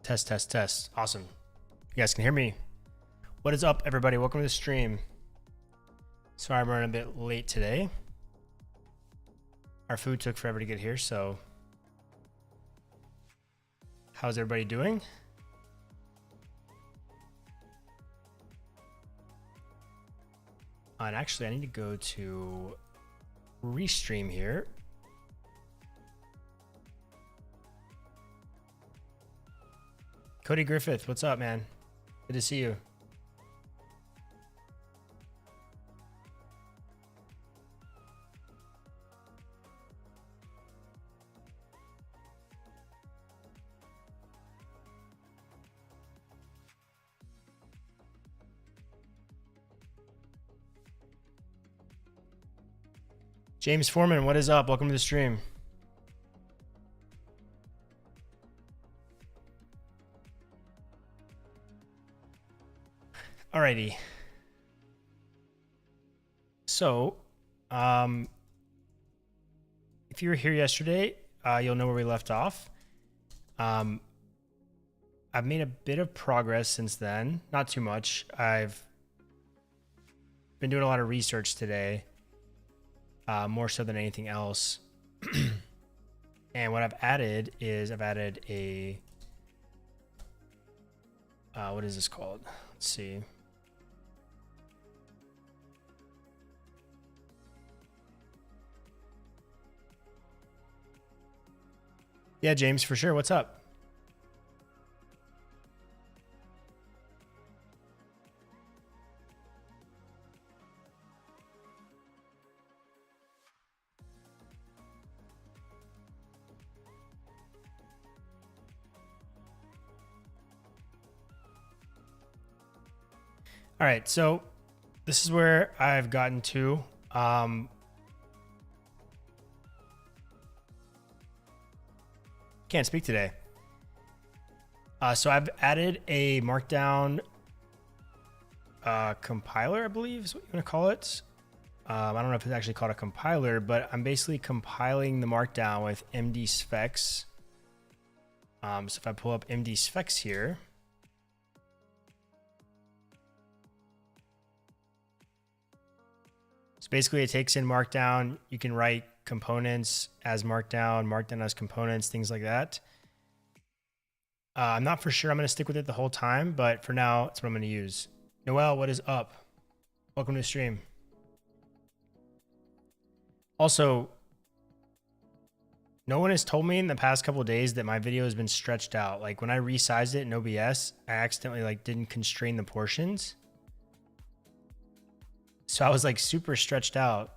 Test, test, test. Awesome. You guys can hear me. What is up, everybody? Welcome to the stream. Sorry I'm running a bit late today. Our food took forever to get here, so how's everybody doing? And actually, I need to go to Restream here. Cody Griffith, what's up, man? Good to see you. James Foreman, what is up? Welcome to the stream. Alrighty. So, if you were here yesterday, you'll know where we left off. I've made a bit of progress since then, not too much. I've been doing a lot of research today, more so than anything else. And what I've added is I've added a, what is this called? Let's see. Yeah, James, for sure. What's up? All right, so this is where I've gotten to. Can't speak today. So I've added a Markdown compiler, I believe is what you want to call it. I don't know if it's actually called a compiler, but I'm basically compiling the Markdown with MD specs. So if I pull up MD specs here, so basically it takes in Markdown. You can write components as Markdown, Markdown as components, things like that. I'm not for sure I'm going to stick with it the whole time, but for now, it's what I'm going to use. Noel, what is up? Welcome to the stream. Also, no one has told me in the past couple of days that my video has been stretched out. Like when I resized it in OBS, I accidentally didn't constrain the portions. So I was super stretched out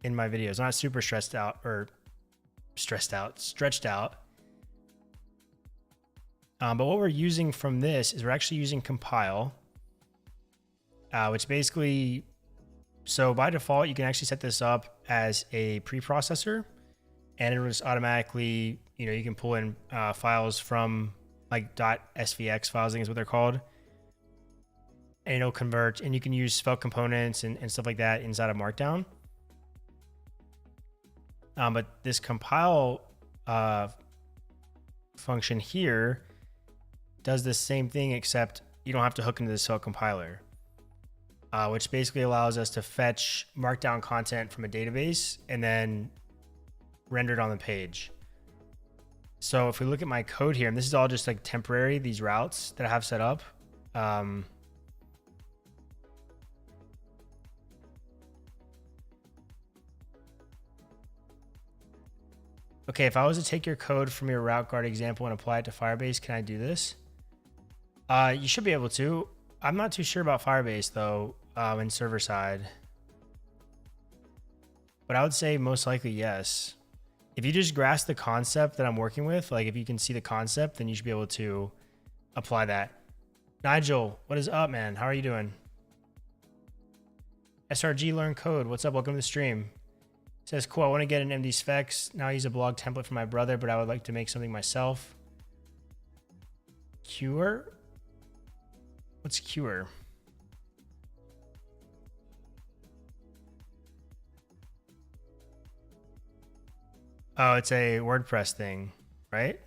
in my videos. Not super stressed out or stretched out. But what we're using from this is we're actually using compile, which basically, so by default, you can actually set this up as a preprocessor and it will just automatically, you can pull in files from .svx files, I think is what they're called. And it'll convert, and you can use Svelte components and stuff like that inside of Markdown. But this compile function here does the same thing, except you don't have to hook into the Svelte compiler, which basically allows us to fetch Markdown content from a database and then render it on the page. So if we look at my code here, and this is all just temporary, these routes that I have set up. Okay, if I was to take your code from your route guard example and apply it to Firebase, can I do this? You should be able to. I'm not too sure about Firebase though, in server side. But I would say most likely yes. If you just grasp the concept that I'm working with, if you can see the concept, then you should be able to apply that. Nigel, what is up, man? How are you doing? SRG Learn Code, what's up? Welcome to the stream. Says, cool, I want to get an MD specs. Now I use a blog template for my brother, but I would like to make something myself. Cure? What's Cure? Oh, it's a WordPress thing, right?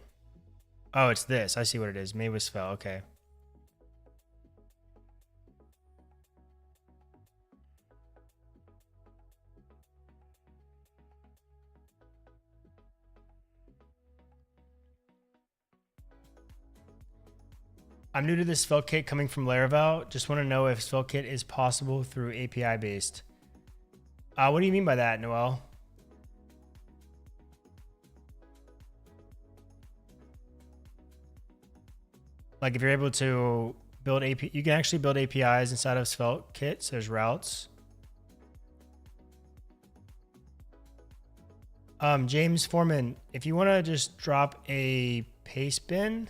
Oh, it's this. I see what it is. Made with Svelte. Okay. I'm new to this SvelteKit coming from Laravel. Just want to know if SvelteKit is possible through API based. What do you mean by that, Noel? If you're able to build API, you can actually build APIs inside of SvelteKit. So there's routes. James Foreman, if you want to just drop a paste bin,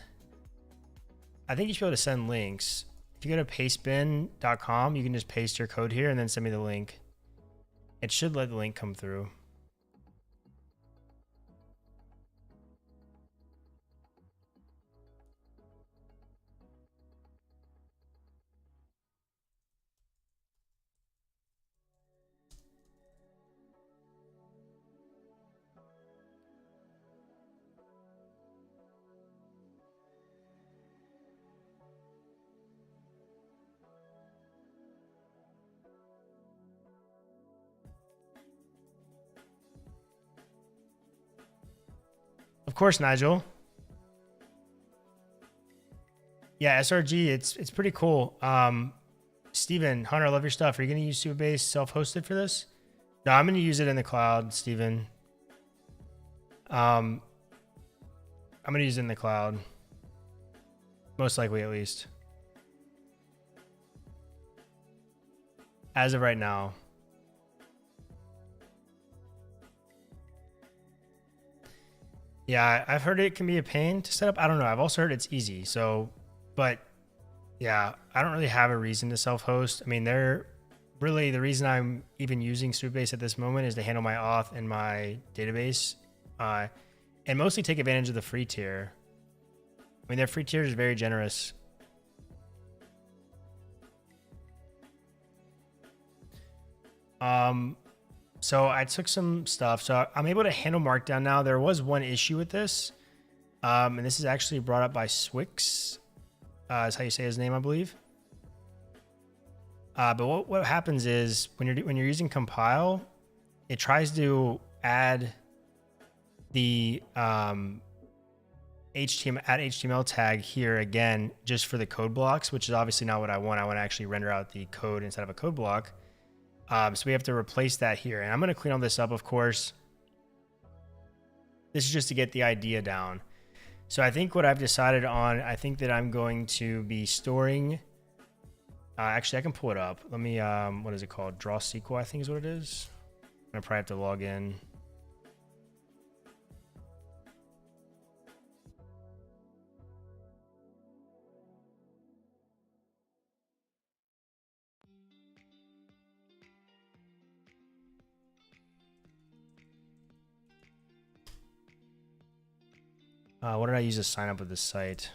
I think you should be able to send links. If you go to pastebin.com, you can just paste your code here and then send me the link. It should let the link come through. Of course, Nigel. Yeah, SRG, it's pretty cool. Steven, Hunter, I love your stuff. Are you going to use Supabase self-hosted for this? No, I'm going to use it in the cloud, Steven. I'm gonna use it in the cloud. Most likely, at least. As of right now. Yeah, I've heard it can be a pain to set up. I don't know. I've also heard it's easy. So, but yeah, I don't really have a reason to self-host. I mean, they're really the reason I'm even using Supabase at this moment is to handle my auth and my database, and mostly take advantage of the free tier. I mean, their free tier is very generous. So I took some stuff. So I'm able to handle Markdown now. There was one issue with this. And this is actually brought up by Swix. Is how you say his name, I believe. But what happens is when you're using compile, it tries to add the HTML tag here again, just for the code blocks, which is obviously not what I want. I want to actually render out the code instead of a code block. So we have to replace that here. And I'm going to clean all this up, of course. This is just to get the idea down. So I think what I've decided on, I think that I'm going to be storing, actually I can pull it up. Let me, what is it called? Draw SQL, I think is what it is. I'm going to probably have to log in. What did I use to sign up with this site?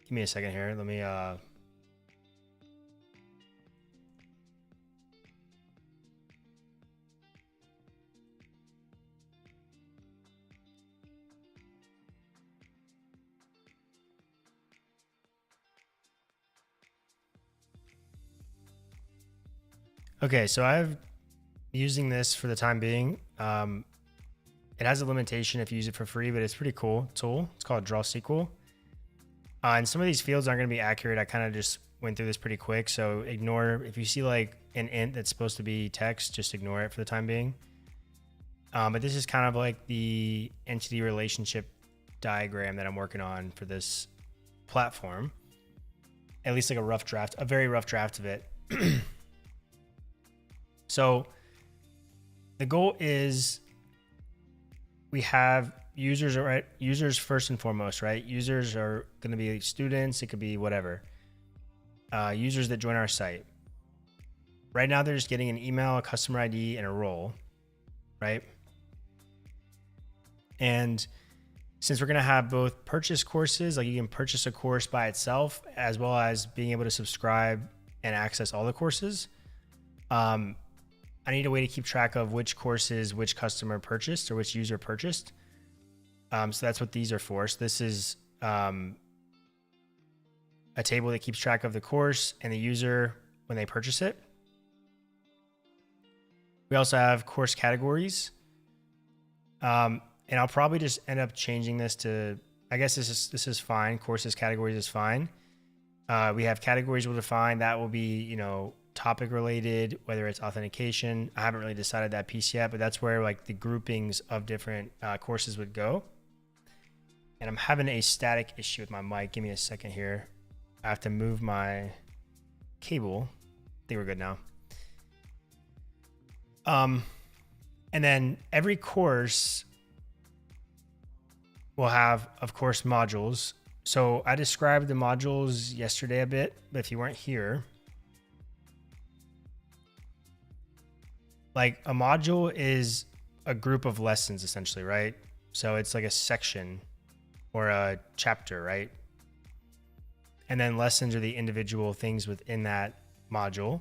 Give me a second here. Let me, okay, so I've using this for the time being. It has a limitation if you use it for free, but it's a pretty cool tool. It's called Draw SQL. And some of these fields aren't going to be accurate. I kind of just went through this pretty quick. So ignore, if you see like an int that's supposed to be text, just ignore it for the time being. But this is kind of like the entity relationship diagram that I'm working on for this platform. At least like a rough draft, a very rough draft of it. So the goal is we have users, right? Users first and foremost, right? Users are going to be students. It could be whatever. Users that join our site. Right now, they're just getting an email, a customer ID, and a role, right? And since we're going to have both purchase courses, like you can purchase a course by itself, as well as being able to subscribe and access all the courses, I need a way to keep track of which courses, which customer purchased or which user purchased. So that's what these are for. So this is a table that keeps track of the course and the user when they purchase it. We also have course categories. And I'll probably just end up changing this to, I guess this is fine. Courses categories is fine. We have categories we'll define. That will be, you know, topic related, whether it's authentication. I haven't really decided that piece yet, but that's where like the groupings of different courses would go. And I'm having a static issue with my mic. Give me a second here. I have to move my cable. I think we're good now. And then every course will have, of course, modules. So I described the modules yesterday a bit, but if you weren't here, like a module is a group of lessons essentially, right? So it's like a section or a chapter, right? And then lessons are the individual things within that module.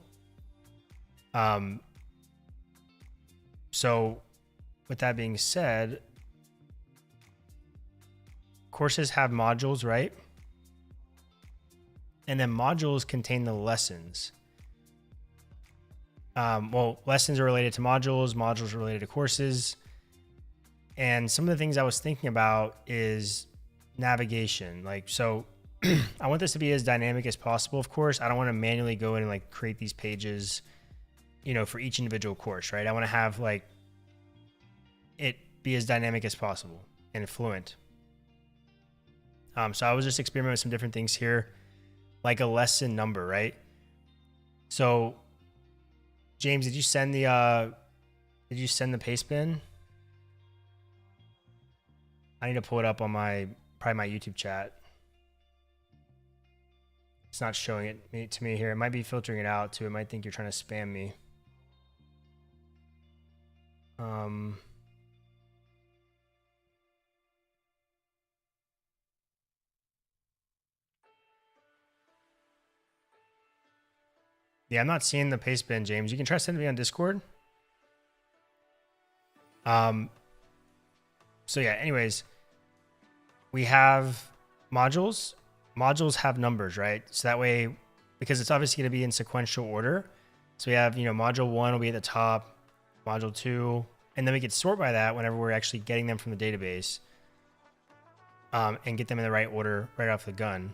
So with that being said, courses have modules, right? And then modules contain the lessons. Well, lessons are related to modules, modules are related to courses. And some of the things I was thinking about is navigation. Like, so I want this to be as dynamic as possible, of course. I don't want to manually go in and like create these pages, you know, for each individual course, right? I want to have like it be as dynamic as possible and fluent. So I was just experimenting with some different things here, like a lesson number, right? So James, did you send the paste bin? I need to pull it up on probably my YouTube chat. It's not showing it to me here. It might be filtering it out too. It might think you're trying to spam me. Yeah, I'm not seeing the paste bin, James. You can try sending me on Discord. So yeah, anyways, we have modules. Modules have numbers, right? So that way, because it's obviously going to be in sequential order. So we have, module 1 will be at the top, module 2, and then we can sort by that whenever we're actually getting them from the database, and get them in the right order right off the gun.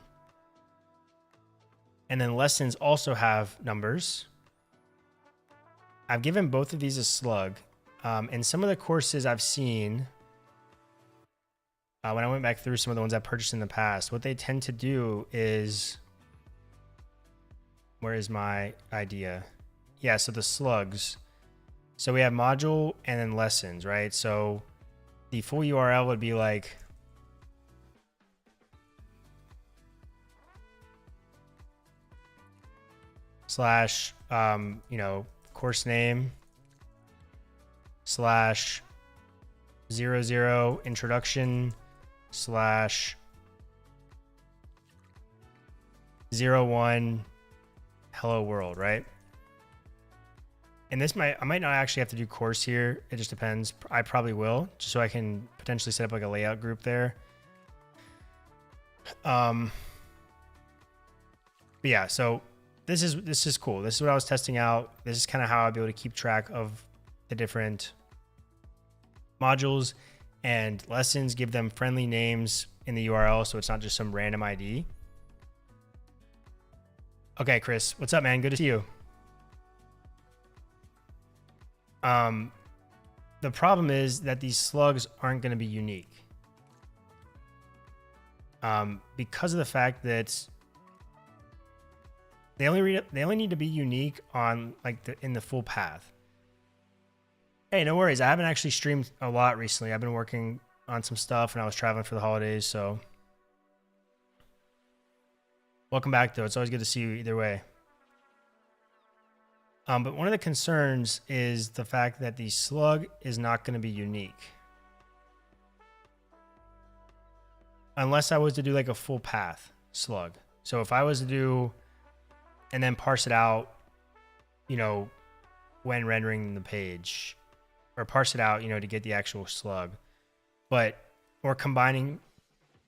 And then lessons also have numbers. I've given both of these a slug. And some of the courses I've seen, when I went back through some of the ones I purchased in the past, what they tend to do is, where is my idea? Yeah, so the slugs. So we have module and then lessons, right? So the full URL would be like slash, course name slash 00 introduction slash 01 hello world, right? And I might not actually have to do course here. It just depends. I probably will, just so I can potentially set up like a layout group there. But yeah, so this is cool. This is what I was testing out. This is kind of how I'll be able to keep track of the different modules, and lessons give them friendly names in the URL, so it's not just some random ID. Okay, Chris, what's up, man? Good to see you. The problem is that these slugs aren't going to be unique, because of the fact that they only need to be unique on in the full path. Hey, no worries. I haven't actually streamed a lot recently. I've been working on some stuff and I was traveling for the holidays, so welcome back though. It's always good to see you either way. But one of the concerns is the fact that the slug is not going to be unique. Unless I was to do like a full path slug. So if I was to do and then parse it out, when rendering the page, or parse it out, to get the actual slug, or combining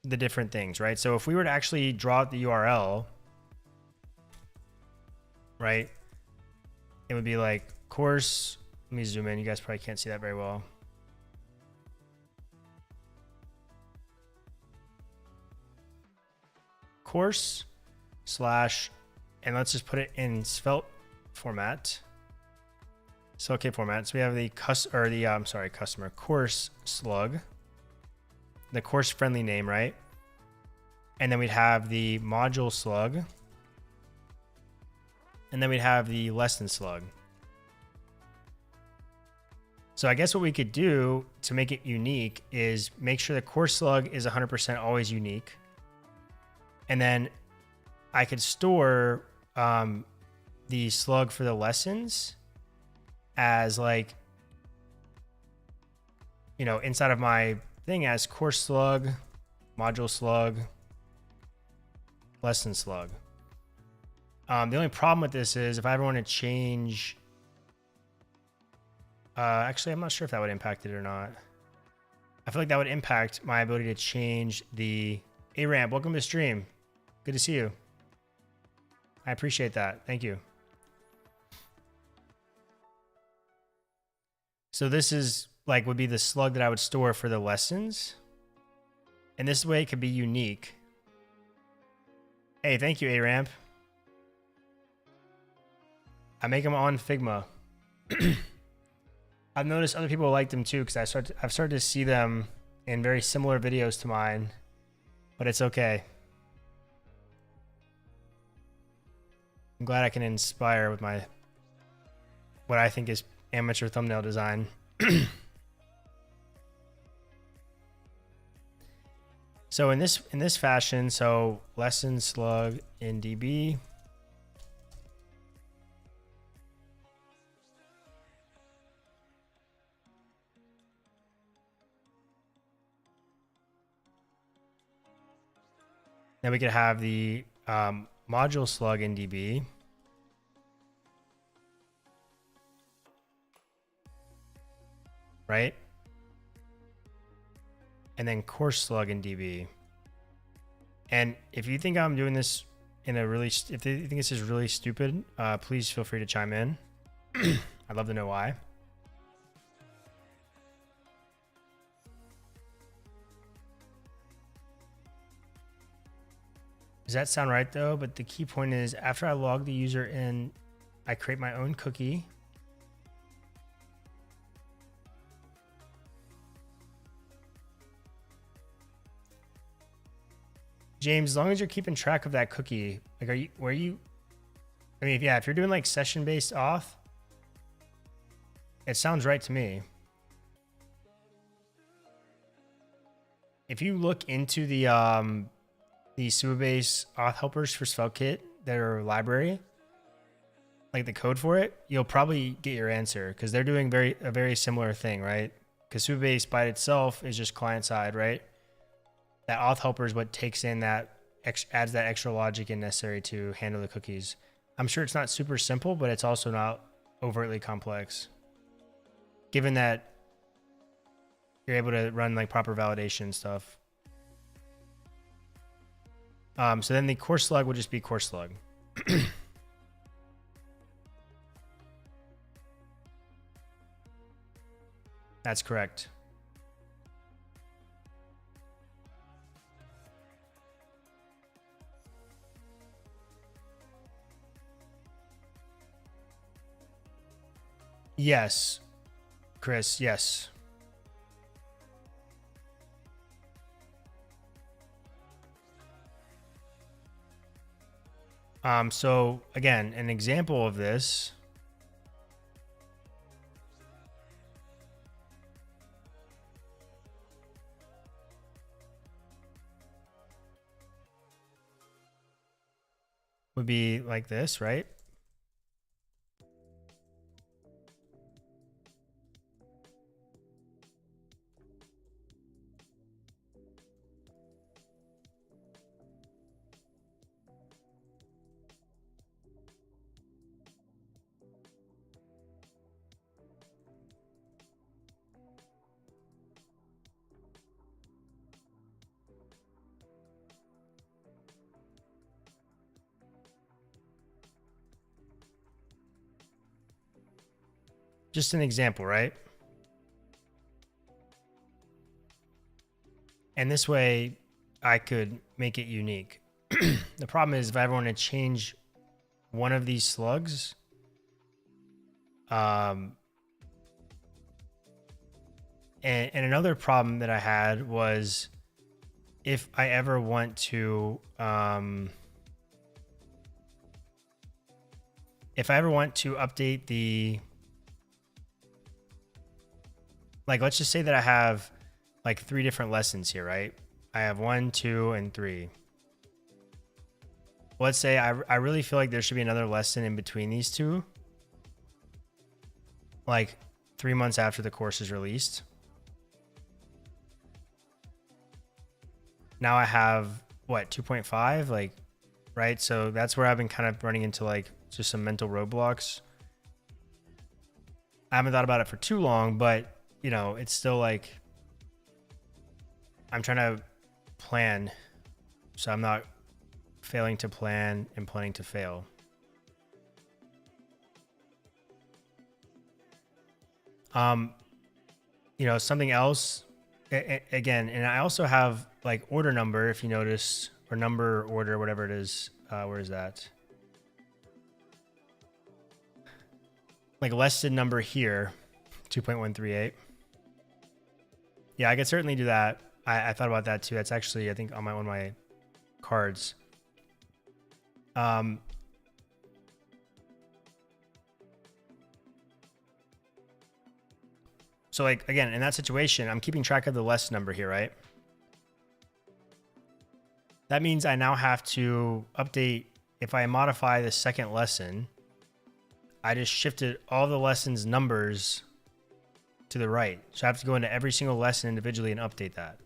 the different things, right? So if we were to actually draw out the URL, right, it would be like course, let me zoom in. You guys probably can't see that very well. Course slash, and let's just put it in Svelte format. SvelteKit format. So we have the customer course slug, the course friendly name, right? And then we'd have the module slug, and then we'd have the lesson slug. So I guess what we could do to make it unique is make sure the course slug is 100% always unique. And then I could store the slug for the lessons as inside of my thing as course slug, module slug, lesson slug. The only problem with this is if I ever want to change, actually, I'm not sure if that would impact it or not. I feel like that would impact my ability to change the A-Ramp. Welcome to the stream. Good to see you. I appreciate that. Thank you. So this is would be the slug that I would store for the lessons. And this way it could be unique. Hey, thank you, A-Ramp. I make them on Figma. I've noticed other people like them too, because I've started to see them in very similar videos to mine, but it's okay. I'm glad I can inspire with my what I think is amateur thumbnail design. So in this fashion, so lesson slug in DB. Then we could have the module slug in DB. Right? And then course slug in DB. And if you think I'm doing this in a really, if you think this is really stupid, please feel free to chime in. I'd love to know why. Does that sound right though? But the key point is after I log the user in, I create my own cookie. James, as long as you're keeping track of that cookie, like, I mean, yeah, if you're doing like session-based auth, it sounds right to me. If you look into the Supabase auth helpers for SvelteKit, their library, like the code for it, you'll probably get your answer because they're doing a very similar thing, right? Because Supabase by itself is just client side, right? That auth helper is what takes in that, adds that extra logic in necessary to handle the cookies. I'm sure it's not super simple, but it's also not overtly complex. Given that you're able to run like proper validation stuff. So then the course slug would just be course slug. That's correct. Yes, Chris, yes. So again, an example of this would be like this, right? Just an example, right? And this way I could make it unique. The problem is if I ever want to change one of these slugs, and another problem that I had was if I ever want to, update the, like, let's just say that I have like 3 different lessons here, right? I have 1, 2, and 3. Let's say I really feel like there should be another lesson in between these 2, like 3 months after the course is released. Now I have what, 2.5, like, right? So that's where I've been kind of running into like just some mental roadblocks. I haven't thought about it for too long, but you know, it's still like I'm trying to plan, so I'm not failing to plan and planning to fail. You know, something else again, and I also have like order number, if you notice, or number order, whatever it is. Where is that? Like lesson number here, 2.138. Yeah, I could certainly do that. I thought about that too. That's actually, I think, on one of my cards. So like, again, in that situation, I'm keeping track of the lesson number here, right? That means I now have to update. If I modify the second lesson, I just shifted all the lessons numbers to the right. So I have to go into every single lesson individually and update that.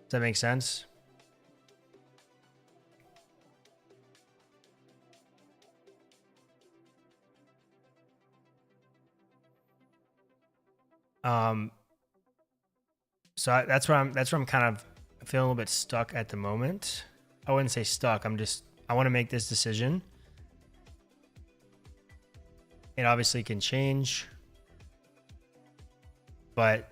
Does that make sense? So that's where I'm kind of feeling a little bit stuck at the moment. I wouldn't say stuck. I want to make this decision. It obviously can change, but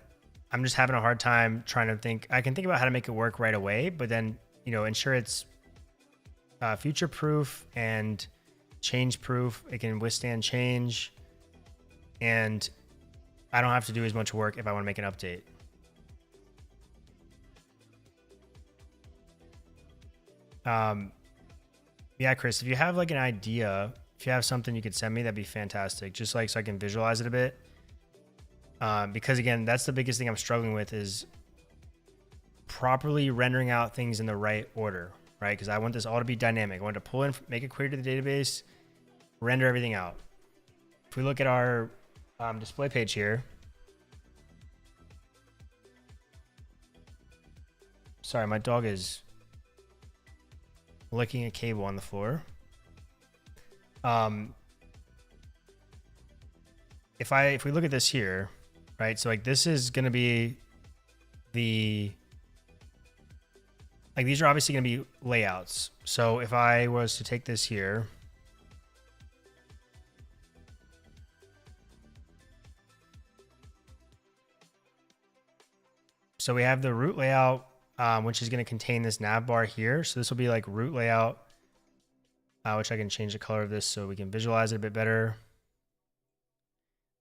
I'm just having a hard time trying to think. I can think about how to make it work right away, but then, ensure it's future proof and change proof. It can withstand change, and I don't have to do as much work if I want to make an update. Yeah, Chris, if you have like an idea, if you have something you could send me, that'd be fantastic. Just like, so I can visualize it a bit. Because again, that's the biggest thing I'm struggling with is properly rendering out things in the right order, right? Because I want this all to be dynamic. I want to pull in, make a query to the database, render everything out. If we look at our display page here. Sorry, my dog is licking a cable on the floor. If we look at this here, right? So like this is going to be like these are obviously going to be layouts. So if I was to take this here, so we have the root layout, which is going to contain this nav bar here. So this will be like root layout, which I can change the color of this so we can visualize it a bit better.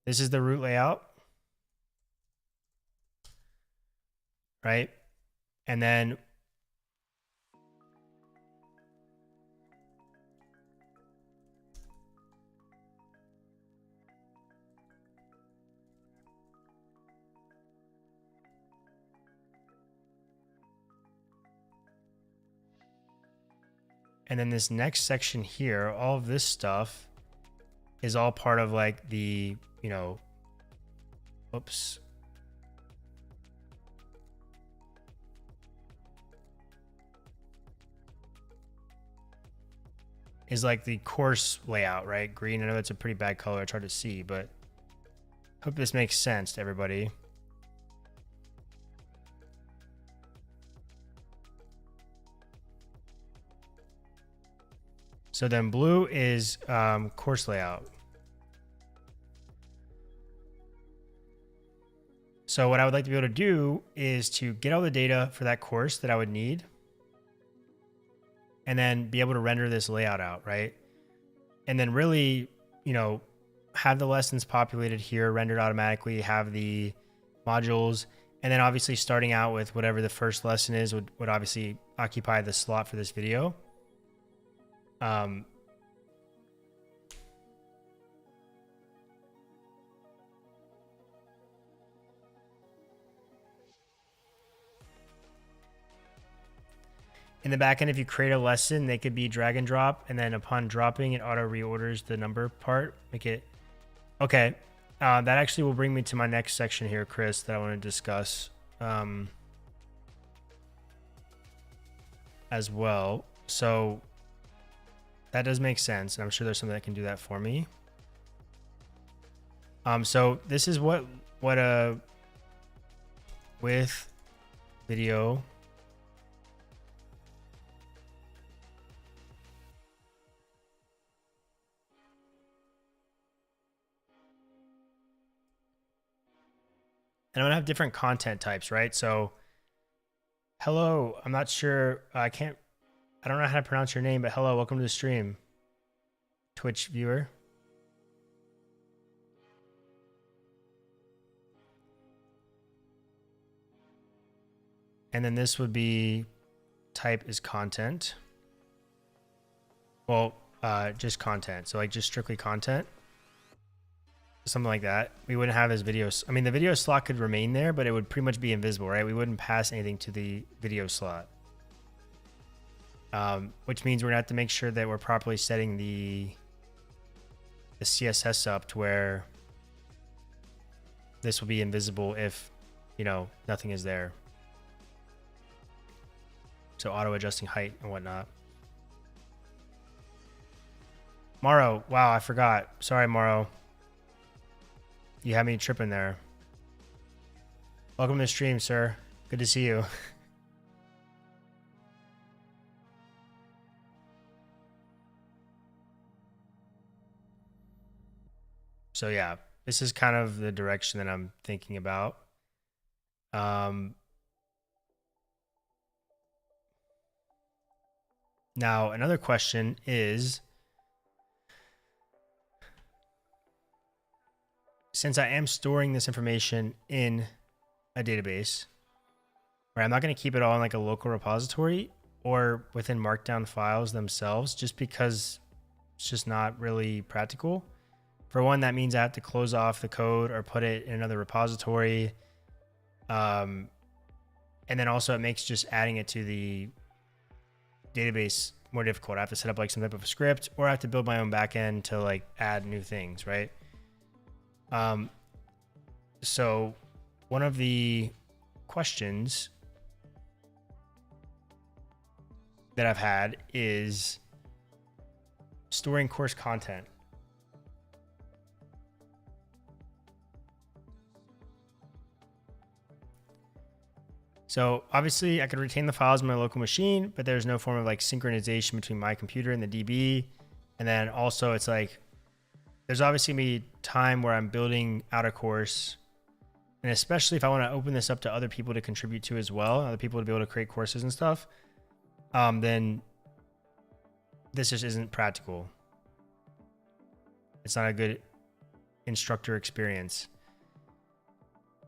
This is the root layout, right? And then this next section here, all of this stuff is all part of like the, oops. Is like the course layout, right? Green, I know that's a pretty bad color. It's hard to see, but hope this makes sense to everybody. So then blue is course layout. So what I would like to be able to do is to get all the data for that course that I would need, and then be able to render this layout out, right? And then really, have the lessons populated here, rendered automatically, have the modules, and then obviously starting out with whatever the first lesson is would obviously occupy the slot for this video. In the backend, if you create a lesson, they could be drag and drop, and then upon dropping, it auto reorders the number part. Make it okay. That actually will bring me to my next section here, Chris, that I want to discuss as well. So that does make sense, and I'm sure there's something that can do that for me. So this is what with video. And I'm gonna have different content types, right? So hello, I'm not sure, I don't know how to pronounce your name, but hello, welcome to the stream. Twitch viewer. And then this would be type is content. Well, just content. So like just strictly content, something like that. We wouldn't have this video. I mean, the video slot could remain there, but it would pretty much be invisible, right? We wouldn't pass anything to the video slot. Which means we're gonna have to make sure that we're properly setting the CSS up to where this will be invisible if, you know, nothing is there. So auto adjusting height and whatnot. Morrow, wow, I forgot. Sorry, Morrow. You had me tripping there. Welcome to the stream, sir. Good to see you. So yeah, this is kind of the direction that I'm thinking about. Now, another question is, since I am storing this information in a database, right, I'm not going to keep it all in like a local repository or within Markdown files themselves, just because it's just not really practical. For one, that means I have to close off the code or put it in another repository. And then also it makes just adding it to the database more difficult. I have to set up like some type of a script, or I have to build my own backend to like add new things, right? So one of the questions that I've had is storing course content. So obviously I could retain the files in my local machine, but there's no form of like synchronization between my computer and the DB. And then also it's like, there's obviously gonna be time where I'm building out a course. And especially if I want to open this up to other people to contribute to as well, other people to be able to create courses and stuff, then this just isn't practical. It's not a good instructor experience.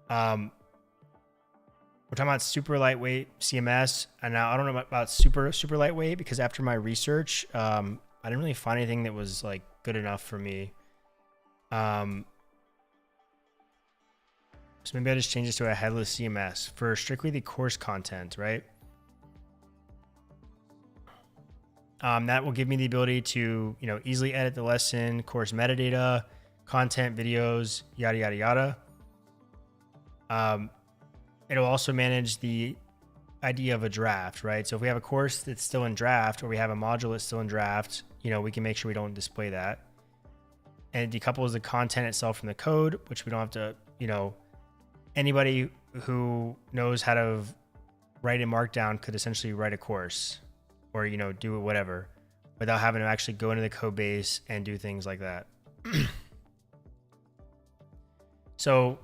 We're talking about super lightweight CMS, and now I don't know about super lightweight, because after my research, I didn't really find anything that was like good enough for me. So maybe I just change this to a headless CMS for strictly the course content, right? That will give me the ability to, you know, easily edit the lesson, course metadata, content, videos, yada, yada, yada. It'll also manage the idea of a draft, right? So if we have a course that's still in draft, or we have a module that's still in draft, you know, we can make sure we don't display that. And it decouples the content itself from the code, which we don't have to, you know, anybody who knows how to write in Markdown could essentially write a course, or, you know, do whatever without having to actually go into the code base and do things like that. So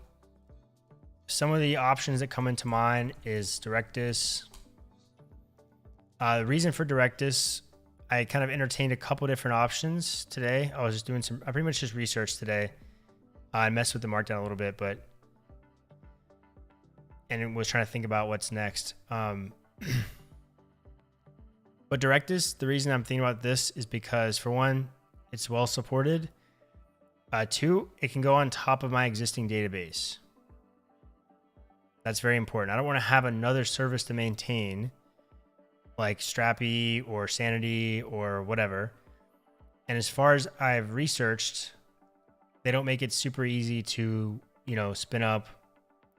some of the options that come into mind is Directus. The reason for Directus, I kind of entertained a couple different options today. I pretty much just researched today. I messed with the Markdown a little bit, and was trying to think about what's next. But Directus, the reason I'm thinking about this is because, for one, it's well supported. Two, it can go on top of my existing database. That's very important. I don't want to have another service to maintain, like Strappy or Sanity or whatever. And as far as I've researched, they don't make it super easy to, you know, spin up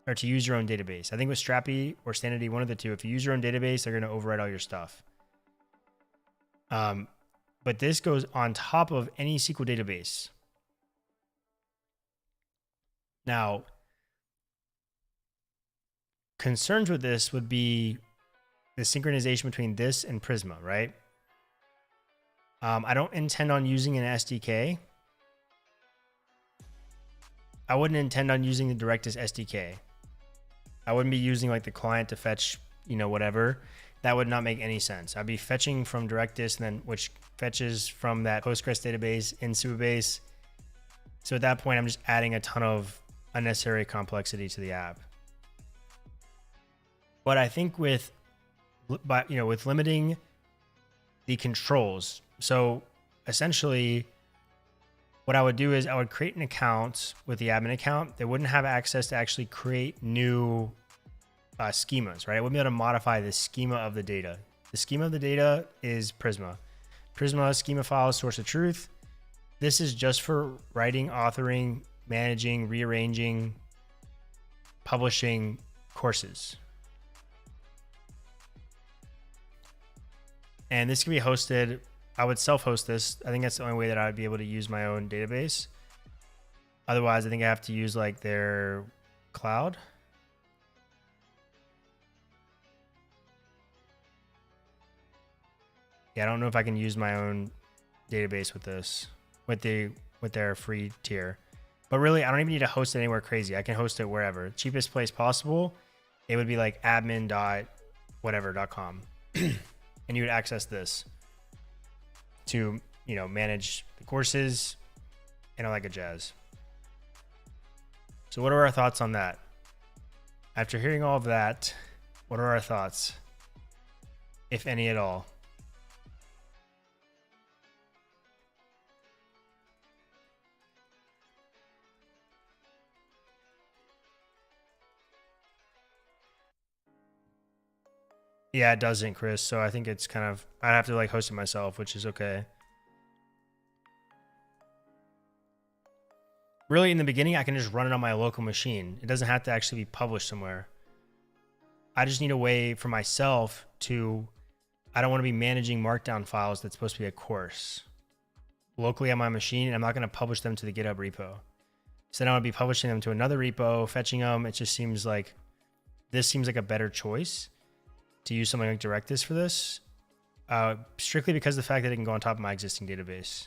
or to use your own database. I think with Strappy or Sanity, one of the two, if you use your own database, they're going to overwrite all your stuff. But this goes on top of any SQL database. Now, concerns with this would be the synchronization between this and Prisma, right? I don't intend on using an SDK. I wouldn't intend on using the Directus SDK. I wouldn't be using like the client to fetch, you know, whatever. That would not make any sense. I'd be fetching from Directus, and then which fetches from that Postgres database in Supabase. So at that point, I'm just adding a ton of unnecessary complexity to the app. But I think with limiting the controls, so essentially what I would do is I would create an account with the admin account that wouldn't have access to actually create new schemas, right? I wouldn't be able to modify the schema of the data. The schema of the data is Prisma. Prisma schema file, source of truth. This is just for writing, authoring, managing, rearranging, publishing courses. And this can be hosted. I would self-host this. I think that's the only way that I would be able to use my own database. Otherwise, I think I have to use like their cloud. Yeah, I don't know if I can use my own database with this, with their free tier. But really, I don't even need to host it anywhere crazy. I can host it wherever. Cheapest place possible. It would be like admin.whatever.com. And you would access this to, manage the courses and all that good jazz. So what are our thoughts on that? After hearing all of that, what are our thoughts, if any at all? Yeah, it doesn't, Chris. So I think it's kind of, I'd have to like host it myself, which is okay. Really, in the beginning, I can just run it on my local machine. It doesn't have to actually be published somewhere. I just need a way for myself to, I don't want to be managing Markdown files that's supposed to be a course locally on my machine, and I'm not going to publish them to the GitHub repo. So then I would be publishing them to another repo, fetching them. It just seems like, this seems like a better choice to use something like Directus for this, strictly because of the fact that it can go on top of my existing database.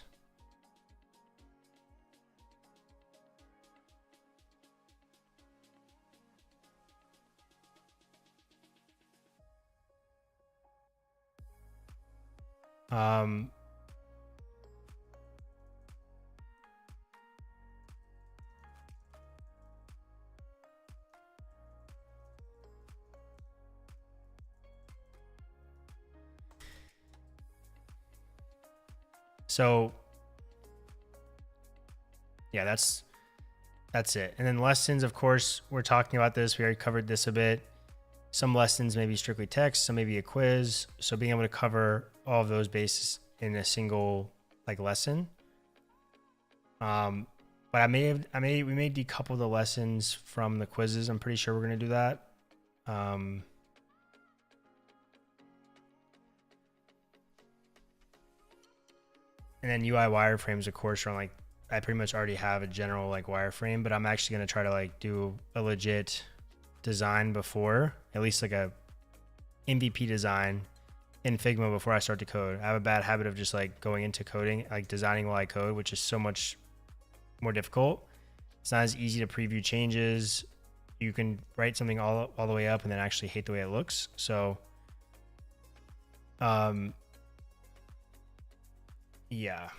So yeah, that's it. And then lessons, of course, we're talking about this. We already covered this a bit. Some lessons may be strictly text, some may be a quiz. So being able to cover all of those bases in a single like lesson. But we may decouple the lessons from the quizzes. I'm pretty sure we're going to do that. And then UI wireframes, of course, are like, I pretty much already have a general like wireframe, but I'm actually going to try to like do a legit design before, at least like a MVP design in Figma before I start to code. I have a bad habit of just like going into coding, like designing while I code, which is so much more difficult. It's not as easy to preview changes. You can write something all the way up and then actually hate the way it looks. So, yeah.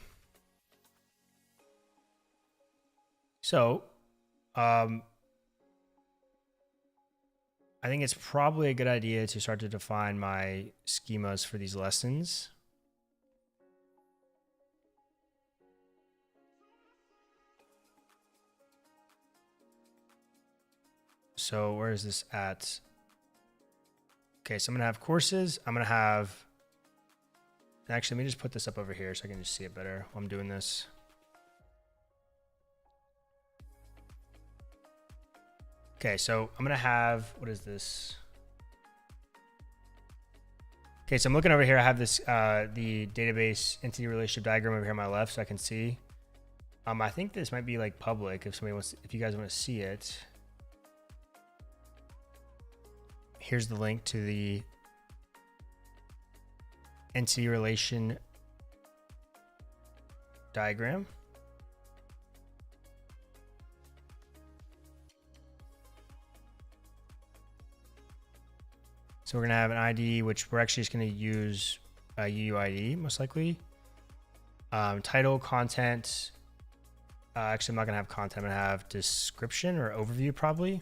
So, I think it's probably a good idea to start to define my schemas for these lessons. So where is this at? Okay, so I'm gonna have courses. I'm gonna have, actually, let me just put this up over here so I can just see it better while I'm doing this. Okay, so I'm gonna have, what is this? Okay, so I'm looking over here. I have this, the database entity relationship diagram over here on my left, so I can see. I think this might be like public if somebody wants, if you guys want to see it. Here's the link to the entity relation diagram. So we're gonna have an ID, which we're actually just gonna use a UUID most likely. Title, content. Actually, I'm not gonna have content. I'm gonna have description or overview probably.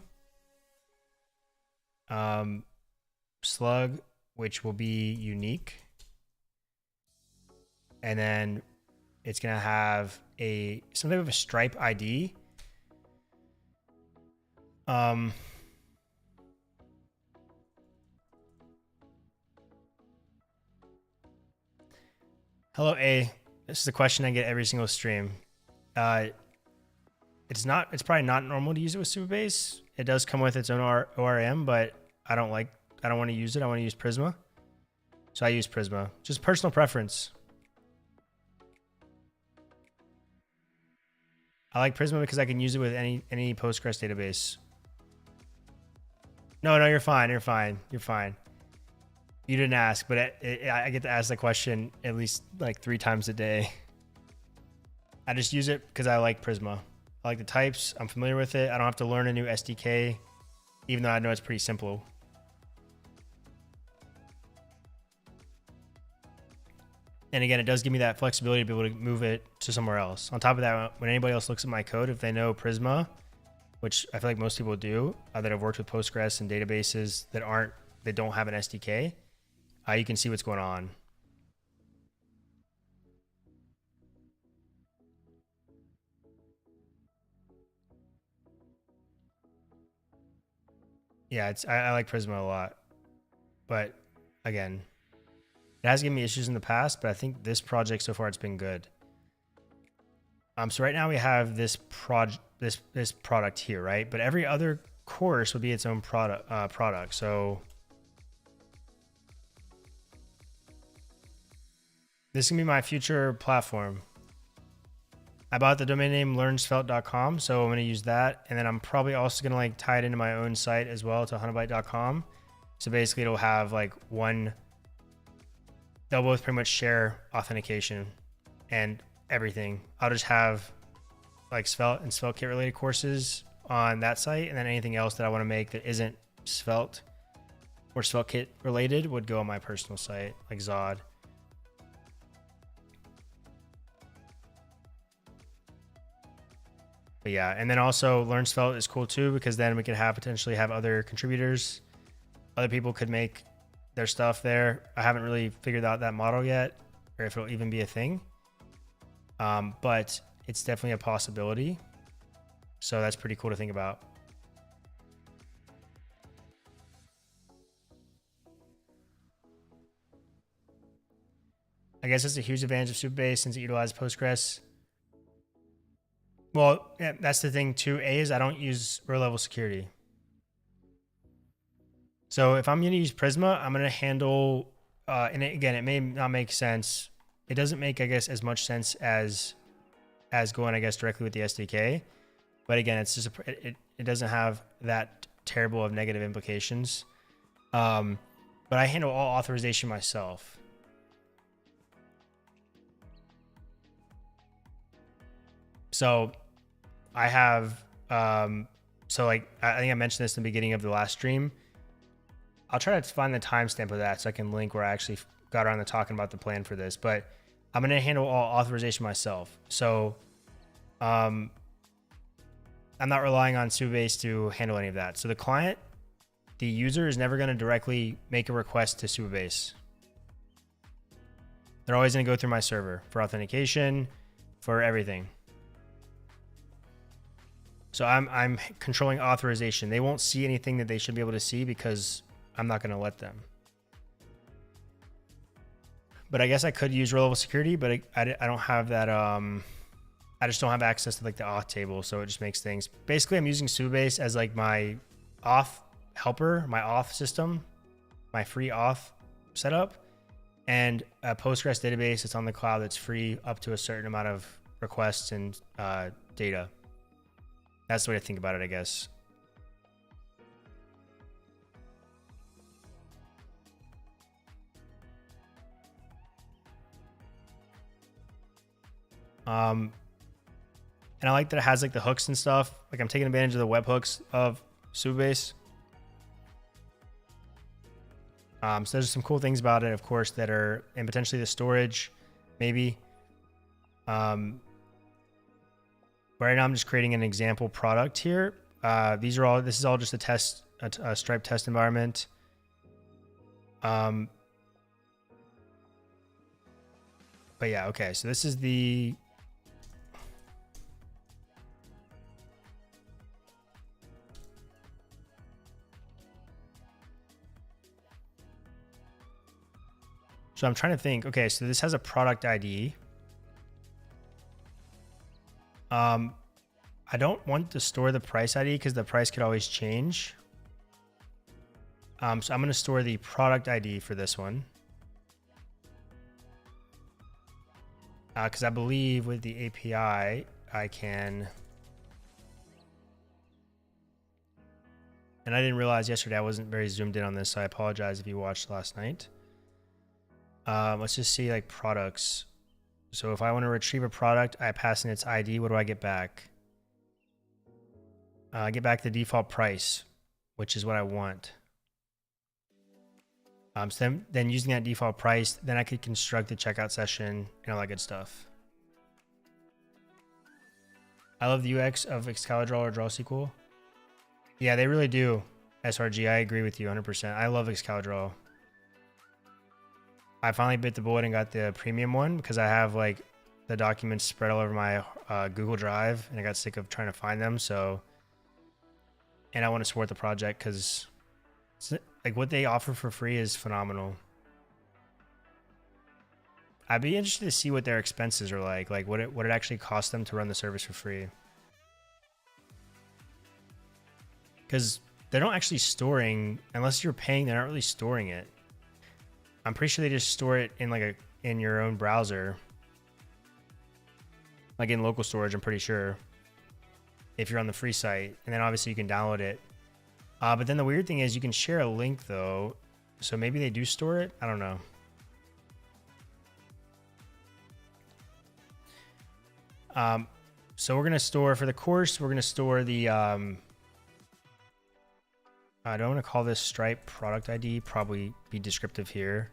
slug, which will be unique. And then it's going to have some type of a stripe ID. Hello, A. This is a question I get every single stream. It's probably not normal to use it with Supabase. It does come with its own ORM, but I don't want to use it. I want to use Prisma. So I use Prisma. Just personal preference. I like Prisma because I can use it with any Postgres database. No, you're fine. You're fine. You didn't ask, but I get to ask the question at least like 3 times a day. I just use it because I like Prisma. I like the types. I'm familiar with it. I don't have to learn a new SDK, even though I know it's pretty simple. And again, it does give me that flexibility to be able to move it to somewhere else. On top of that, when anybody else looks at my code, if they know Prisma, which I feel like most people do, that have worked with Postgres and databases that don't have an SDK, you can see what's going on. Yeah, I like Prisma a lot, but again, it has given me issues in the past, but I think this project so far it's been good. So right now we have this product here, right? But every other course would be its own product. So this is gonna be my future platform. I bought the domain name learnsvelte.com, so I'm gonna use that, and then I'm probably also gonna like tie it into my own site as well to hunabyte.com. So basically, it'll have like they'll both pretty much share authentication and everything. I'll just have like Svelte and SvelteKit related courses on that site, and then anything else that I want to make that isn't Svelte or SvelteKit related would go on my personal site, like Zod. But yeah, and then also Learn Svelte is cool too, because then we could potentially have other contributors. Other people could make their stuff there. I haven't really figured out that model yet, or if it'll even be a thing. But it's definitely a possibility. So that's pretty cool to think about. I guess it's a huge advantage of Supabase since it utilizes Postgres. Well, yeah, that's the thing too. Is I don't use row level security. So if I'm going to use Prisma, I'm going to handle, and again, it may not make sense. It doesn't make, I guess, as much sense as going, I guess, directly with the SDK. But again, it's just it doesn't have that terrible of negative implications. But I handle all authorization myself. So I have, so like, I think I mentioned this in the beginning of the last stream. I'll try to find the timestamp of that so I can link where I actually got around to talking about the plan for this, but I'm going to handle all authorization myself. So, I'm not relying on Supabase to handle any of that. So the user is never going to directly make a request to Supabase. They're always going to go through my server for authentication, for everything. So I'm controlling authorization. They won't see anything that they should be able to see because I'm not going to let them. But I guess I could use row level security, but I don't have that. I just don't have access to like the auth table. So it just makes things. Basically, I'm using Supabase as like my auth helper, my auth system, my free auth setup, and a Postgres database that's on the cloud that's free up to a certain amount of requests and data. That's the way to think about it, I guess. And I like that it has like the hooks and stuff. Like I'm taking advantage of the webhooks of Supabase. So there's some cool things about it, of course, that are, and potentially the storage, maybe. Right now I'm just creating an example product here. This is all just a test, a Stripe test environment. But yeah, okay. So this is the so I'm trying to think. Okay, so this has a product ID. I don't want to store the price ID because the price could always change. So I'm going to store the product ID for this one. Because I believe with the API, I can... And I didn't realize yesterday I wasn't very zoomed in on this, so I apologize if you watched last night. Let's just see like products. So if I want to retrieve a product, I pass in its ID. What do I get back? I get back the default price, which is what I want. So then using that default price, then I could construct the checkout session and all that good stuff. I love the UX of Excalidraw or DrawSQL. Yeah, they really do. SRG, I agree with you 100%. I love Excalidraw. I finally bit the bullet and got the premium one because I have like the documents spread all over my Google Drive and I got sick of trying to find them. So, and I want to support the project because like what they offer for free is phenomenal. I'd be interested to see what their expenses are like what it actually costs them to run the service for free. Because they're not actually storing, unless you're paying, they're not really storing it. I'm pretty sure they just store it in in your own browser. Like in local storage, I'm pretty sure. If you're on the free site. And then obviously you can download it. But then the weird thing is you can share a link though. So maybe they do store it. I don't know. So we're going to store for the course, we're going to store the, I don't want to call this Stripe product ID, probably be descriptive here.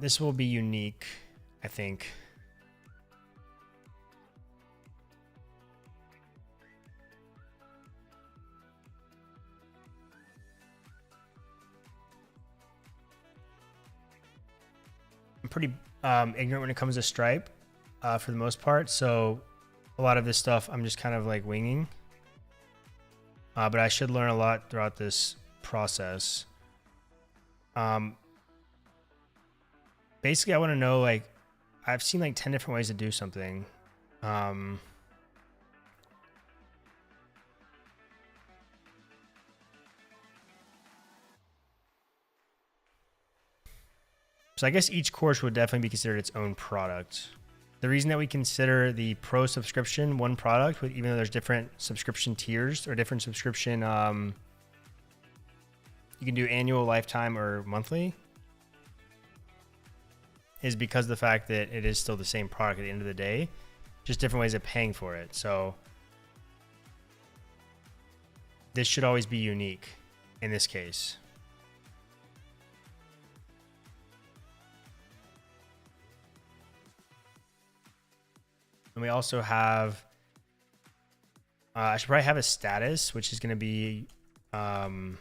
This will be unique, I think. I'm pretty ignorant when it comes to Stripe for the most part. So a lot of this stuff I'm just kind of like winging. But I should learn a lot throughout this process. Basically, I want to know, like, I've seen like 10 different ways to do something. So I guess each course would definitely be considered its own product. The reason that we consider the pro subscription one product, even though there's different subscription tiers or different subscription, you can do annual, lifetime, or monthly, is because of the fact that it is still the same product at the end of the day, just different ways of paying for it. So this should always be unique in this case. And we also have, I should probably have a status, which is going to be, and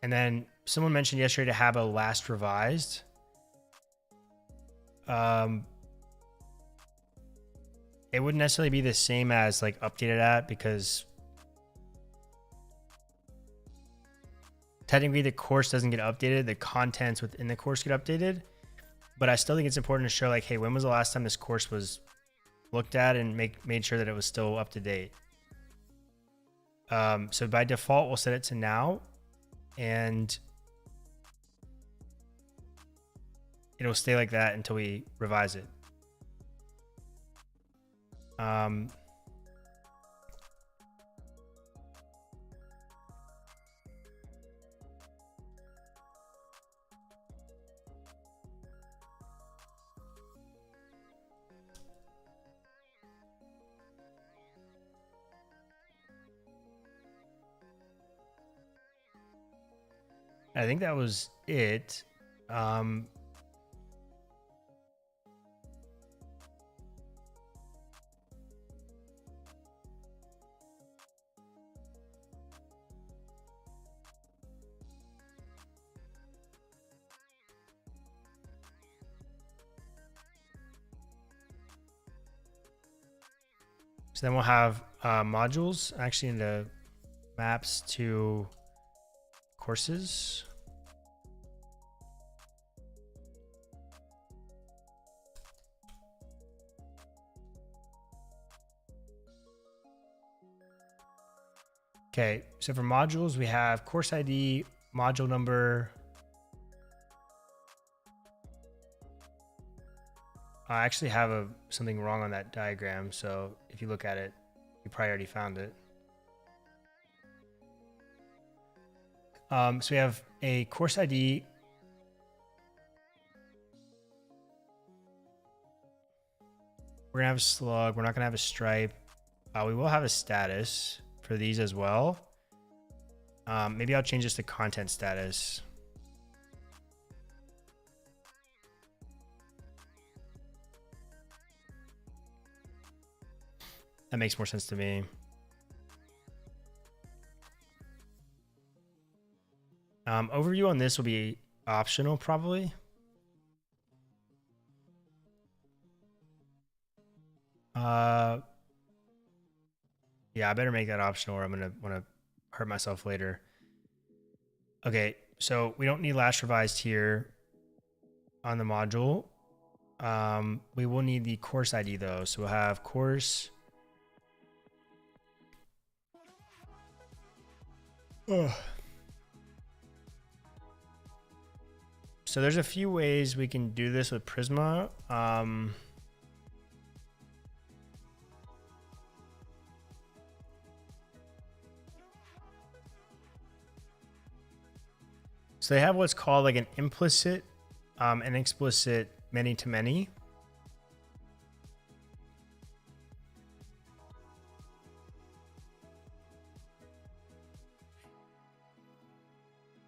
then someone mentioned yesterday to have a last revised. It wouldn't necessarily be the same as like updated at, because technically the course doesn't get updated, the contents within the course get updated. But I still think it's important to show like, hey, when was the last time this course was looked at, and made sure that it was still up to date. So by default, we'll set it to now, and it'll stay like that until we revise it. I think that was it. So then we'll have modules actually into maps to courses. Okay, so for modules, we have course ID, module number. I actually have something wrong on that diagram. So if you look at it, you probably already found it. So we have a course ID. We're gonna have a slug. We're not gonna have a stripe. We will have a status for these as well. Maybe I'll change this to content status. That makes more sense to me. Overview on this will be optional probably. Yeah, I better make that optional or I'm gonna wanna hurt myself later. Okay, so we don't need last revised here on the module. We will need the course ID though. So we'll have course. So there's a few ways we can do this with Prisma. So they have what's called like an implicit and explicit many-to-many.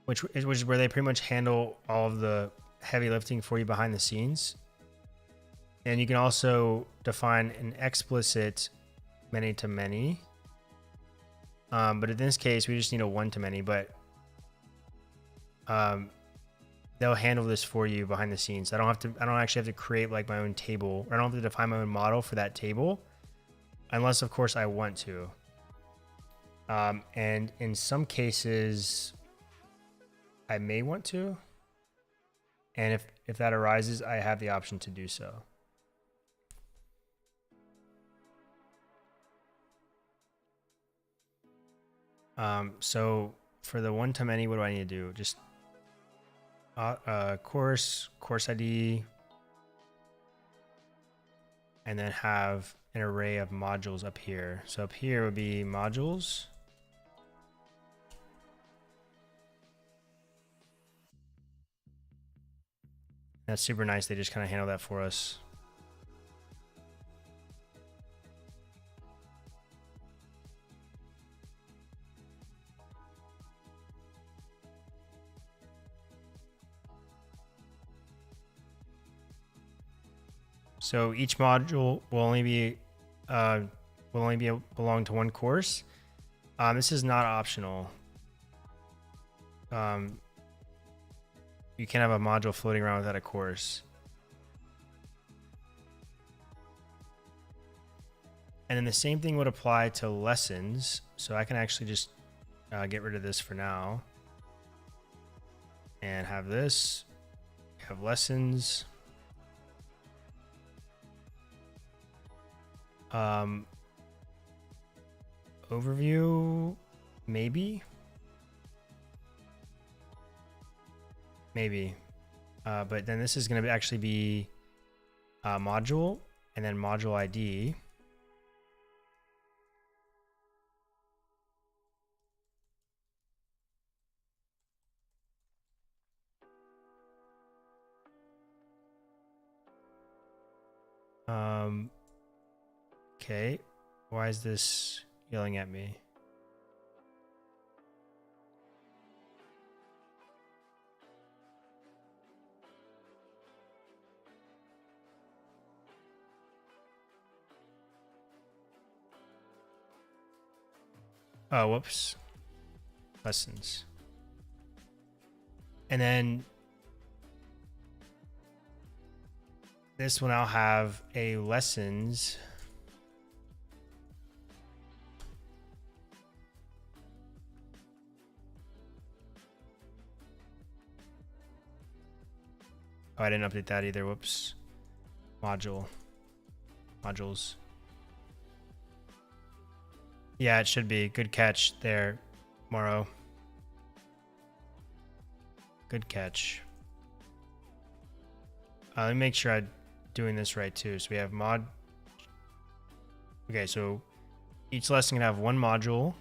Which is where they pretty much handle all of the heavy lifting for you behind the scenes. And you can also define an explicit many-to-many. But in this case, we just need a one-to-many, but they'll handle this for you behind the scenes. I don't actually have to create like my own table, or I don't have to define my own model for that table, unless of course I want to. And in some cases, I may want to, and if that arises, I have the option to do so. So for the one-to-many, what do I need to do? Just course ID, and then have an array of modules up here. So up here would be modules. That's super nice. They just kind of handle that for us. So each module will only belong to one course. This is not optional. You can't have a module floating around without a course. And then the same thing would apply to lessons. So I can actually just get rid of this for now and have this, have lessons. Overview, maybe. But then this is going to actually be module and then module ID. Okay, why is this yelling at me? Oh, whoops. Lessons. And then this will now have a lessons. Oh, I didn't update that either. Whoops. Modules. Yeah, it should be. Good catch there, Morrow. Good catch. Let me make sure I'm doing this right too. So we have mod. Okay, so each lesson can have one module.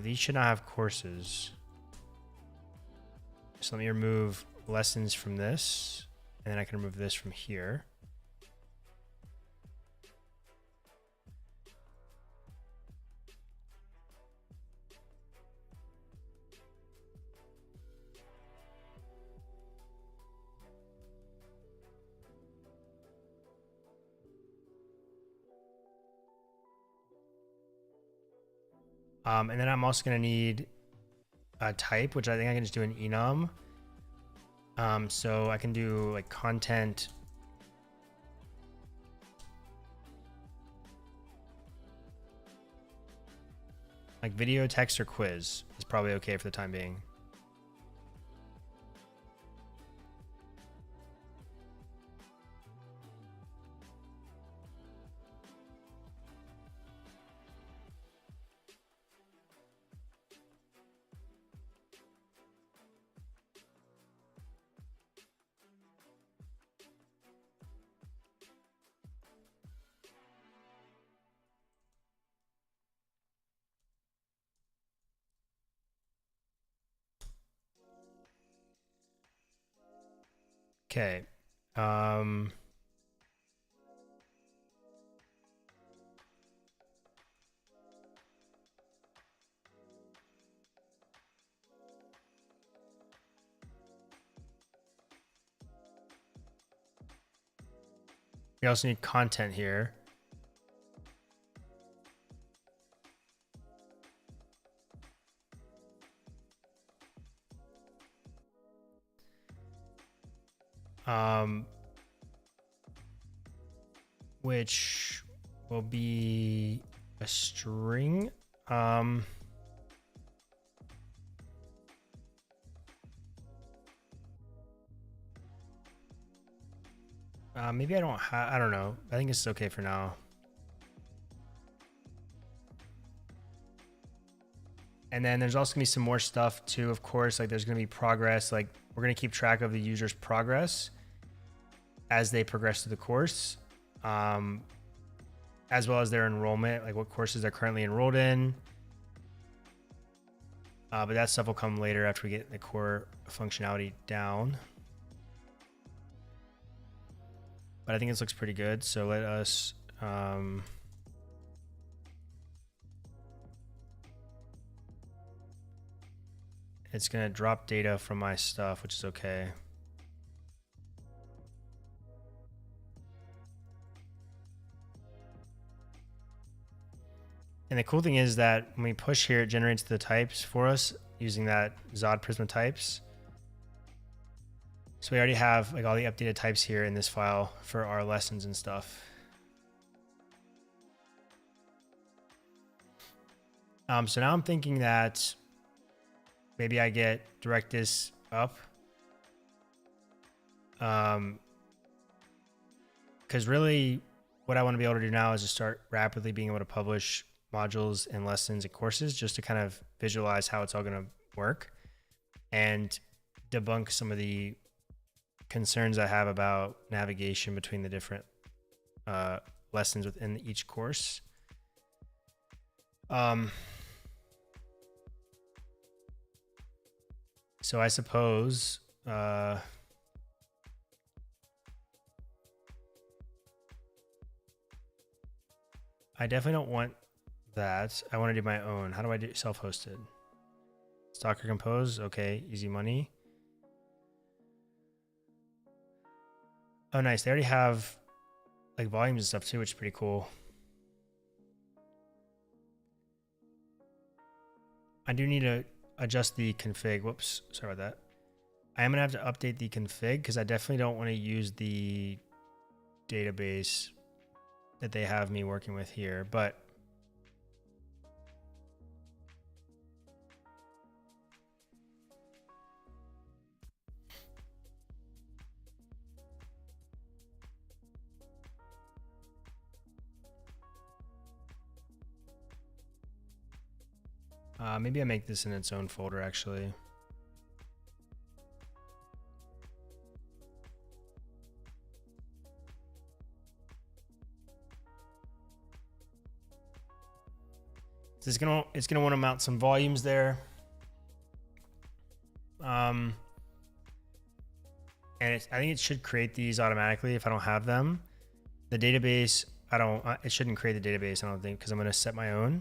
These should not have courses. So let me remove lessons from this, and then I can remove this from here. And then I'm also going to need a type, which I think I can just do an enum. So I can do like content. Like video, text, or quiz is probably okay for the time being. Okay. We also need content here. Which will be a string. Maybe I don't know. I think it's okay for now. And then there's also gonna be some more stuff too, of course, like there's gonna be progress. Like we're gonna keep track of the user's progress as they progress through the course, as well as their enrollment, like what courses they're currently enrolled in. But that stuff will come later after we get the core functionality down. But I think this looks pretty good. So let us, it's gonna drop data from my stuff, which is okay. And the cool thing is that when we push here, it generates the types for us using that Zod Prisma types. So we already have like all the updated types here in this file for our lessons and stuff. So now I'm thinking that maybe I get Directus up. Because really what I want to be able to do now is just start rapidly being able to publish modules and lessons and courses just to kind of visualize how it's all going to work and debunk some of the concerns I have about navigation between the different lessons within each course. So I suppose I definitely don't want that. I want to do my own. How do I do self-hosted? Docker Compose. Okay, easy money. Oh, nice. They already have like volumes and stuff too, which is pretty cool. I do need to adjust the config. Whoops, sorry about that. I am gonna have to update the config because I definitely don't want to use the database that they have me working with here, but maybe I make this in its own folder actually. It's gonna want to mount some volumes there. And I think it should create these automatically if I don't have them. The database, it shouldn't create the database, I don't think, because I'm going to set my own.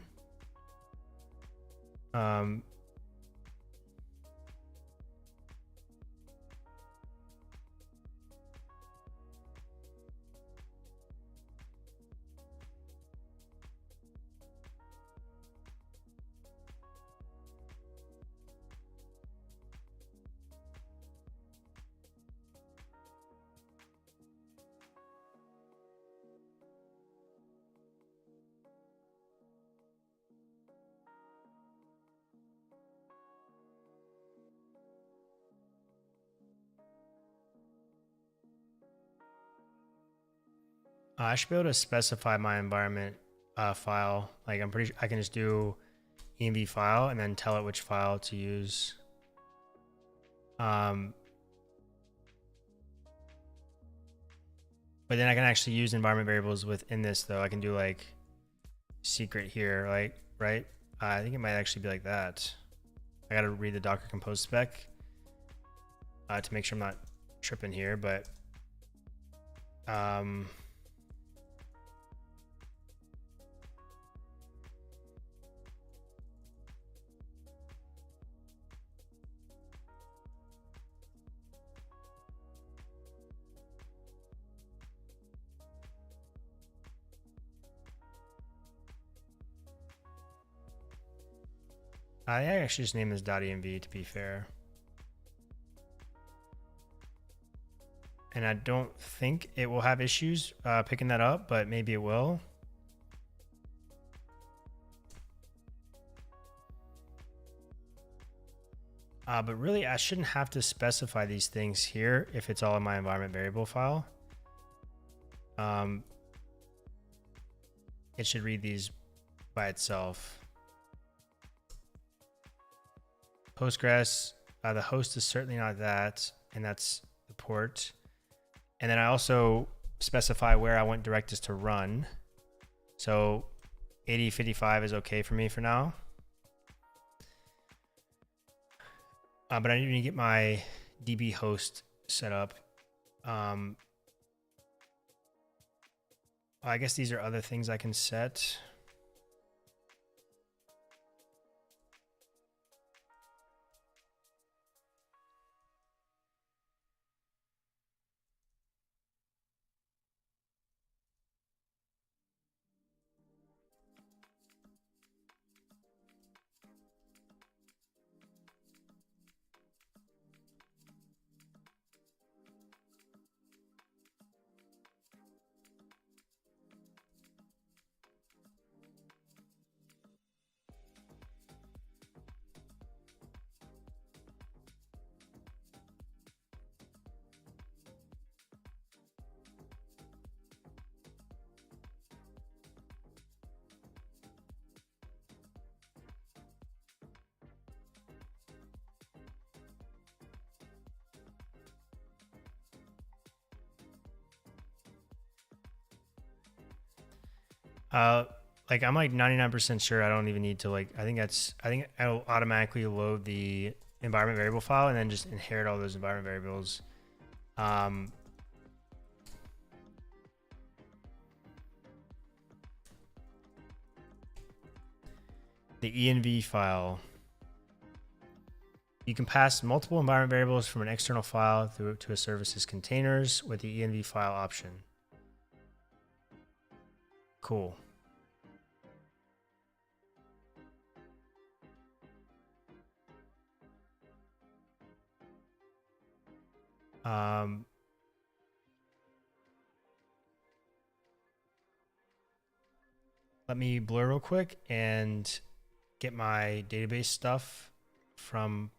I should be able to specify my environment file. Like I'm pretty sure I can just do env file and then tell it which file to use. But then I can actually use environment variables within this though. I can do like secret here, like, right? I think it might actually be like that. I got to read the Docker Compose spec to make sure I'm not tripping here, but I actually just named this .env to be fair. And I don't think it will have issues picking that up, but maybe it will. But really, I shouldn't have to specify these things here if it's all in my environment variable file. It should read these by itself. Postgres, the host is certainly not that, and that's the port. And then I also specify where I want Directus to run. So 8055 is okay for me for now. But I need to get my DB host set up. I guess these are other things I can set. Like I'm like 99% sure I don't even need to I think I'll automatically load the environment variable file and then just inherit all those environment variables. The env file. You can pass multiple environment variables from an external file through to a service's containers with the env file option. Cool. Let me blur real quick and get my database stuff from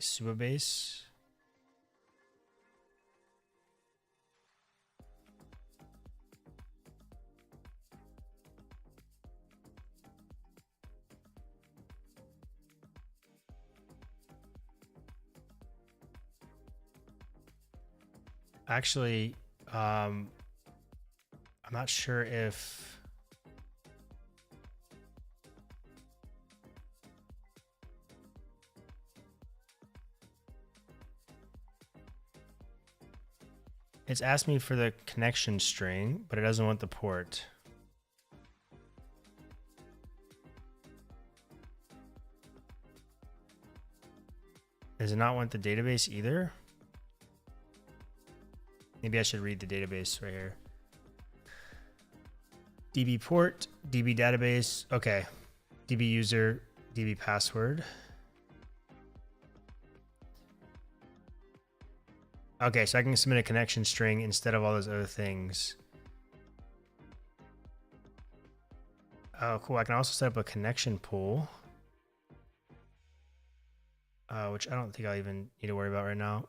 Supabase. Actually, I'm not sure if it's asked me for the connection string, but it doesn't want the port. Does it not want the database either? Maybe I should read the database right here. DB port, DB database, okay. DB user, DB password. Okay, so I can submit a connection string instead of all those other things. Oh, cool. I can also set up a connection pool, which I don't think I'll even need to worry about right now.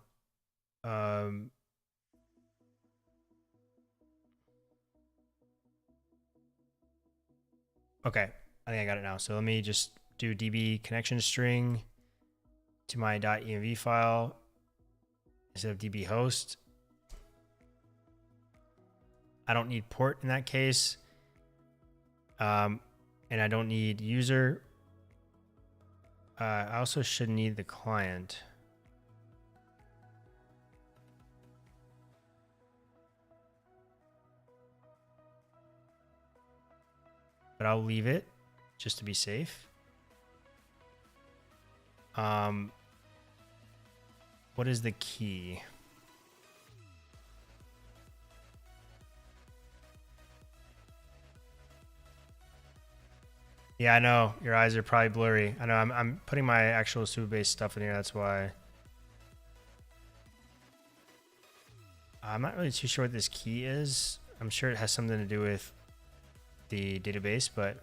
Okay, I think I got it now. So let me just do DB connection string to my .env file instead of DB host. I don't need port in that case. And I don't need user. I also should need the client. But I'll leave it just to be safe. What is the key? Yeah, I know your eyes are probably blurry. I know I'm putting my actual Supabase stuff in here. That's why. I'm not really too sure what this key is. I'm sure it has something to do with the database, but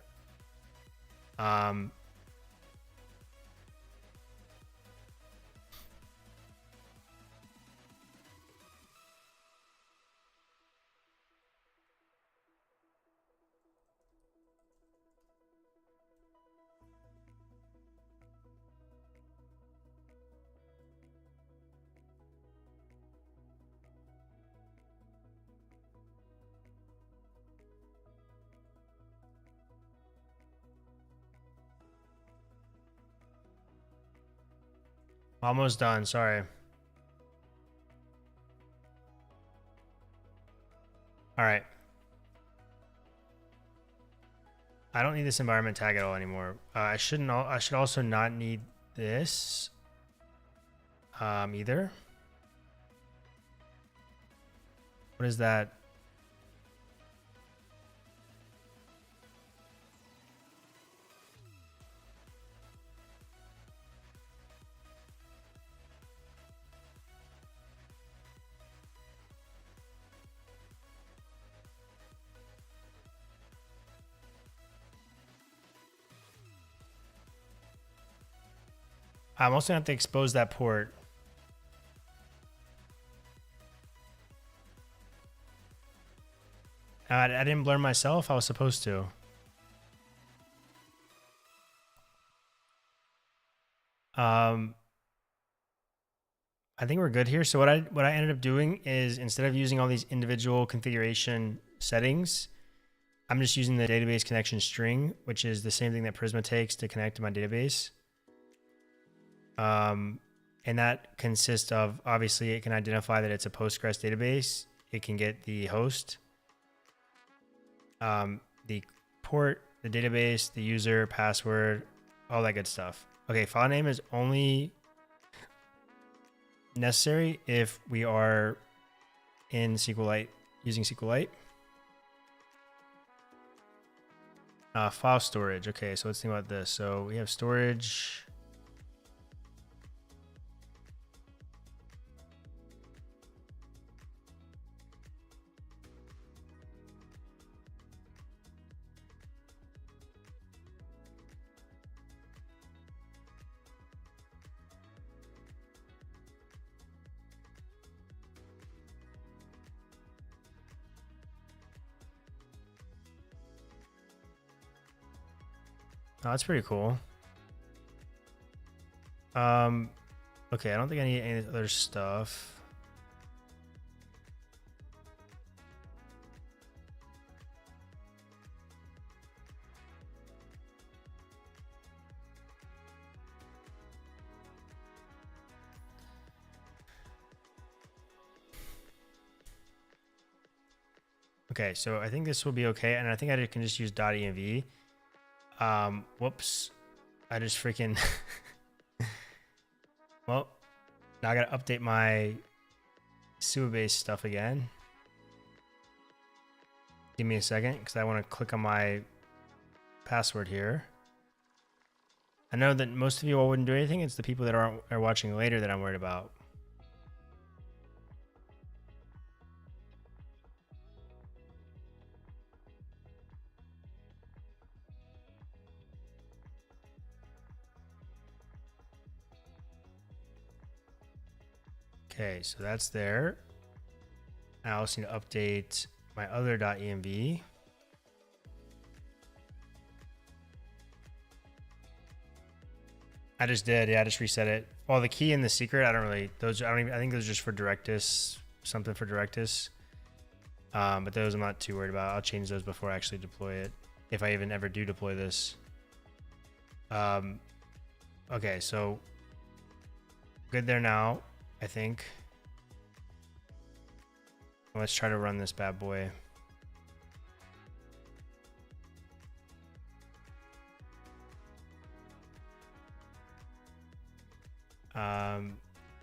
almost done. Sorry. All right. I don't need this environment tag at all anymore. I should also not need this either. What is that? I'm also gonna have to expose that port. I didn't blur myself. I was supposed to. I think we're good here. So what I ended up doing is instead of using all these individual configuration settings, I'm just using the database connection string, which is the same thing that Prisma takes to connect to my database. And that consists of, obviously it can identify that it's a Postgres database. It can get the host, the port, the database, the user, password, all that good stuff. Okay, file name is only necessary if we are in SQLite, using SQLite. File storage. Okay, so let's think about this. So we have storage. Oh, that's pretty cool. Okay, I don't think I need any other stuff. Okay, so I think this will be okay, and I think I can just use .env. Whoops, I just freaking well, now I gotta update my Supabase stuff again. Give me a second, because I want to click on my password here. I know that most of you all wouldn't do anything. It's the people that are watching later that I'm worried about. Okay, so that's there. I also need to update my other .env. I just did, yeah, I just reset it. Well, the key and the secret, I don't think those are just for Directus, something for Directus. But those I'm not too worried about. I'll change those before I actually deploy it, if I even ever do deploy this. Okay, so good there now, I think. Let's try to run this bad boy.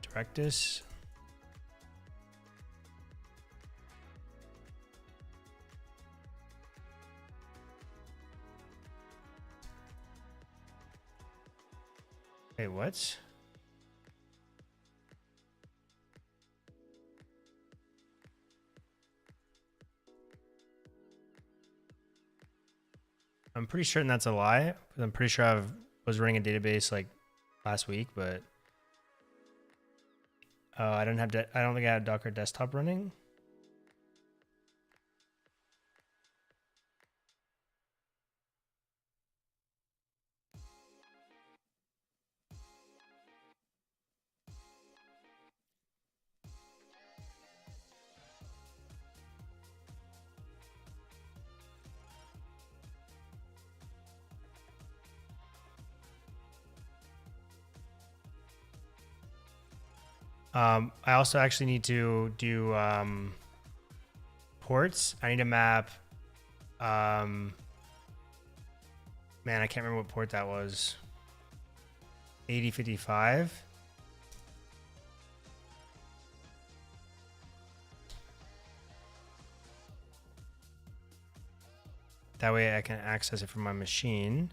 Directus. Hey, what? I'm pretty certain that's a lie. I'm pretty sure I was running a database like last week, but I don't think I have Docker desktop running. I also actually need to do ports. I need to map. Man, I can't remember what port that was. 8055. That way I can access it from my machine.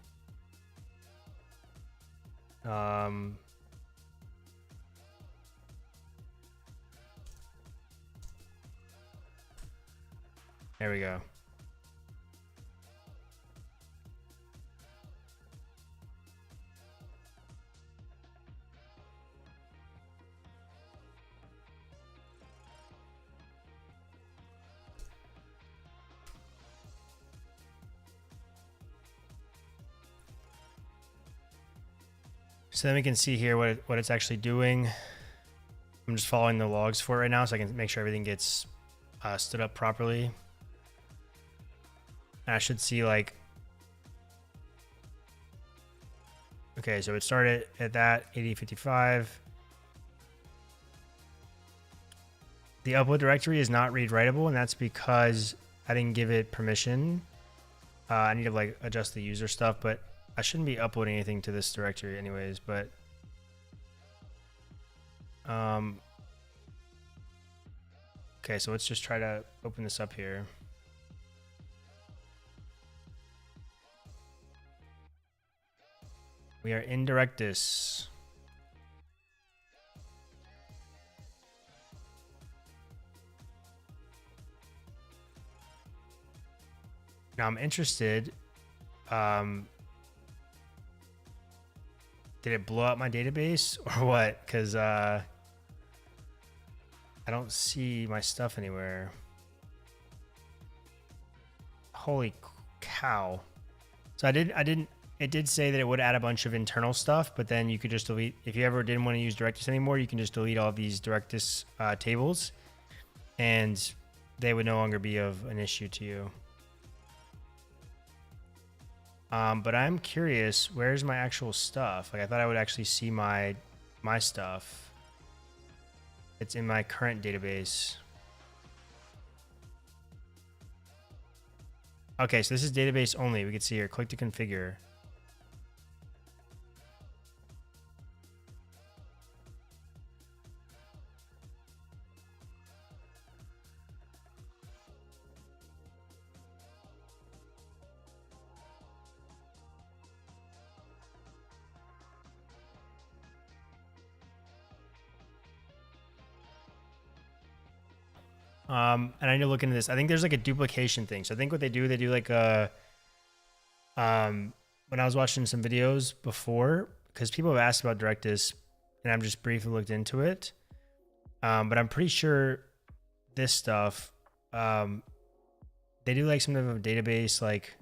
There we go. So then we can see here what it's actually doing. I'm just following the logs for it right now so I can make sure everything gets stood up properly. And I should see like, okay, so it started at that 8055. The upload directory is not read writable, and that's because I didn't give it permission. I need to like adjust the user stuff, but I shouldn't be uploading anything to this directory anyways, but okay, so let's just try to open this up here. We are in Directus. Now I'm interested, did it blow up my database or what? Because I don't see my stuff anywhere. Holy cow. So I didn't it did say that it would add a bunch of internal stuff, but then you could just delete, if you ever didn't want to use Directus anymore, you can just delete all these Directus tables and they would no longer be of an issue to you. But I'm curious, where's my actual stuff? Like I thought I would actually see my stuff. It's in my current database. Okay, so this is database only. We can see here, click to configure. And I need to look into this. I think there's like a duplication thing. So I think what they do like a, when I was watching some videos before, because people have asked about Directus and I'm just briefly looked into it. But I'm pretty sure this stuff, they do like some type of database, like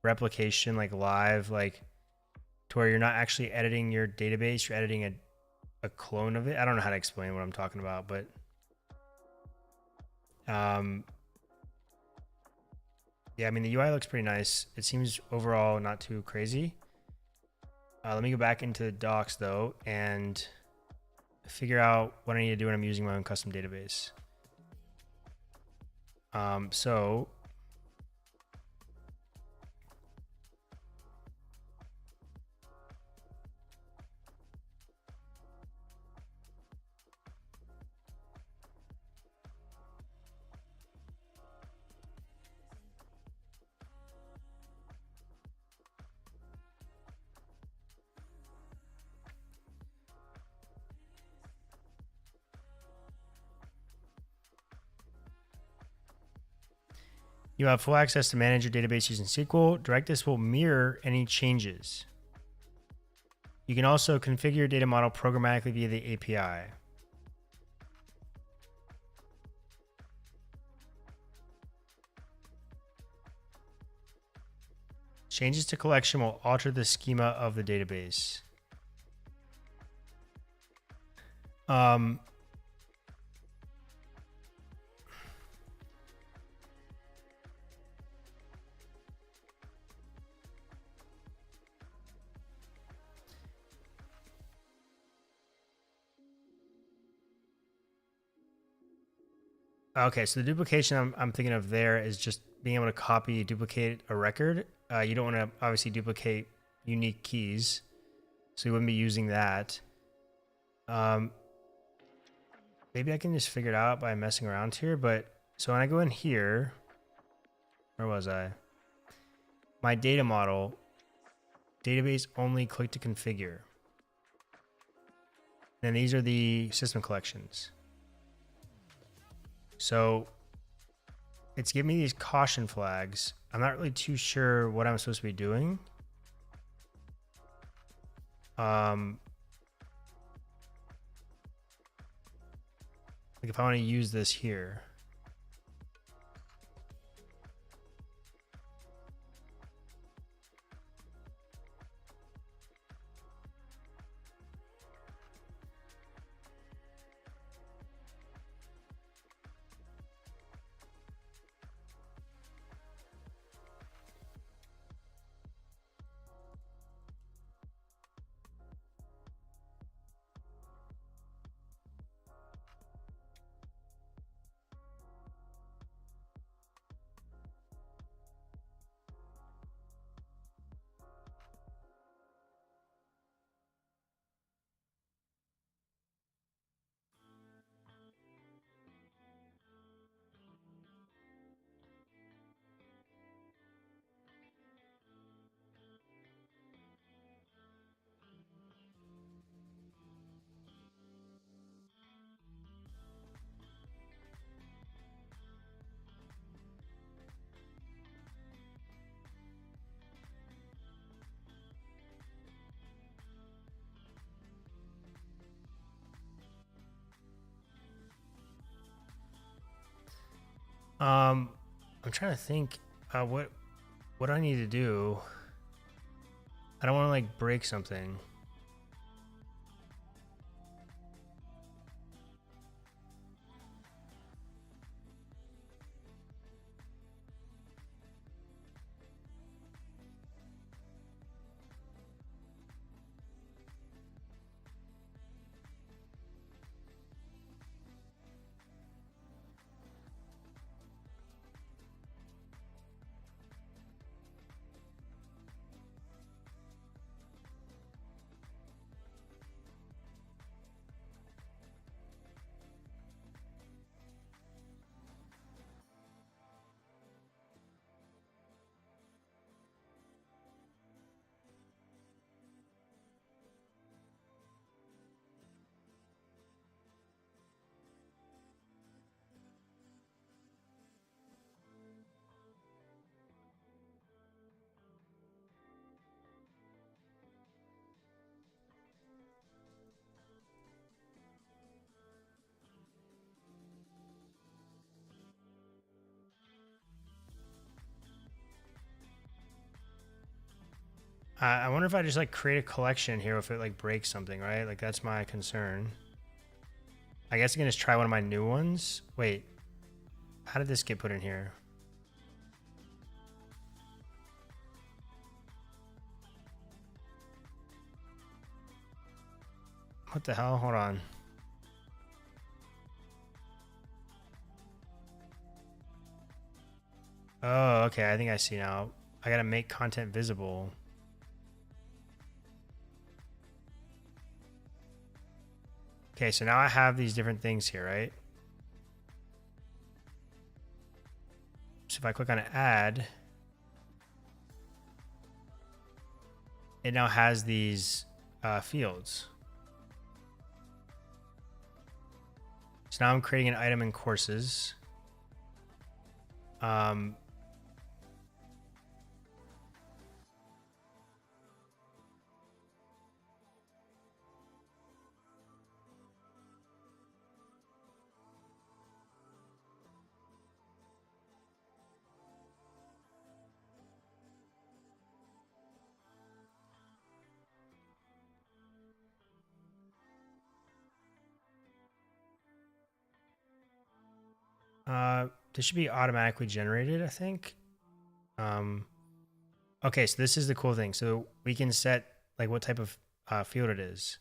replication, like live, like to where you're not actually editing your database, you're editing a clone of it. I don't know how to explain what I'm talking about, but yeah, I mean, the UI looks pretty nice. It seems overall not too crazy. Let me go back into the docs though and figure out what I need to do when I'm using my own custom database. So you have full access to manage your database using SQL. Directus will mirror any changes. You can also configure your data model programmatically via the API. Changes to collection will alter the schema of the database. Okay, so the duplication I'm thinking of there is just being able to copy, duplicate a record. You don't want to obviously duplicate unique keys, so you wouldn't be using that. Maybe I can just figure it out by messing around here, but so when I go in here, where was I? My data model, database only, click to configure. Then these are the system collections. So it's giving me these caution flags. I'm not really too sure what I'm supposed to be doing. Like if I want to use this here. I'm trying to think what I need to do. I don't want to like break something. I wonder if I just like create a collection here if it like breaks something, right? Like that's my concern. I guess I can just try one of my new ones. Wait, how did this get put in here? What the hell? Hold on. Oh, okay. I think I see now. I gotta make content visible. Okay, so now I have these different things here, right? So if I click on add, it now has these fields. So now I'm creating an item in courses. This should be automatically generated, I think. Okay, so this is the cool thing. So we can set like what type of field it is.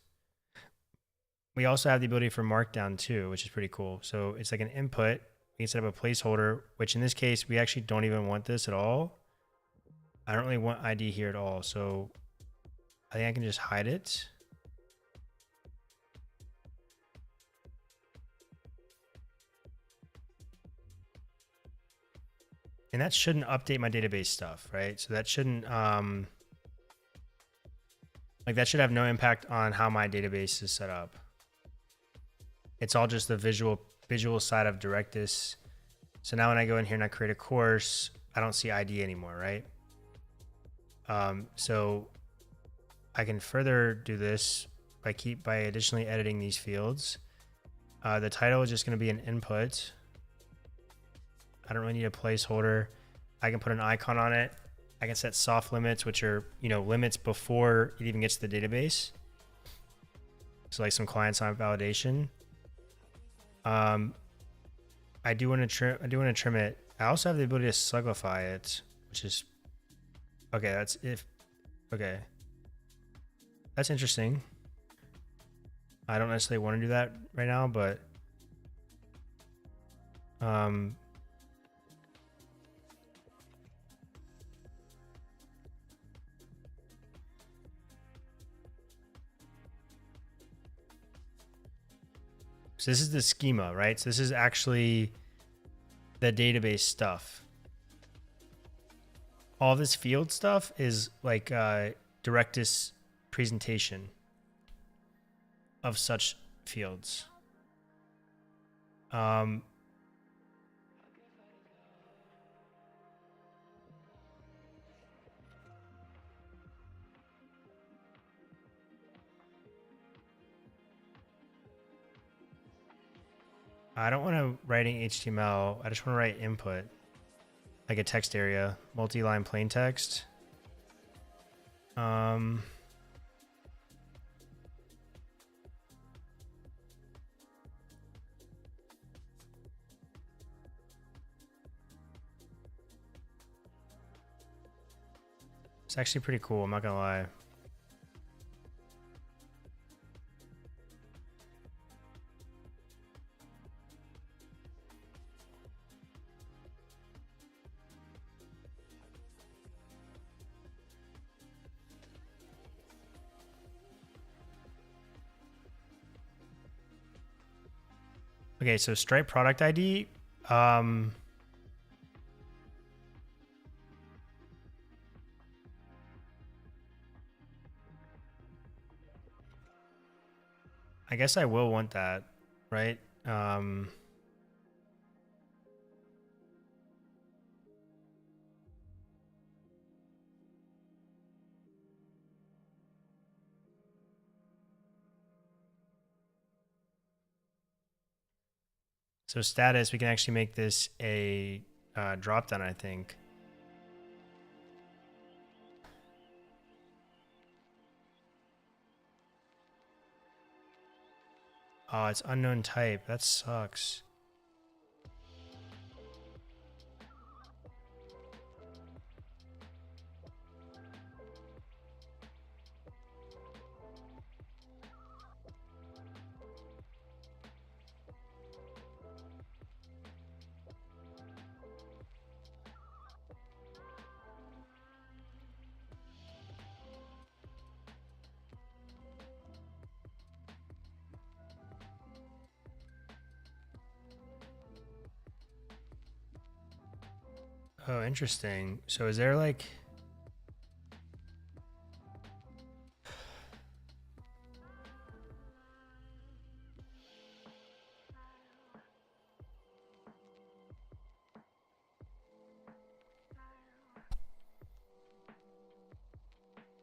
We also have the ability for Markdown too, which is pretty cool. So it's like an input. We can set up a placeholder, which in this case, we actually don't even want this at all. I don't really want ID here at all. So I think I can just hide it. And that shouldn't update my database stuff, right? So that shouldn't, like that should have no impact on how my database is set up. It's all just the visual side of Directus. So now when I go in here and I create a course, I don't see ID anymore, right? So I can further do this by additionally editing these fields. The title is just going to be an input. I don't really need a placeholder. I can put an icon on it. I can set soft limits, which are, limits before it even gets to the database. So like some client-side validation. I do want to trim it. I also have the ability to slugify it, which is okay. Okay. That's interesting. I don't necessarily want to do that right now, but so this is the schema, right? So this is actually the database stuff. All this field stuff is like Directus presentation of such fields. I don't want to write in HTML. I just want to write input, like a text area, multi-line plain text. Um, it's actually pretty cool, I'm not gonna lie. Okay, so Stripe product ID. I guess I will want that, right? So status, we can actually make this a drop down, I think. Oh, it's unknown type. That sucks. Oh, interesting. So is there like...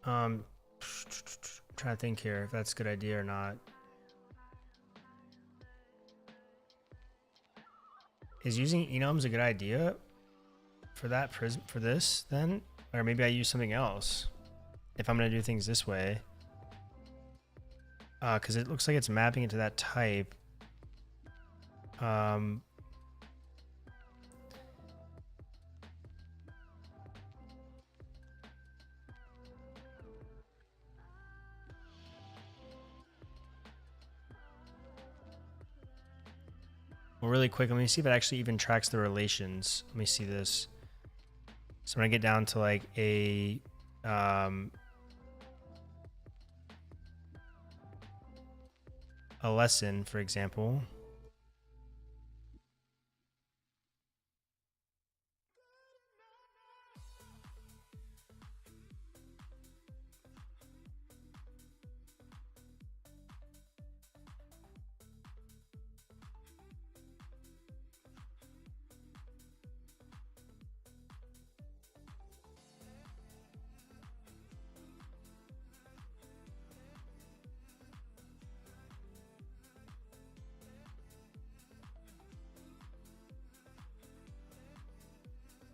trying to think here if that's a good idea or not. Is using enums a good idea for that for this then? Or maybe I use something else if I'm going to do things this way. Because it looks like it's mapping into that type. Well, really quick, let me see if it actually even tracks the relations. Let me see this. So when I get down to like a lesson, for example.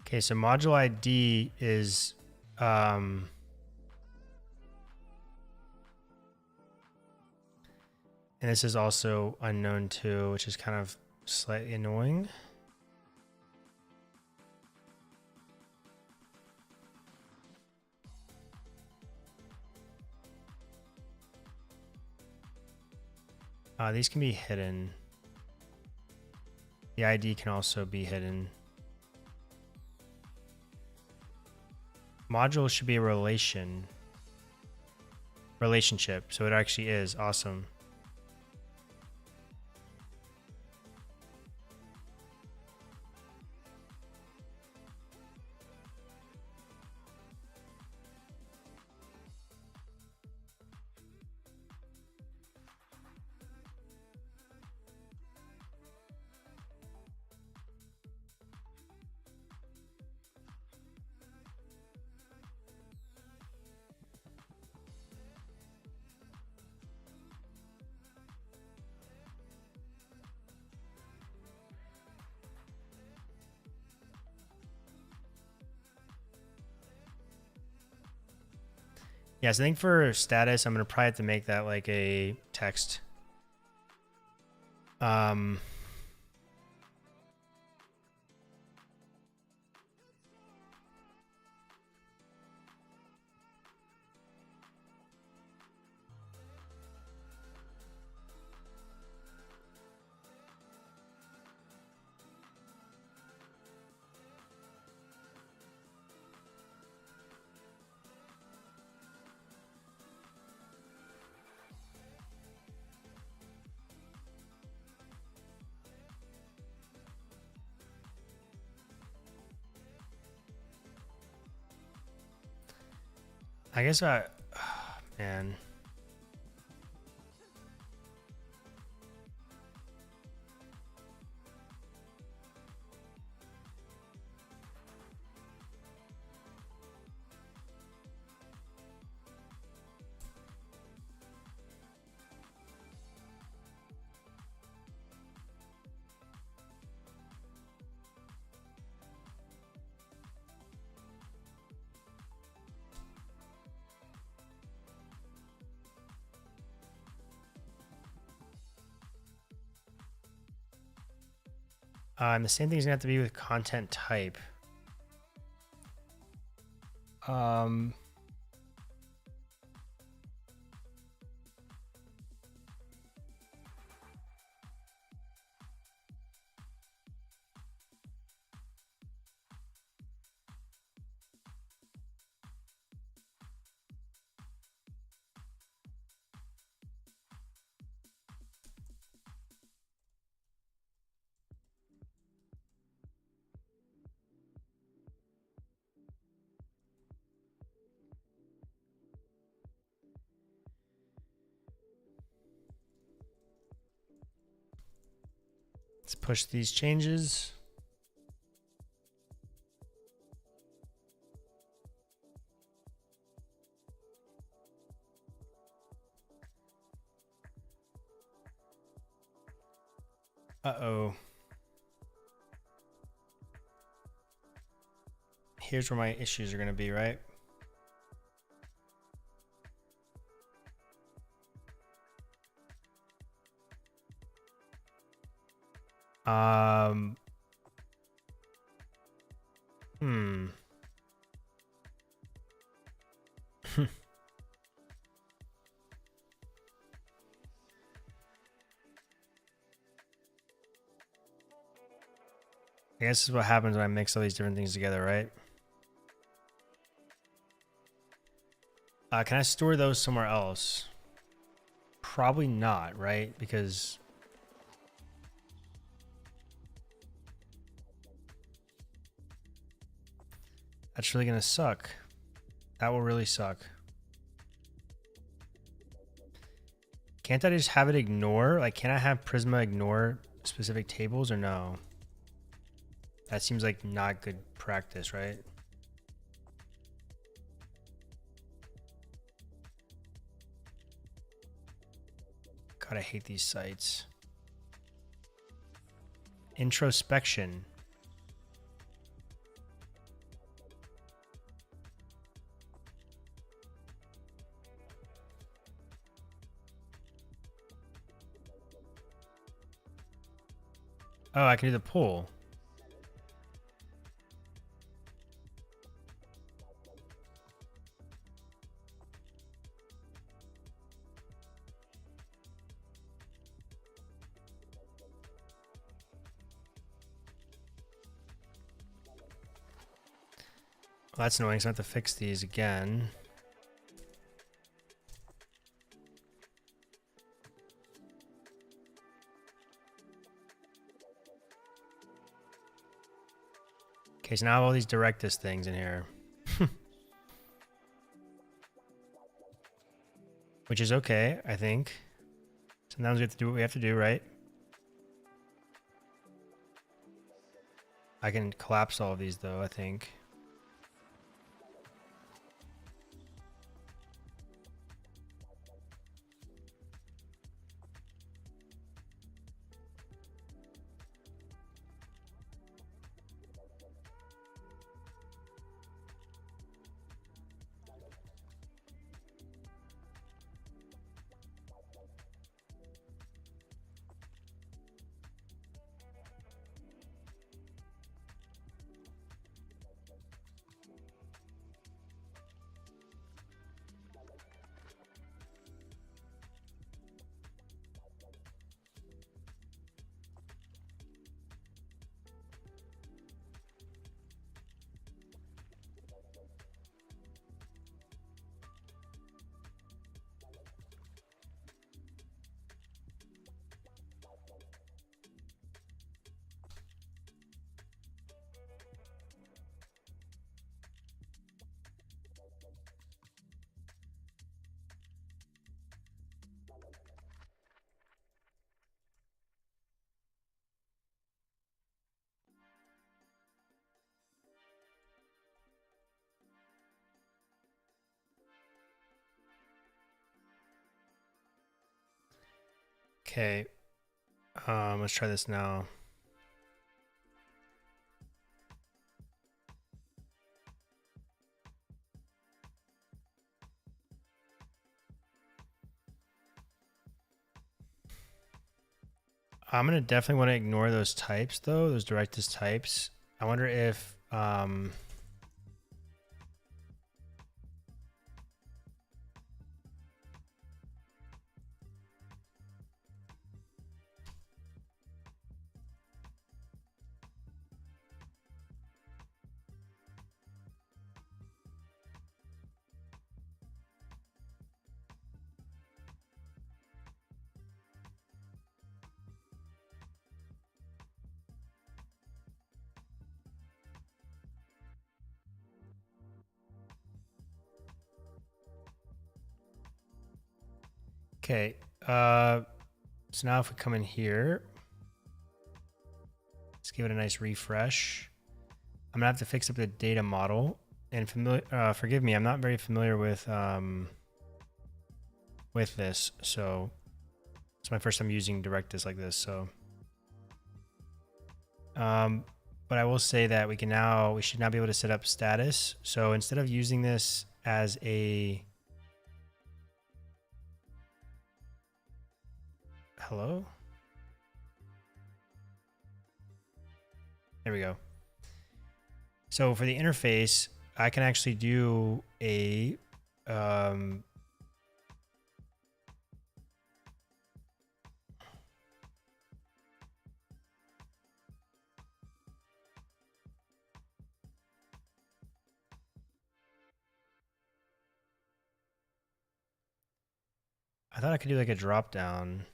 Okay, so module ID is and this is also unknown too, which is kind of slightly annoying. These can be hidden. The ID can also be hidden. Module should be a relationship, so it actually is awesome. Yeah, so I think for status, I'm gonna probably have to make that like a text. I guess man. And the same thing's gonna have to be with content type. Let's push these changes. Uh-oh. Here's where my issues are going to be, right? I guess this is what happens when I mix all these different things together, right? Can I store those somewhere else? Probably not, right? Because that's really gonna suck. That will really suck. Can't I just have it ignore? Like, can I have Prisma ignore specific tables or no? That seems like not good practice, right? God, I hate these sites. Introspection. Oh, I can do the pull. Well, that's annoying, so I have to fix these again. Okay, so now I have all these Directus things in here. Which is okay, I think. Sometimes we have to do what we have to do, right? I can collapse all of these though, I think. Okay, let's try this now. I'm gonna definitely want to ignore those types though, those Directus types. I wonder if okay, so now if we come in here, let's give it a nice refresh. I'm gonna have to fix up the data model, and forgive me, I'm not very familiar with this, so it's my first time using Directus like this. So, but I will say that we should now be able to set up status. So instead of using this as a hello, there we go. So for the interface, I can actually do a I thought I could do like a drop down.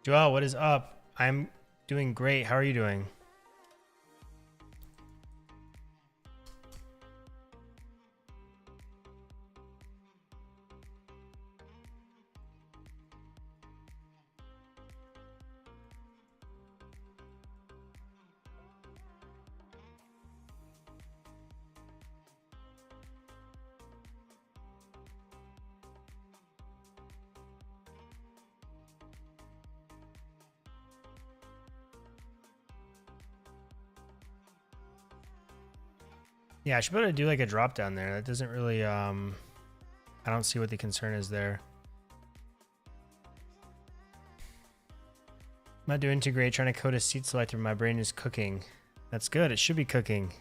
Joel, what is up? I'm doing great. How are you doing? Yeah, I should be able to do like a drop down there. That doesn't really, I don't see what the concern is there. I'm not doing too great trying to code a seat selector. My brain is cooking. That's good. It should be cooking.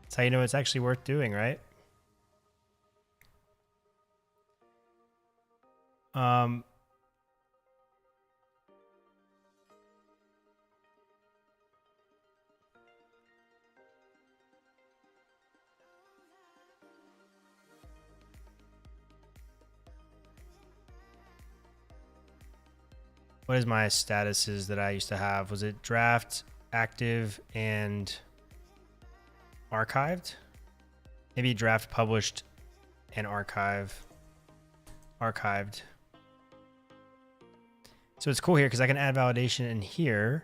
That's how you know it's actually worth doing, right? What is my statuses that I used to have? Was it draft, active, and archived? Maybe draft, published, and archived. So it's cool here because I can add validation in here.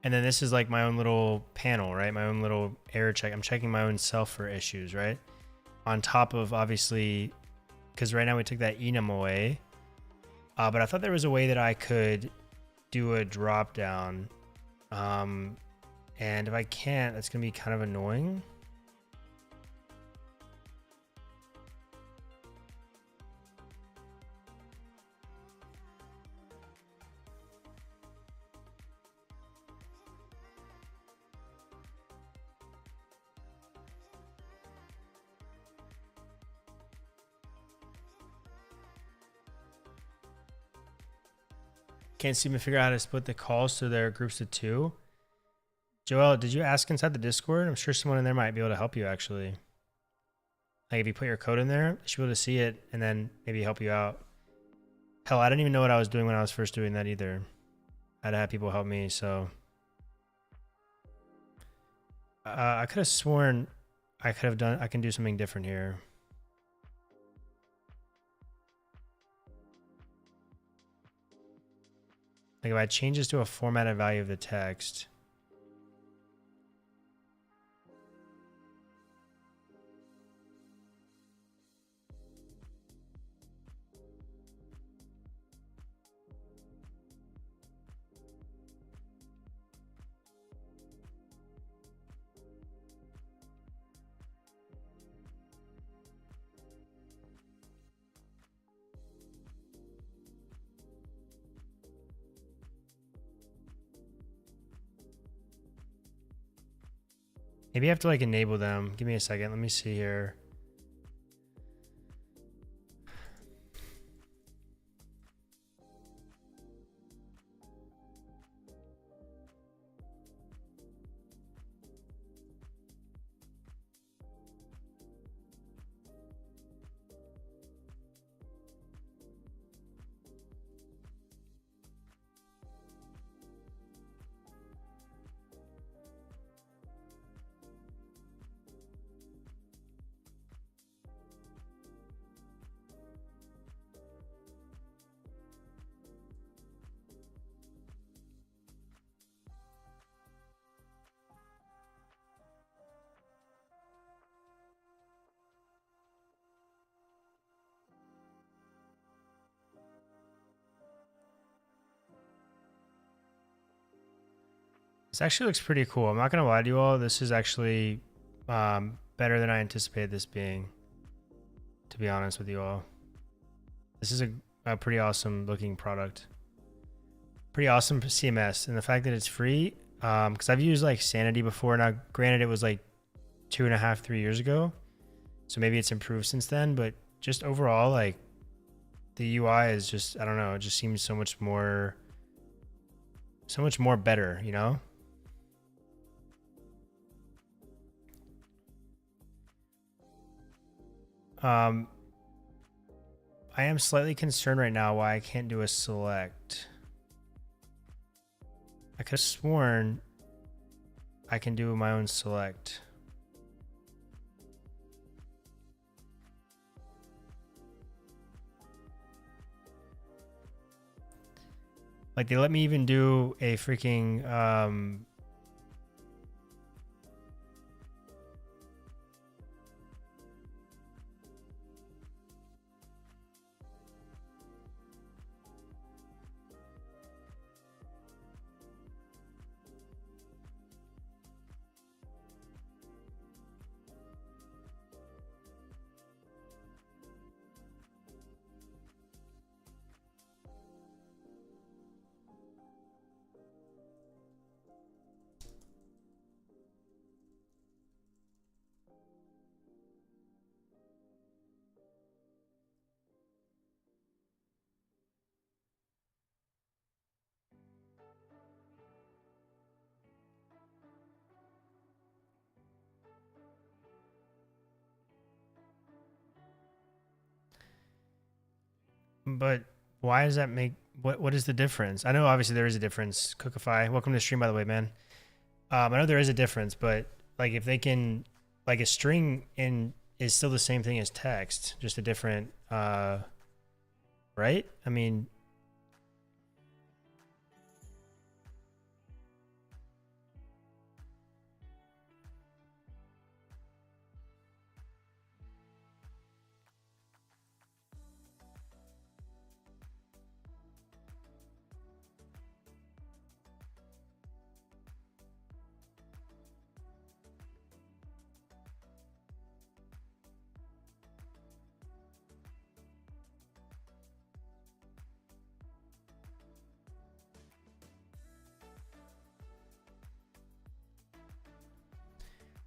And then this is like my own little panel, right? My own little error check. I'm checking my own self for issues, right? On top of obviously, because right now we took that enum away. But I thought there was a way that I could do a drop down. And if I can't, that's gonna be kind of annoying. can't seem to figure out how to split the calls to their groups of 2. Joel, did you ask inside the Discord? I'm sure someone in there might be able to help you actually. Like if you put your code in there, you should be able to see it and then maybe help you out. Hell, I didn't even know what I was doing when I was first doing that either. I had to have people help me, so. I could have sworn I can do something different here. Like if I change this to a formatted value of the text. Maybe I have to like enable them. Give me a second. Let me see here. This actually looks pretty cool. I'm not gonna lie to you all. This is actually better than I anticipated this being, to be honest with you all. This is a pretty awesome looking product. Pretty awesome CMS, and the fact that it's free, because I've used like Sanity before. Now, granted, it was like 2.5, 3 years ago, so maybe it's improved since then. But just overall, like the UI is just, I don't know, it just seems so much more better, you know? I am slightly concerned right now why I can't do a select. I could have sworn I can do my own select. Like they let me even do a freaking but why does that make what is the difference? I know obviously there is a difference. Cookify, welcome to the stream by the way, man. I know there is a difference, but like if they can, like a string in is still the same thing as text, just a different right? I mean,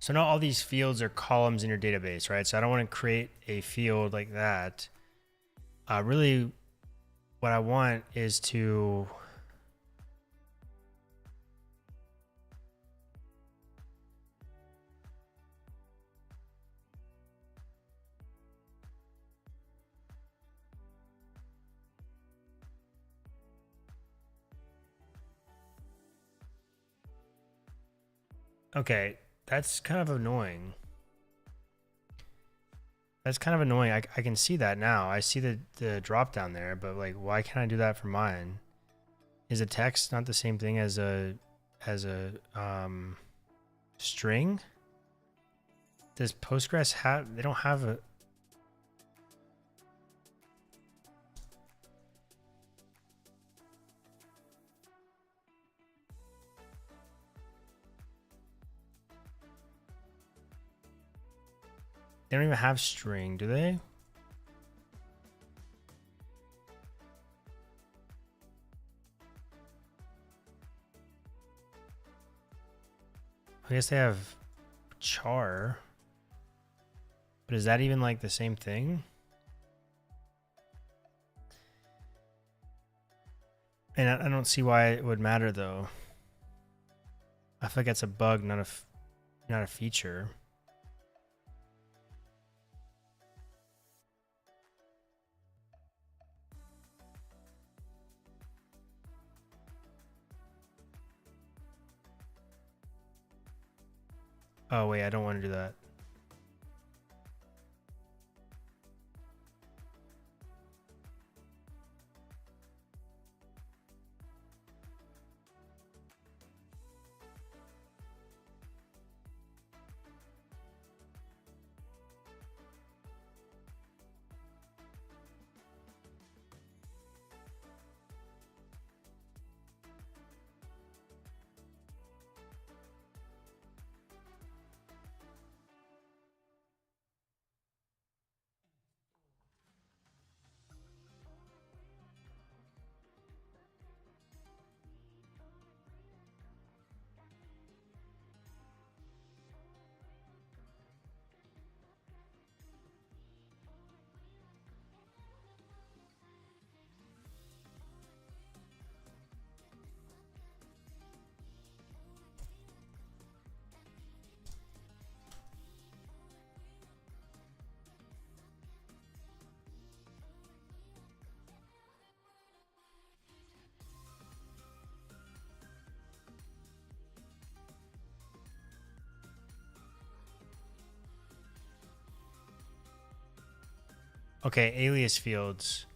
so now all these fields are columns in your database, right? So I don't want to create a field like that. Really what I want is to, Okay, that's kind of annoying. That's kind of annoying. I can see that now. I see the drop down there, but like, why can't I do that for mine? Is a text not the same thing as a string? Does Postgres have? They don't have a. They don't even have string, do they? I guess they have char. But is that even like the same thing? And I don't see why it would matter though. I feel like that's a bug, not a feature. Oh wait, I don't want to do that. Okay, alias fields.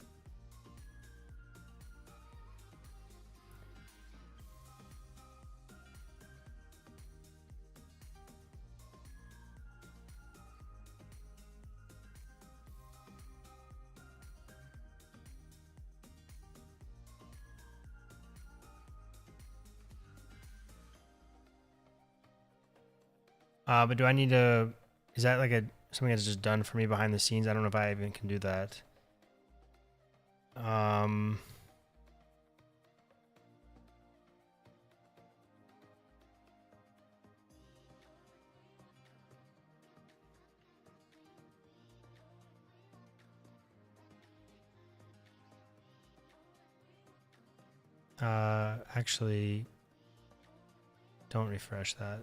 But do I need to, is that like something that's just done for me behind the scenes? I don't know if I even can do that. Actually, don't refresh that.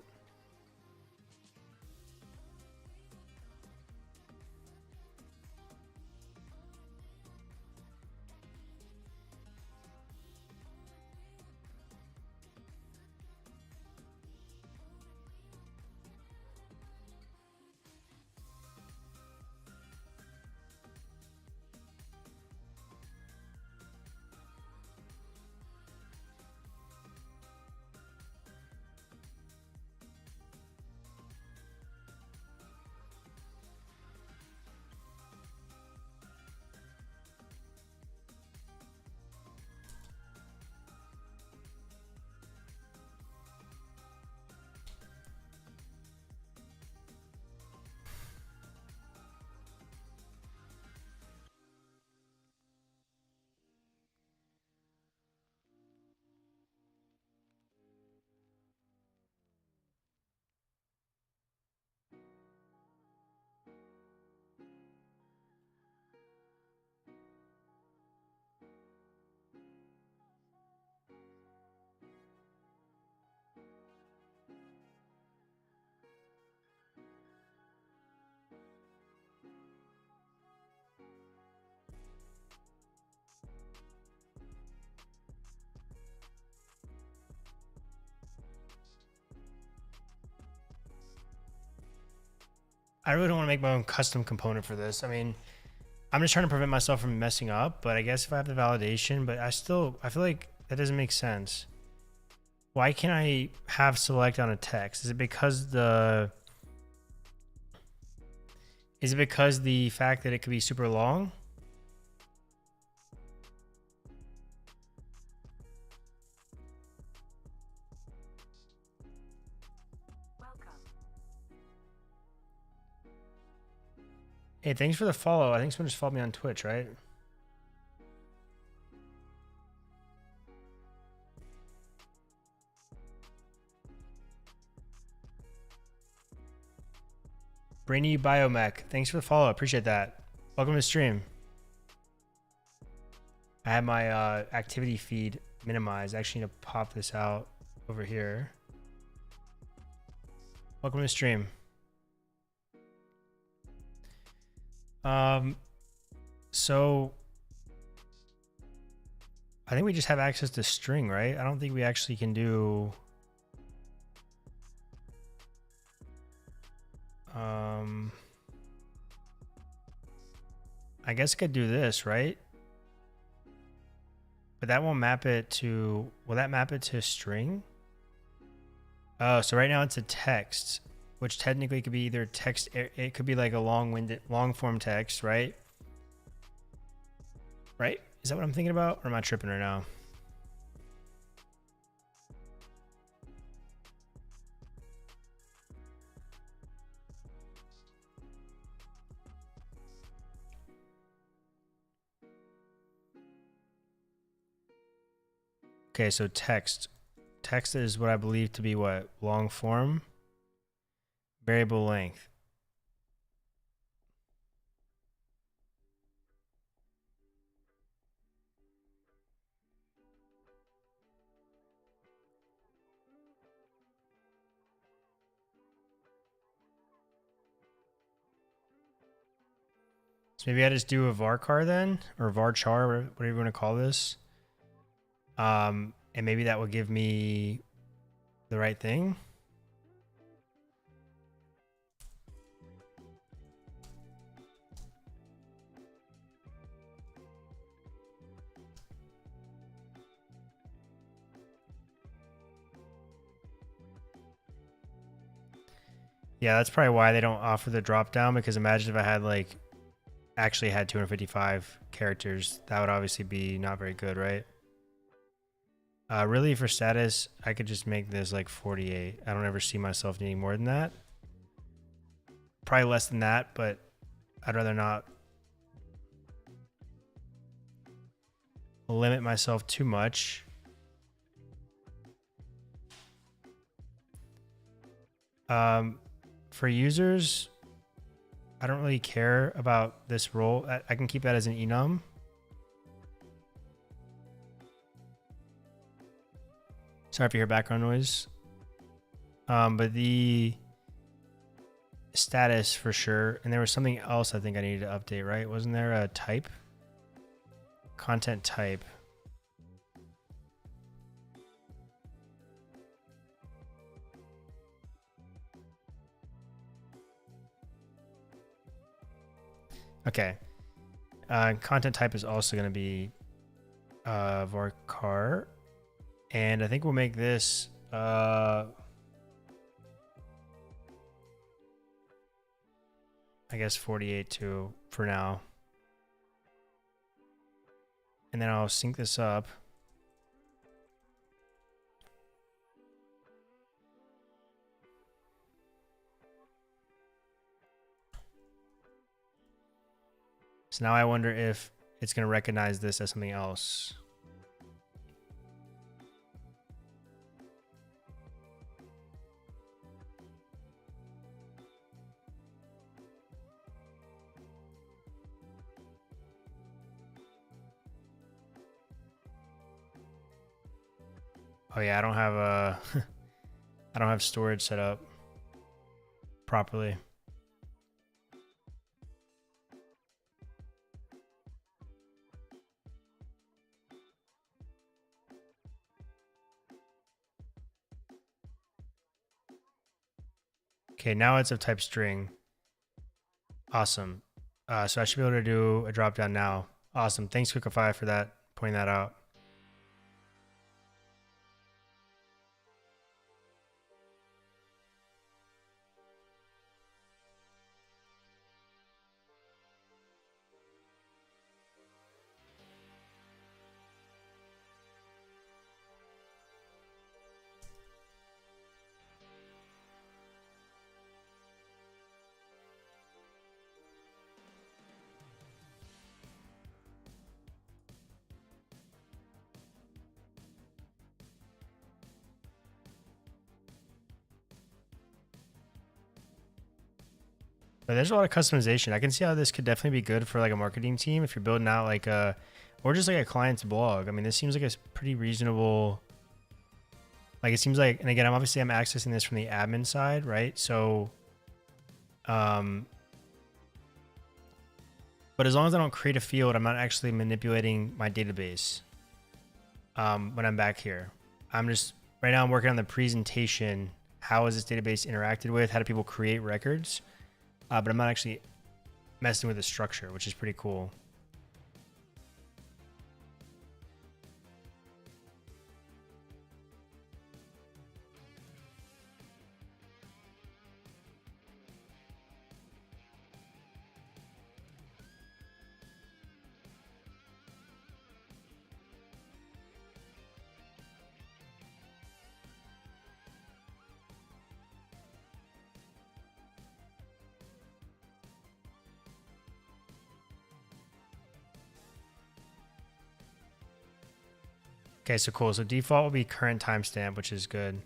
I really don't want to make my own custom component for this. I mean, I'm just trying to prevent myself from messing up, but I guess if I have the validation, but I feel like that doesn't make sense. Why can't I have select on a text? Is it because the fact that it could be super long? Hey, thanks for the follow. I think someone just followed me on Twitch, right? Brainy Biomech, thanks for the follow. Appreciate that. Welcome to the stream. I have my activity feed minimized. I actually need to pop this out over here. Welcome to the stream. So I think we just have access to string, right? I don't think we actually can do I guess I could do this, right? But that won't map it to, will that map it to string? Oh, so right now it's a text, which technically could be either text, it could be like a long form text, right? Right? Is that what I'm thinking about? Or am I tripping right now? Okay, so text. Text is what I believe to be what? Long form, variable length. So maybe I just do a varchar then, or varchar, whatever you want to call this. And maybe that will give me the right thing. Yeah, that's probably why they don't offer the drop down, because imagine if I had like actually had 255 characters, that would obviously be not very good, right? Really for status, I could just make this like 48. I don't ever see myself needing more than that. Probably less than that, but I'd rather not limit myself too much. For users, I don't really care about this role. I can keep that as an enum. Sorry if you hear background noise. But the status for sure. And there was something else I think I needed to update, right? Wasn't there a type? Content type. Okay. Content type is also going to be varchar. And I think we'll make this I guess 48 too for now. And then I'll sync this up. So now I wonder if it's going to recognize this as something else. Oh yeah, I don't have a I don't have storage set up properly. Okay, now it's of type string. Awesome. So I should be able to do a drop down now. Awesome. Thanks, Quickify, for that, pointing that out. But there's a lot of customization. I can see how this could definitely be good for like a marketing team if you're building out like a, or just like a client's blog. I mean, this seems like a pretty reasonable, like it seems like, and again, I'm accessing this from the admin side, right? So, but as long as I don't create a field, I'm not actually manipulating my database when I'm back here. I'm just, right now I'm working on the presentation. How is this database interacted with? How do people create records? But I'm not actually messing with the structure, which is pretty cool. Okay, so cool. So default will be current timestamp, which is good.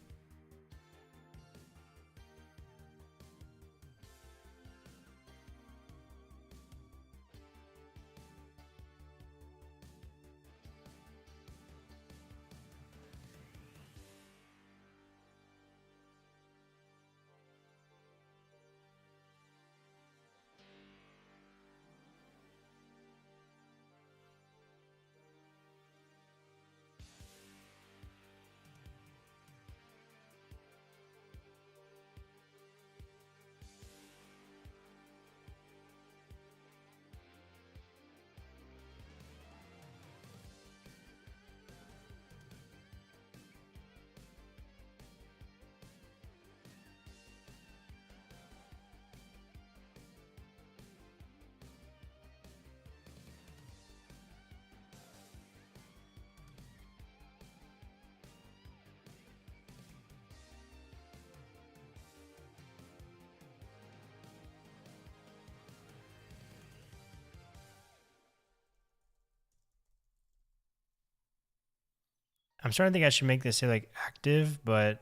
I'm starting to think I should make this say like active, but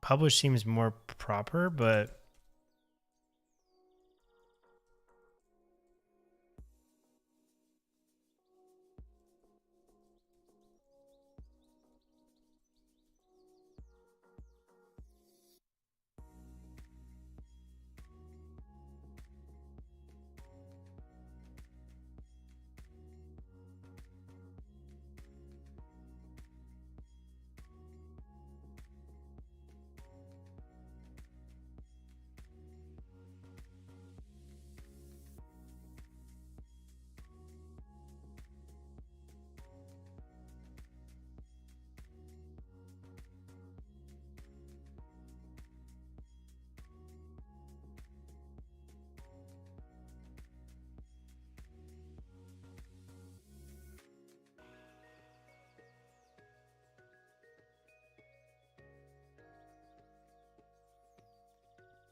publish seems more proper, but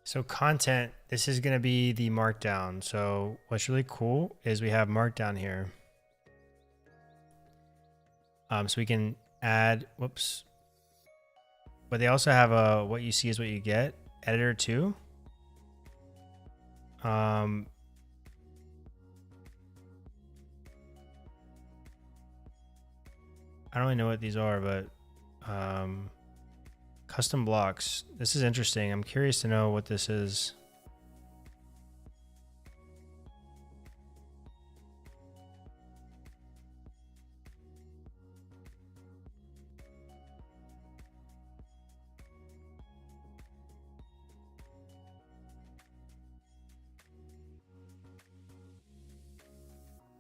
so content, this is going to be the Markdown. So what's really cool is we have Markdown here. So we can add, whoops. But they also have a, what you see is what you get editor too. I don't really know what these are, but custom blocks. This is interesting. I'm curious to know what this is.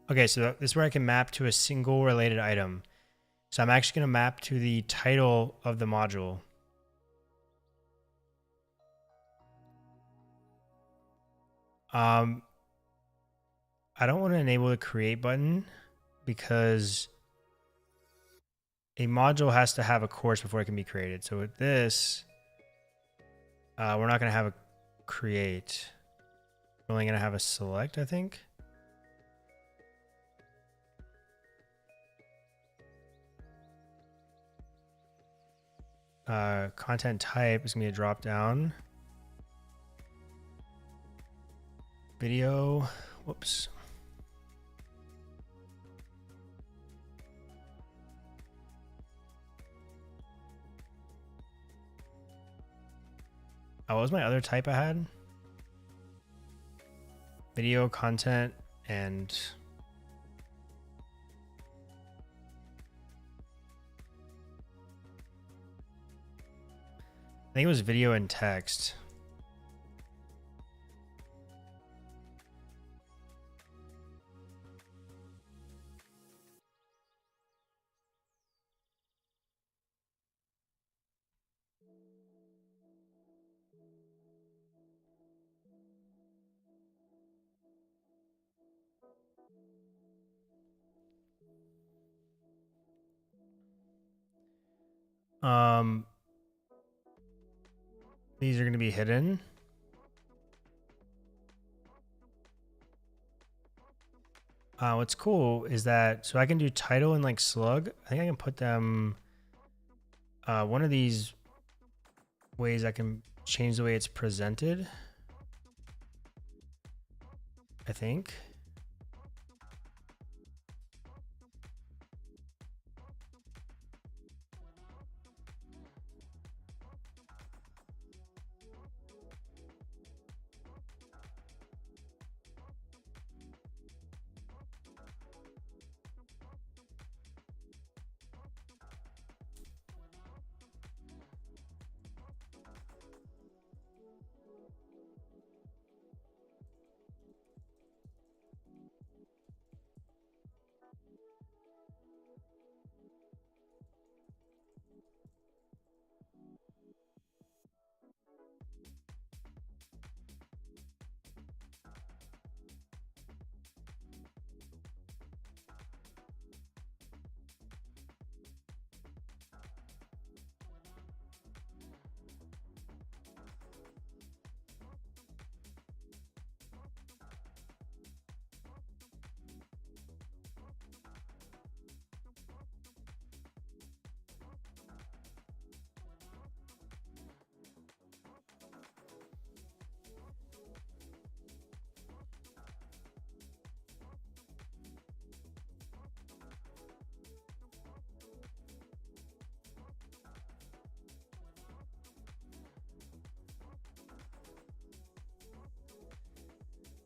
Okay, so this is where I can map to a single related item. So I'm actually going to map to the title of the module. I don't want to enable the create button because a module has to have a course before it can be created. So with this, we're not going to have a create. We're only going to have a select, I think. Content type is going to be a drop down. Video, whoops. What was my other type I had? Video, content, and I think it was video and text. These are going to be hidden. What's cool is that, so I can do title and like slug. I think I can put them, one of these ways I can change the way it's presented, I think.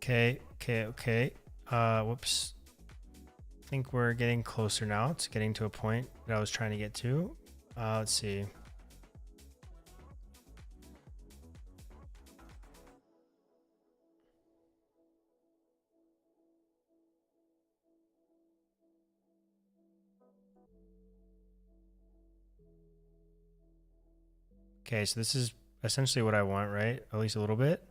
Okay. Whoops. I think we're getting closer now to getting to a point that I was trying to get to. Let's see. Okay, so this is essentially what I want, right? At least a little bit.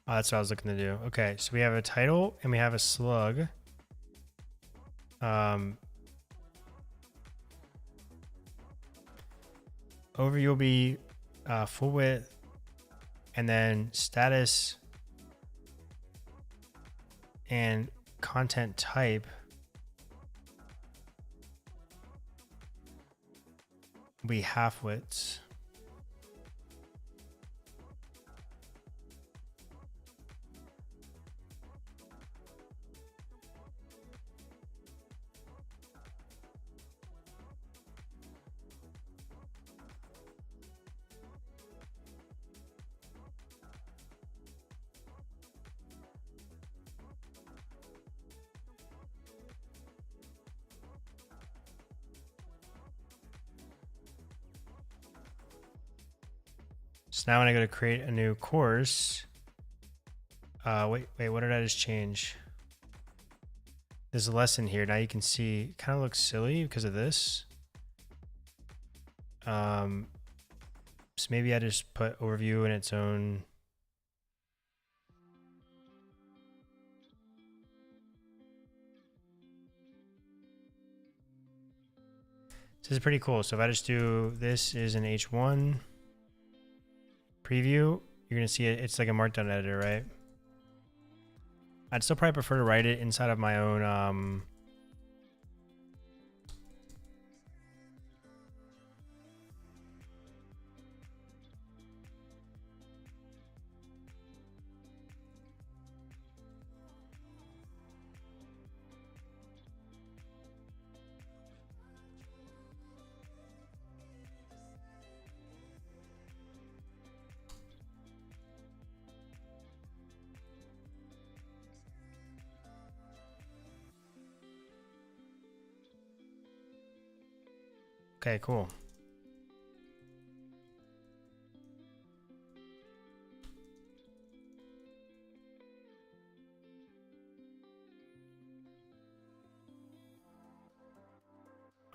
That's what I was looking to do. Okay, so we have a title and we have a slug. Overview will be full width, and then status and content type be half widths. So now when I go to create a new course, wait, what did I just change? There's a lesson here. Now you can see it kind of looks silly because of this. So maybe I just put overview in its own. This is pretty cool. So if I just do this is an H1 preview, you're gonna see it. It's like a Markdown editor, right? I'd still probably prefer to write it inside of my own okay, cool.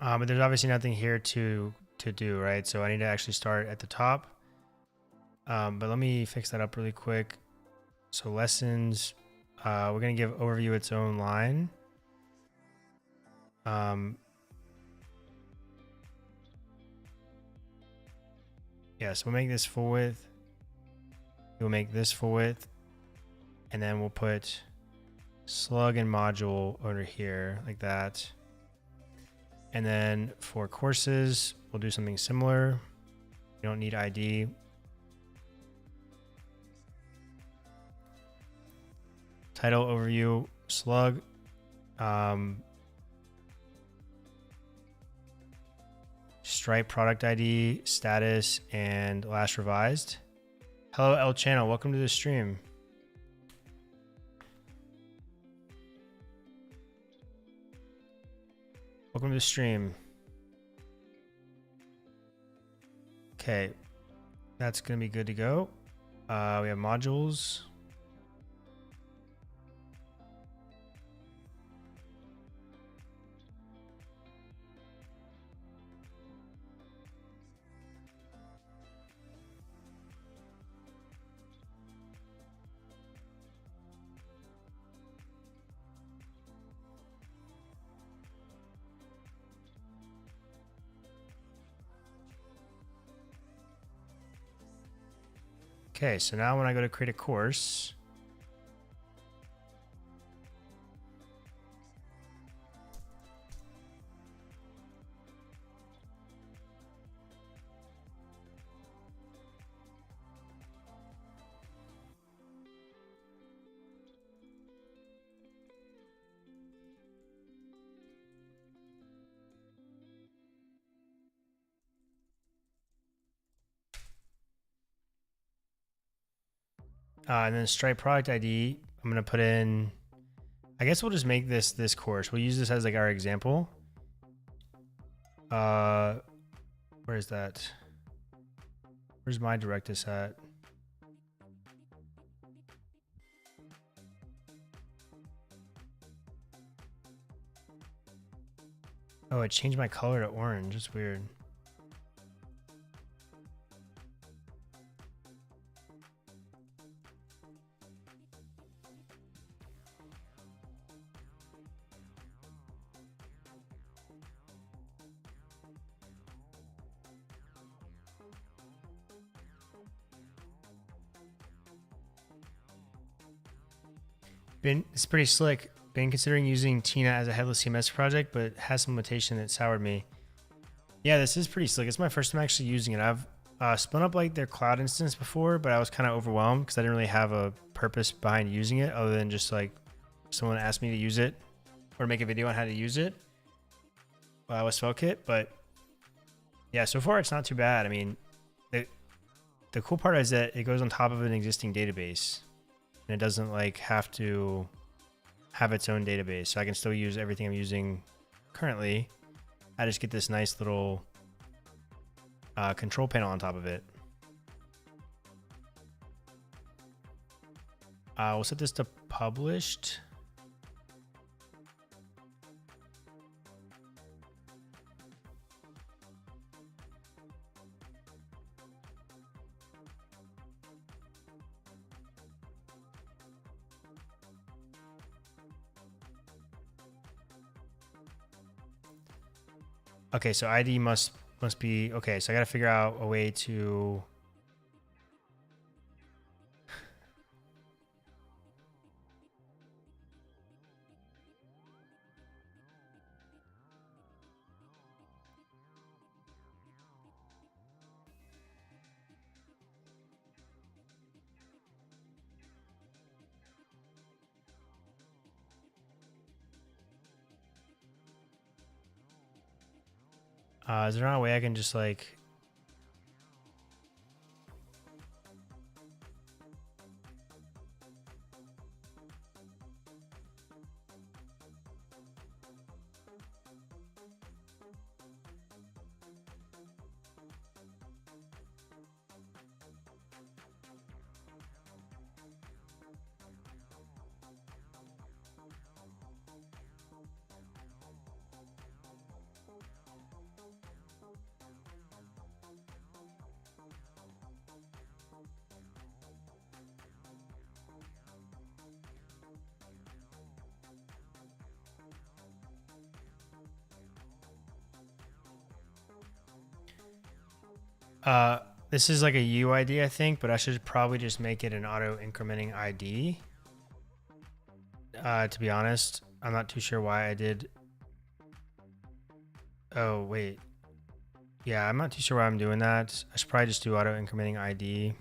But there's obviously nothing here to do, right? So I need to actually start at the top. But let me fix that up really quick. So lessons, we're gonna give overview its own line. Yeah, so we'll make this full width. We'll make this full width, and then we'll put slug and module over here like that. And then for courses, we'll do something similar. You don't need ID. Title, overview, slug. Stripe product ID, status, and last revised. Hello, L channel. Welcome to the stream. Welcome to the stream. Okay, that's gonna be good to go. We have modules. Okay, so now when I go to create a course, and then Stripe product ID, I'm gonna put in, I guess we'll just make this course. We'll use this as like our example. Where is that? Where's my Directus at? Oh, it changed my color to orange. It's weird. It's pretty slick. Been considering using Tina as a headless CMS project, but has some limitation that soured me. Yeah, this is pretty slick. It's my first time actually using it. I've spun up like their cloud instance before, but I was kind of overwhelmed because I didn't really have a purpose behind using it other than just like someone asked me to use it or make a video on how to use it with SvelteKit. But yeah, so far it's not too bad. I mean, the cool part is that it goes on top of an existing database and it doesn't like have to have its own database. So I can still use everything I'm using currently. I just get this nice little control panel on top of it. We'll set this to published. Okay, so ID must be okay. So I got to figure out a way to. Is there not a way I can just like. This is like a UID, I think, but I should probably just make it an auto incrementing ID. To be honest, I'm not too sure why I did. Oh, wait. Yeah, I'm not too sure why I'm doing that. I should probably just do auto incrementing ID.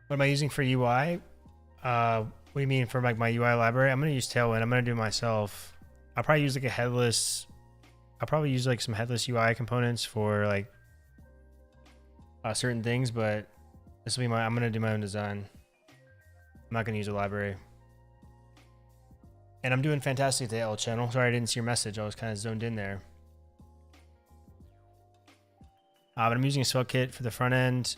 What am I using for UI? What do you mean for like my UI library? I'm going to use Tailwind. I'm going to do it myself. I'll probably use like a headless. I'll probably use like some headless UI components for like certain things, but this will be I'm going to do my own design. I'm not going to use a library. And I'm doing fantastic at the L channel. Sorry, I didn't see your message. I was kind of zoned in there. But I'm using a SvelteKit for the front end.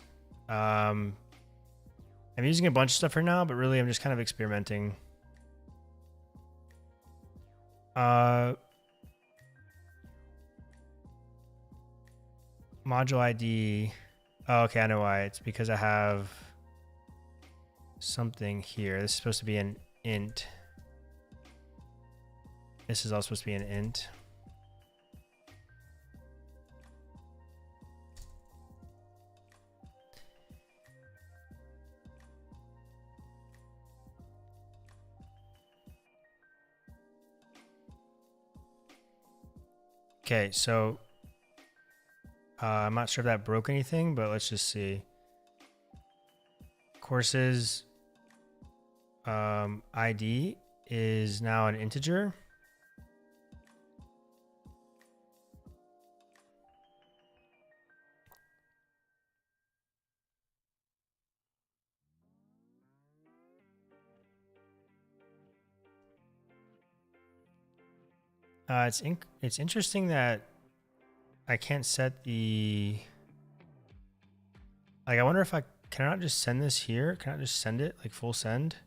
I'm using a bunch of stuff for now, but really I'm just kind of experimenting. Module ID. Oh, okay, I know why. It's because I have something here. This is supposed to be an int. This is also supposed to be an int. Okay, so I'm not sure if that broke anything, but let's just see. Courses ID is now an integer. It's interesting that I can't set the, like, I wonder if can I not just send this here? Can I just send it like full send?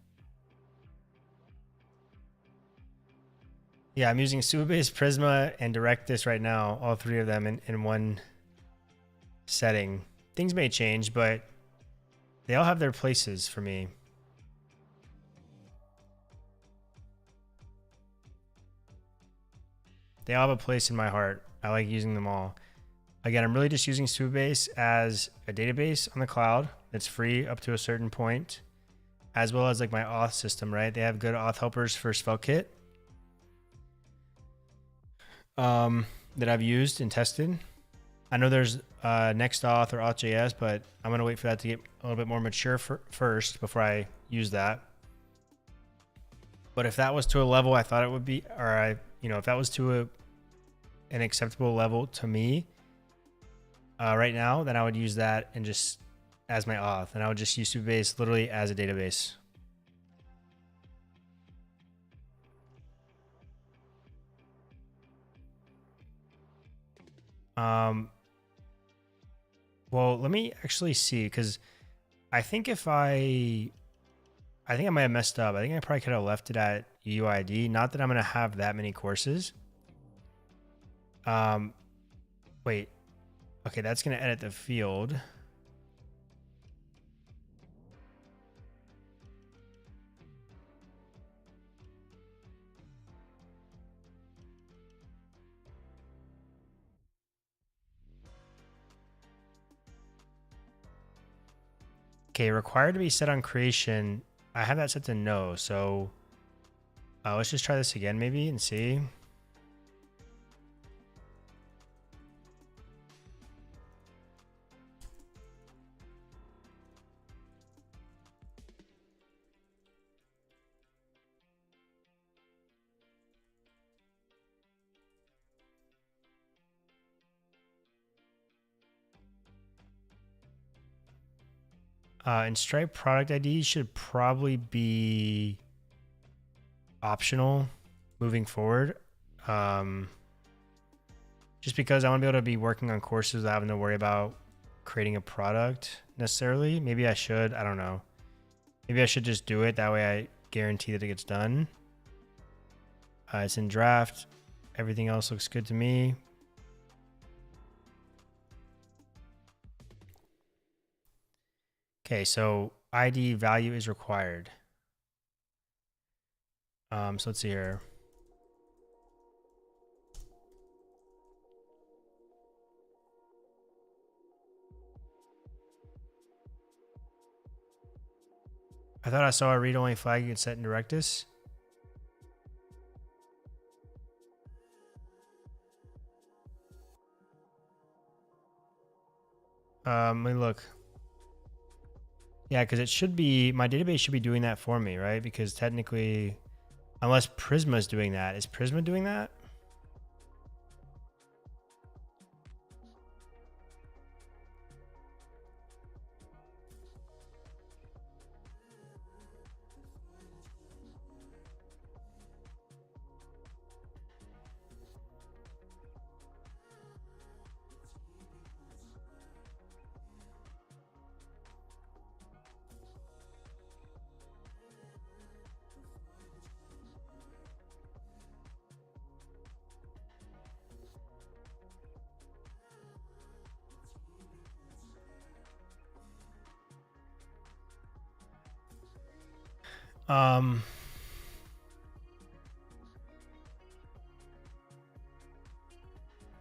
Yeah, I'm using Supabase, Prisma, and Directus right now, all three of them in one setting. Things may change, but they all have their places for me. They all have a place in my heart. I like using them all. Again, I'm really just using Supabase as a database on the cloud that's free up to a certain point, as well as like my auth system, right? They have good auth helpers for SvelteKit that I've used and tested. I know there's NextAuth or auth.js, but I'm going to wait for that to get a little bit more mature first before I use that. But if that was to a level I thought it would be, or if that was to an acceptable level to me right now, then I would use that and just as my auth, and I would just use Supabase literally as a database. Well, let me actually see, because I think I might have messed up. I think I probably could have left it at UID. Not that I'm going to have that many courses. Wait. Okay, that's going to edit the field. Okay, required to be set on creation. I have that set to no, so let's just try this again maybe and see. And Stripe product ID should probably be optional moving forward. Just because I want to be able to be working on courses without having to worry about creating a product necessarily. Maybe I should. I don't know. Maybe I should just do it. That way I guarantee that it gets done. It's in draft. Everything else looks good to me. Okay, so ID value is required. So let's see here. I thought I saw a read-only flag you could set in Directus. Let me look. Yeah, because it should be, my database should be doing that for me, right? Because technically, unless Prisma is doing that. Is Prisma doing that?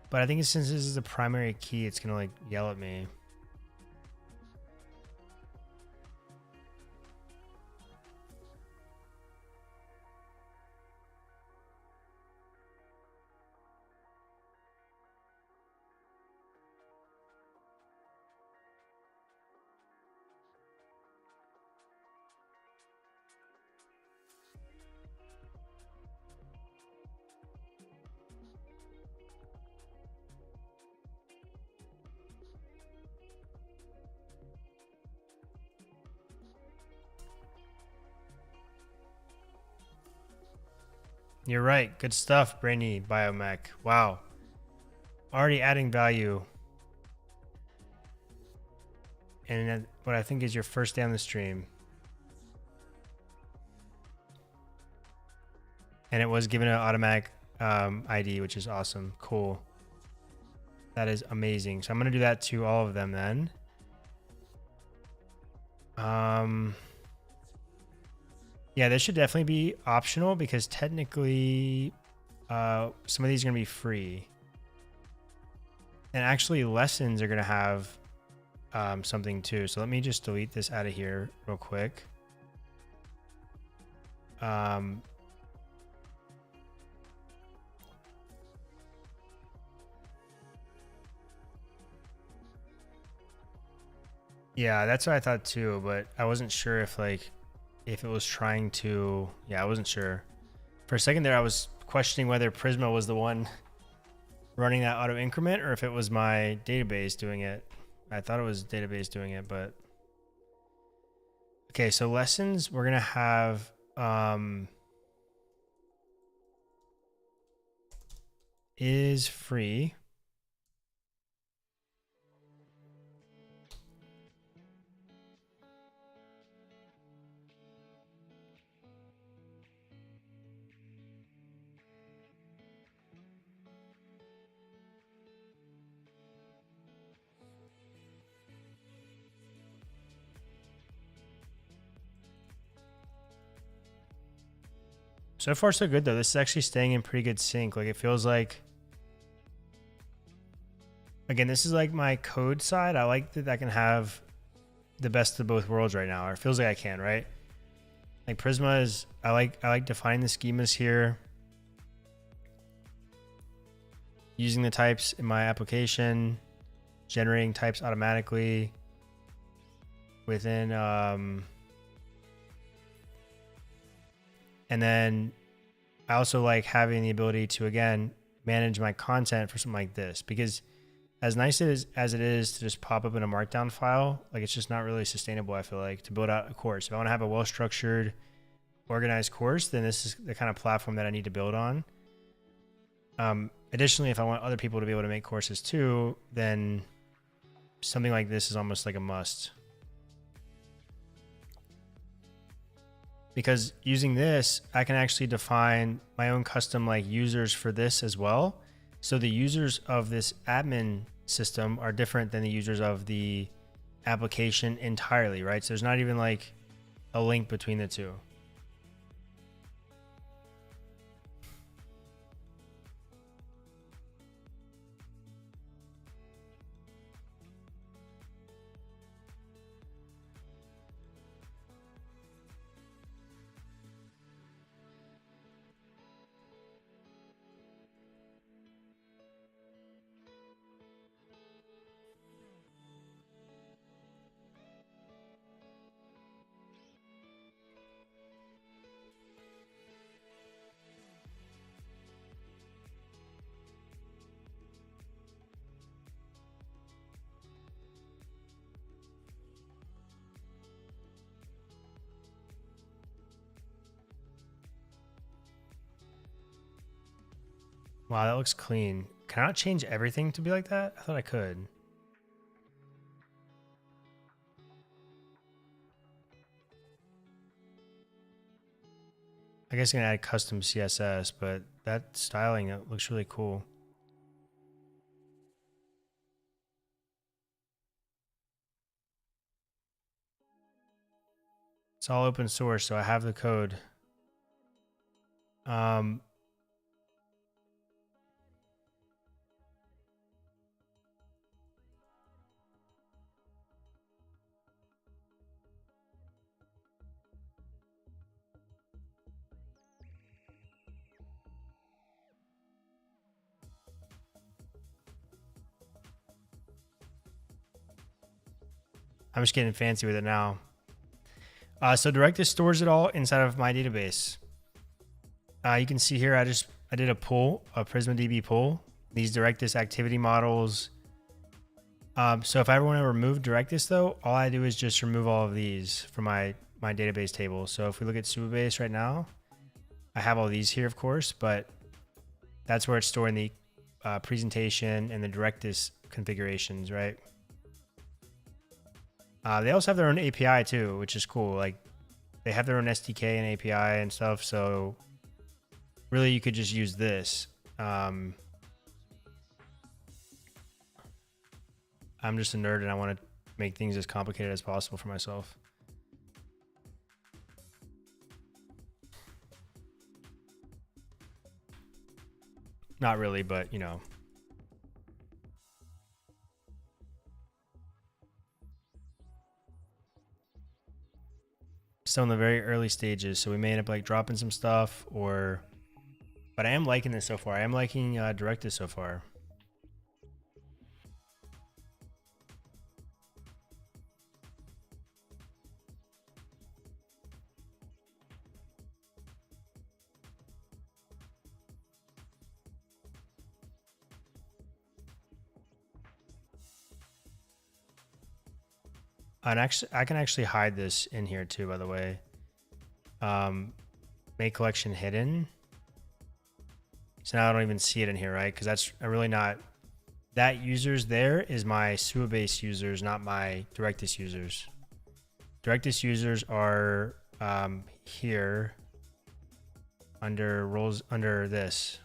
But I think since this is the primary key, it's gonna like yell at me. You're right. Good stuff, Brainy Biomech. Wow. Already adding value. And what I think is your first day on the stream. And it was given an automatic ID, which is awesome. Cool. That is amazing. So I'm going to do that to all of them then. Yeah, this should definitely be optional because technically some of these are going to be free. And actually lessons are going to have something too. So let me just delete this out of here real quick. Yeah, that's what I thought too, but I wasn't sure if if it was trying to, yeah, I wasn't sure. For a second there, I was questioning whether Prisma was the one running that auto increment or if it was my database doing it. I thought it was database doing it, but okay. So lessons, we're going to have, is free. So far, so good though. This is actually staying in pretty good sync. Like it feels like, again, this is like my code side. I like that I can have the best of both worlds right now. Or it feels like I can, right? Like Prisma is, I like defining the schemas here. Using the types in my application, generating types automatically within, and then I also like having the ability to, again, manage my content for something like this, because as nice as it is to just pop up in a Markdown file, like it's just not really sustainable, I feel like, to build out a course. If I want to have a well-structured, organized course, then this is the kind of platform that I need to build on. Additionally, if I want other people to be able to make courses too, then something like this is almost like a must. Because using this, I can actually define my own custom like users for this as well. So the users of this admin system are different than the users of the application entirely, right? So there's not even like a link between the two. Wow, that looks clean. Can I not change everything to be like that? I thought I could. I guess I can add custom CSS, but that styling, it looks really cool. It's all open source, so I have the code. I'm just getting fancy with it now. So Directus stores it all inside of my database. You can see here, I did a pull, a Prisma DB pull, these Directus activity models. So if I want to remove Directus though, all I do is just remove all of these from my database table. So if we look at Supabase right now, I have all these here, of course, but that's where it's storing the presentation and the Directus configurations, right? They also have their own API too, which is cool. Like they have their own SDK and API and stuff. So really you could just use this. I'm just a nerd and I want to make things as complicated as possible for myself. Not really, but you know. Still in the very early stages, so we may end up like dropping some stuff but I am liking this so far. I am liking Directus so far. And actually, I can actually hide this in here too, by the way. Make collection hidden. So now I don't even see it in here, right? Because that's really not, that users there is my Supabase users, not my Directus users. Directus users are here under roles, under this.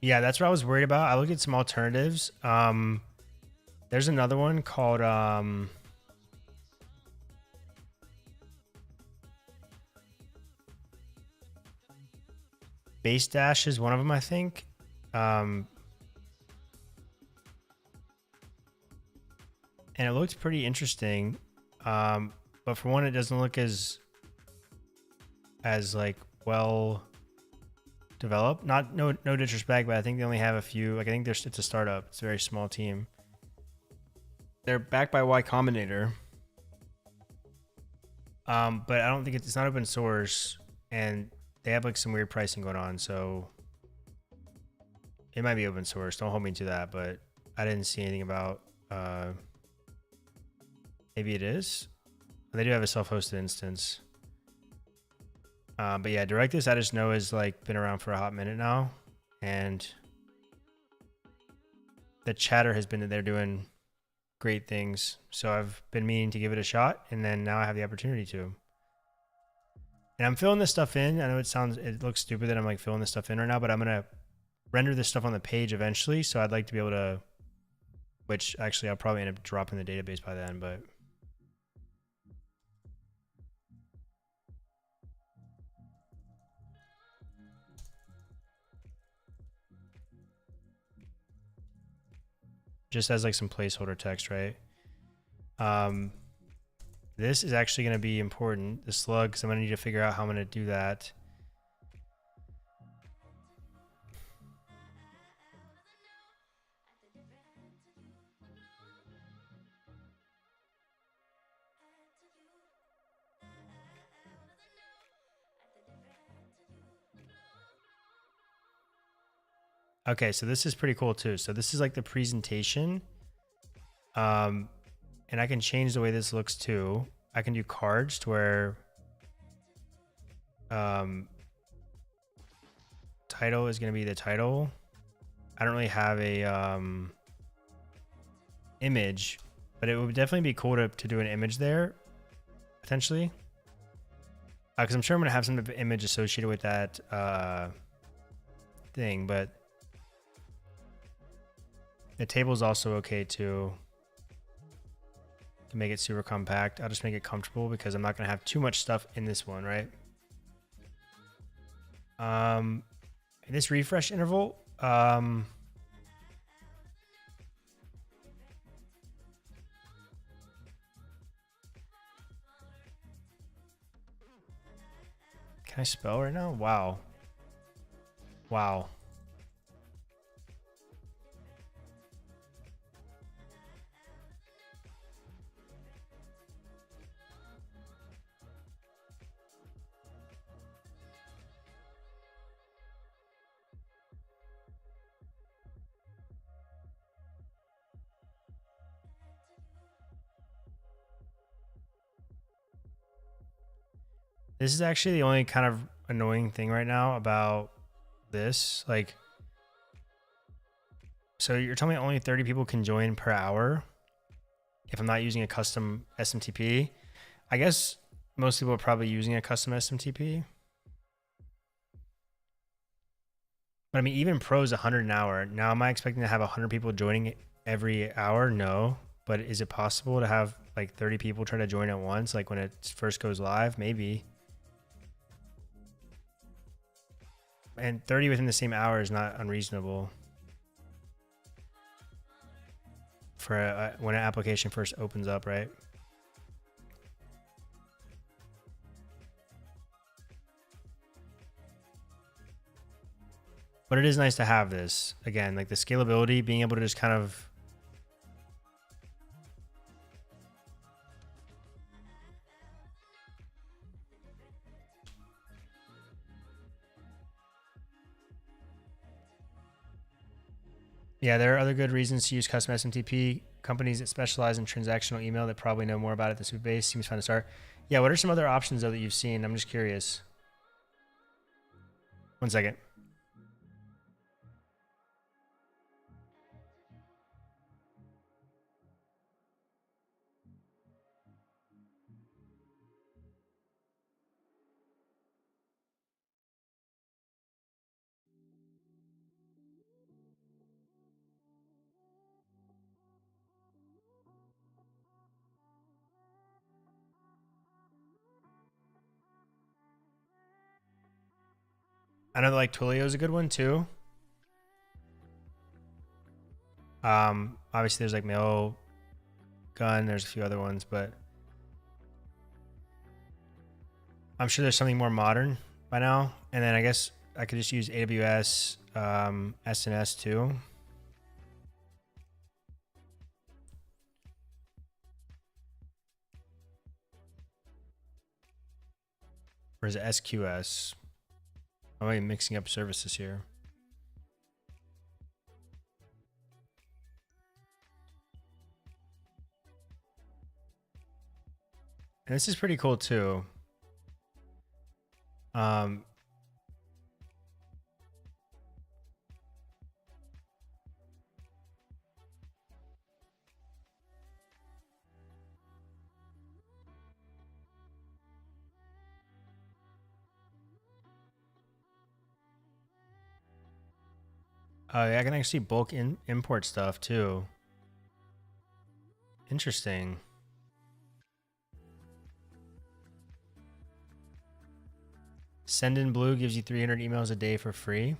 Yeah, that's what I was worried about. I looked at some alternatives. There's another one called Base Dash is one of them, I think. And it looked pretty interesting. But for one, it doesn't look as like well developed. No disrespect, but I think they only have a few. Like I think it's a startup. It's a very small team. They're backed by Y Combinator. But I don't think it's not open source, and they have like some weird pricing going on. So it might be open source. Don't hold me to that, but I didn't see anything about. Maybe it is. They do have a self-hosted instance. But yeah, Directus I just know is like been around for a hot minute now, and the chatter has been that they're doing great things. So I've been meaning to give it a shot, and then now I have the opportunity to. And I'm filling this stuff in. I know it looks stupid that I'm like filling this stuff in right now, but I'm gonna render this stuff on the page eventually. So I'd like to be able to, which actually I'll probably end up dropping the database by then, but. Just as like some placeholder text, right? This is actually going to be important, the slug, because I'm going to need to figure out how I'm going to do that. Okay, so this is pretty cool too. So this is like the presentation. And I can change the way this looks too. I can do cards to where title is going to be the title. I don't really have a image, but it would definitely be cool to do an image there potentially. Because I'm sure I'm going to have some type of image associated with that thing, but the table is also okay too. To make it super compact, I'll just make it comfortable because I'm not going to have too much stuff in this one, right? This refresh interval, can I spell right now? Wow. Wow. This is actually the only kind of annoying thing right now about this. Like, so you're telling me only 30 people can join per hour if I'm not using a custom SMTP. I guess most people are probably using a custom SMTP. But I mean, even pro is 100 an hour. Now, am I expecting to have 100 people joining every hour? No. But is it possible to have like 30 people try to join at once, like when it first goes live? Maybe. And 30 within the same hour is not unreasonable for when an application first opens up, right? But it is nice to have this. Again, like the scalability, being able to just kind of... Yeah, there are other good reasons to use custom SMTP. Companies that specialize in transactional email that probably know more about it than Supabase. Seems fun to start. Yeah, what are some other options though that you've seen? I'm just curious. One second. I know like Twilio is a good one too. Obviously there's like Mailgun, there's a few other ones, but I'm sure there's something more modern by now. And then I guess I could just use AWS, SNS too. Or is it SQS? Am I mixing up services here? And this is pretty cool too. Yeah, I can actually bulk import stuff too. Interesting. Send in Blue gives you 300 emails a day for free.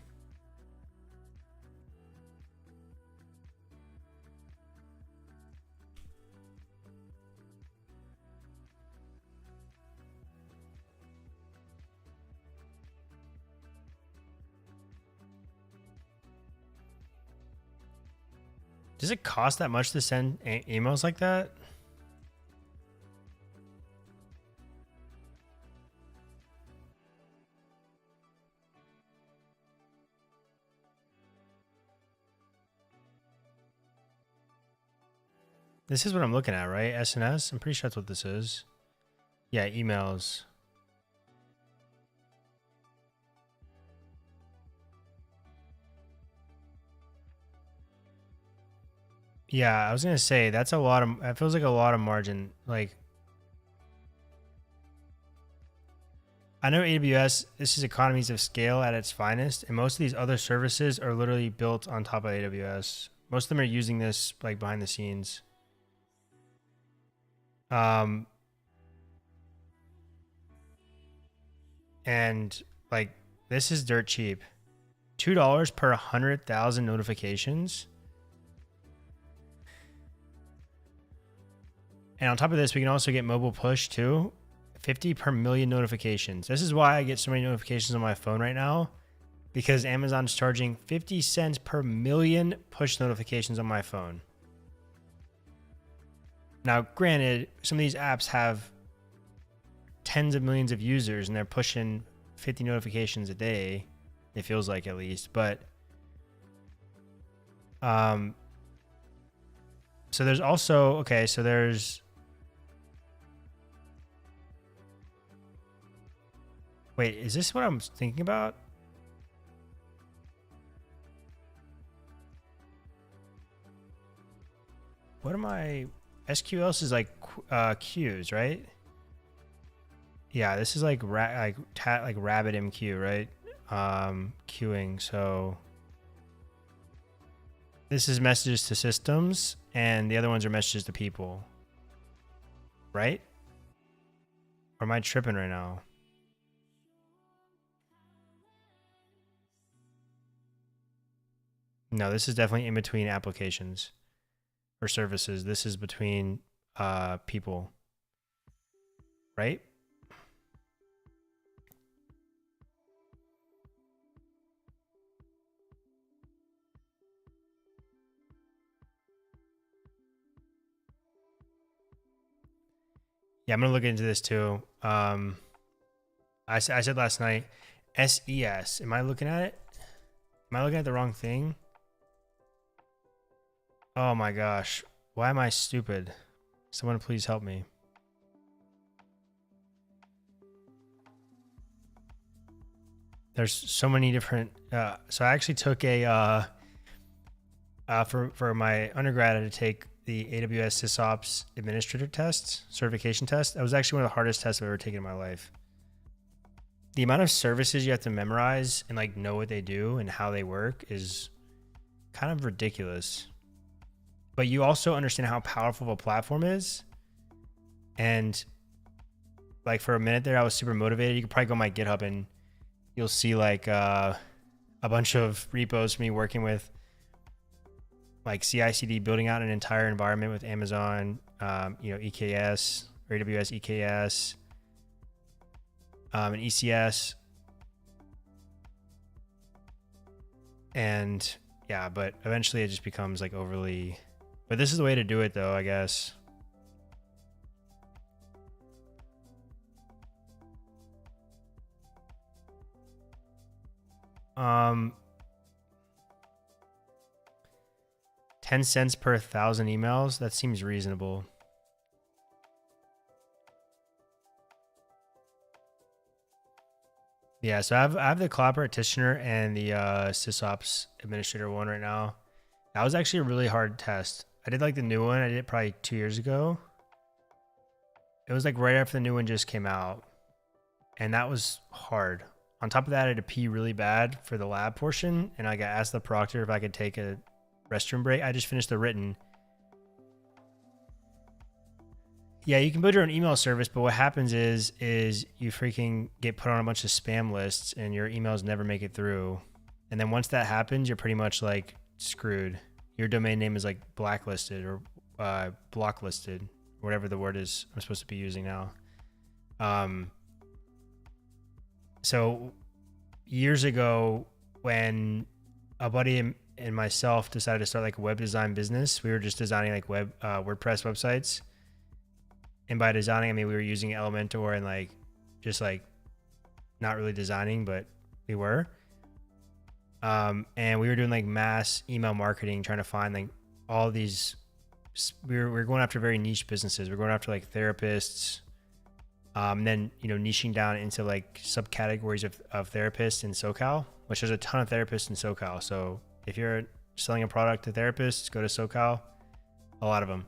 Does it cost that much to send emails like that? This is what I'm looking at, right? SNS? I'm pretty sure that's what this is. Yeah, emails. Yeah, I was going to say, that's a lot of, it feels like a lot of margin. Like, I know AWS, this is economies of scale at its finest, and most of these other services are literally built on top of AWS. Most of them are using this like behind the scenes. And like, this is dirt cheap. $2 per 100,000 notifications. And on top of this, we can also get mobile push too. 50 per million notifications. This is why I get so many notifications on my phone right now, because Amazon's charging 50 cents per million push notifications on my phone. Now, granted, some of these apps have tens of millions of users and they're pushing 50 notifications a day. It feels like, at least, but so there's also, okay, so there's Wait, is this what I'm thinking about? What am I? SQLs is like queues, right? Yeah, this is like like RabbitMQ, right? Queuing. So this is messages to systems, and the other ones are messages to people, right? Or am I tripping right now? No, this is definitely in between applications or services. This is between people, right? Yeah, I'm gonna look into this too. I said last night, SES. Am I looking at it? Am I looking at the wrong thing? Oh my gosh. Why am I stupid? Someone please help me. There's so many different, so I actually took a, for my undergrad, I had to take the AWS SysOps administrator test, certification test. That was actually one of the hardest tests I've ever taken in my life. The amount of services you have to memorize and like know what they do and how they work is kind of ridiculous. But you also understand how powerful a platform is. And like for a minute there, I was super motivated. You could probably go on my GitHub and you'll see like a bunch of repos from me working with like CI/CD, building out an entire environment with Amazon, EKS or AWS EKS, and ECS. And yeah, but eventually it just becomes like overly, but this is the way to do it though, I guess. Um, 10 cents per 1,000 emails. That seems reasonable. Yeah, so I have the cloud practitioner and the SysOps administrator one right now. That was actually a really hard test. I did like the new one. I did it probably 2 years ago. It was like right after the new one just came out. And that was hard. On top of that, I had to pee really bad for the lab portion. And I got asked the proctor if I could take a restroom break. I just finished the written. Yeah, you can build your own email service, but what happens is you freaking get put on a bunch of spam lists and your emails never make it through. And then once that happens, you're pretty much like screwed. Your domain name is like blacklisted or blocklisted, whatever the word is I'm supposed to be using now. So years ago, when a buddy and myself decided to start like a web design business, we were just designing like WordPress websites. And by designing, I mean, we were using Elementor and like, just like not really designing, but we were. And we were doing like mass email marketing, trying to find like all these, we were going after very niche businesses. We're going after like therapists, and then, niching down into like subcategories of therapists in SoCal, which there's a ton of therapists in SoCal. So if you're selling a product to therapists, go to SoCal, a lot of them.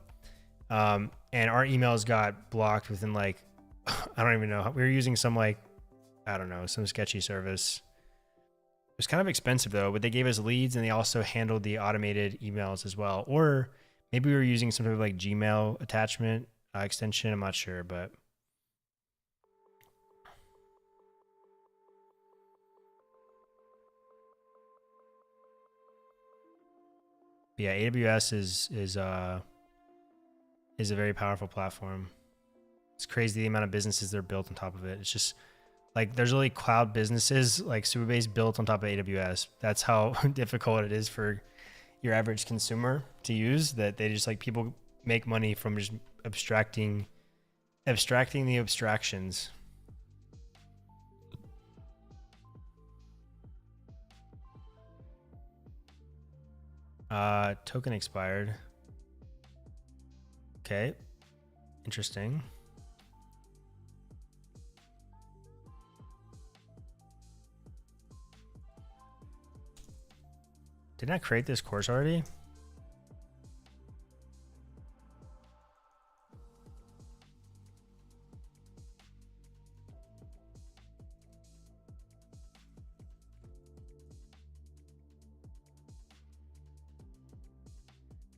And our emails got blocked within like, I don't even know. We were using some like, I don't know, some sketchy service. It was kind of expensive though, but they gave us leads and they also handled the automated emails as well. Or maybe we were using some sort of like Gmail attachment extension. I'm not sure, but. Yeah, AWS is a very powerful platform. It's crazy the amount of businesses that are built on top of it. It's just like there's really cloud businesses like Supabase built on top of AWS. That's how difficult it is for your average consumer to use, that they just like people make money from just abstracting the abstractions. Token expired. Okay. Interesting. Didn't I create this course already?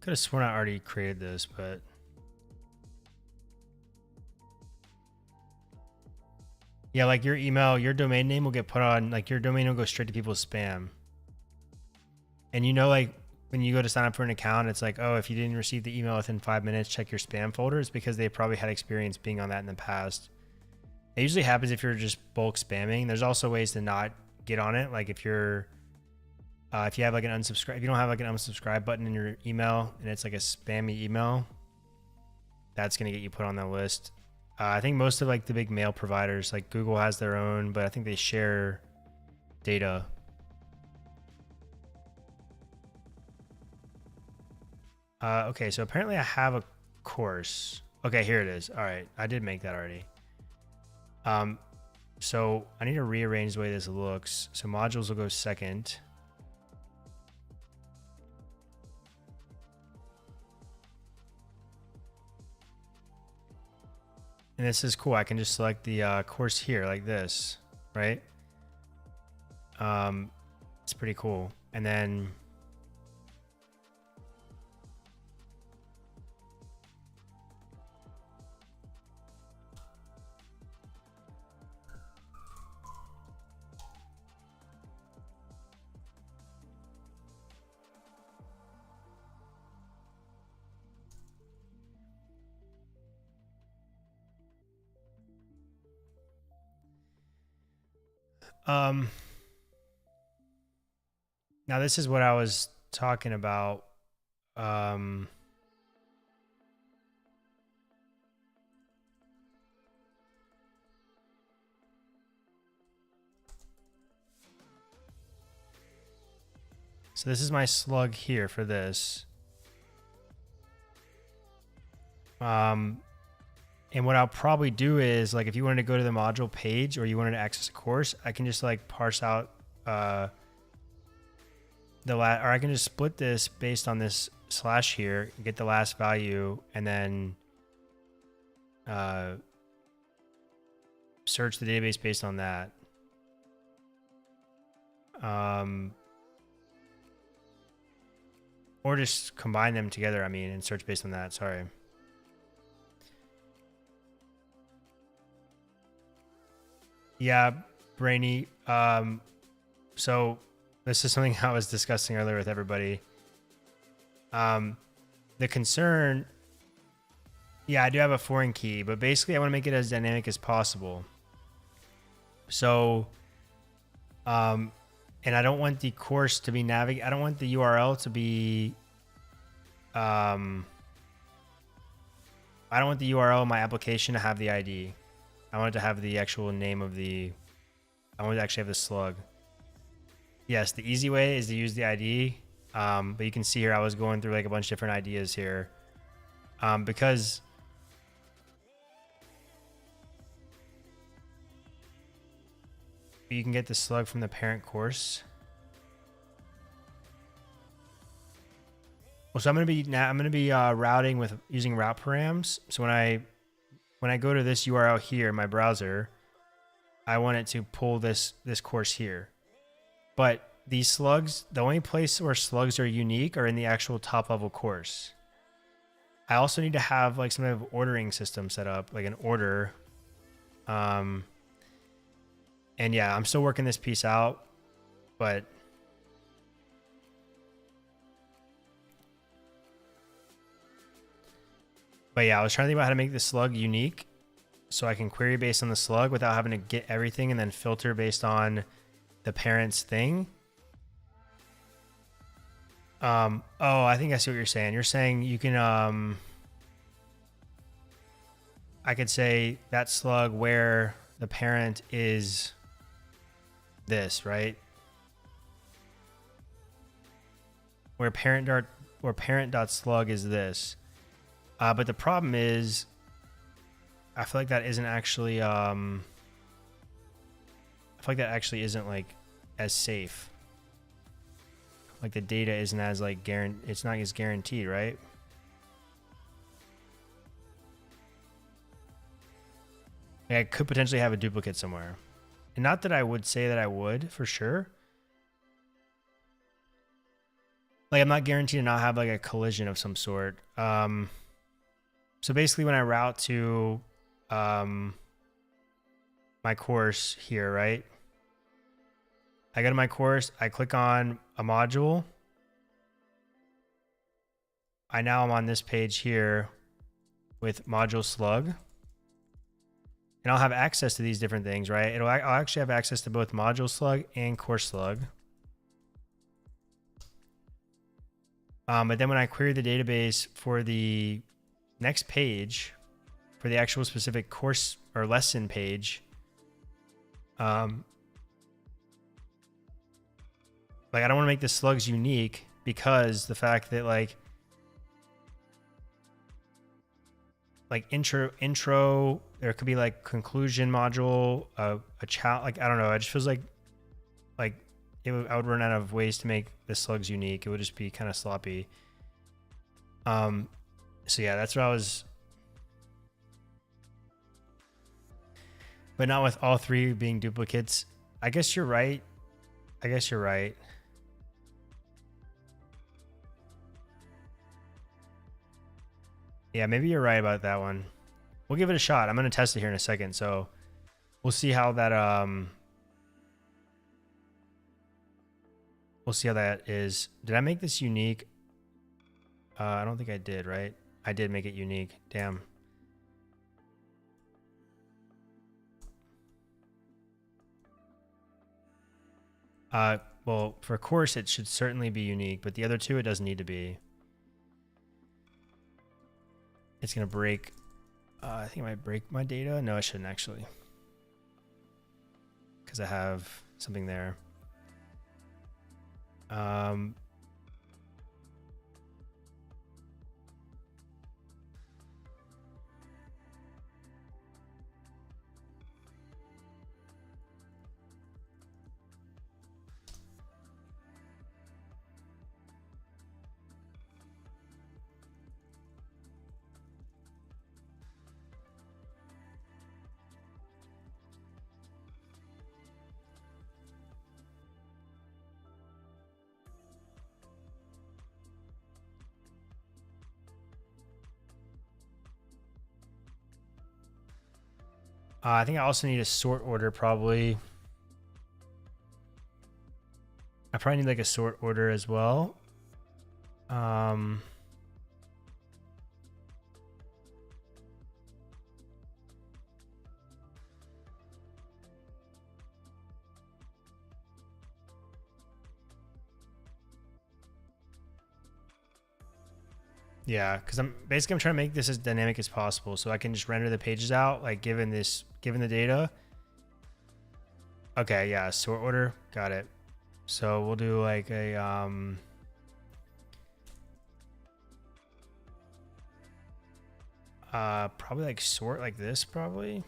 Could have sworn I already created this, but yeah, like your email, your domain name will get put on, like your domain will go straight to people's spam. And you know, like when you go to sign up for an account, it's like, oh, if you didn't receive the email within 5 minutes, check your spam folder. It's because they probably had experience being on that in the past. It usually happens if you're just bulk spamming. There's also ways to not get on it. Like if you're, if you have like an unsubscribe, if you don't have like an unsubscribe button in your email and it's like a spammy email, that's going to get you put on the list. I think most of like the big mail providers, like Google has their own, but I think they share data. Okay, so apparently I have a course. Okay, here it is. All right, I did make that already. So I need to rearrange the way this looks. So modules will go second. And this is cool. I can just select the course here like this, right? It's pretty cool. And then now this is what I was talking about. So this is my slug here for this. And what I'll probably do is, like, if you wanted to go to the module page or you wanted to access a course, I can just like parse out or I can just split this based on this slash here, get the last value, and then search the database based on that. Or just combine them together, I mean, and search based on that. Sorry. Yeah, Brainy. So this is something I was discussing earlier with everybody. The concern, yeah, I do have a foreign key, but basically I want to make it as dynamic as possible. So, and I don't want the course to be I don't want the URL to be, I don't want the URL of my application to have the ID. I want it to have the actual name of I want it to actually have the slug. Yes, the easy way is to use the ID. But you can see here, I was going through like a bunch of different ideas here. Because you can get the slug from the parent course. Well, so I'm going to be routing with using route params. So when I go to this URL here in my browser, I want it to pull this course here. But these slugs, the only place where slugs are unique are in the actual top level course. I also need to have like some kind of ordering system set up, like an order. And yeah, I'm still working this piece out, but yeah, I was trying to think about how to make the slug unique so I can query based on the slug without having to get everything and then filter based on the parent's thing. Oh, I think I see what you're saying. You're saying you can, I could say that slug where the parent is this, right? Where parent.slug is this. But the problem is, I feel like that isn't actually, I feel like that actually isn't like as safe. like the data isn't as like it's not as guaranteed, right? Like I could potentially have a duplicate somewhere. And not that I would say that I would for sure. Like I'm not guaranteed to not have like a collision of some sort. So basically when I route to my course here, right? I go to my course, I click on a module. Now I'm on this page here with module slug. And I'll have access to these different things, right? I'll actually have access to both module slug and course slug. But then when I query the database for the next page, for the actual specific course or lesson page, like I don't want to make the slugs unique because the fact that like intro, there could be like conclusion module, a child, like, I don't know. It just feels like I would run out of ways to make the slugs unique. It would just be kind of sloppy. So yeah, that's what I was, but not with all three being duplicates. I guess you're right. Yeah, maybe you're right about that one. We'll give it a shot. I'm going to test it here in a second. So we'll see how that, is. Did I make this unique? I don't think I did, right? I did make it unique. Damn. Well, for course, it should certainly be unique, but the other two, it doesn't need to be. It's going to break. I think it might break my data. No, I shouldn't actually. Because I have something there. I think I also need a sort order probably. I probably need like a sort order as well. Yeah, because I'm trying to make this as dynamic as possible, so I can just render the pages out like given the data. Okay, yeah, sort order, got it. So we'll do like a probably like sort like this probably.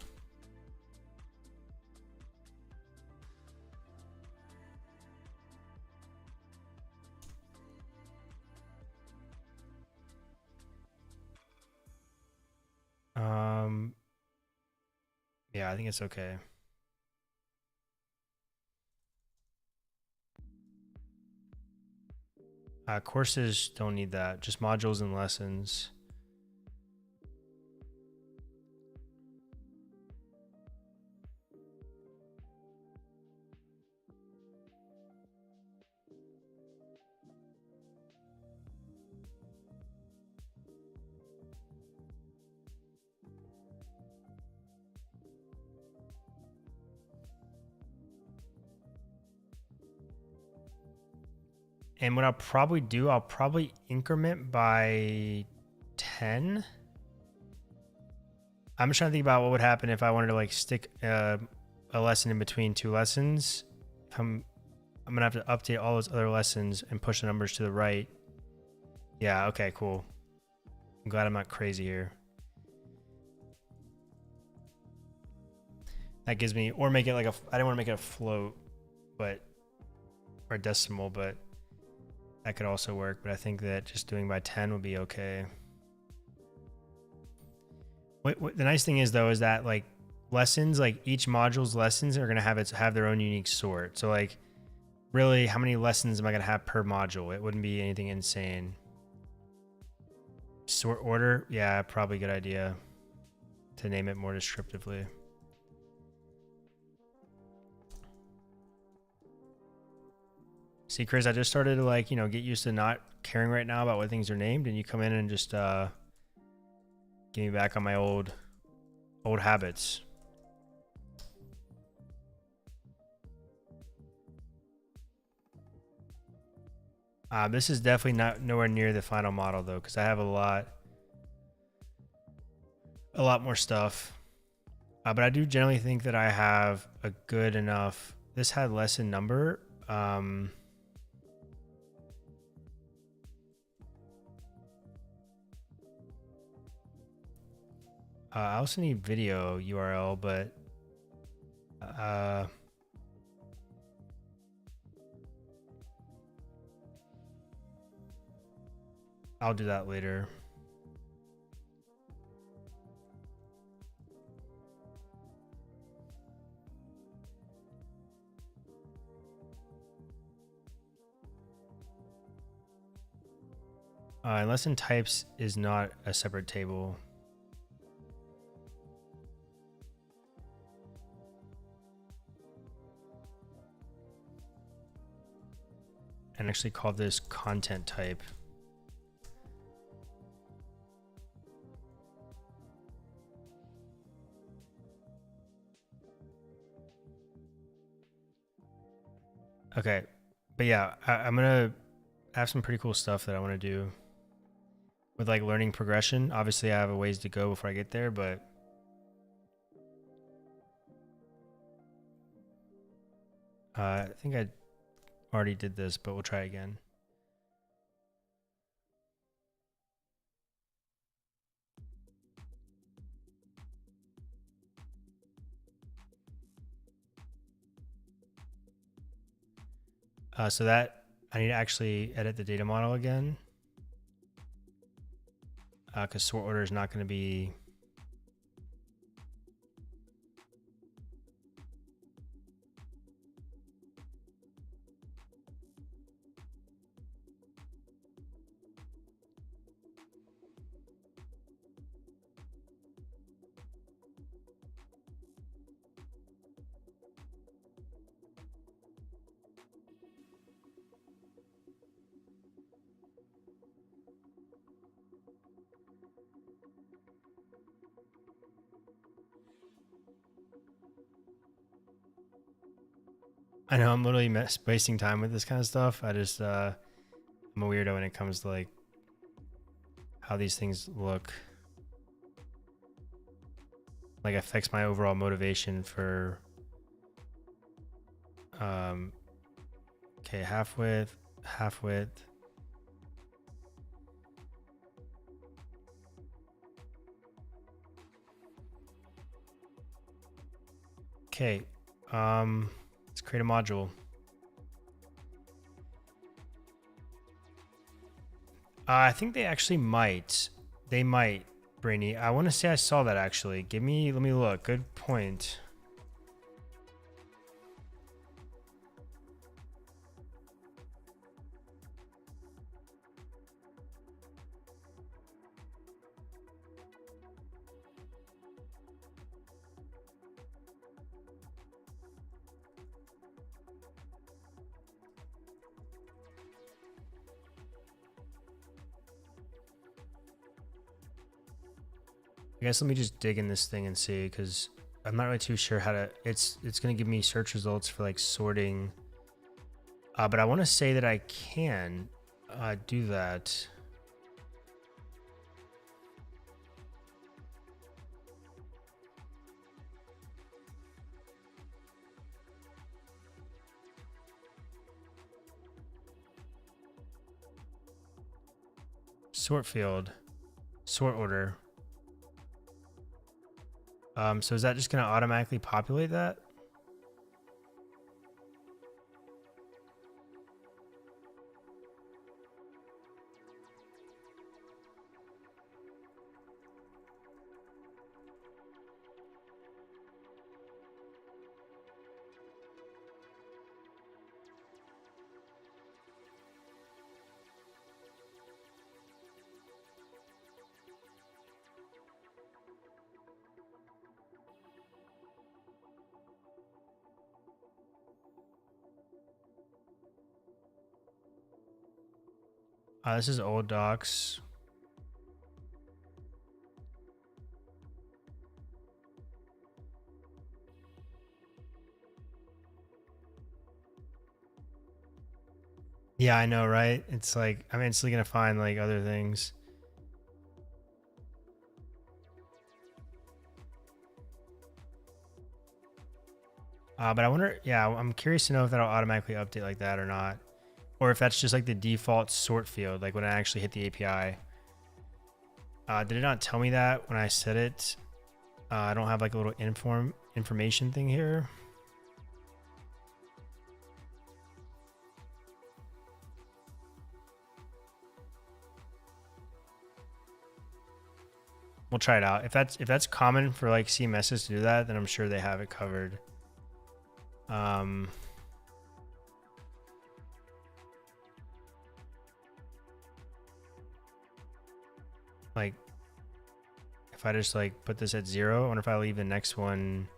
Yeah, I think it's okay. Courses don't need that, just modules and lessons. And what I'll probably do, I'll probably increment by 10. I'm just trying to think about what would happen if I wanted to like stick a lesson in between two lessons. I'm gonna have to update all those other lessons and push the numbers to the right. Yeah, okay, cool. I'm glad I'm not crazy here. That gives me, or make it like I didn't want to make it a float, but, or a decimal, but that could also work, but I think that just doing by 10 would be okay. What the nice thing is though, is that like lessons, like each module's lessons are going to have their own unique sort. So like really, how many lessons am I going to have per module? It wouldn't be anything insane. Sort order, yeah, probably a good idea to name it more descriptively. See, Chris, I just started to like, you know, get used to not caring right now about what things are named, and you come in and just get me back on my old habits. This is definitely nowhere near the final model though, because I have a lot more stuff. But I do generally think that I have a good enough. This had lesson number. I also need video URL, but I'll do that later. Lesson types is not a separate table. And actually call this content type. Okay, but yeah, I'm gonna have some pretty cool stuff that I want to do with like learning progression. Obviously, I have a ways to go before I get there, but I think I already did this, but we'll try again. So that I need to actually edit the data model again, because sort order is not going to be. I know I'm literally wasting time with this kind of stuff. I just, I'm a weirdo when it comes to like how these things look. Like affects my overall motivation for, okay, half width. Okay, let's create a module. I think they actually might. They might, Brainy. I want to say I saw that actually. Let me look. Good point. I guess let me just dig in this thing and see, because I'm not really too sure how to. It's going to give me search results for like sorting, but I want to say that I can do that. Sort field, sort order. So is that just going to automatically populate that? This is old docs. Yeah, I know, right? It's like I'm instantly gonna find like other things. But I wonder, yeah, I'm curious to know if that'll automatically update like that or not. Or if that's just like the default sort field, like when I actually hit the API. Did it not tell me that when I set it? I don't have like a little information thing here. We'll try it out. If that's common for like CMSs to do that, then I'm sure they have it covered. Like if I just like put this at 0, I wonder if I leave the next one.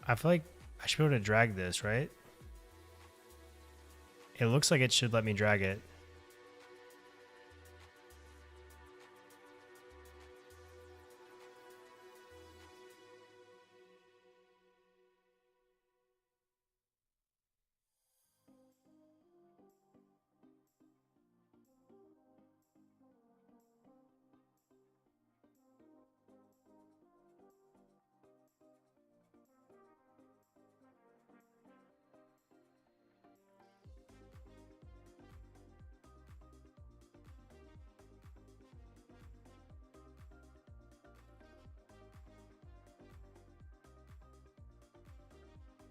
I feel like I should be able to drag this, right? It looks like it should let me drag it.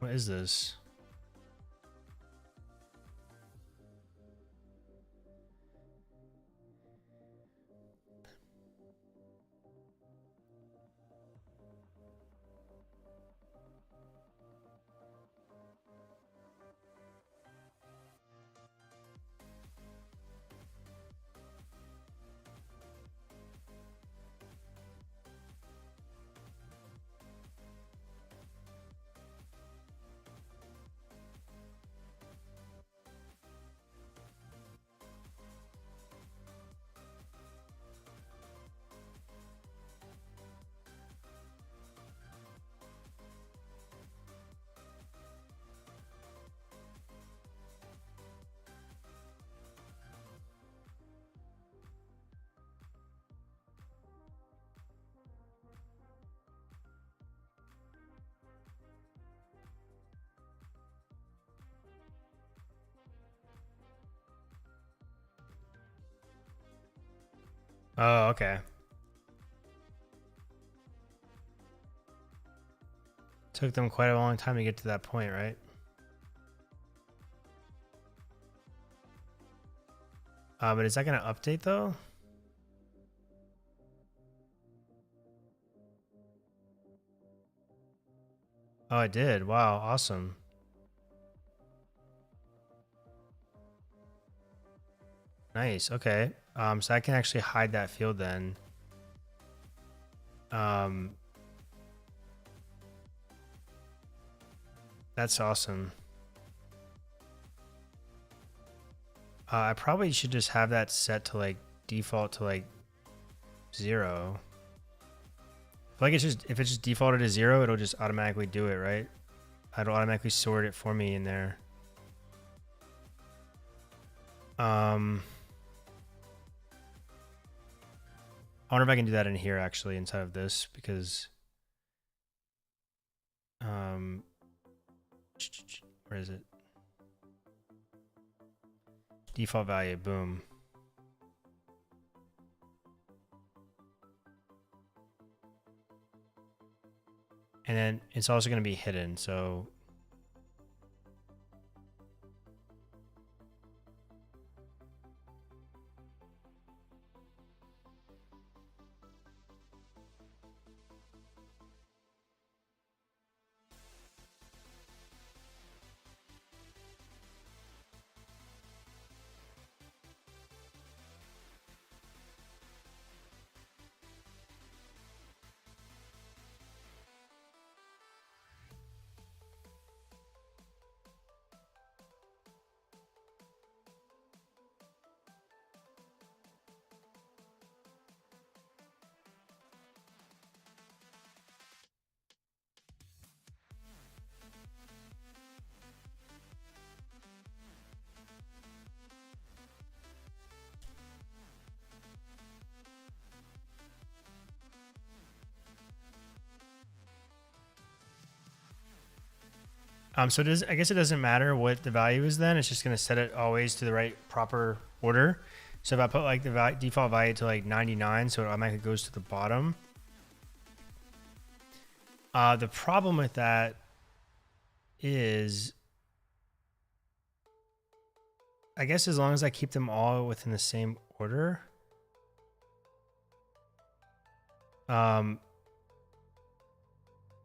What is this? Oh, okay. Took them quite a long time to get to that point, right? But is that going to update though? Oh, it did. Wow, awesome. Nice. Okay. So I can actually hide that field then. That's awesome. I probably should just have that set to like default to like 0. Like it's just, if it's just defaulted to 0, it'll just automatically do it, right? It'll automatically sort it for me in there. I wonder if I can do that in here actually inside of this, because where is it? Default value, boom. And then it's also going to be hidden. So so I guess it doesn't matter what the value is then. It's just going to set it always to the right proper order. So if I put like the default value to like 99, so it automatically goes to the bottom. The problem with that is, I guess as long as I keep them all within the same order,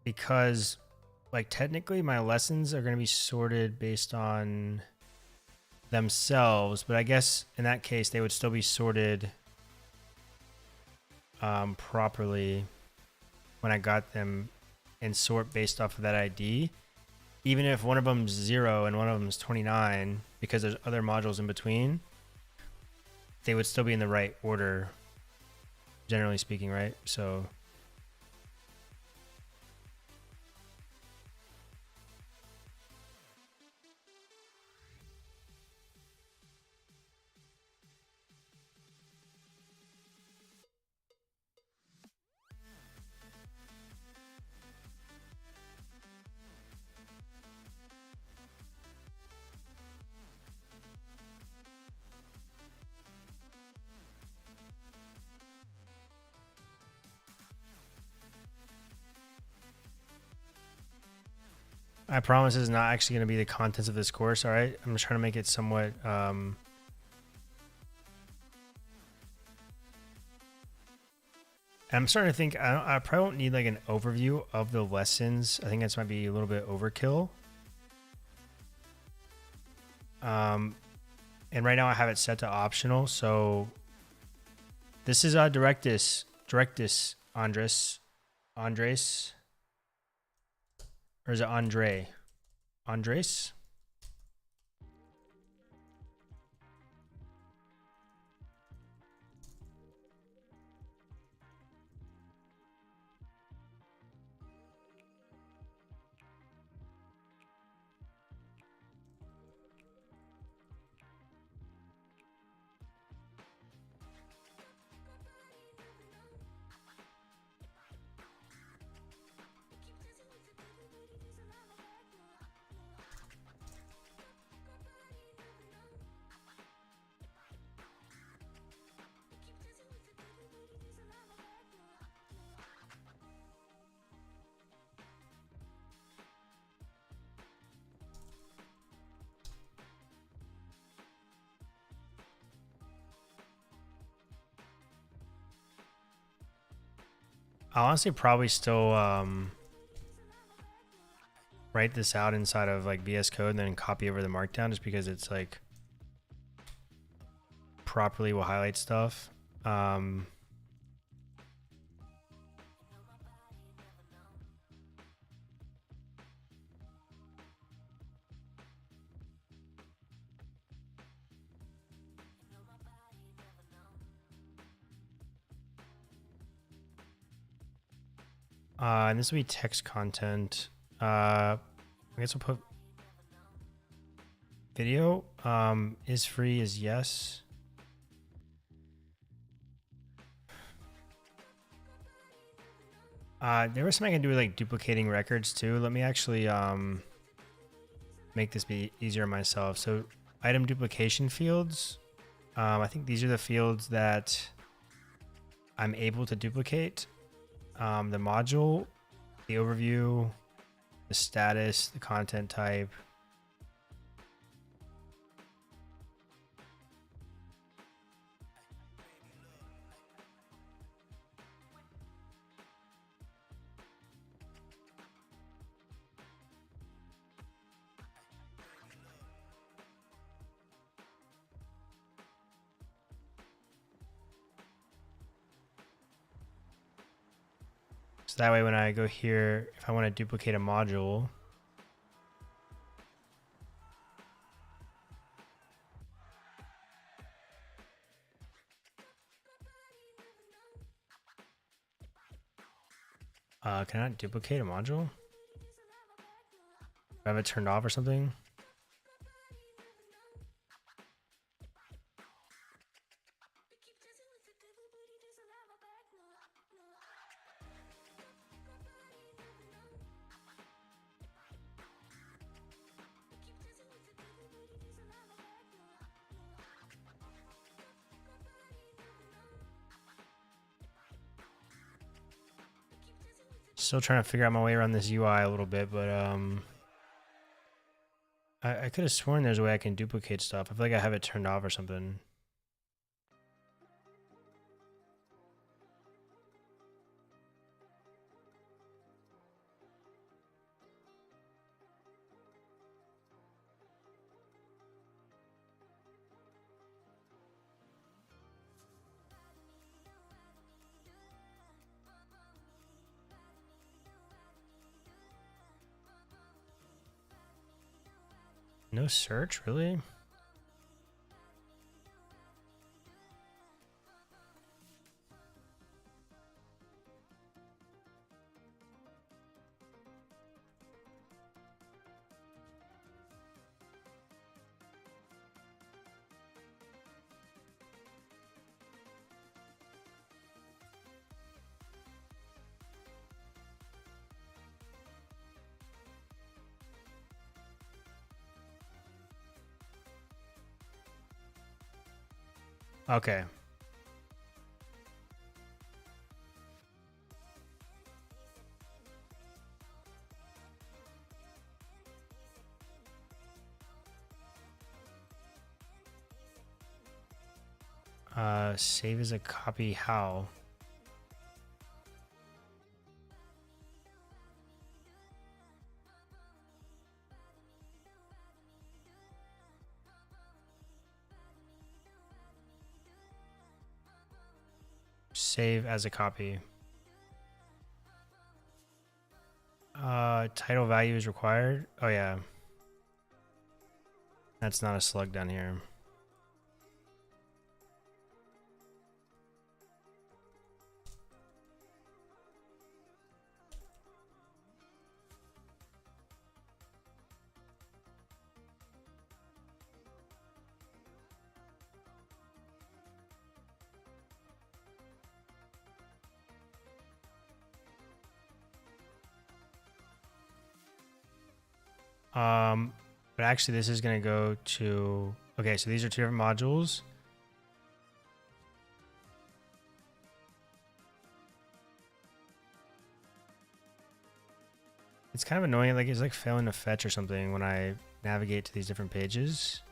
because like technically my lessons are going to be sorted based on themselves, but I guess in that case they would still be sorted properly when I got them, and sort based off of that ID, even if one of them's 0 and one of them's 29, because there's other modules in between, they would still be in the right order, generally speaking, right? So I promise this is not actually going to be the contents of this course, all right? I'm just trying to make it somewhat I'm starting to think I probably won't need like an overview of the lessons. I think that's might be a little bit overkill. And right now I have it set to optional. So this is Directus, Andres, or is it Andres? I'll honestly probably still write this out inside of like VS Code and then copy over the Markdown, just because it's like properly will highlight stuff. And this will be text content. I guess we'll put video. Is free is yes. There was something I can do with like duplicating records too. Let me actually make this be easier on myself. So item duplication fields. I think these are the fields that I'm able to duplicate. The module, the overview, the status, the content type. So that way when I go here, if I want to duplicate a module, can I duplicate a module? Do I have it turned off or something? Still trying to figure out my way around this UI a little bit, but I could have sworn there's a way I can duplicate stuff. I feel like I have it turned off or something. No search, really? Okay. Save as a copy how? Save as a copy. Title value is required. Oh yeah. That's not a slug down here. But actually this is going to go to, okay, so these are two different modules. It's kind of annoying, like it's like failing to fetch or something when I navigate to these different pages.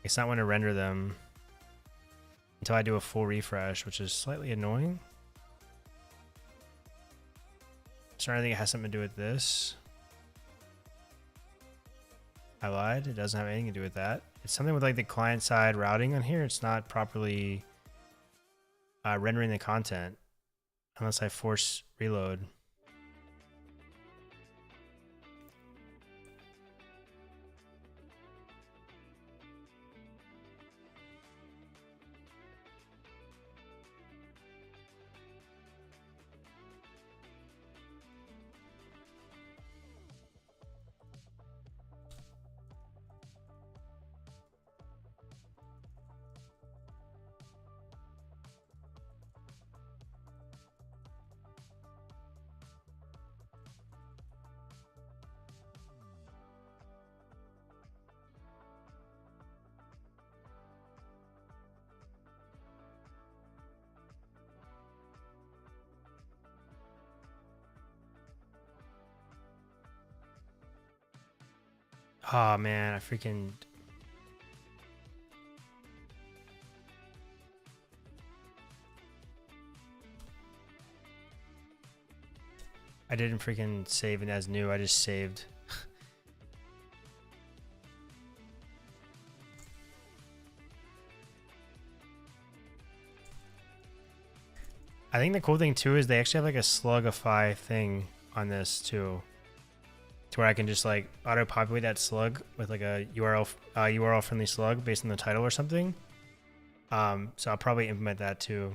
It's not want to render them until I do a full refresh, which is slightly annoying. So I think it has something to do with this. I lied. It doesn't have anything to do with that. It's something with like the client side routing on here. It's not properly rendering the content unless I force reload. Oh man, I freaking. I didn't freaking save it as new. I just saved. I think the cool thing too is they actually have like a slugify thing on this too, to where I can just like auto populate that slug with like a URL friendly slug based on the title or something. So I'll probably implement that too.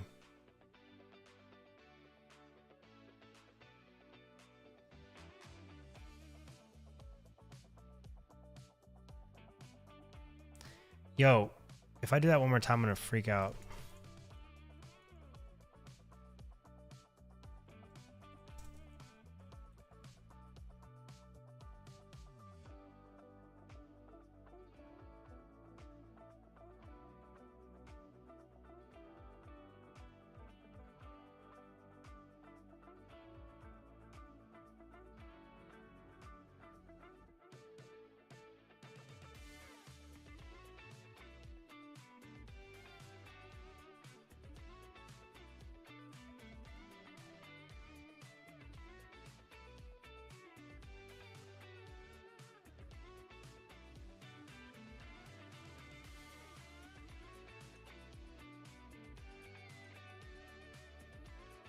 Yo, if I do that one more time, I'm gonna freak out.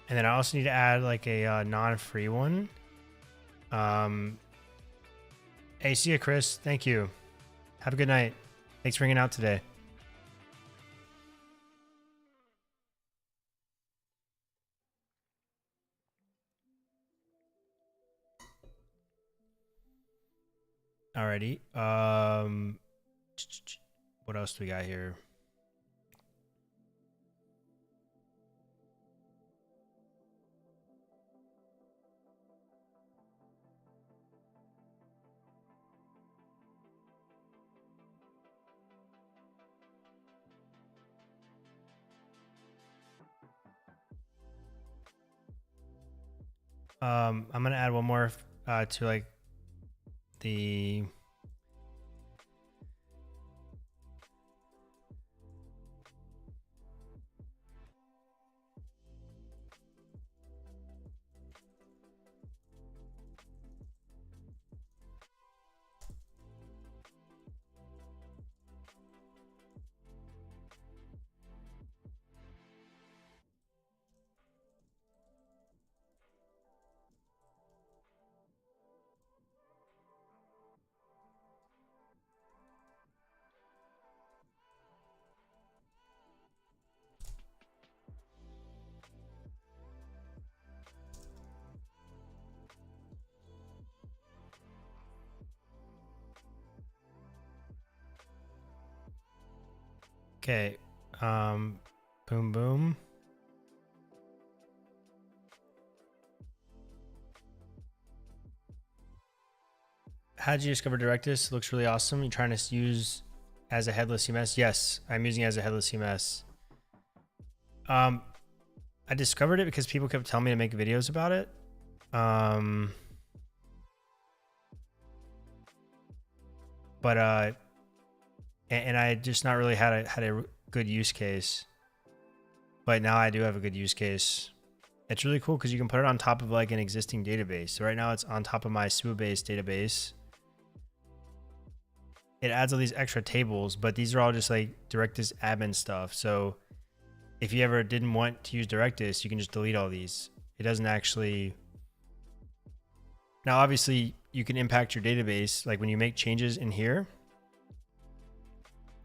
And then I also need to add like a non-free one. Hey, see ya, Chris. Thank you. Have a good night. Thanks for hanging out today. Alrighty. What else do we got here? I'm gonna add one more to like the okay. Boom boom. How did you discover Directus? It looks really awesome. You're trying to use as a headless CMS? Yes, I'm using it as a headless CMS. I discovered it because people kept telling me to make videos about it. And I just not really had a good use case. But now I do have a good use case. It's really cool because you can put it on top of like an existing database. So right now it's on top of my Supabase database. It adds all these extra tables, but these are all just like Directus admin stuff. So if you ever didn't want to use Directus, you can just delete all these. It doesn't actually. Now, obviously, you can impact your database, like when you make changes in here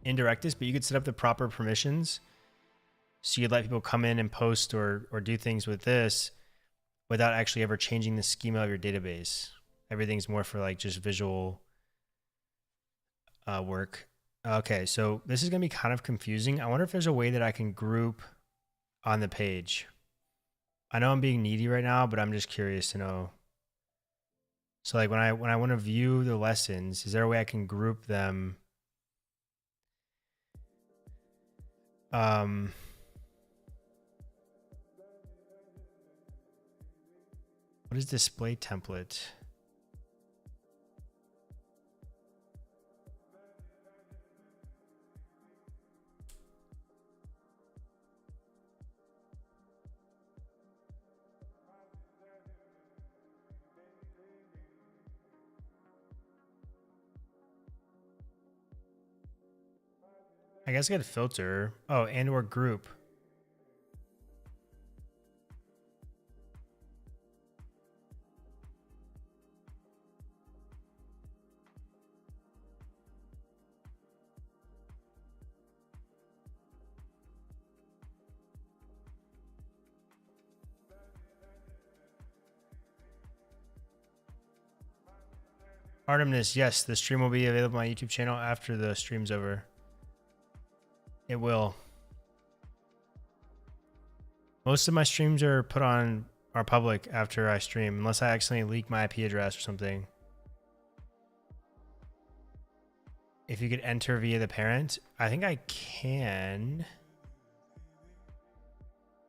in Directus, but you could set up the proper permissions. So you'd let people come in and post or do things with this without actually ever changing the schema of your database. Everything's more for like just visual work. Okay, so this is going to be kind of confusing. I wonder if there's a way that I can group on the page. I know I'm being needy right now, but I'm just curious to know. So like when I want to view the lessons, is there a way I can group them? What is display template? I guess I could filter. Oh, and or group. Artemis, yes, the stream will be available on my YouTube channel after the stream's over. It will. Most of my streams are public after I stream, unless I accidentally leak my IP address or something. If you could enter via the parent, I think I can.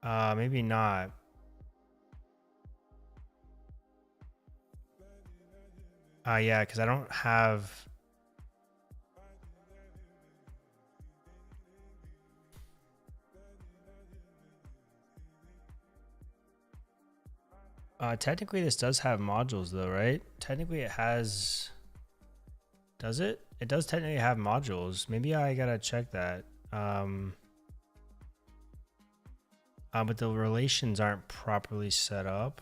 Maybe not. Yeah, because I don't have. Technically, this does have modules, though, right? Technically, it has. Does it? It does technically have modules. Maybe I gotta check that. But the relations aren't properly set up.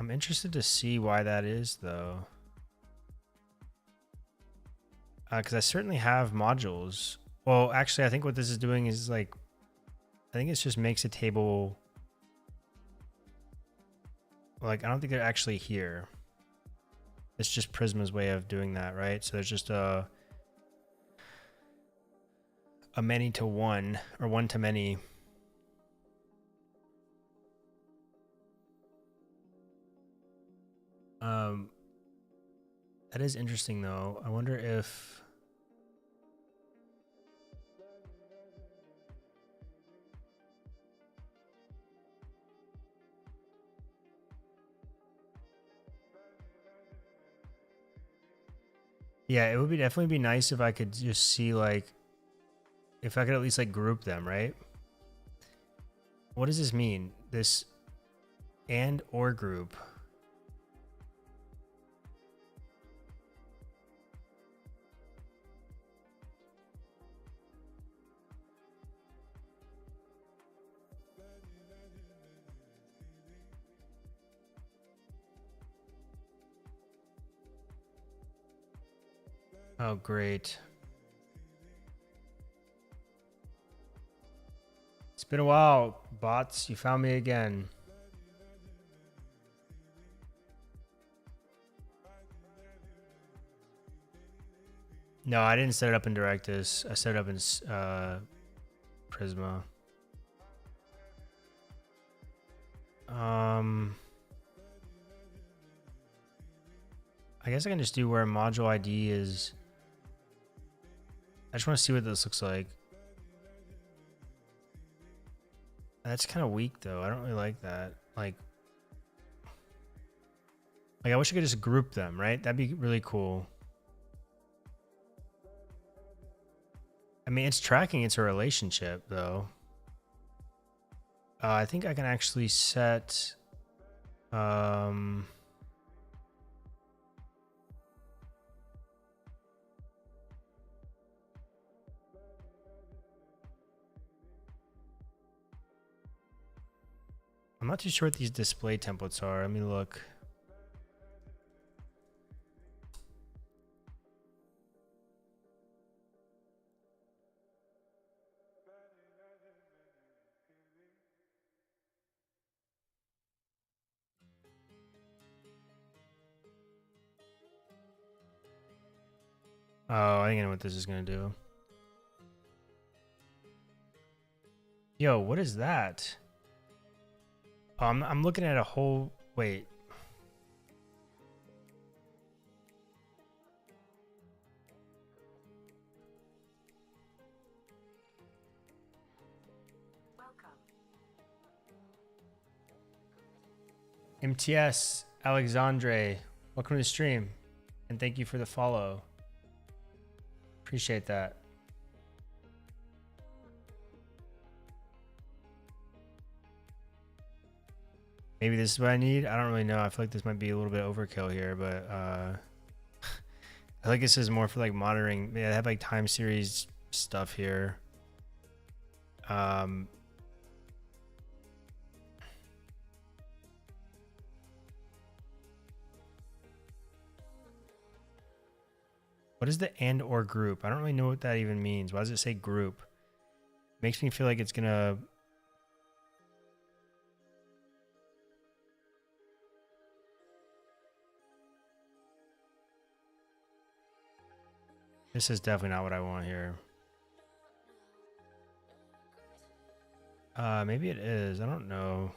I'm interested to see why that is, though. Because I certainly have modules. Well, actually, I think what this is doing is like, I think it just makes a table. Like, I don't think they're actually here. It's just Prisma's way of doing that, right? So there's just a many to one or one to many. That is interesting, though. I wonder if. Yeah, it would definitely be nice if I could just see, like, if I could at least like group them, right? What does this mean? This and or group. Oh, great. It's been a while, bots. You found me again. No, I didn't set it up in Directus. I set it up in Prisma. I guess I can just do where module ID is. I just want to see what this looks like. That's kind of weak, though. I don't really like that. Like I wish I could just group them, right? That'd be really cool. I mean, it's tracking it's a relationship, though. I think I can actually set... I'm not too sure what these display templates are. Let me look. Oh, I think I know what this is going to do. Yo, what is that? Oh, I'm looking at a whole... Wait. MTS, Alexandre, welcome to the stream. And thank you for the follow. Appreciate that. Maybe this is what I need. I don't really know. I feel like this might be a little bit overkill here, but I feel like this is more for like monitoring. Yeah, I have like time series stuff here. What is the and or group? I don't really know what that even means. Why does it say group? Makes me feel like it's gonna... This is definitely not what I want here. Maybe it is. I don't know.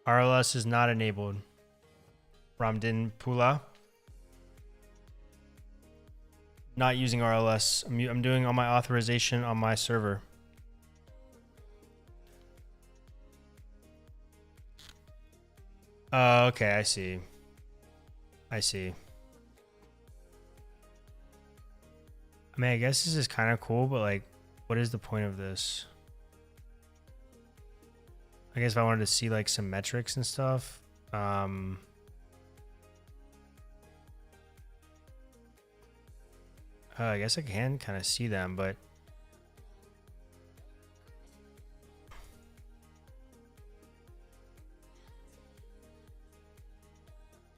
RLS is not enabled. Ramdin Pula. Not using RLS. I'm doing all my authorization on my server. Okay, I see. I see. I mean, I guess this is kind of cool, but like, what is the point of this? I guess if I wanted to see like some metrics and stuff, I guess I can kind of see them, but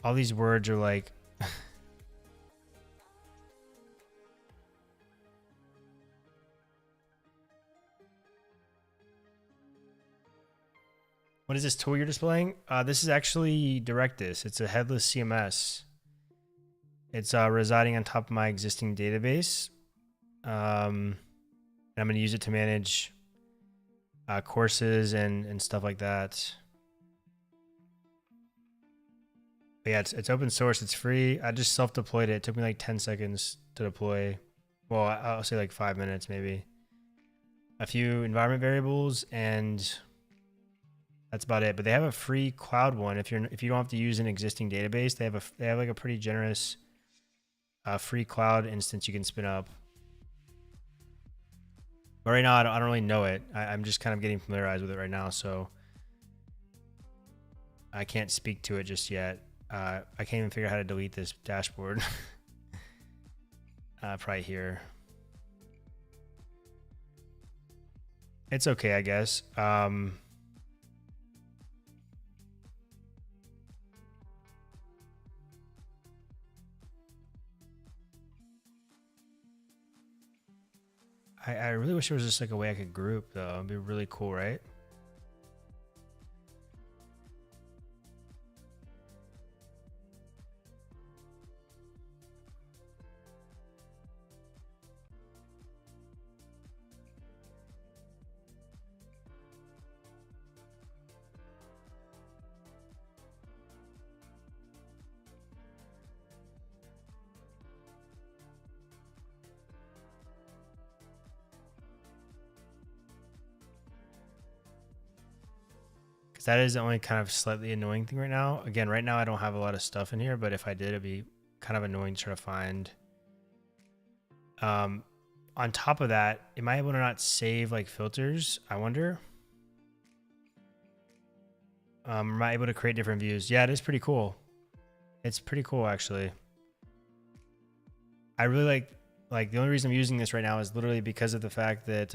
all these words are like what is this tool you're displaying? This is actually Directus. It's a headless CMS. It's residing on top of my existing database. And I'm going to use it to manage courses and stuff like that. But yeah, it's open source. It's free. I just self-deployed it. It took me like 10 seconds to deploy. Well, I'll say like 5 minutes maybe. A few environment variables, and that's about it. But they have a free cloud one. If you don't have to use an existing database, they have like a pretty generous free cloud instance you can spin up. But right now, I don't really know it. I'm just kind of getting familiarized with it right now, so I can't speak to it just yet. I can't even figure out how to delete this dashboard. Probably here. It's okay, I guess. I really wish there was just like a way I could group though. It'd be really cool, right? That is the only kind of slightly annoying thing right now. Again, right now I don't have a lot of stuff in here, but if I did, it'd be kind of annoying to try to find. On top of that, am I able to not save like filters? I wonder. Am I able to create different views? Yeah, it is pretty cool. It's pretty cool actually. I really like the only reason I'm using this right now is literally because of the fact that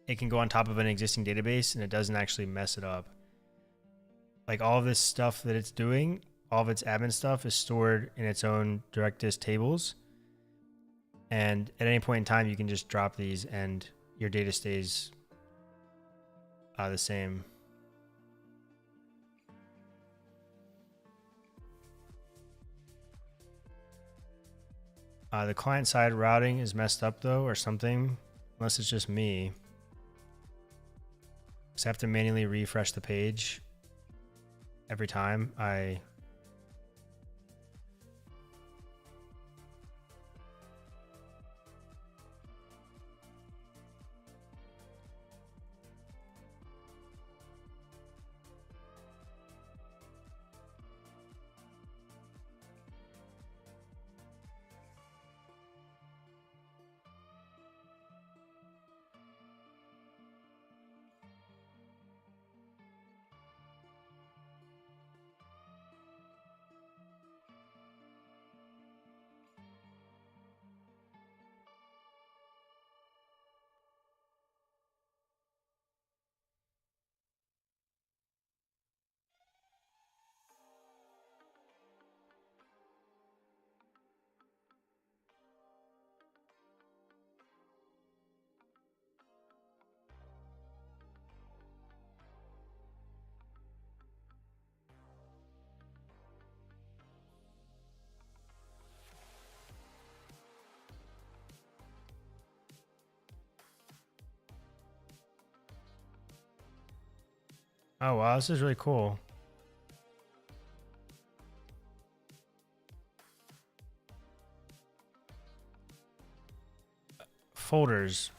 it can go on top of an existing database and it doesn't actually mess it up. Like all of this stuff that it's doing, all of its admin stuff is stored in its own Directus tables. And at any point in time, you can just drop these and your data stays the same. The client side routing is messed up though, or something, unless it's just me. So I have to manually refresh the page every time I... Oh, wow. This is really cool. Folders.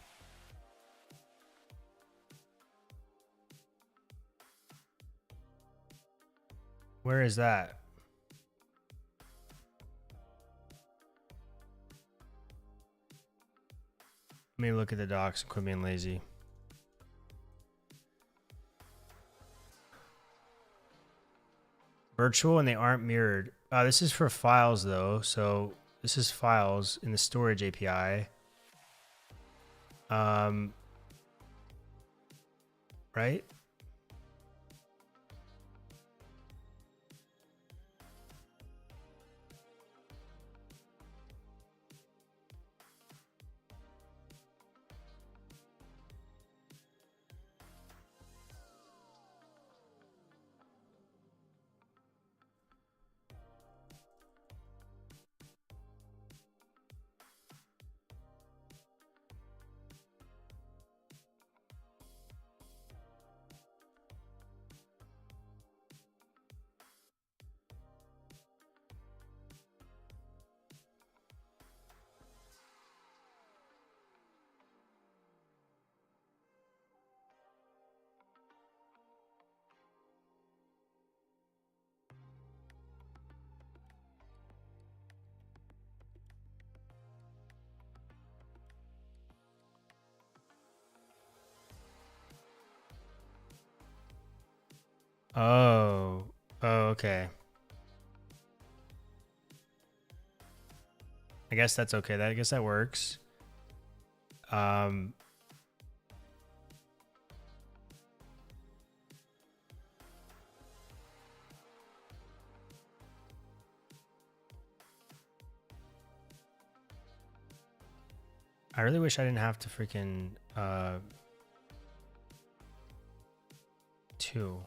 Where is that? Let me look at the docs and quit being lazy. Virtual and they aren't mirrored. This is for files though. So this is files in the storage API. Right? Oh, okay. I guess that's okay. I guess that works. I really wish I didn't have to freaking two.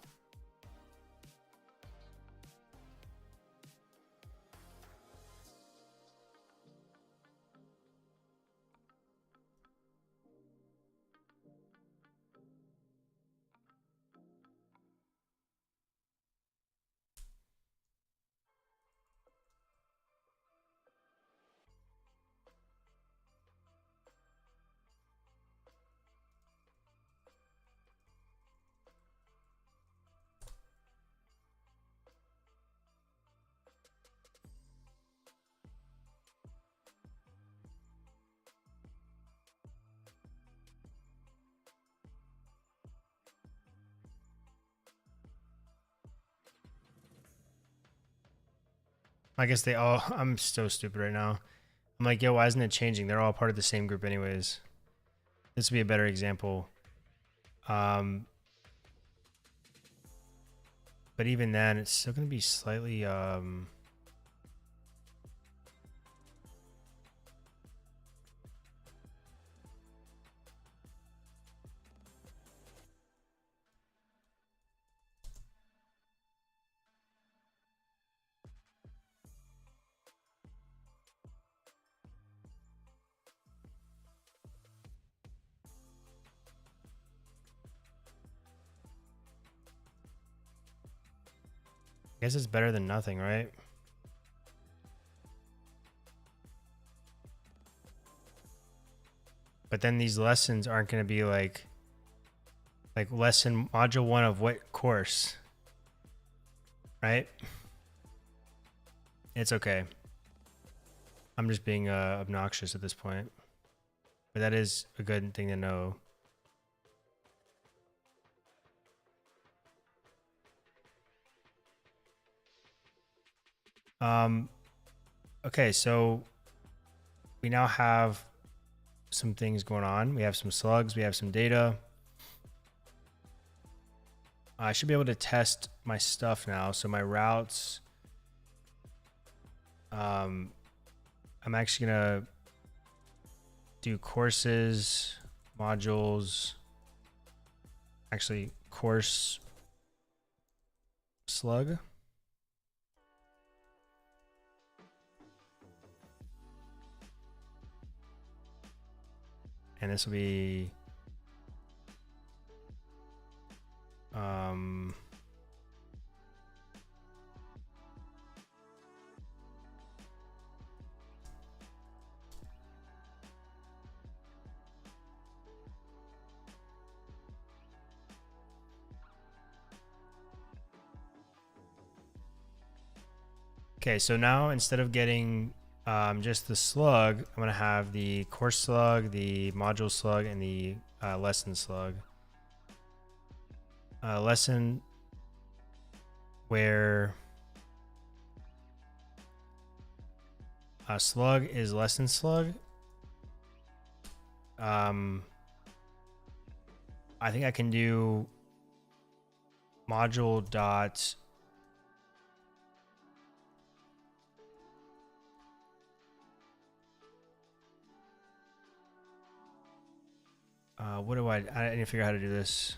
I guess they all, I'm so stupid right now. I'm like, yo, why isn't it changing? They're all part of the same group anyways. This would be a better example. But even then, it's still going to be slightly, I guess it's better than nothing, right? But then these lessons aren't going to be like lesson module 1 of what course, right? It's okay. I'm just being obnoxious at this point, but that is a good thing to know. Okay, so we now have some things going on. We have some slugs, we have some data. I should be able to test my stuff now. So my routes, I'm actually gonna do courses, modules, actually course slug. And this will be, Okay, so now instead of getting just the slug, I'm going to have the course slug, the module slug, and the lesson slug. Lesson where slug is lesson slug. I think I can do module dot what do I need to figure out how to do this.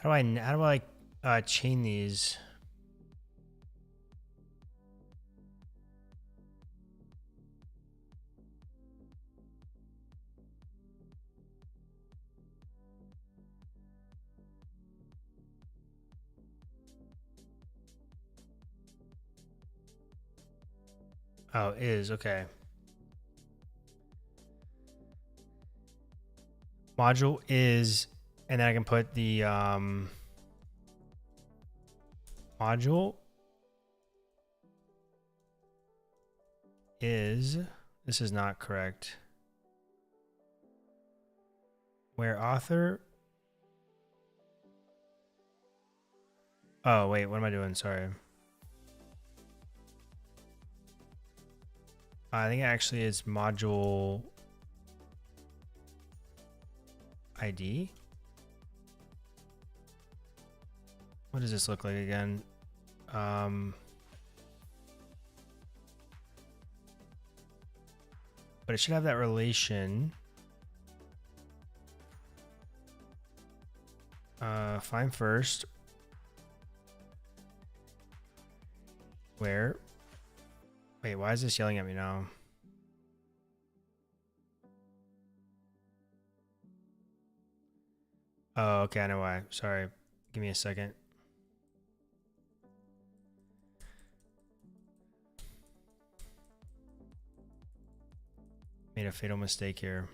How do I chain these? Oh, is okay. Module is, and then I can put the module is, this is not correct. Where author, oh wait, what am I doing? Sorry. I think actually it's module ID. What does this look like again? But it should have that relation. Find first. Where? Wait, why is this yelling at me now? Oh, okay, I know why. Sorry. Give me a second. Made a fatal mistake here.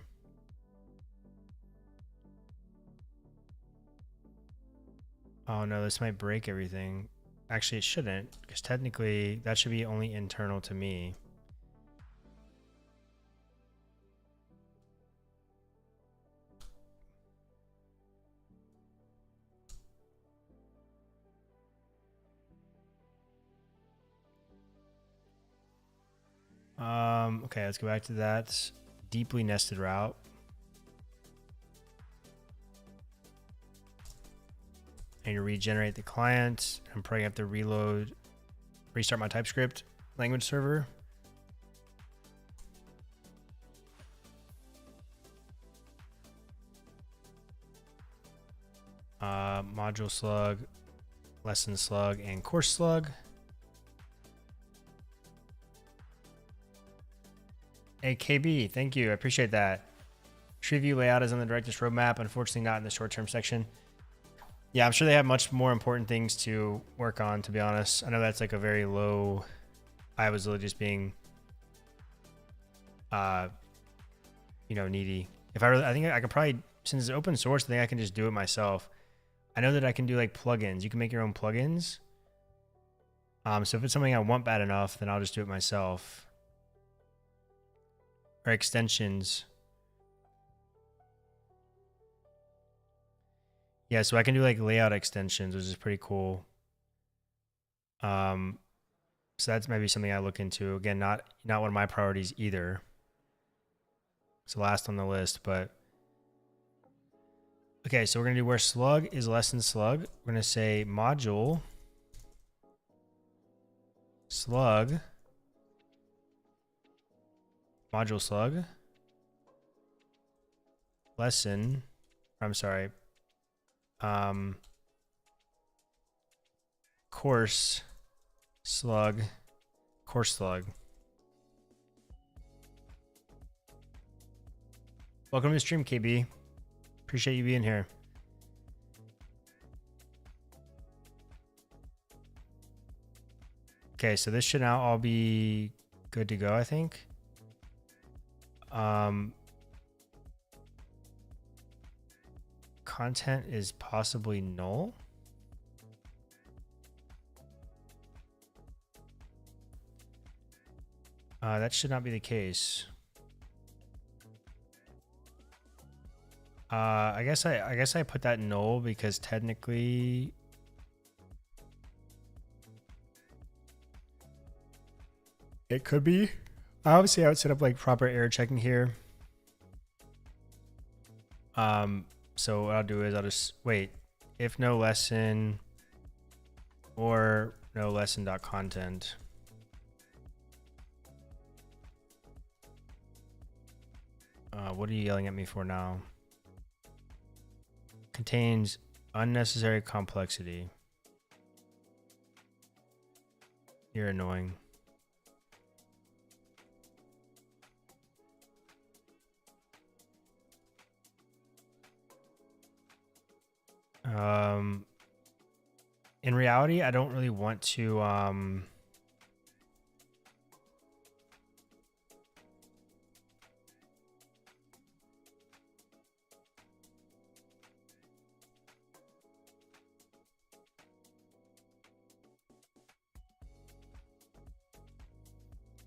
Oh no, this might break everything. Actually, it shouldn't, because technically that should be only internal to me. Okay, let's go back to that deeply nested route. I need to regenerate the client. I'm probably have to restart my TypeScript language server. Module slug, lesson slug, and course slug. AKB, thank you. I appreciate that. Tree view layout is on the Directus roadmap. Unfortunately, not in the short-term section. Yeah, I'm sure they have much more important things to work on, to be honest. I know that's like a very low. I was really just being, needy. I think I could probably, since it's open source, I think I can just do it myself. I know that I can do like plugins. You can make your own plugins. So if it's something I want bad enough, then I'll just do it myself. Or extensions. Yeah, so I can do like layout extensions, which is pretty cool. So that's maybe something I look into. Again, not one of my priorities either. It's the last on the list, but okay, so we're gonna do where slug is less than slug. We're gonna say module slug module slug lesson. I'm sorry. Course slug. Welcome to the stream, KB. Appreciate you being here. Okay, so this should now all be good to go, I think. Content is possibly null. That should not be the case. I guess I put that null because technically it could be. Obviously, I would set up like proper error checking here. So what I'll do is I'll just wait if no lesson or no lesson.content. What are you yelling at me for now? Contains unnecessary complexity. You're annoying. In reality, I don't really want to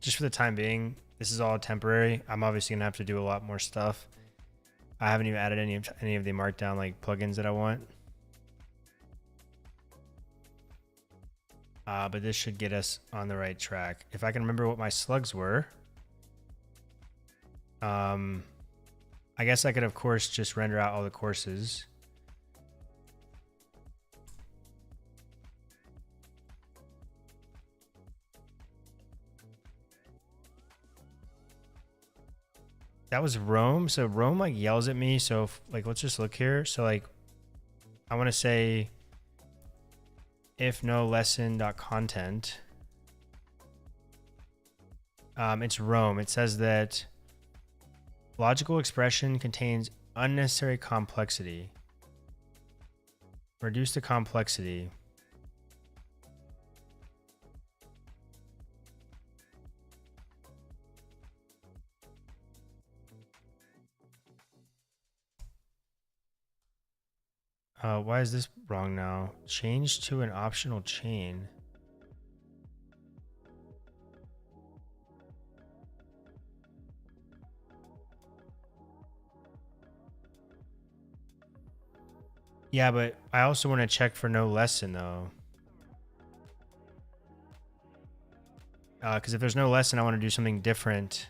just for the time being, this is all temporary. I'm obviously gonna have to do a lot more stuff. I haven't even added any of the Markdown like plugins that I want. But this should get us on the right track. If I can remember what my slugs were, I guess I could, of course, just render out all the courses. That was Rome. So Rome like yells at me. So like, let's just look here. So like, I want to say if no lesson.content, it's Rome. It says that logical expression contains unnecessary complexity. Reduce the complexity. Why is this wrong now? Change to an optional chain. Yeah, but I also want to check for no lesson though. Because if there's no lesson, I want to do something different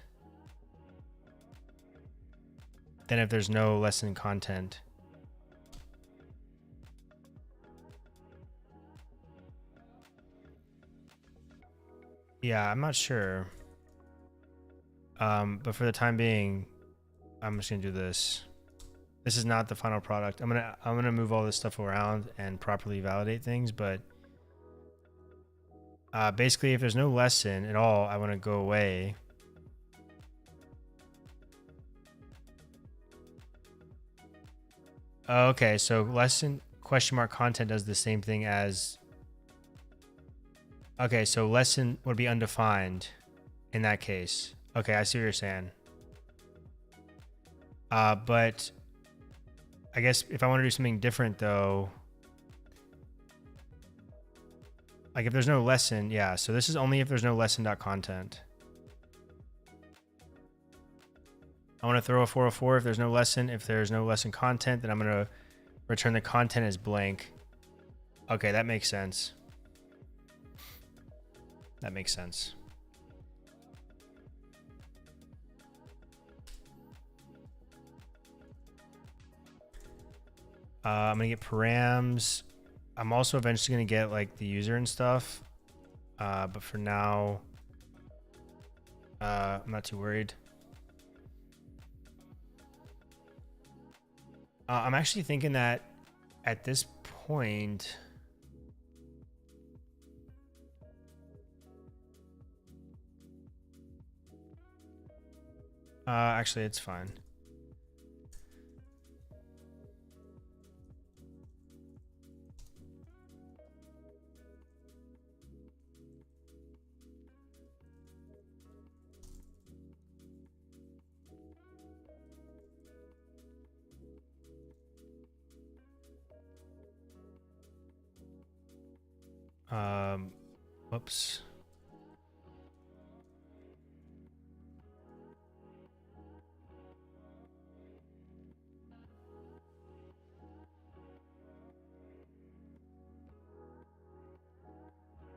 than if there's no lesson content. Yeah, I'm not sure. But for the time being, I'm just gonna do this. This is not the final product. I'm gonna move all this stuff around and properly validate things, but basically if there's no lesson at all, I want to go away. Okay, so lesson question mark content does the same thing as. Okay, so lesson would be undefined in that case. Okay, I see what you're saying. But I guess if I want to do something different though, Like if there's no lesson, yeah. So this is only if there's no lesson.content. I want to throw a 404 if there's no lesson. If there's no lesson content, then I'm going to return the content as blank. Okay, that makes sense. That makes sense. I'm going to get params. I'm also eventually going to get like the user and stuff. But for now, I'm not too worried. I'm actually thinking that at this point, actually it's fine. Whoops.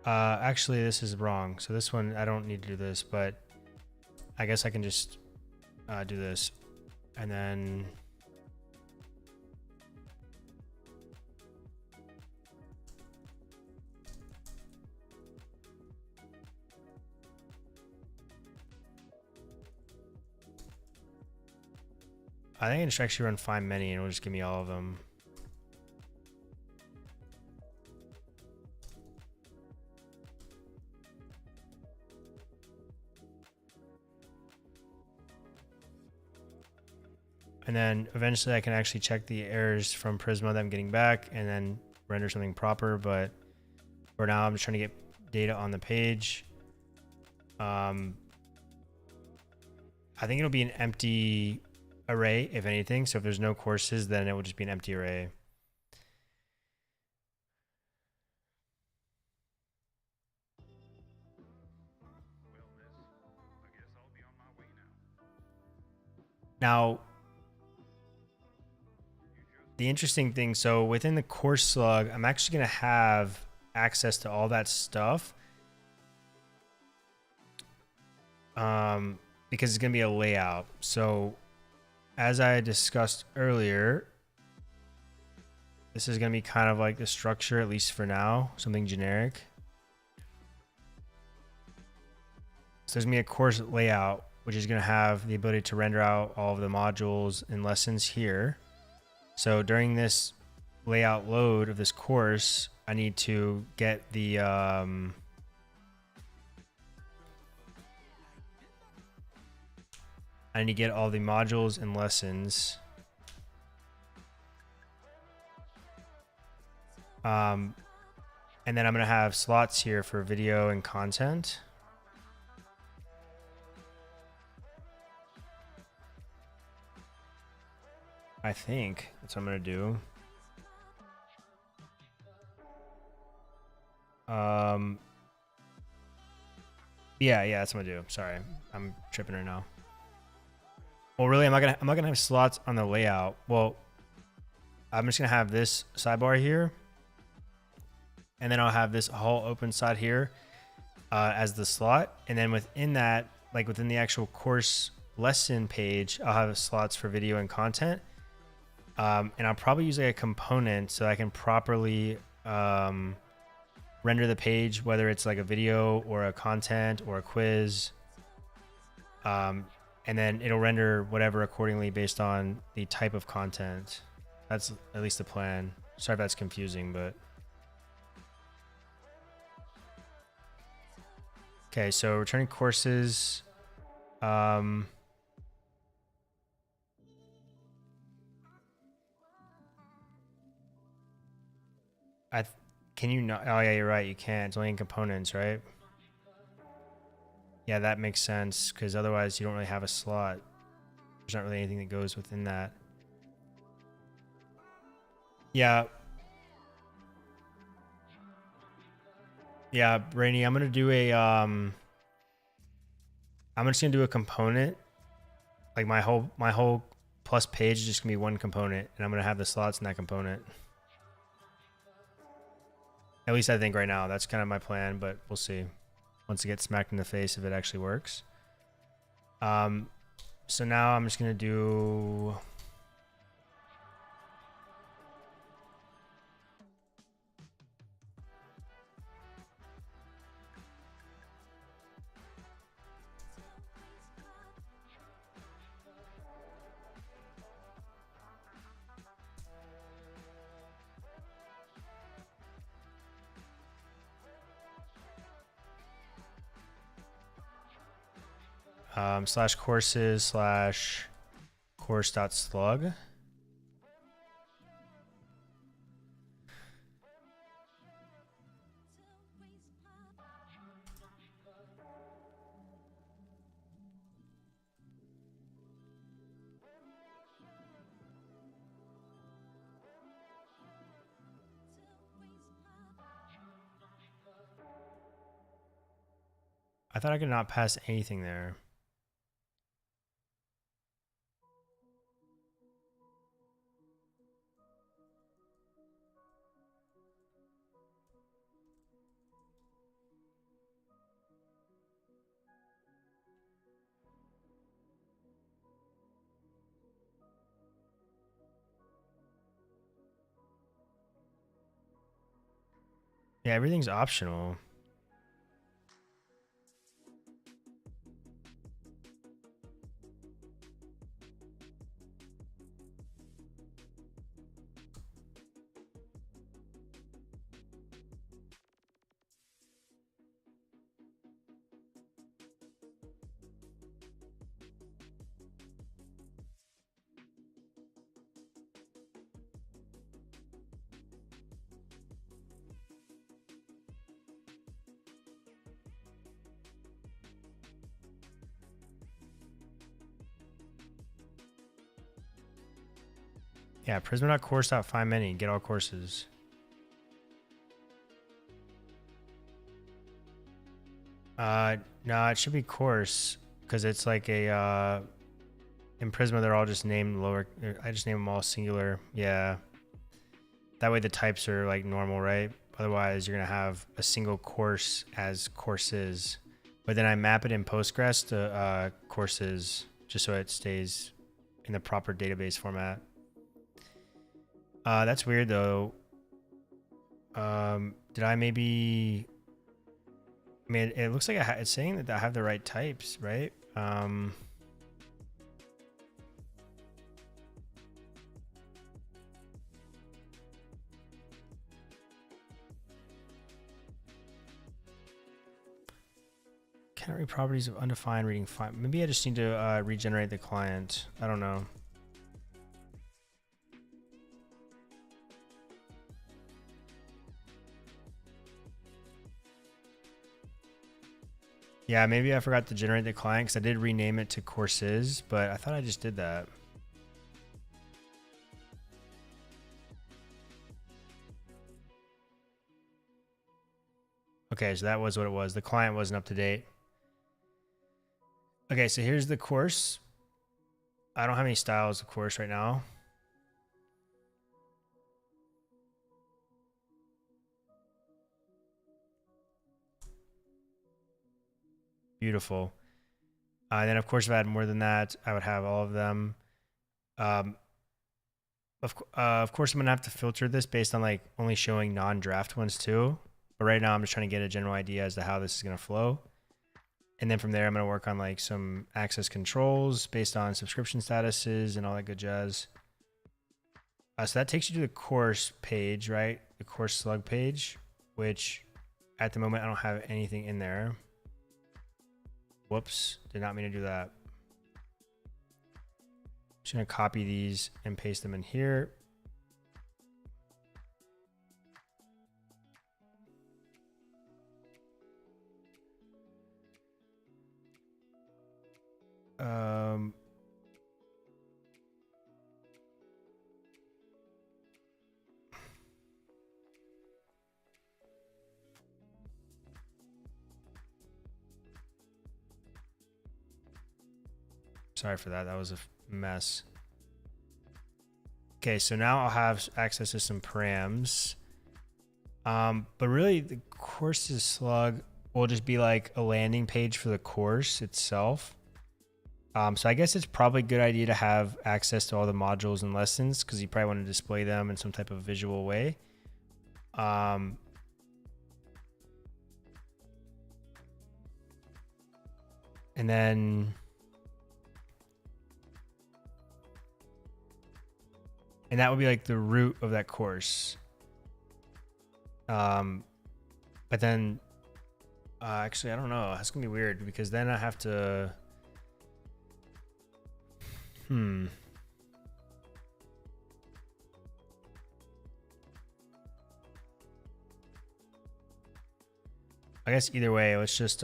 Actually, this is wrong. So this one, I don't need to do this, but I guess I can just do this. And then I think I can just actually run find many and it'll just give me all of them. And then eventually I can actually check the errors from Prisma that I'm getting back and then render something proper. But for now, I'm just trying to get data on the page. I think it'll be an empty array, if anything. So if there's no courses, then it will just be an empty array. Now, the interesting thing, so within the course slug, I'm actually going to have access to all that stuff. Because it's going to be a layout. So as I discussed earlier, this is going to be kind of like the structure, at least for now, something generic. So there's going to be a course layout, which is going to have the ability to render out all of the modules and lessons here. So during this layout load of this course, I need to get the I need to get all the modules and lessons. And then I'm going to have slots here for video and content. I think that's what I'm going to do. Yeah, that's what I'm gonna do. Sorry, I'm tripping right now. Well, really, I'm not gonna have slots on the layout. Well, I'm just gonna have this sidebar here, and then I'll have this whole open side here as the slot, and then within that, like within the actual course lesson page, I'll have slots for video and content, and I'll probably use like a component so I can properly render the page, whether it's like a video or a content or a quiz. And then it'll render whatever accordingly based on the type of content. That's at least the plan. Sorry if that's confusing, but. Okay, so returning courses. Can you not? Oh yeah, you're right. You can't. It's only in components, right? Yeah, that makes sense because otherwise you don't really have a slot. There's not really anything that goes within that. Yeah. Yeah, Brainy, I'm gonna do a I'm just gonna do a component. Like my whole plus page is just gonna be one component, and I'm gonna have the slots in that component. At least I think right now that's kind of my plan, but we'll see once it gets smacked in the face if it actually works. So now I'm just gonna do slash courses slash course.slug. I thought I could not pass anything there. Yeah, everything's optional. Yeah, Prisma.course.find many, get all courses. No, it should be course because it's like a in Prisma they're all just named lower. I just name them all singular. Yeah, that way the types are like normal, right? Otherwise, you're gonna have a single course as courses, but then I map it in Postgres to courses just so it stays in the proper database format. That's weird though. Did I maybe? I mean, it looks like it's saying that I have the right types, right? Can't read properties of undefined reading fine. Maybe I just need to regenerate the client. I don't know. Yeah, maybe I forgot to generate the client because I did rename it to courses, but I thought I just did that. Okay, so that was what it was. The client wasn't up to date. Okay, so here's the course. I don't have any styles of course right now. Beautiful. Then of course, if I had more than that, I would have all of them. Of course, I'm gonna have to filter this based on like only showing non-draft ones too. But right now, I'm just trying to get a general idea as to how this is gonna flow. And then from there, I'm gonna work on like some access controls based on subscription statuses and all that good jazz. So that takes you to the course page, right? The course slug page, which at the moment I don't have anything in there. Whoops, did not mean to do that. Just gonna copy these and paste them in here. Sorry for that. That was a mess. Okay, so now I'll have access to some params. But really the course's slug will just be like a landing page for the course itself. So I guess it's probably a good idea to have access to all the modules and lessons because you probably want to display them in some type of visual way. And that would be like the root of that course. But then actually, I don't know. That's gonna be weird because then I have to. I guess either way, let's just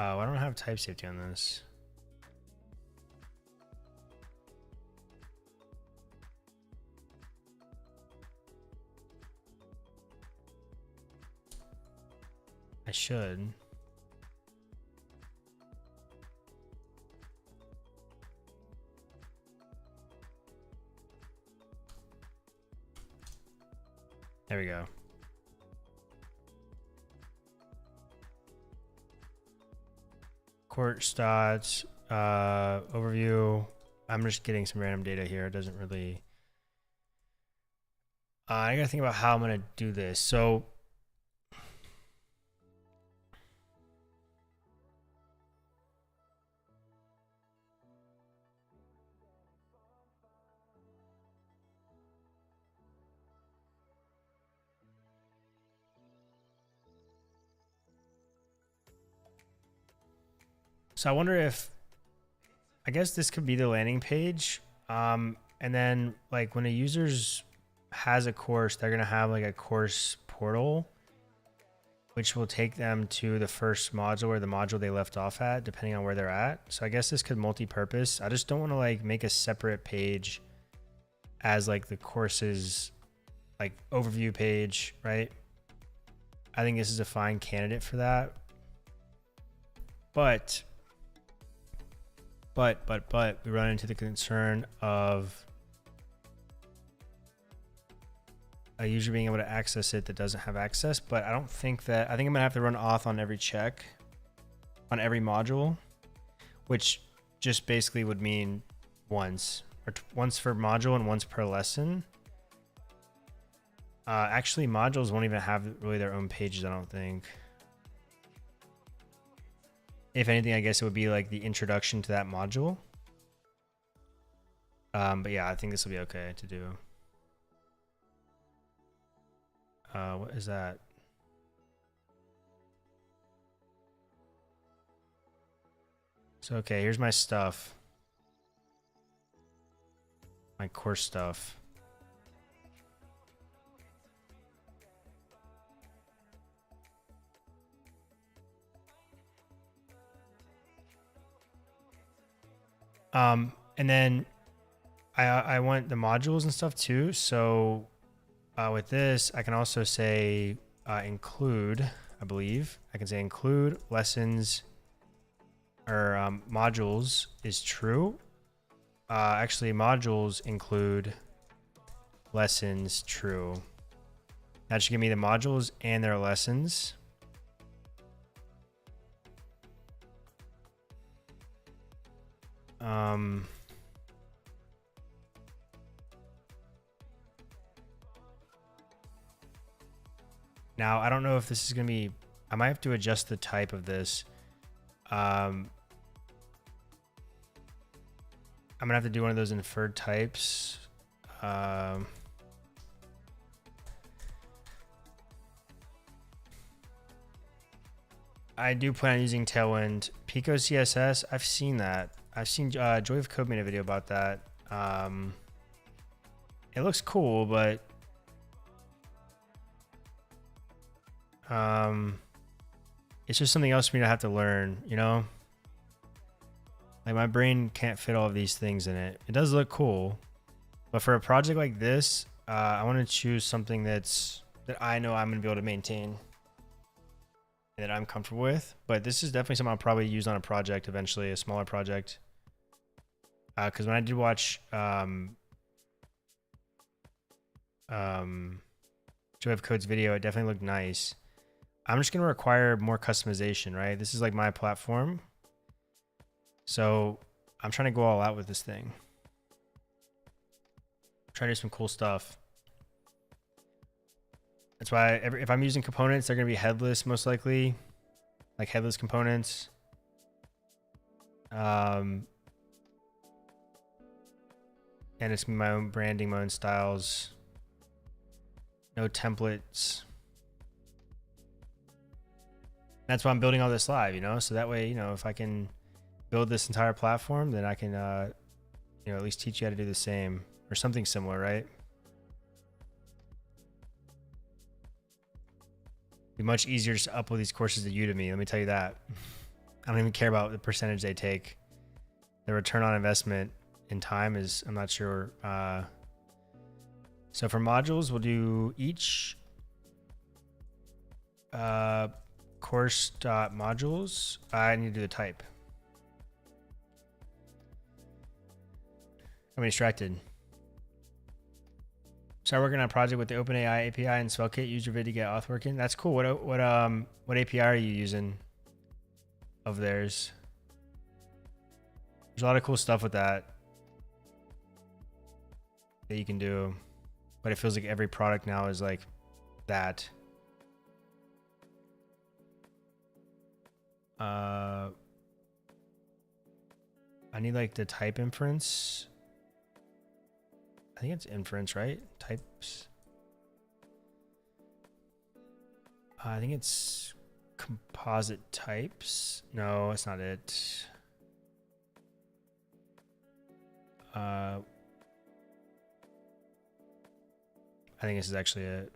I don't have type safety on this. I should. There we go. Court stats, overview. I'm just getting some random data here. It doesn't really. I gotta think about how I'm gonna do this. So. So I wonder if, I guess this could be the landing page. And then like when a user's has a course, they're going to have like a course portal, which will take them to the first module or the module they left off at, depending on where they're at. So I guess this could multi-purpose. I just don't want to like make a separate page as like the course's like overview page, right? I think this is a fine candidate for that. But we run into the concern of a user being able to access it that doesn't have access. But I don't think that, I think I'm gonna have to run auth on every check on every module, which just basically would mean once or once for module and once per lesson. Actually, modules won't even have really their own pages, I don't think. If anything, I guess it would be like the introduction to that module. But yeah, I think this will be okay to do. What is that? So, okay, here's my stuff. My course stuff. And then I want the modules and stuff too. So with this, I can also say include, I believe. I can say include lessons or modules is true. Actually, modules include lessons true. That should give me the modules and their lessons. Now, I don't know if this is going to be, I might have to adjust the type of this. I'm going to have to do one of those inferred types. I do plan on using Tailwind. Pico CSS, I've seen that. I've seen Joy of Code made a video about that. It looks cool, but it's just something else for me to have to learn, you know? Like my brain can't fit all of these things in it. It does look cool, but for a project like this, I want to choose something that I know I'm going to be able to maintain and that I'm comfortable with. But this is definitely something I'll probably use on a project eventually, a smaller project. Because when I did watch Joy of Code's video, it definitely looked nice. I'm just going to require more customization, right? This is like my platform. So I'm trying to go all out with this thing. Try to do some cool stuff. That's why if I'm using components, they're going to be headless most likely, like headless components. And it's my own branding, my own styles. No templates. That's why I'm building all this live, you know? So that way, you know, if I can build this entire platform, then I can, you know, at least teach you how to do the same or something similar, right? Be much easier just to upload these courses to Udemy. Let me tell you that. I don't even care about the percentage they take. The return on investment in time is, I'm not sure. So for modules, we'll do each course.modules. I need to do the type. I'm distracted. Start working on a project with the OpenAI API and SvelteKit. Use your vid to get auth working. That's cool. What API are you using of theirs? There's a lot of cool stuff with that you can do, but it feels like every product now is like that. I need like the type inference. I think it's inference, right? Types. I think it's composite types. No, that's not it. I think this is actually it.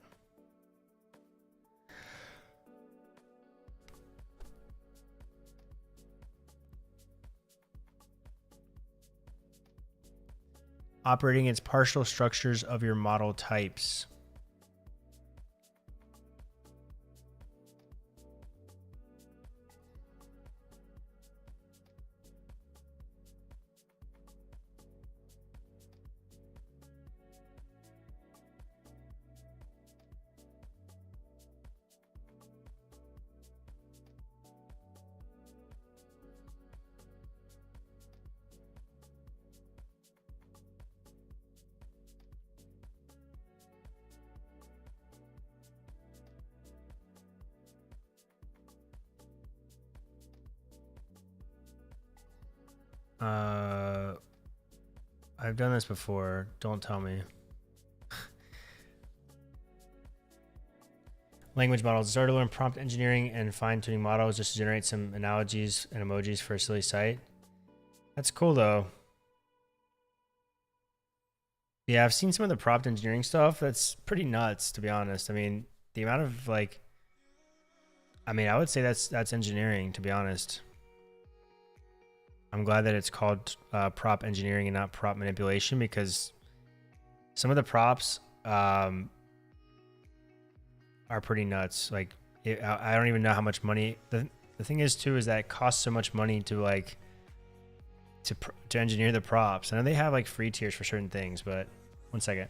Operating its partial structures of your model types. I've done this before. Don't tell me. Language models. Start to learn prompt engineering and fine-tuning models just to generate some analogies and emojis for a silly site. That's cool though. Yeah, I've seen some of the prompt engineering stuff. That's pretty nuts, to be honest. I mean, the amount of like, I would say that's engineering, to be honest. I'm glad that it's called prop engineering and not prop manipulation, because some of the props are pretty nuts. Like, I don't even know how much money. The thing is too is that it costs so much money to like to engineer the props. I know they have like free tiers for certain things, but one second.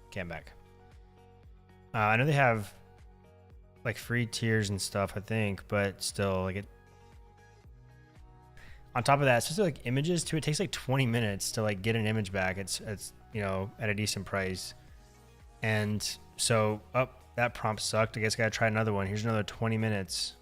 Okay, I'm back. I know they have like free tiers and stuff, I think, but still, like it. On top of that, especially like images too, it takes like 20 minutes to like get an image back. It's you know, at a decent price. And so, that prompt sucked. I guess I gotta try another one. Here's another 20 minutes.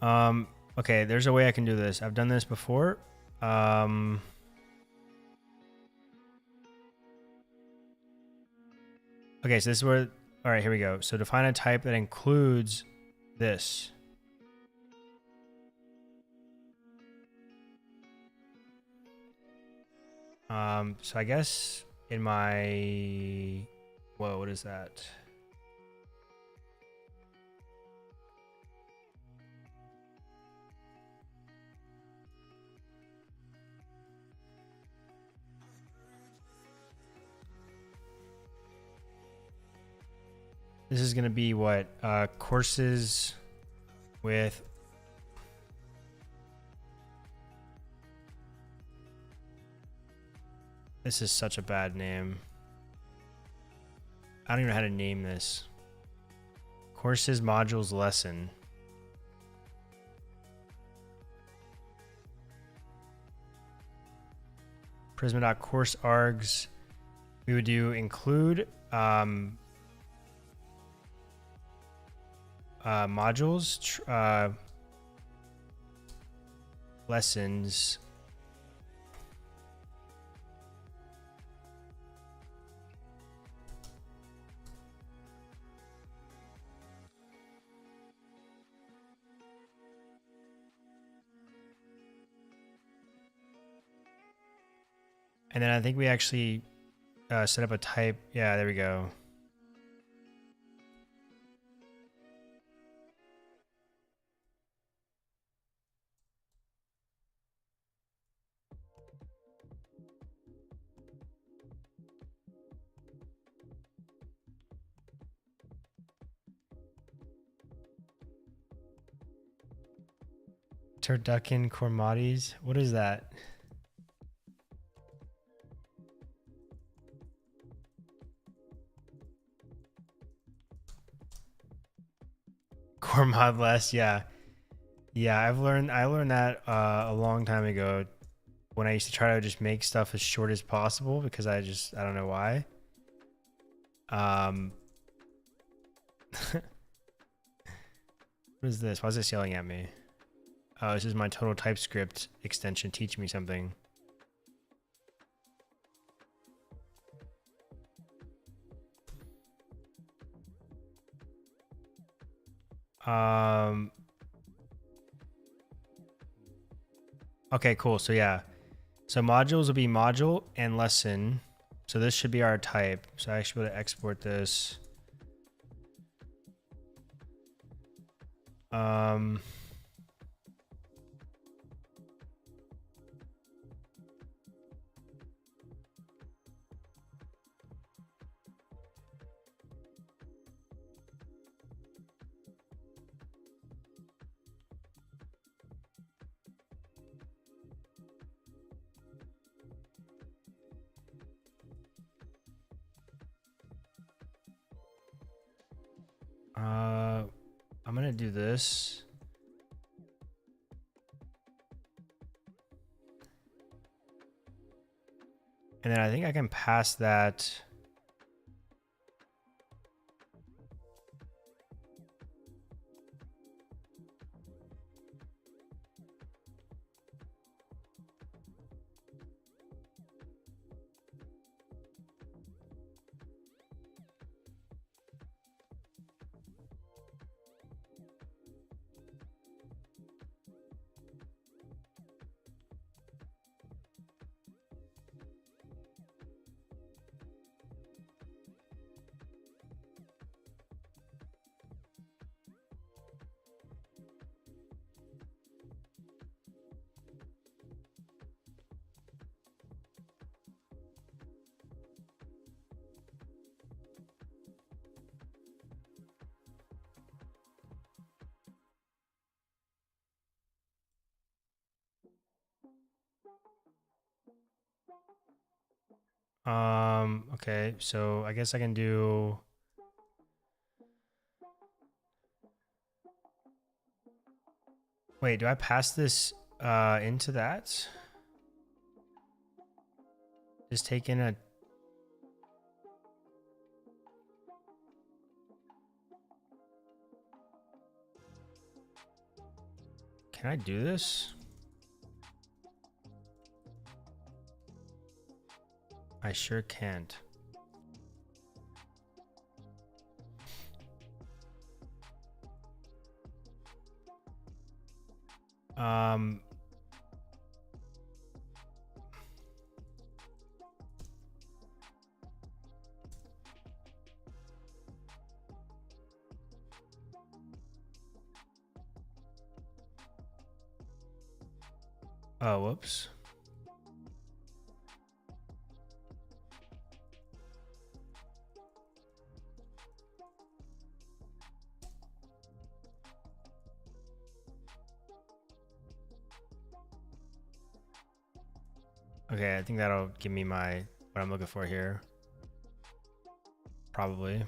Okay, there's a way I can do this. I've done this before. Okay, so this is where, all right, here we go. So define a type that includes this. So I guess in my, whoa, what is that? This is going to be what? Courses with... This is such a bad name. I don't even know how to name this. Courses, modules, lesson. Prisma.course args. We would do include modules, lessons, and then I think we actually set up a type. Yeah, there we go. Turducken Cormatis. What is that? Cormod less, yeah. Yeah, I learned that a long time ago when I used to try to just make stuff as short as possible because I don't know why. What is this? Why is this yelling at me? Oh, this is my total TypeScript extension teaching me something. Okay, cool. So yeah. So modules will be module and lesson. So this should be our type. So I should be able to export this. I'm gonna do this. And then I think I can pass that. Okay, so I guess I can do. Wait, do I pass this into that? Just take in a. Can I do this? I sure can't. Oh, whoops. Okay, I think that'll give me my what I'm looking for here. Probably.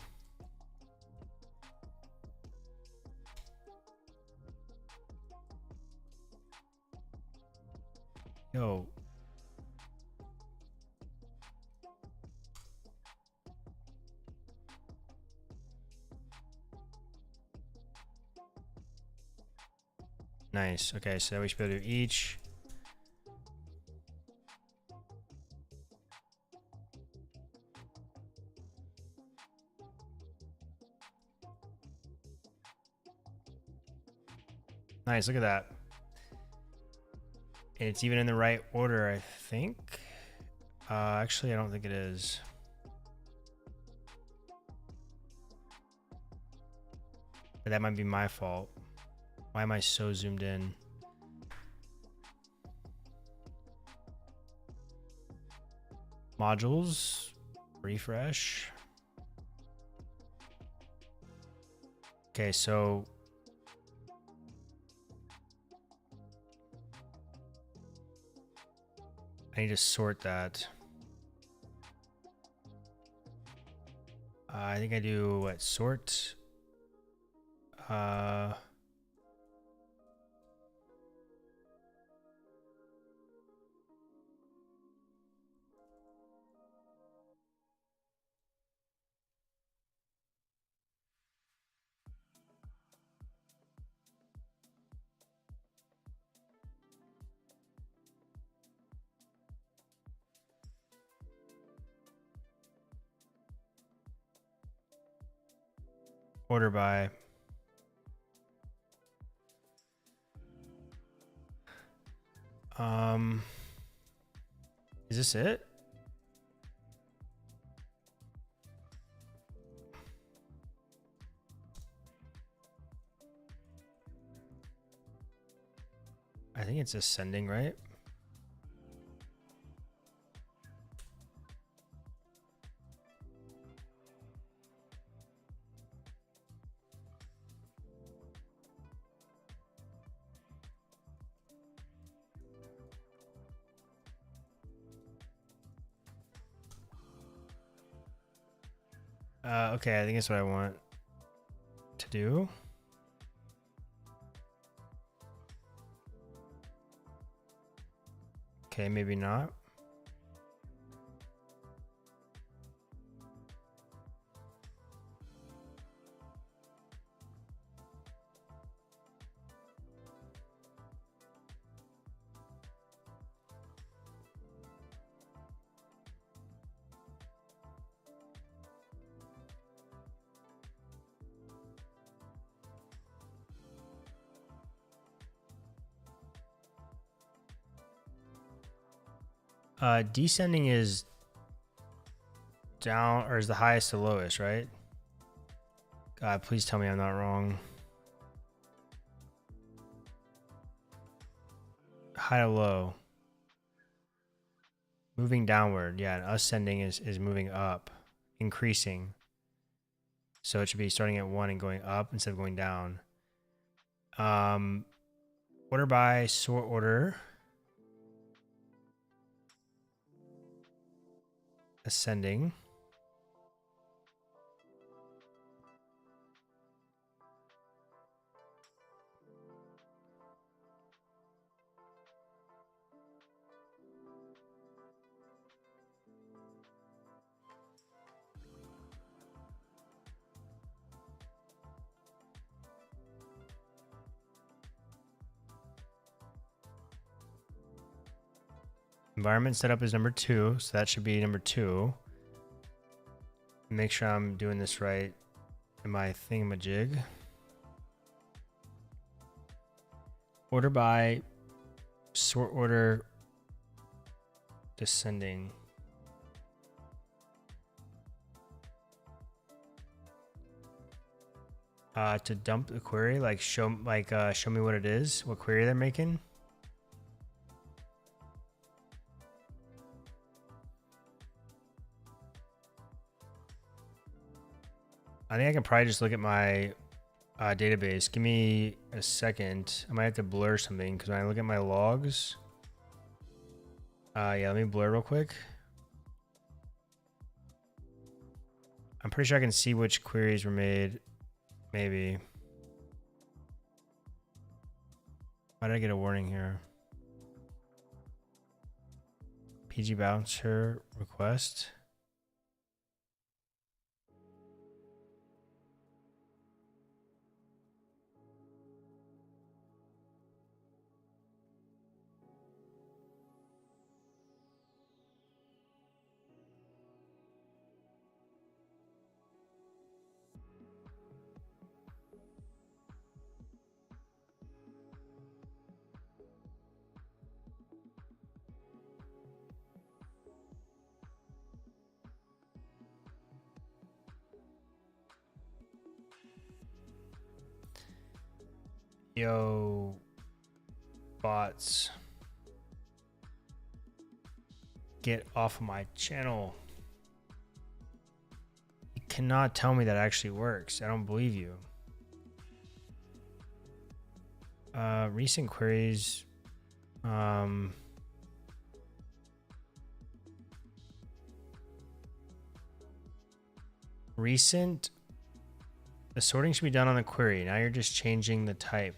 Yo. Nice. Okay, so we should be able to do each. Nice, look at that. And it's even in the right order, I think. Actually, I don't think it is. But that might be my fault. Why am I so zoomed in? Modules, refresh. Okay, so I need to sort that. I think I do what? Sort. Order by. Is this it? I think it's ascending, right? Okay, I think that's what I want to do. Okay, maybe not. Descending is down, or is the highest to lowest, right? God, please tell me I'm not wrong. High to low. Moving downward, yeah, and ascending is moving up, increasing. So it should be starting at 1 and going up instead of going down. Order by sort order. ascending. Environment setup is number 2, so that should be number 2. Make sure I'm doing this right in my thingamajig. Order by, sort order, descending. To dump the query, like show me what it is, what query they're making. I think I can probably just look at my database. Give me a second. I might have to blur something because when I look at my logs, yeah, let me blur real quick. I'm pretty sure I can see which queries were made. Maybe. Why did I get a warning here? PG bouncer request. Yo, bots, get off of my channel. You cannot tell me that actually works. I don't believe you. Recent queries. Recent. The sorting should be done on the query. Now you're just changing the type.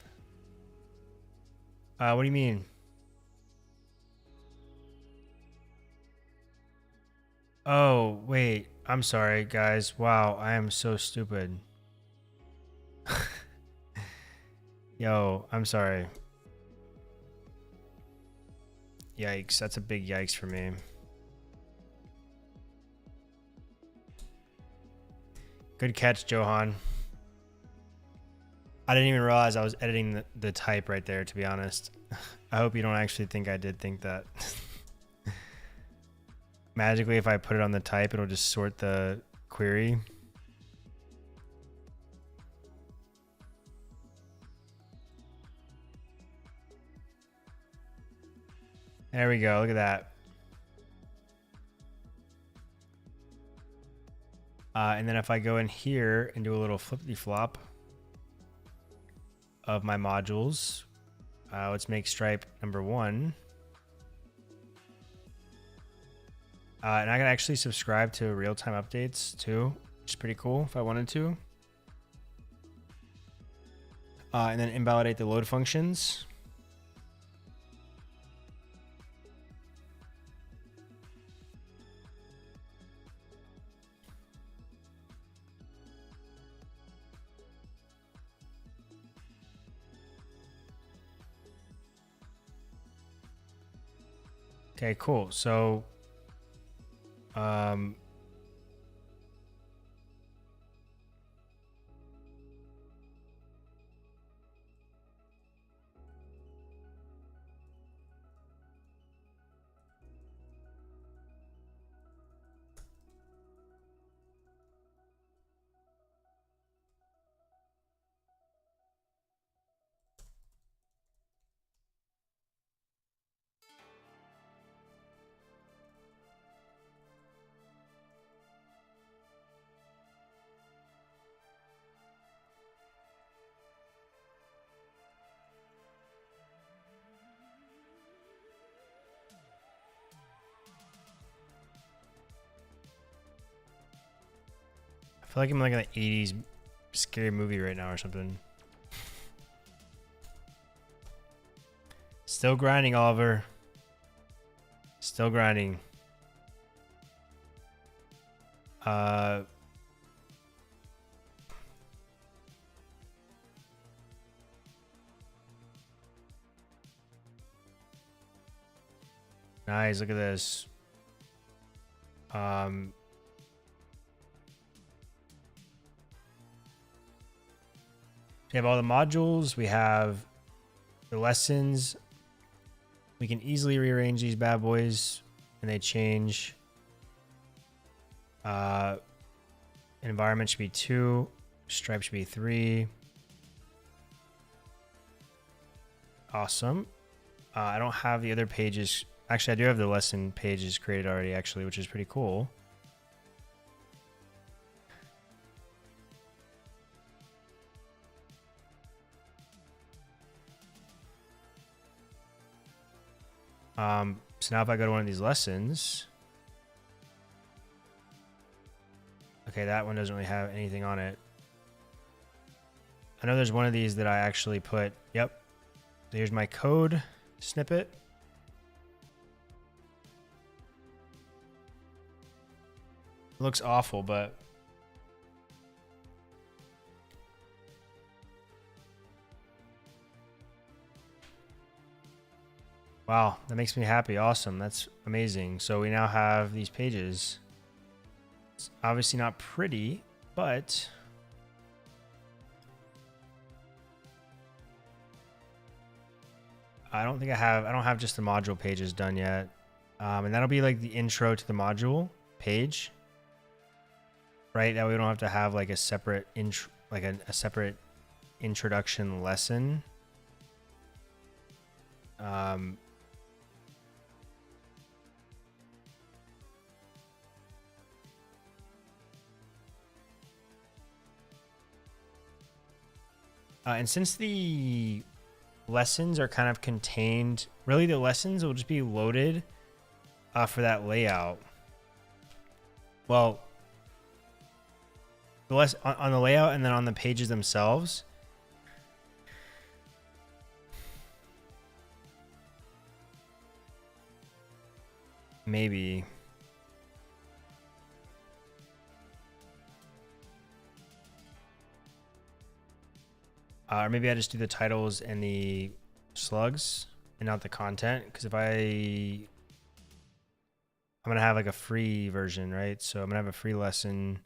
What do you mean? Oh, wait. I'm sorry, guys. Wow, I am so stupid. Yo, I'm sorry. Yikes, that's a big yikes for me. Good catch, Johan. I didn't even realize I was editing the type right there, to be honest. I hope you don't actually think I did think that. Magically, if I put it on the type, it'll just sort the query. There we go. Look at that. And then if I go in here and do a little flippity flop of my modules, let's make stripe number 1. And I can actually subscribe to real-time updates too, which is pretty cool if I wanted to. And then invalidate the load functions. Okay, cool. So, feel like I'm like in an 80s scary movie right now or something. Still grinding, Oliver. Still grinding. Nice, look at this. We have all the modules, we have the lessons. We can easily rearrange these bad boys and they change. Environment should be 2, stripe should be 3. Awesome. I don't have the other pages. Actually, I do have the lesson pages created already, actually, which is pretty cool. So now if I go to one of these lessons, okay, that one doesn't really have anything on it. I know there's one of these that I actually put, yep. Here's my code snippet. It looks awful, but wow, that makes me happy. Awesome. That's amazing. So we now have these pages. It's obviously not pretty, but I don't have just the module pages done yet. And that'll be like the intro to the module page, right? That way we don't have to have like a separate a separate introduction lesson. And since the lessons are kind of contained, really the lessons will just be loaded for that layout. Well, on the layout and then on the pages themselves. Maybe. Or maybe I just do the titles and the slugs and not the content. Because I'm going to have like a free version, right? So I'm going to have a free lesson.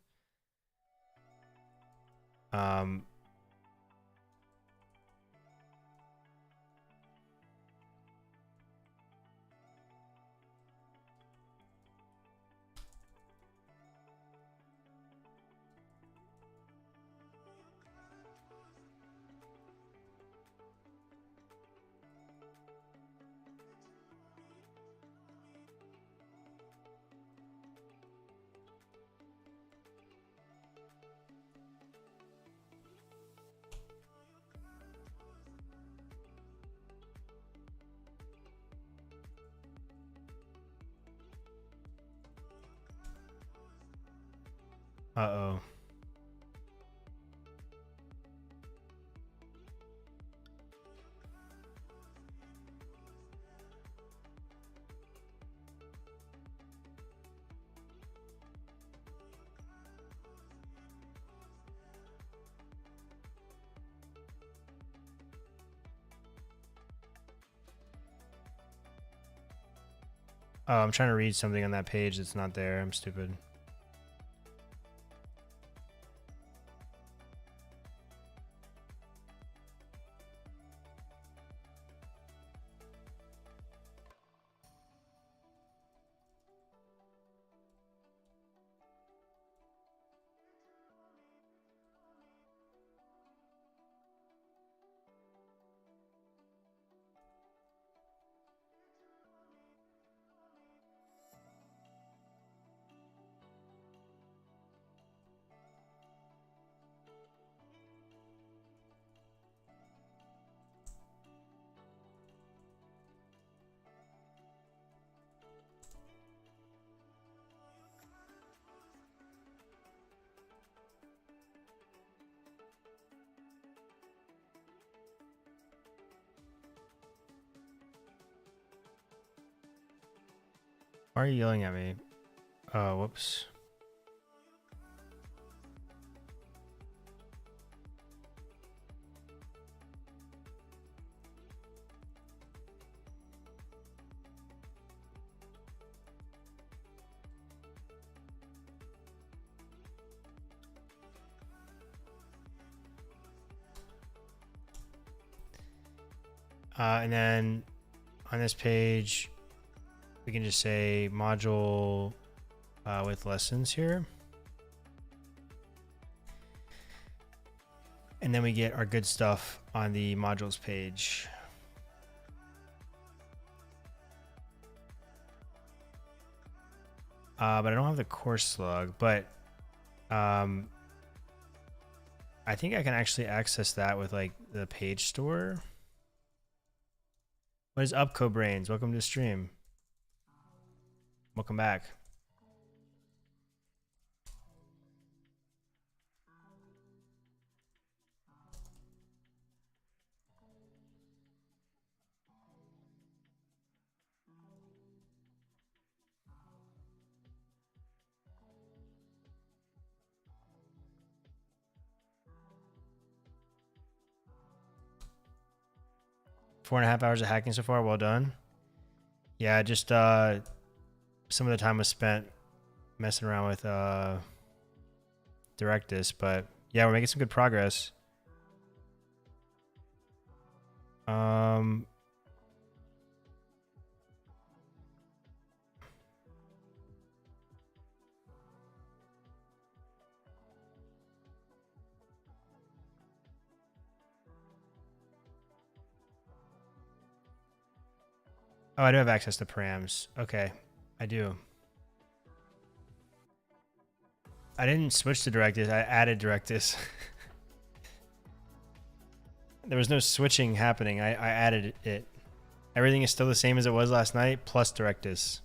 Uh-oh. Oh, I'm trying to read something on that page that's not there. I'm stupid. Why are you yelling at me? Oh, whoops. And then on this page, we can just say module with lessons here. And then we get our good stuff on the modules page. But I don't have the course slug, but I think I can actually access that with like the page store. What is up, CoBrains? Welcome to the stream. Welcome back. Four and a half hours of hacking so far. Well done. Yeah, just some of the time was spent messing around with Directus, but yeah, we're making some good progress. Oh, I do have access to params. Okay, I do. I didn't switch to Directus. I added Directus. There was no switching happening. I added it. Everything is still the same as it was last night, plus Directus.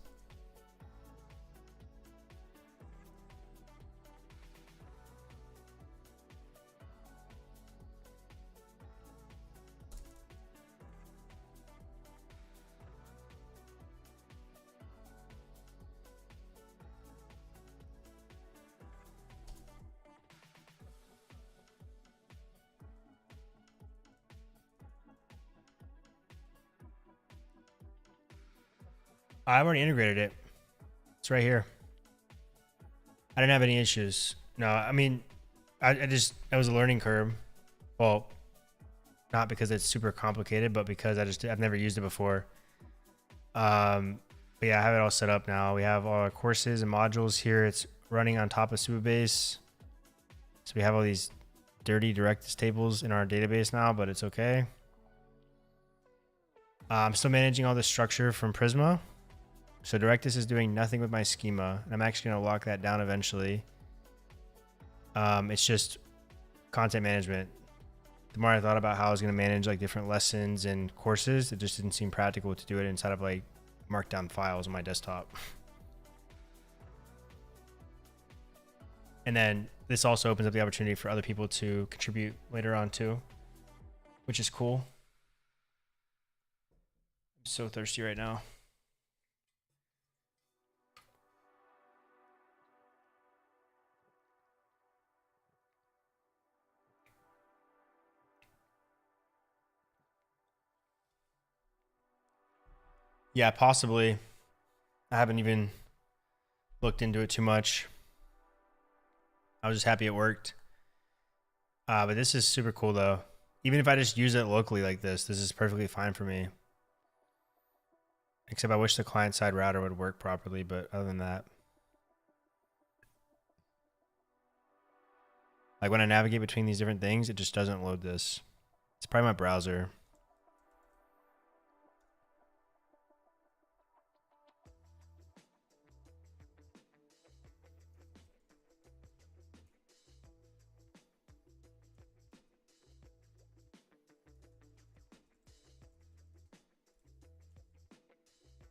I've already integrated it. It's right here. I didn't have any issues. No, I mean, it was a learning curve. Well, not because it's super complicated, but because I've never used it before. But yeah, I have it all set up now. We have all our courses and modules here. It's running on top of Supabase. So we have all these dirty Directus tables in our database now, but it's okay. I'm still managing all the structure from Prisma. So Directus is doing nothing with my schema, and I'm actually going to lock that down eventually. It's just content management. The more I thought about how I was going to manage like different lessons and courses, it just didn't seem practical to do it inside of like Markdown files on my desktop. And then this also opens up the opportunity for other people to contribute later on too, which is cool. I'm so thirsty right now. Yeah, possibly. I haven't even looked into it too much. I was just happy it worked. But this is super cool though. Even if I just use it locally like this is perfectly fine for me. Except I wish the client-side router would work properly, but other than that. Like when I navigate between these different things, it just doesn't load this. It's probably my browser.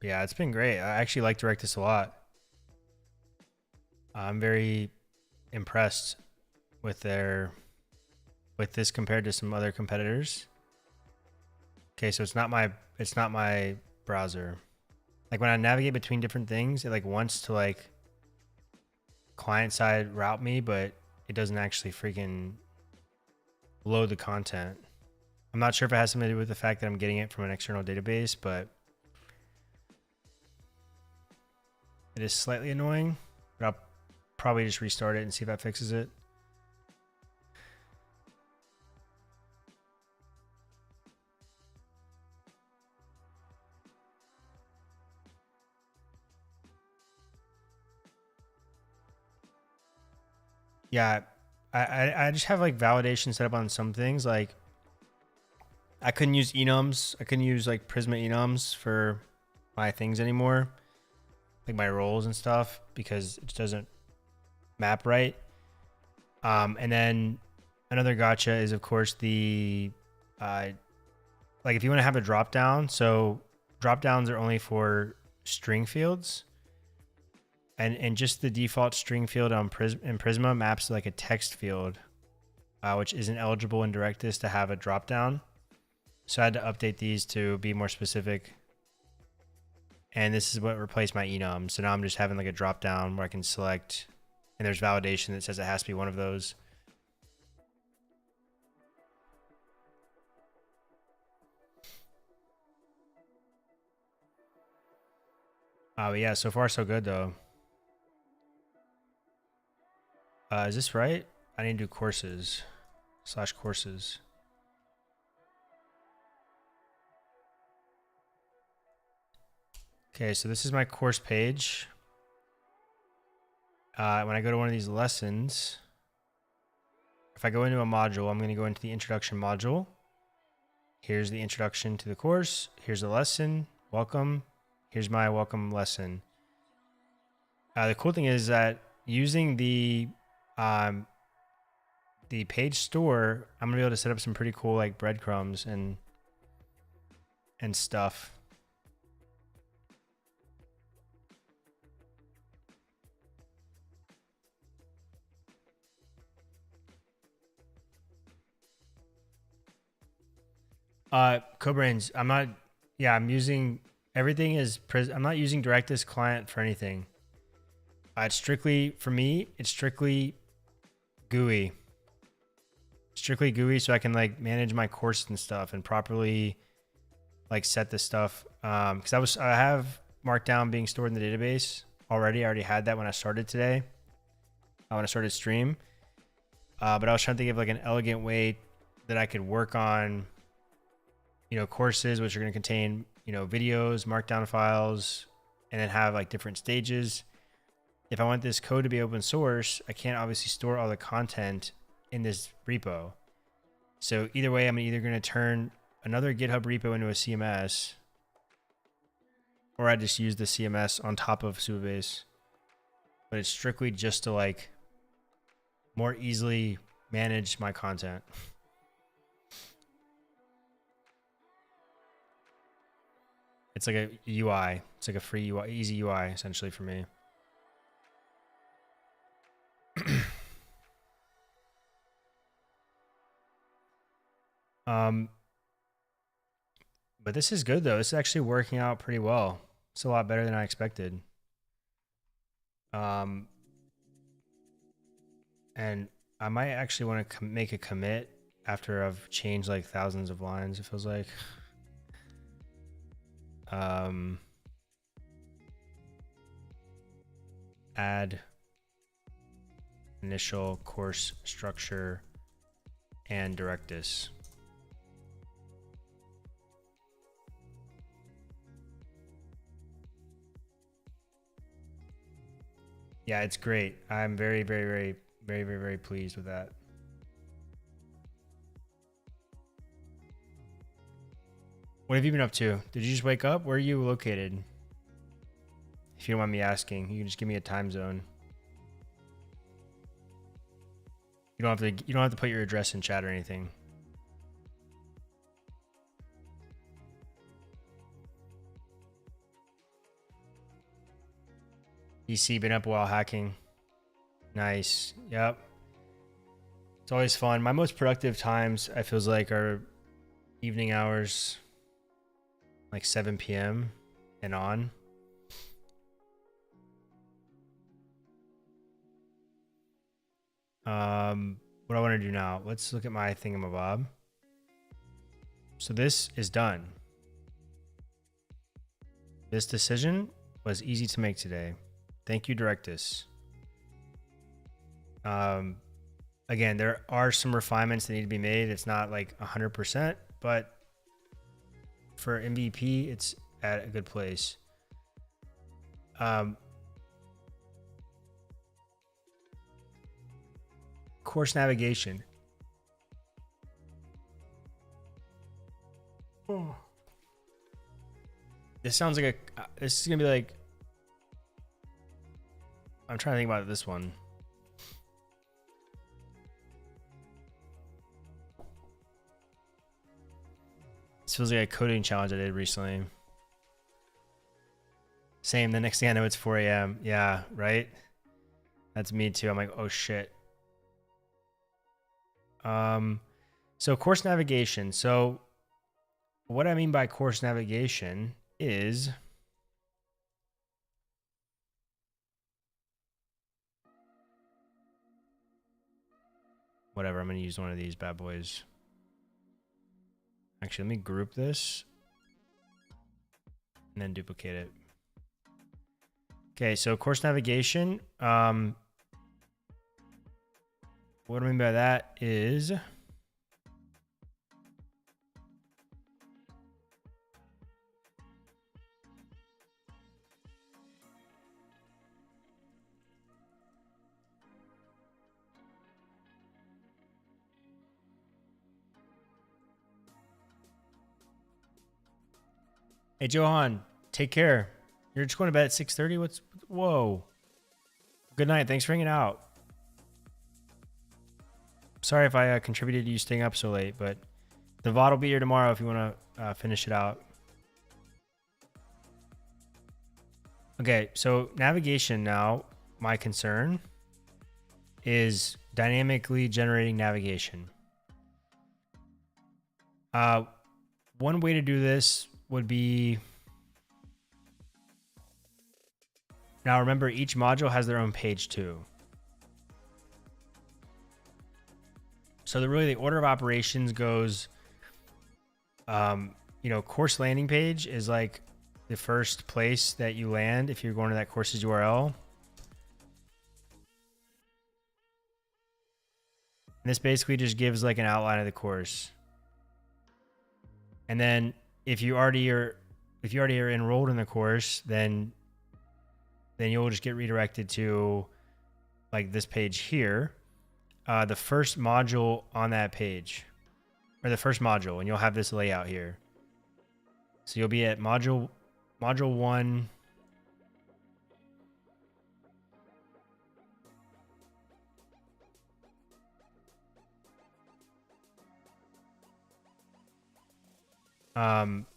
Yeah, it's been great. I actually like Directus a lot. I'm very impressed with this compared to some other competitors. Okay, so it's not my browser. Like when I navigate between different things, it like wants to like client side route me, but it doesn't actually freaking load the content. I'm not sure if it has something to do with the fact that I'm getting it from an external database, but it is slightly annoying. But I'll probably just restart it and see if that fixes it. Yeah, I just have like validation set up on some things. Like I couldn't use enums. I couldn't use like Prisma enums for my things anymore, like my roles and stuff, because it just doesn't map right. And then another gotcha is of course the like if you want to have a drop down. So drop downs are only for string fields. And just the default string field on Prisma maps to like a text field, which isn't eligible in Directus to have a drop down. So I had to update these to be more specific. And this is what replaced my enum. So now I'm just having like a drop down where I can select, and there's validation that says it has to be one of those. But yeah, so far so good though. Is this right? I need to do courses / courses. Okay, so this is my course page. When I go to one of these lessons, if I go into a module, I'm going to go into the introduction module. Here's the introduction to the course. Here's the lesson. Welcome. Here's my welcome lesson. The cool thing is that using the page store, I'm gonna be able to set up some pretty cool like breadcrumbs and stuff. Cobrains, I'm using everything is I'm not using Directus client for anything. It's strictly, for me, it's strictly GUI. Strictly GUI, so I can like manage my course and stuff and properly like set this stuff. Because I have Markdown being stored in the database already. I already had that when I started today. When I started stream. But I was trying to think of like an elegant way that I could work on, courses which are going to contain, videos, Markdown files, and then have like different stages. If I want this code to be open source, I can't obviously store all the content in this repo. So either way, I'm either going to turn another GitHub repo into a CMS, or I just use the CMS on top of Supabase. But it's strictly just to like more easily manage my content. It's like a UI. It's like a free UI, easy UI essentially for me. But this is good though. This is actually working out pretty well. It's a lot better than I expected. And I might actually want to make a commit after I've changed like thousands of lines, it feels like. Add initial course structure and Directus. Yeah, it's great. I'm very, very, very, very, very, very pleased with that. What have you been up to? Did you just wake up? Where are you located? If you don't mind me asking, you can just give me a time zone. You don't have to put your address in chat or anything. EC been up while hacking. Nice. Yep. It's always fun. My most productive times, I feels like, are evening hours, like 7 p.m. and on. What I want to do now, let's look at my thingamabob. So this is done. This decision was easy to make today. Thank you, Directus. Again, there are some refinements that need to be made. It's not like 100%, but for MVP, it's at a good place. Course navigation. Oh. This sounds like this is gonna be like, I'm trying to think about this one. This feels like a coding challenge I did recently. Same, the next thing I know it's 4 a.m. Yeah, right? That's me too. I'm like, oh shit. So course navigation. So what I mean by course navigation is whatever. I'm going to use one of these bad boys. Actually, let me group this and then duplicate it. Okay, so course navigation. What I mean by that is hey, Johan, take care. You're just going to bed at 6:30? What's, whoa. Good night. Thanks for hanging out. Sorry if I contributed to you staying up so late, but the VOD will be here tomorrow if you want to finish it out. Okay, so navigation now, my concern is dynamically generating navigation. One way to do this would be, now remember each module has their own page too. So the order of operations goes, you know, course landing page is like the first place that you land if you're going to that course's URL. And this basically just gives like an outline of the course. And then if you already are enrolled in the course, then you'll just get redirected to like this page here, the first module on that page, or the first module, and you'll have this layout here. So you'll be at module 1.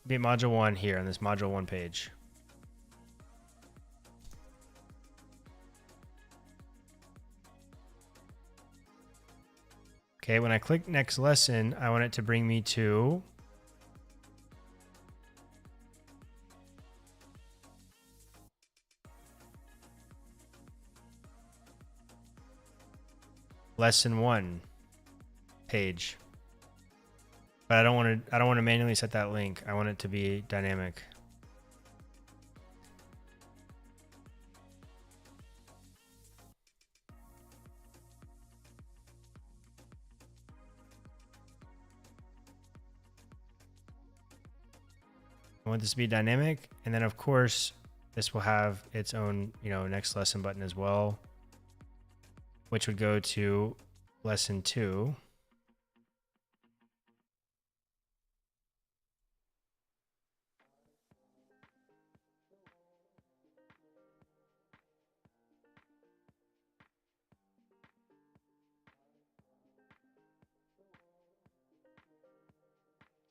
Be at module 1 here on this module 1 page. Okay, when I click next lesson, I want it to bring me to lesson 1 page. But I don't want to manually set that link. I want it to be dynamic. I want this to be dynamic, and then of course this will have its own, you know, next lesson button as well, which would go to lesson 2.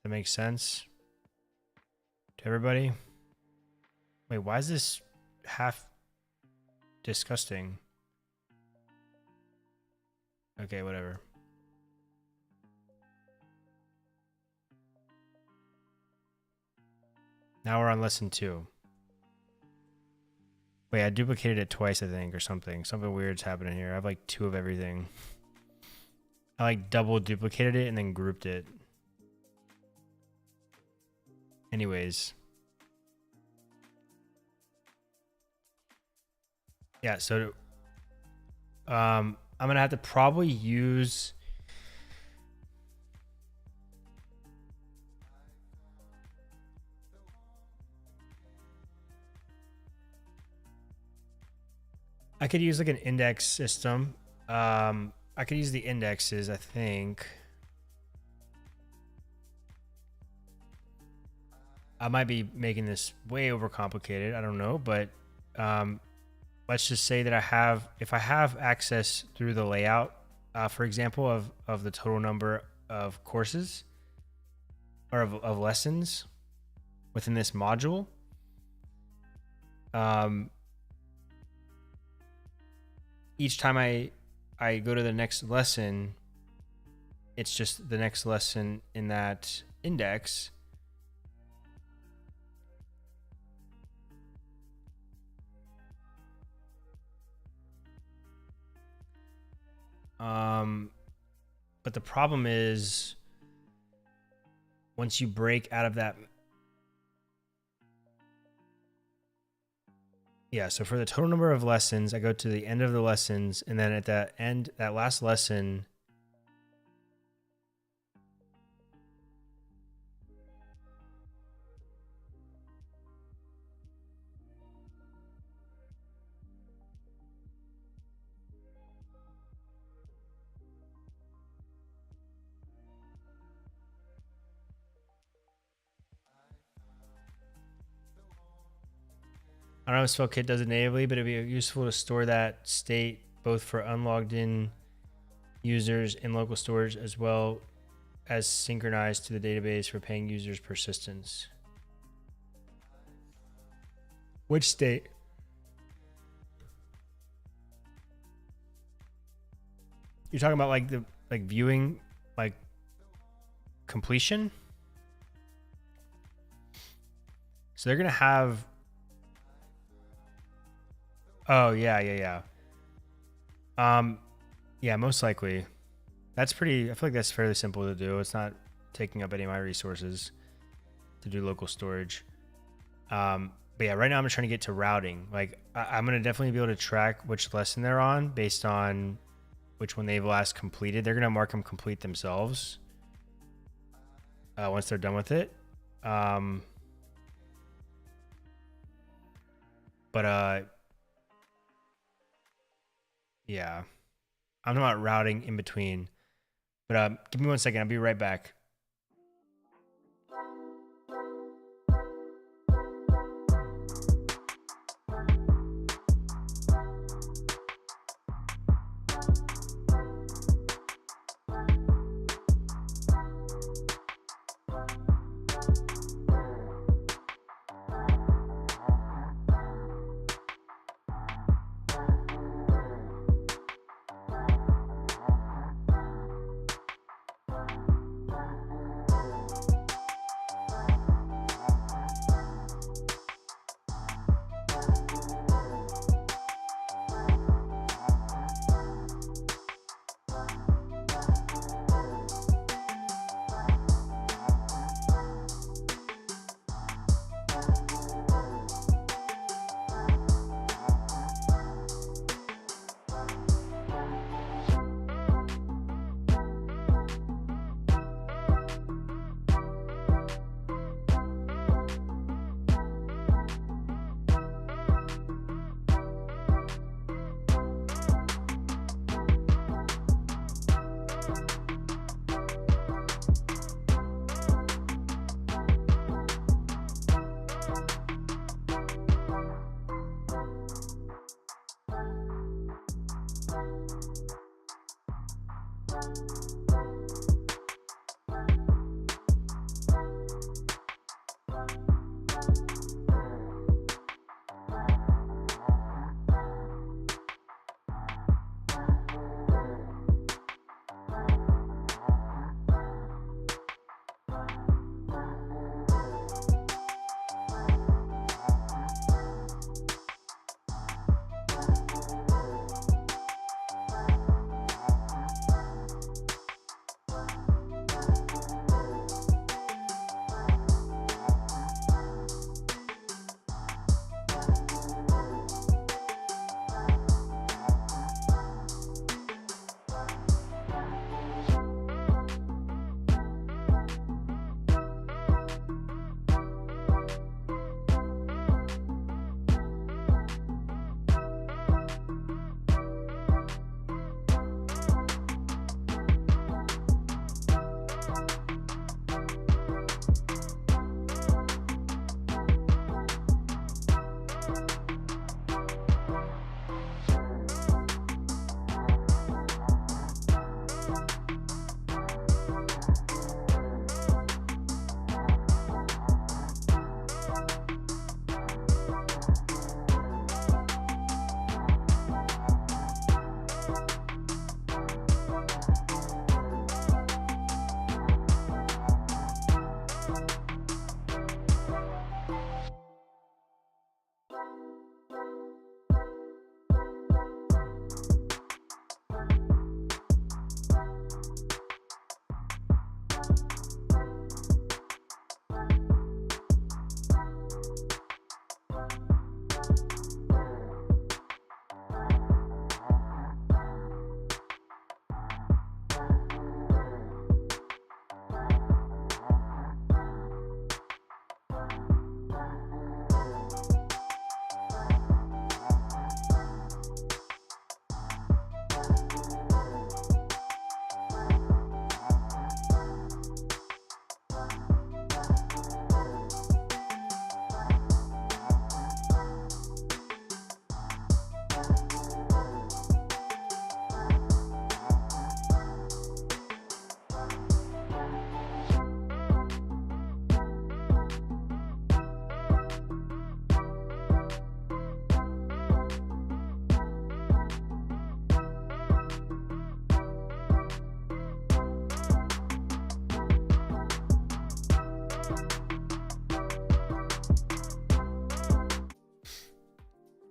That makes sense to everybody? Wait, why is this half disgusting? Okay, whatever. Now we're on lesson 2. Wait, I duplicated it twice, I think, or something. Something weird's happening here. I have like 2 of everything. I like double duplicated it and then grouped it. Anyways. Yeah, so I'm gonna have to probably use I could use like an index system. I could use the indexes, I think. I might be making this way overcomplicated. I don't know, but let's just say that if I have access through the layout, for example, of the total number of courses or of lessons within this module, each time I go to the next lesson, it's just the next lesson in that index. But the problem is once you break out of that. Yeah, so for the total number of lessons, I go to the end of the lessons, and then at the end, that last lesson, I don't know if SvelteKit does it natively, but it'd be useful to store that state both for unlogged in users in local storage as well as synchronized to the database for paying users persistence. Which state? You're talking about like the viewing like completion? So they're gonna have. Oh yeah. Yeah, most likely. That's pretty. I feel like that's fairly simple to do. It's not taking up any of my resources to do local storage. But yeah, right now I'm trying to get to routing. Like I'm gonna definitely be able to track which lesson they're on based on which one they've last completed. They're gonna mark them complete themselves once they're done with it. Yeah, I'm not routing in between, but give me 1 second. I'll be right back.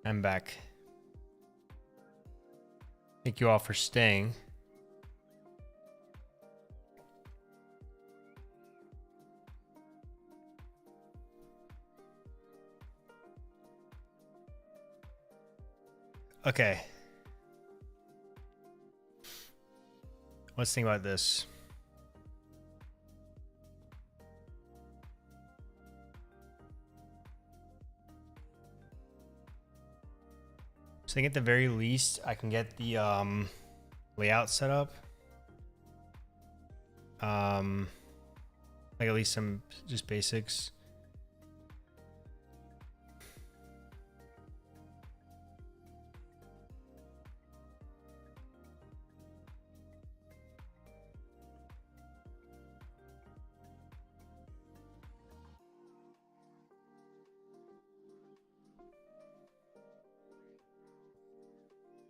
I'm back. Thank you all for staying. Okay. Let's think about this. So I think at the very least, I can get the layout set up. Like at least some just basics.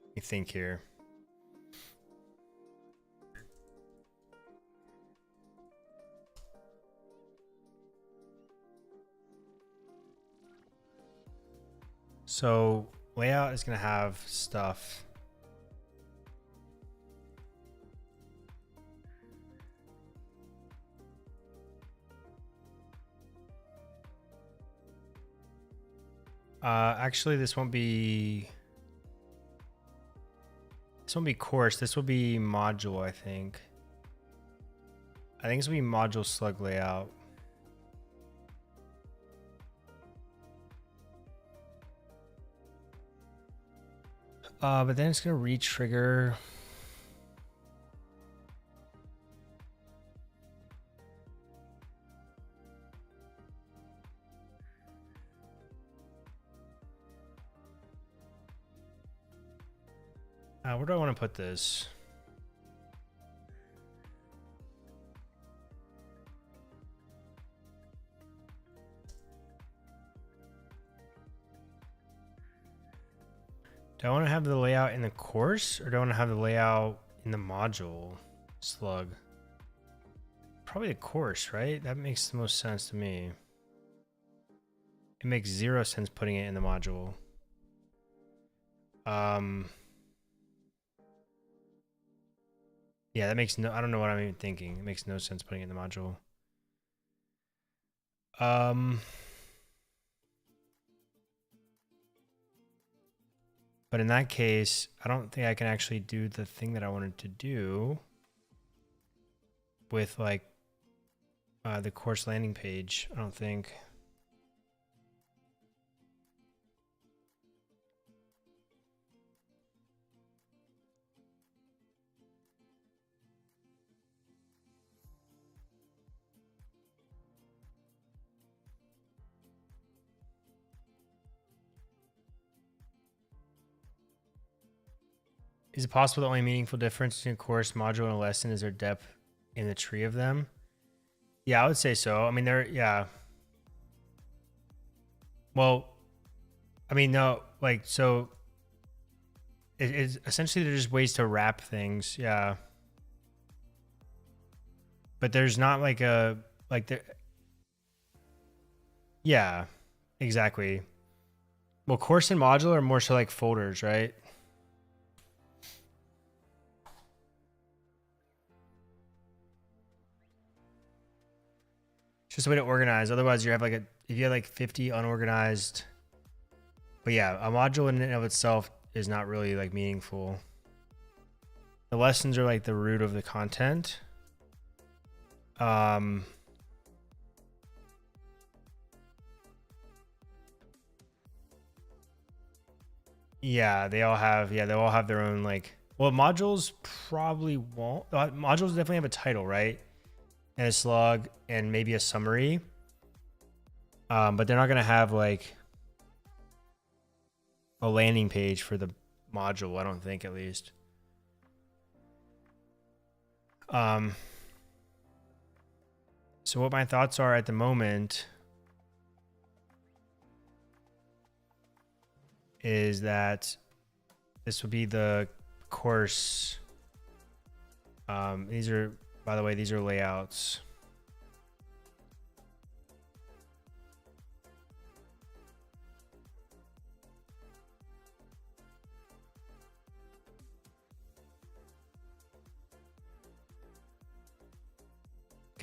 Let me think here. So layout is going to have stuff. Actually, this won't be course. This will be module, I think. I think this will be module slug layout. But then it's gonna re-trigger. Where do I want to put this? Do I want to have the layout in the course, or do I want to have the layout in the module slug? Probably the course, right? That makes the most sense to me. It makes 0 sense putting it in the module. Yeah, that makes no, I don't know what I'm even thinking. It makes no sense putting it in the module. But in that case, I don't think I can actually do the thing that I wanted to do with like the course landing page. I don't think. Is it possible the only meaningful difference between a course module and a lesson is their depth in the tree of them? Yeah, I would say so. I mean, yeah. Well, I mean, no, like, so it's essentially they're just ways to wrap things. Yeah. But there's not like a, like there. Yeah, exactly. Well, course and module are more so like folders, right? It's just a way to organize. Otherwise, you have like if you have like 50 unorganized. But yeah, a module in and of itself is not really like meaningful. The lessons are like the root of the content. Yeah, they all have their own like, well, modules probably won't. Modules definitely have a title, right? And a slug and maybe a summary. But they're not going to have like a landing page for the module, I don't think, at least. So what my thoughts are at the moment is that this would be the course. These are, by the way, these are layouts.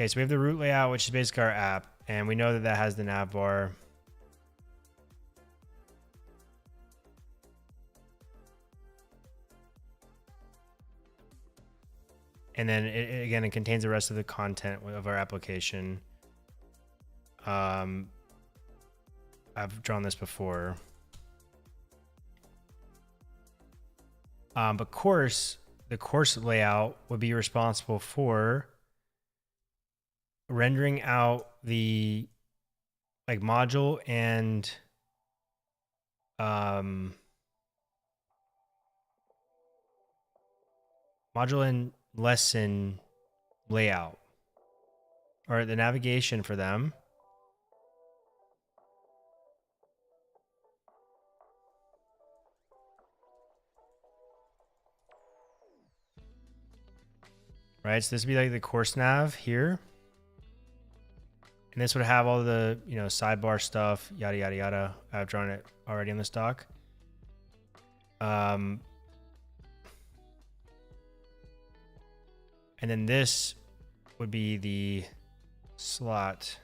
Okay, so we have the root layout, which is basically our app, and we know that that has the nav bar. And then again, it contains the rest of the content of our application. I've drawn this before. But the course layout would be responsible for rendering out the like module and lesson layout, or the navigation for them. Right, so this would be like the course nav here. And this would have all the, you know, sidebar stuff, yada, yada, yada. I've drawn it already on this doc. And then this would be the slot.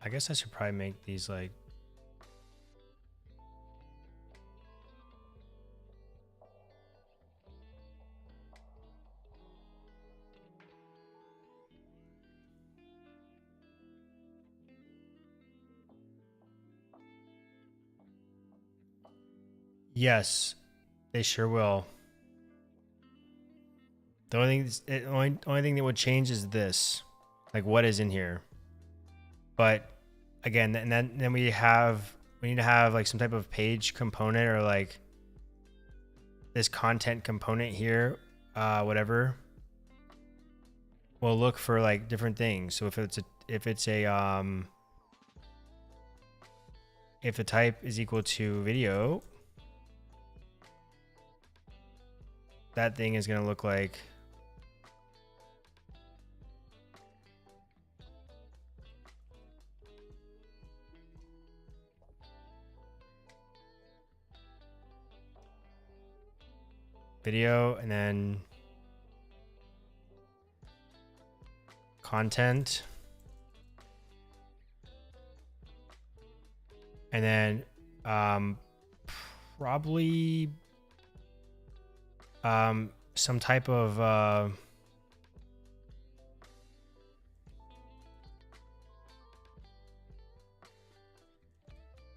I guess I should probably make these like, yes, they sure will. The only thing that would change is this, like what is in here. But again, and then we need to have like some type of page component, or like this content component here, whatever. We'll look for like different things. So if the type is equal to video, that thing is going to look like video, and then content, and then probably some type of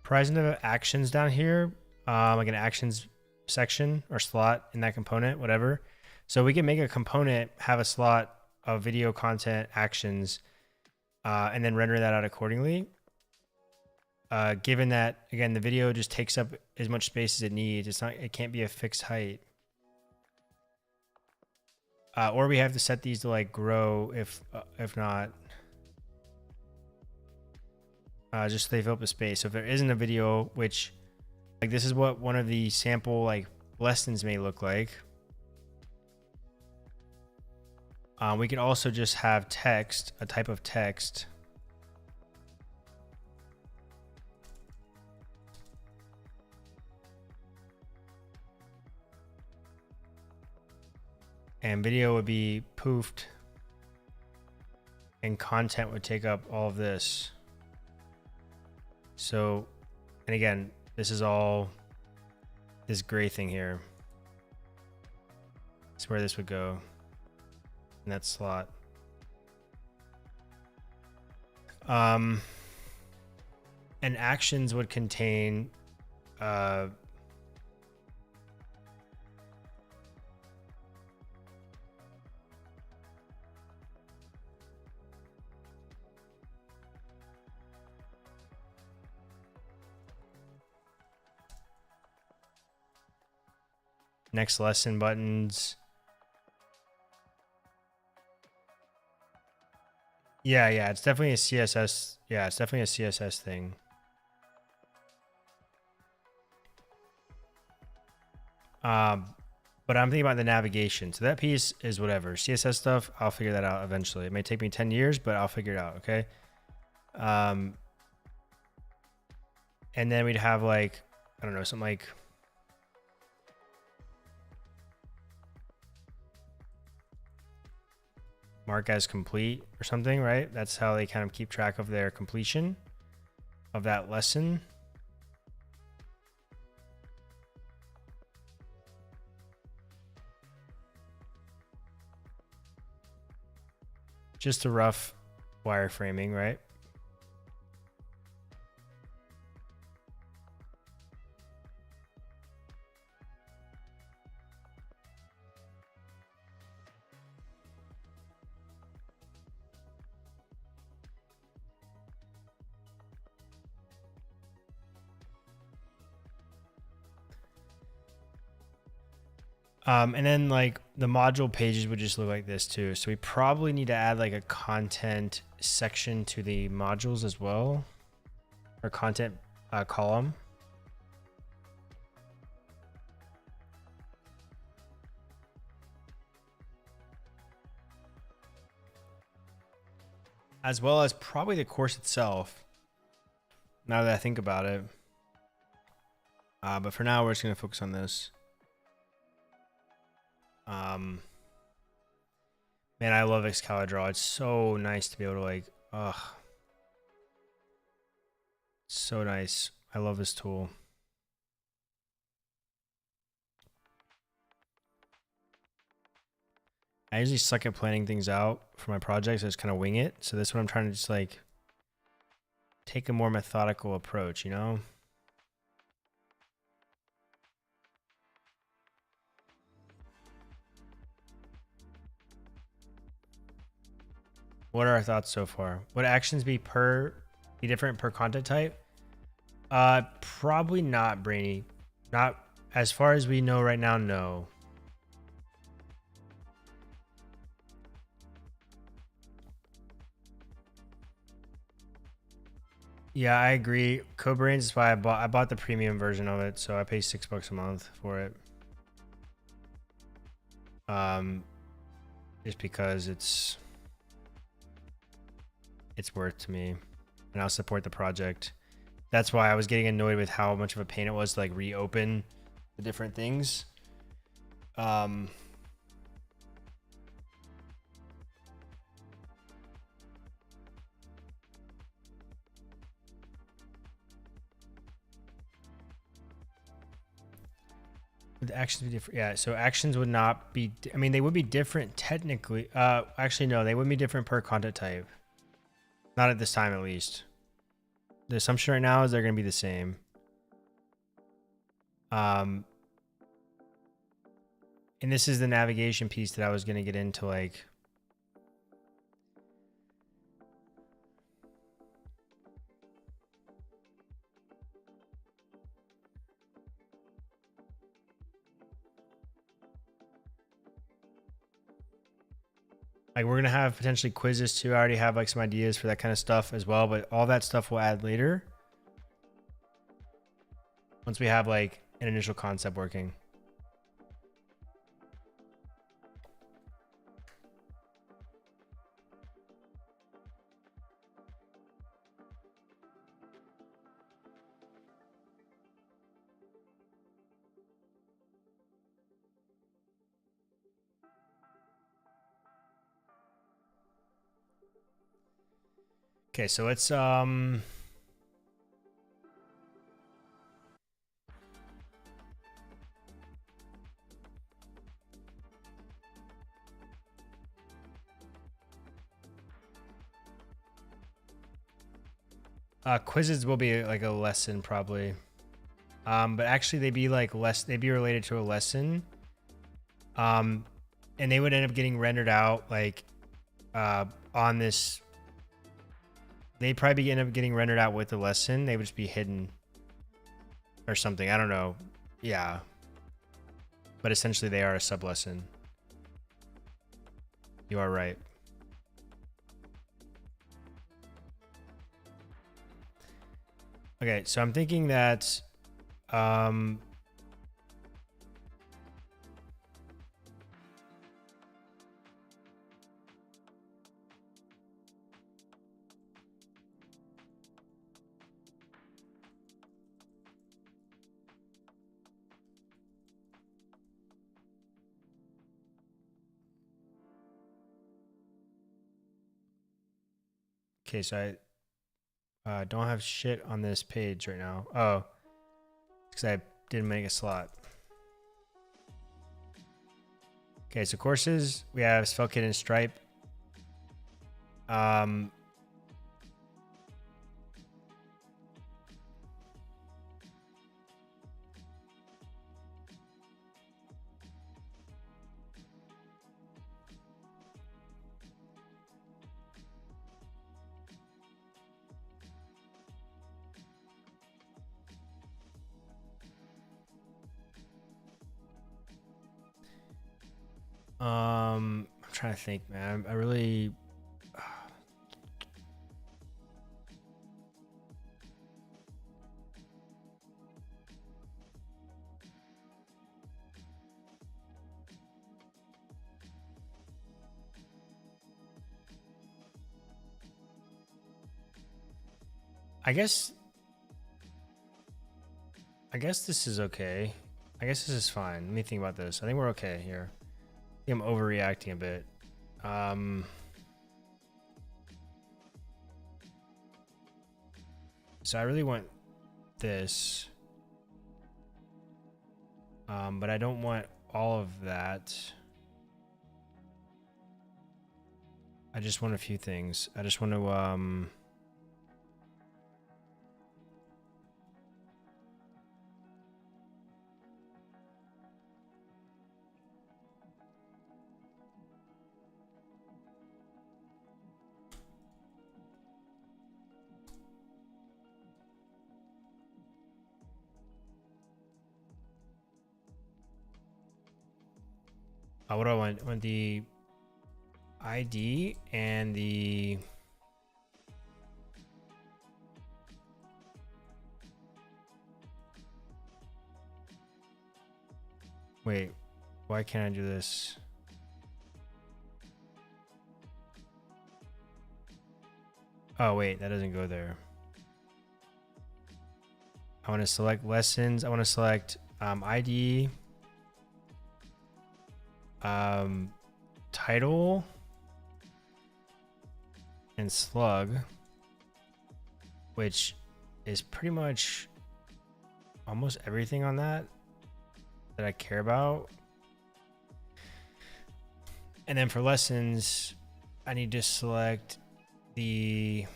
present of actions down here, like an actions section or slot in that component, whatever. So we can make a component, have a slot of video content actions, and then render that out accordingly. Given that, again, the video just takes up as much space as it needs. It can't be a fixed height. Or we have to set these to like grow if not. Just so they fill up the space. So if there isn't a video, which like this is what one of the sample like lessons may look like. We could also just have text, a type of text. And video would be poofed. And content would take up all of this. So, and again, this is all this gray thing here. That's where this would go in that slot. And actions would contain next lesson buttons. Yeah, it's definitely a CSS. Yeah, it's definitely a CSS thing. But I'm thinking about the navigation. So that piece is whatever. CSS stuff, I'll figure that out eventually. It may take me 10 years, but I'll figure it out, okay? And then we'd have like, I don't know, something like mark as complete or something, right? That's how they kind of keep track of their completion of that lesson. Just a rough wireframing, right? And then like the module pages would just look like this too. So we probably need to add like a content section to the modules as well, or content column. As well as probably the course itself, now that I think about it. But for now, we're just going to focus on this. Man, I love Excalidraw. It's so nice to be able to like, so nice. I love this tool. I usually suck at planning things out for my projects. I just kind of wing it. So this one I'm trying to just like take a more methodical approach, you know? What are our thoughts so far? Would actions be different per content type? Probably not, Brainy. Not as far as we know right now, no. Yeah, I agree. Codebrains is why I bought the premium version of it, so I pay $6 a month for it. Just because it's worth to me, and I'll support the project. That's why I was getting annoyed with how much of a pain it was to like reopen the different things. Would the actions be different? Yeah, so actions would not be, I mean, they would be different technically. Actually, no, they wouldn't be different per content type. Not at this time, at least. The assumption right now is they're going to be the same. And this is the navigation piece that I was going to get into, like, we're going to have potentially quizzes too. I already have like some ideas for that kind of stuff as well, but all that stuff we'll add later once we have like an initial concept working. Okay, so let's quizzes will be like a lesson probably. But actually they'd be like they'd be related to a lesson. And they would end up getting rendered out like on this. They'd probably end up getting rendered out with the lesson. They would just be hidden or something. I don't know. Yeah. But essentially they are a sub lesson. You are right. Okay, so I'm thinking that Okay, so I don't have shit on this page right now. Oh, because I didn't make a slot. Okay, so courses, we have SvelteKit and Stripe. I'm trying to think, man. I really. I guess this is okay. I guess this is fine. Let me think about this. I think we're okay here. I think I'm overreacting a bit. So I really want this. But I don't want all of that. I just want a few things. I just want to what do I want? I want the ID and the wait, why can't I do this? Oh wait, that doesn't go there. I want to select lessons. I want to select ID, title, and slug, which is pretty much almost everything on that I care about. And then for lessons, I need to select the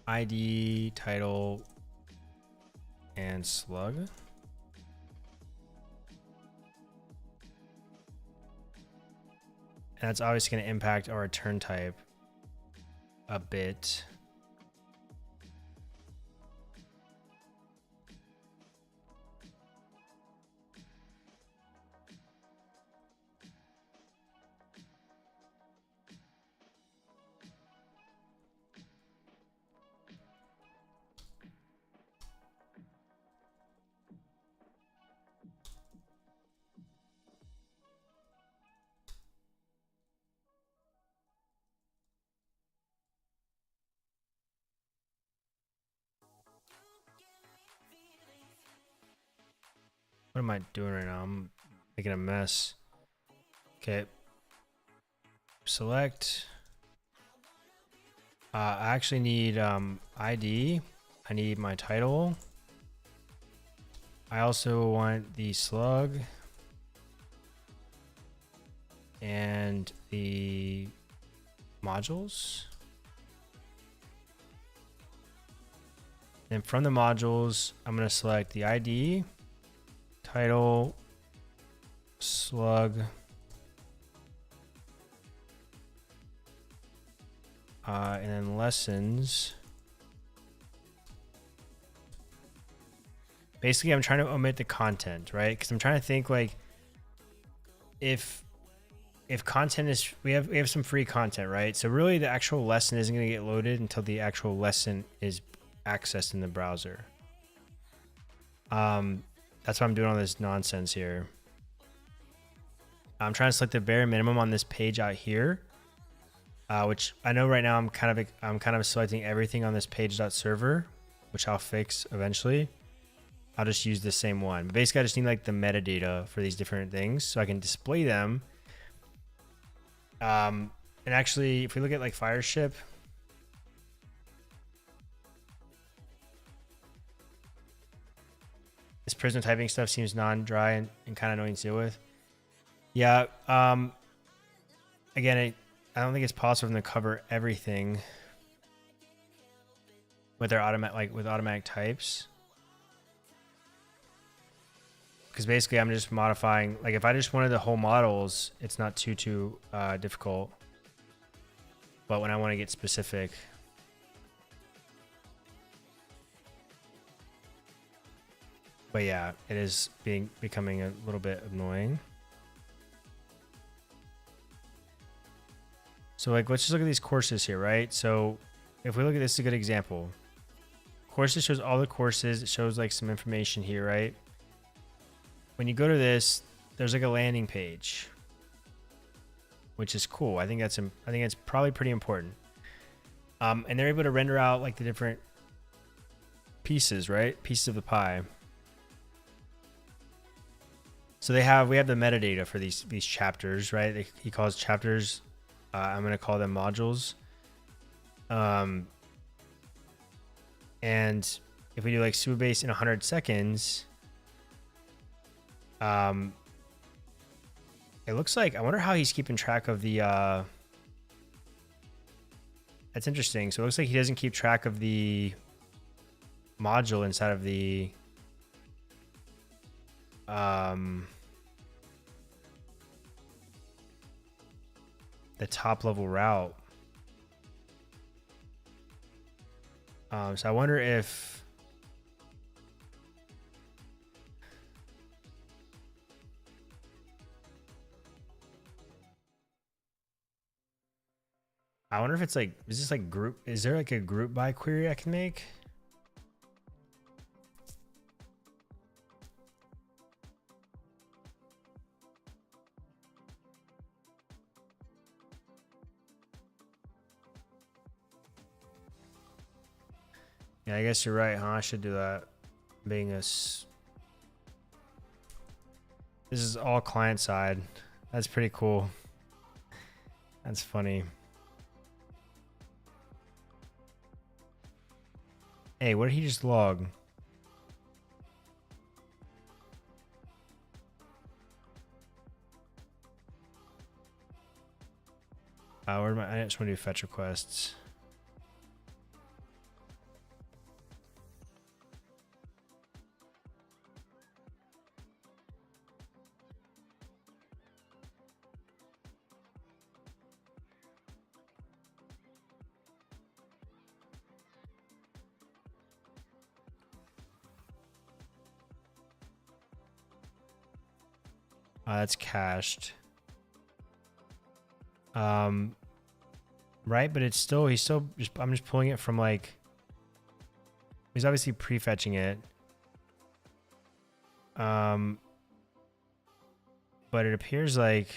ID, title, and slug. And that's obviously going to impact our return type a bit. What am I doing right now? I'm making a mess. Okay. Select. I actually need ID. I need my title. I also want the slug and the modules. Then from the modules, I'm going to select the ID, title, slug, and then lessons. Basically, I'm trying to omit the content, right? Because I'm trying to think like if content is, we have some free content, right? So really the actual lesson isn't going to get loaded until the actual lesson is accessed in the browser. That's why I'm doing all this nonsense here. I'm trying to select the bare minimum on this page out here, which I know right now I'm kind of selecting everything on this page.server, which I'll fix eventually. I'll just use the same one. But basically, I just need like the metadata for these different things so I can display them. And actually, if we look at like Fireship, this Prisma typing stuff seems non-dry and kind of annoying to deal with. Yeah. Again, I don't think it's possible for them to cover everything with their automatic types. Because basically I'm just modifying, like if I just wanted the whole models, it's not too difficult. But when I want to get specific, but yeah, it is becoming a little bit annoying. So like, let's just look at these courses here, right? So if we look at this, is a good example. Courses shows all the courses. It shows like some information here, right? When you go to this, there's like a landing page, which is cool. I think that's probably pretty important. And they're able to render out like the different pieces, right? Pieces of the pie. So we have the metadata for these chapters, right? He calls chapters. I'm going to call them modules. And if we do like Supabase in 100 seconds, it looks like, I wonder how he's keeping track of the, that's interesting. So it looks like he doesn't keep track of the module inside of the, top level route. So I wonder if it's like, is this like group? Is there like a group by query I can make? Yeah, I guess you're right, huh? I should do that. This is all client side. That's pretty cool. That's funny. Hey, what did he just log? Where am I? I just want to do fetch requests. That's cached. Right, but he's still just, I'm just pulling it from like, he's obviously prefetching it. But it appears like,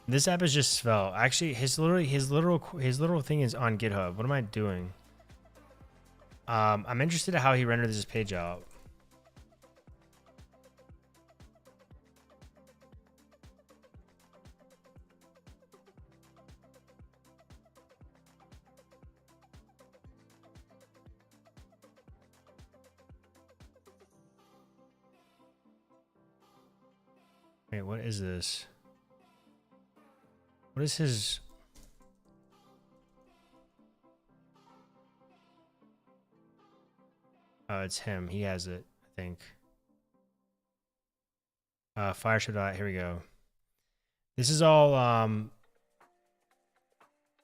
this app is just Svelte. Actually, his literal thing is on GitHub. What am I doing? I'm interested in how he rendered this page out. Wait, what is this? What is his? Oh, it's him. He has it, I think. Fireship. Here we go. This is all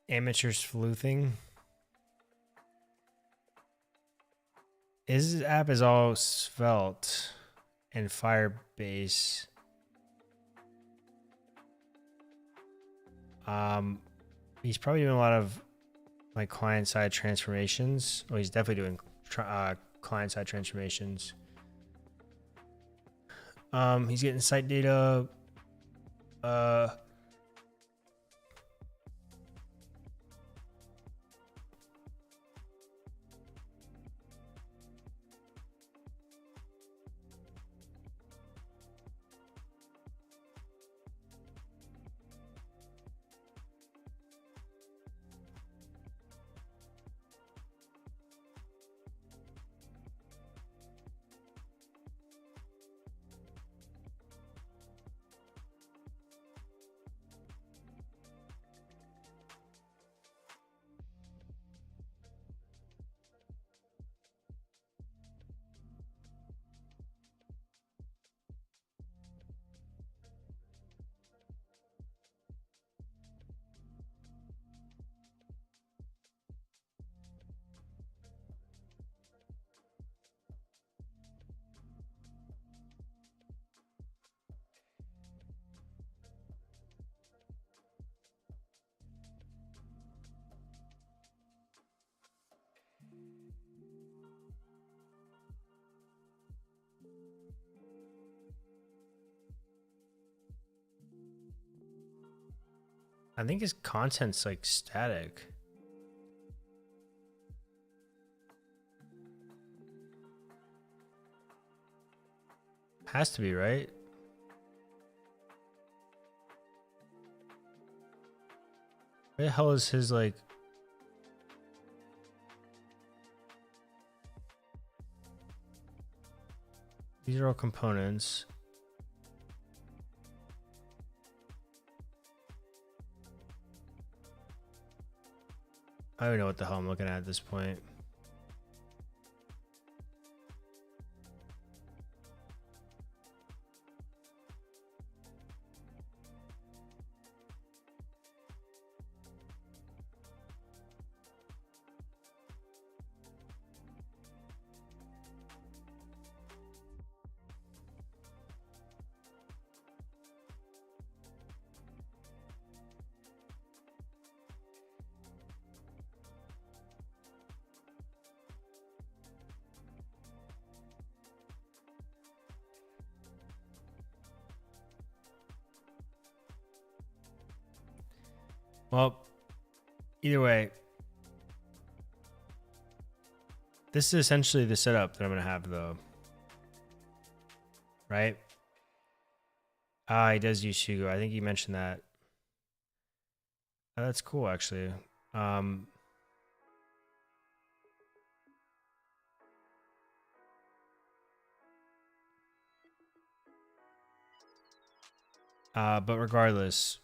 amateur sleuthing. His app is all Svelte and Firebase. He's probably doing a lot of like client-side transformations. Well, he's definitely doing client-side transformations. He's getting site data. I think his content's like static. Has to be, right? Where the hell is his like? These are all components. I don't know what the hell I'm looking at this point. Well, either way, this is essentially the setup that I'm going to have, though. Right? He does use Hugo. I think you mentioned that. Oh, that's cool, actually. But regardless,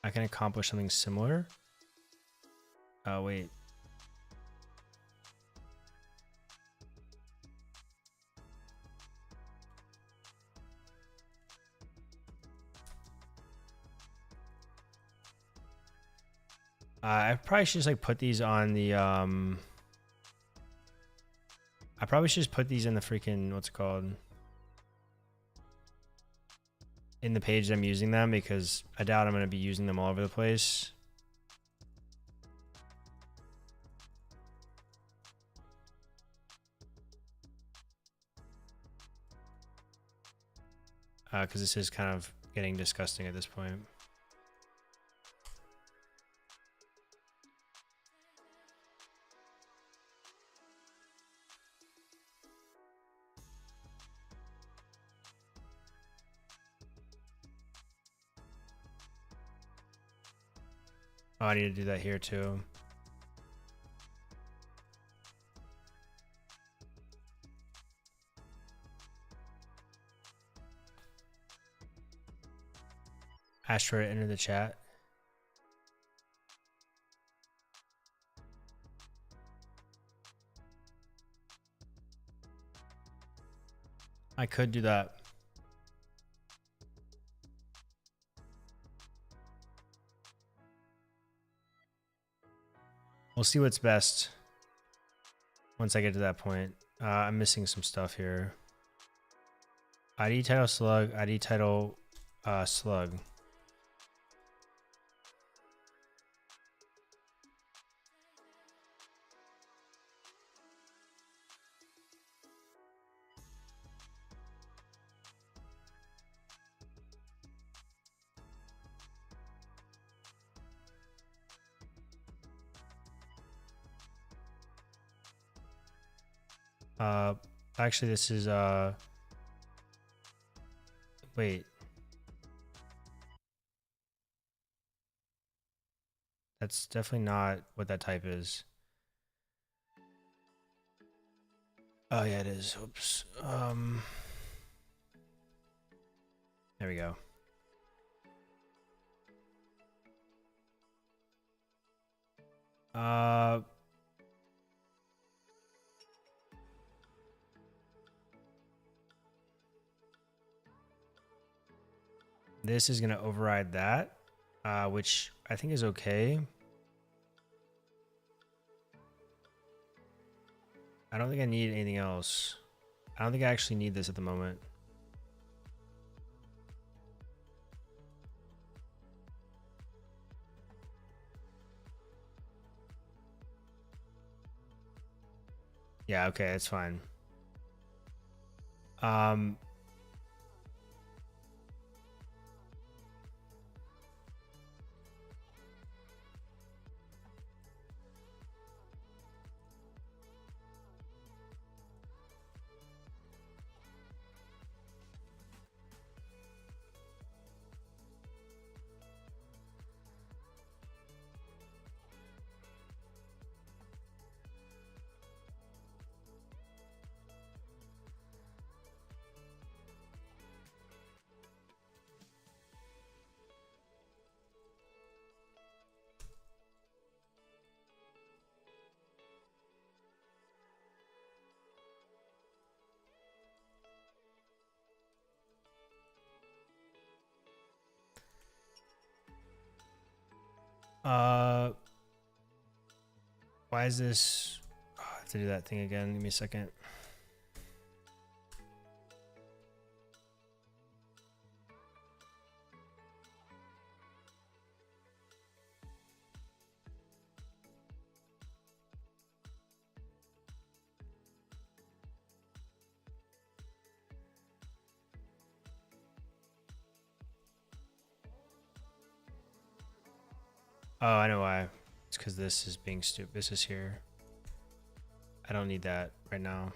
I can accomplish something similar. Oh, wait. I probably should just like put these on the I probably should just put these in the freaking, what's it called? In the page that I'm using them, because I doubt I'm going to be using them all over the place. Because this is kind of getting disgusting at this point. Oh, I need to do that here too. Astro, enter the chat. I could do that. We'll see what's best once I get to that point. I'm missing some stuff here. ID title slug, ID title slug. Actually this is wait. That's definitely not what that type is. Oh yeah, it is. Oops. There we go. This is going to override that, which I think is okay. I don't think I need anything else. I don't think I actually need this at the moment. Yeah, okay, that's fine. Why is this? Oh, I have to do that thing again. Give me a second. Oh, I know why. It's because this is being stupid. This is here. I don't need that right now.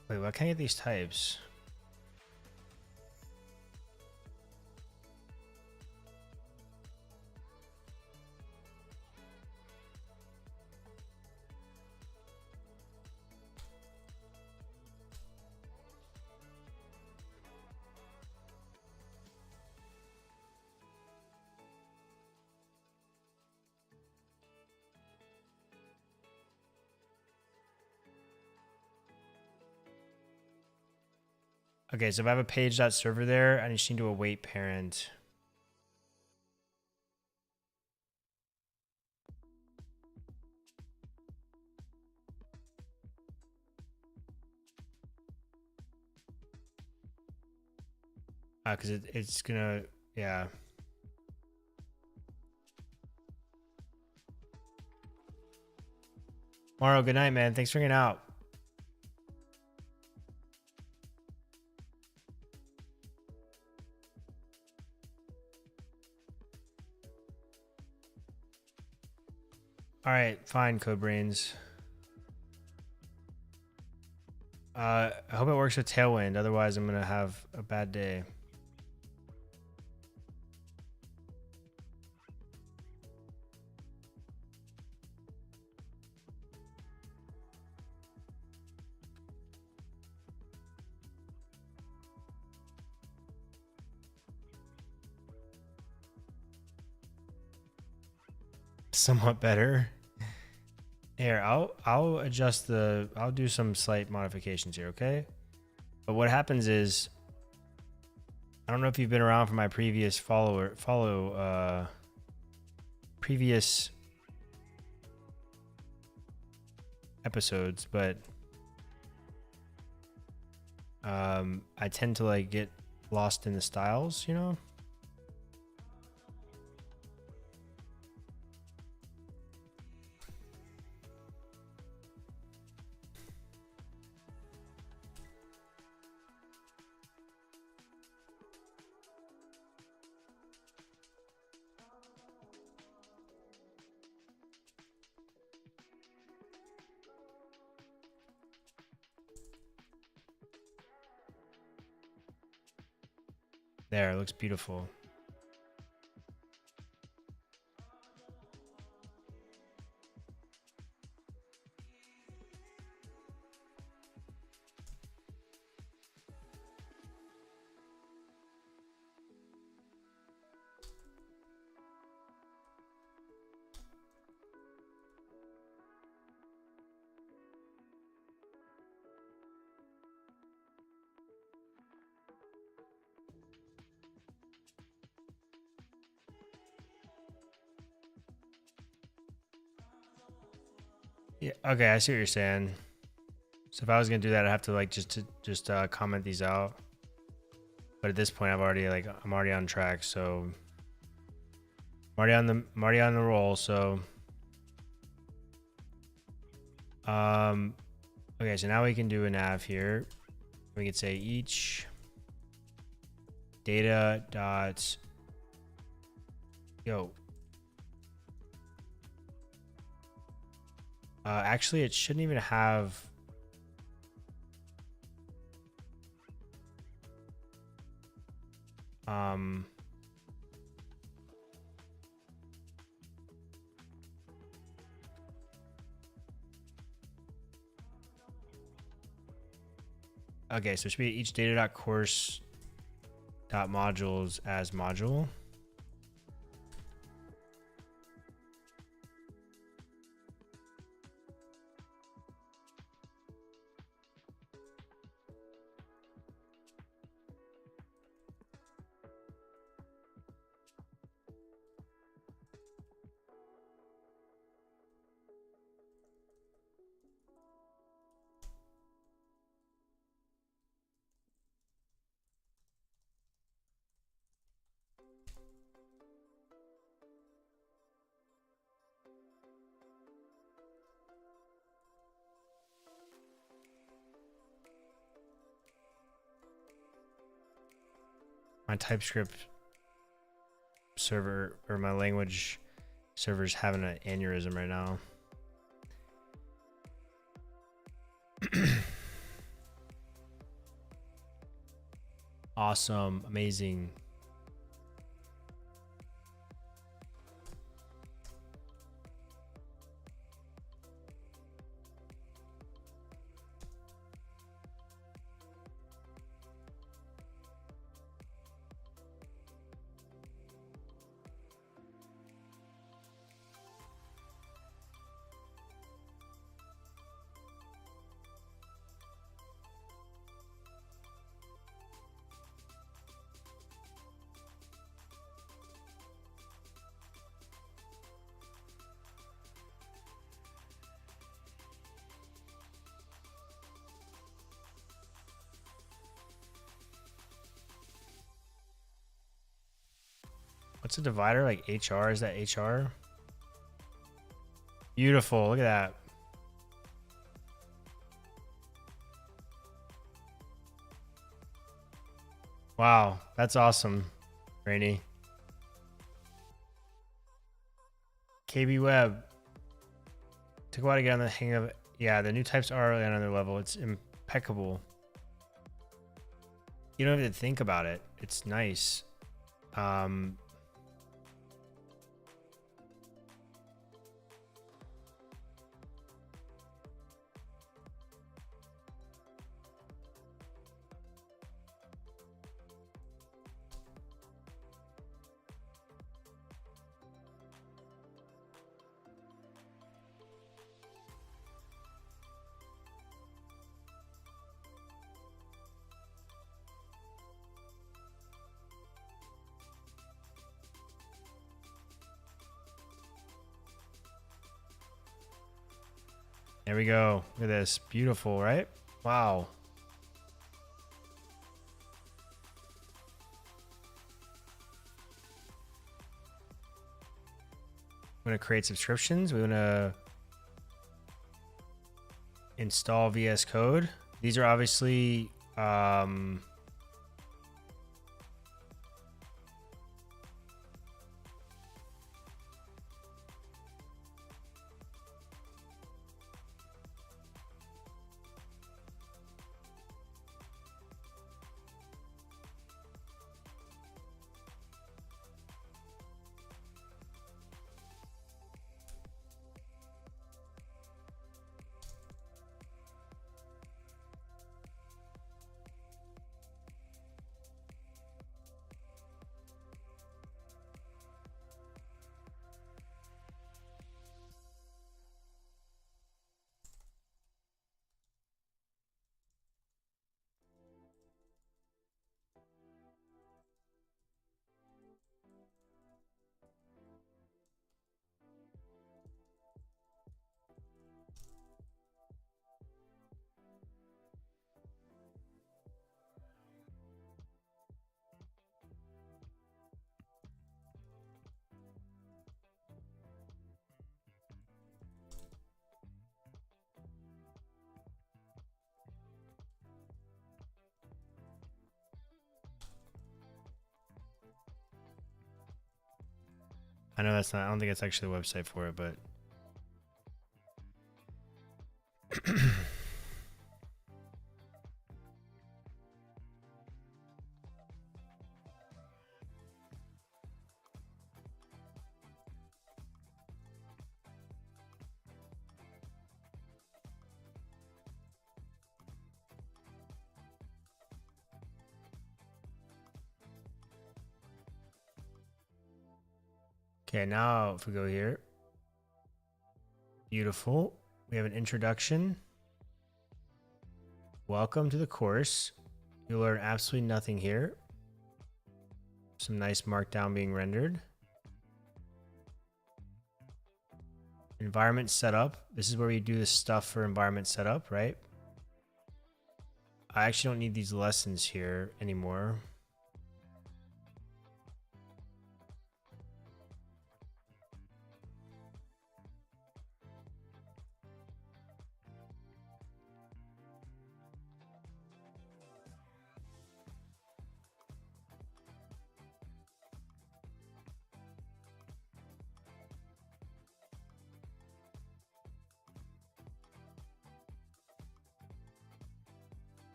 Wait, why can't I get these types? Okay, so if I have a page.server there, I just need to await parent. Because it's gonna, yeah. Morrow, good night, man. Thanks for hanging out. All right, fine, CodeBrains. I hope it works with Tailwind. Otherwise, I'm gonna have a bad day. somewhat better. Here, I'll adjust I'll do some slight modifications here, okay? But what happens is, I don't know if you've been around for my previous previous episodes, but I tend to like get lost in the styles, you know? There, it looks beautiful. Yeah, okay, I see what you're saying. So if I was gonna do that, I'd have to like just comment these out. But at this point, I'm already on track, so I'm already on the roll. So, okay, so now we can do a nav here. We can say each data dot actually, it shouldn't even have. Okay, so it should be each data.course.modules as module. My TypeScript server or my language server's having an aneurysm right now. Awesome, amazing. What's a divider? Like HR? Is that HR? Beautiful. Look at that. Wow. That's awesome, Rainy. KB Web. Took a while to get on the hang of it. Yeah, the new types are on another level. It's impeccable. You don't have to think about it. It's nice. There we go. Look at this. Beautiful, right? Wow. We want to create subscriptions. We want to install VS Code. These are obviously I know that's not, I don't think it's actually a website for it, but okay, now if we go here, beautiful. We have an introduction. Welcome to the course. You'll learn absolutely nothing here. Some nice Markdown being rendered. Environment setup. This is where we do the stuff for environment setup, right? I actually don't need these lessons here anymore.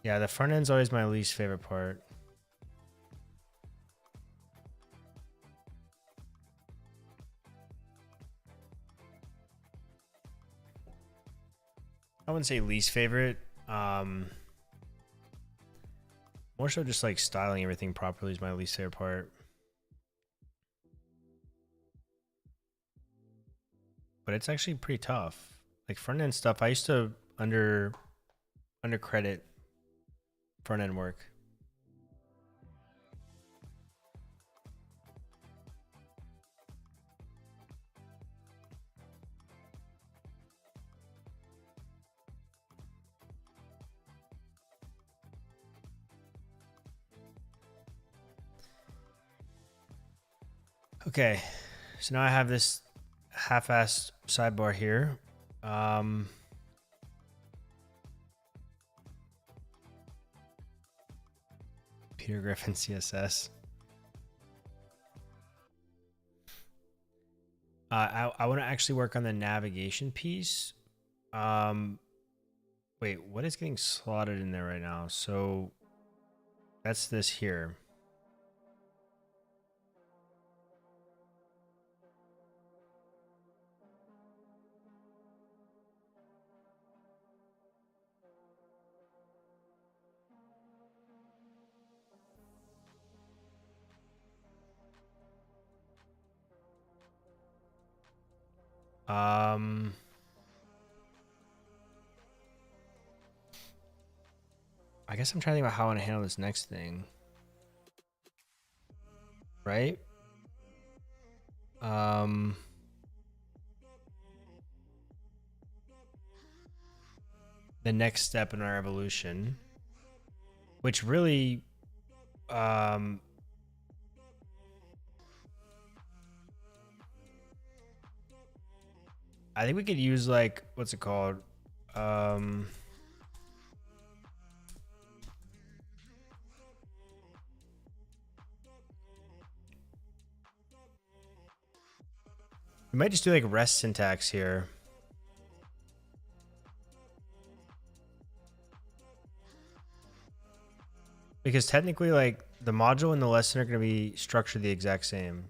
Yeah, the front end's always my least favorite part. I wouldn't say least favorite. More so just like styling everything properly is my least favorite part. But it's actually pretty tough. Like front end stuff, I used to under credit front end work. Okay, so now I have this half-assed sidebar here. Peter Griffin CSS. I want to actually work on the navigation piece. Wait, what is getting slotted in there right now? So that's this here. I guess I'm trying to think about how I want to handle this next thing. Right? the next step in our evolution, which really, I think we could use like, what's it called? We might just do like REST syntax here. Because technically, like, the module and the lesson are going to be structured the exact same.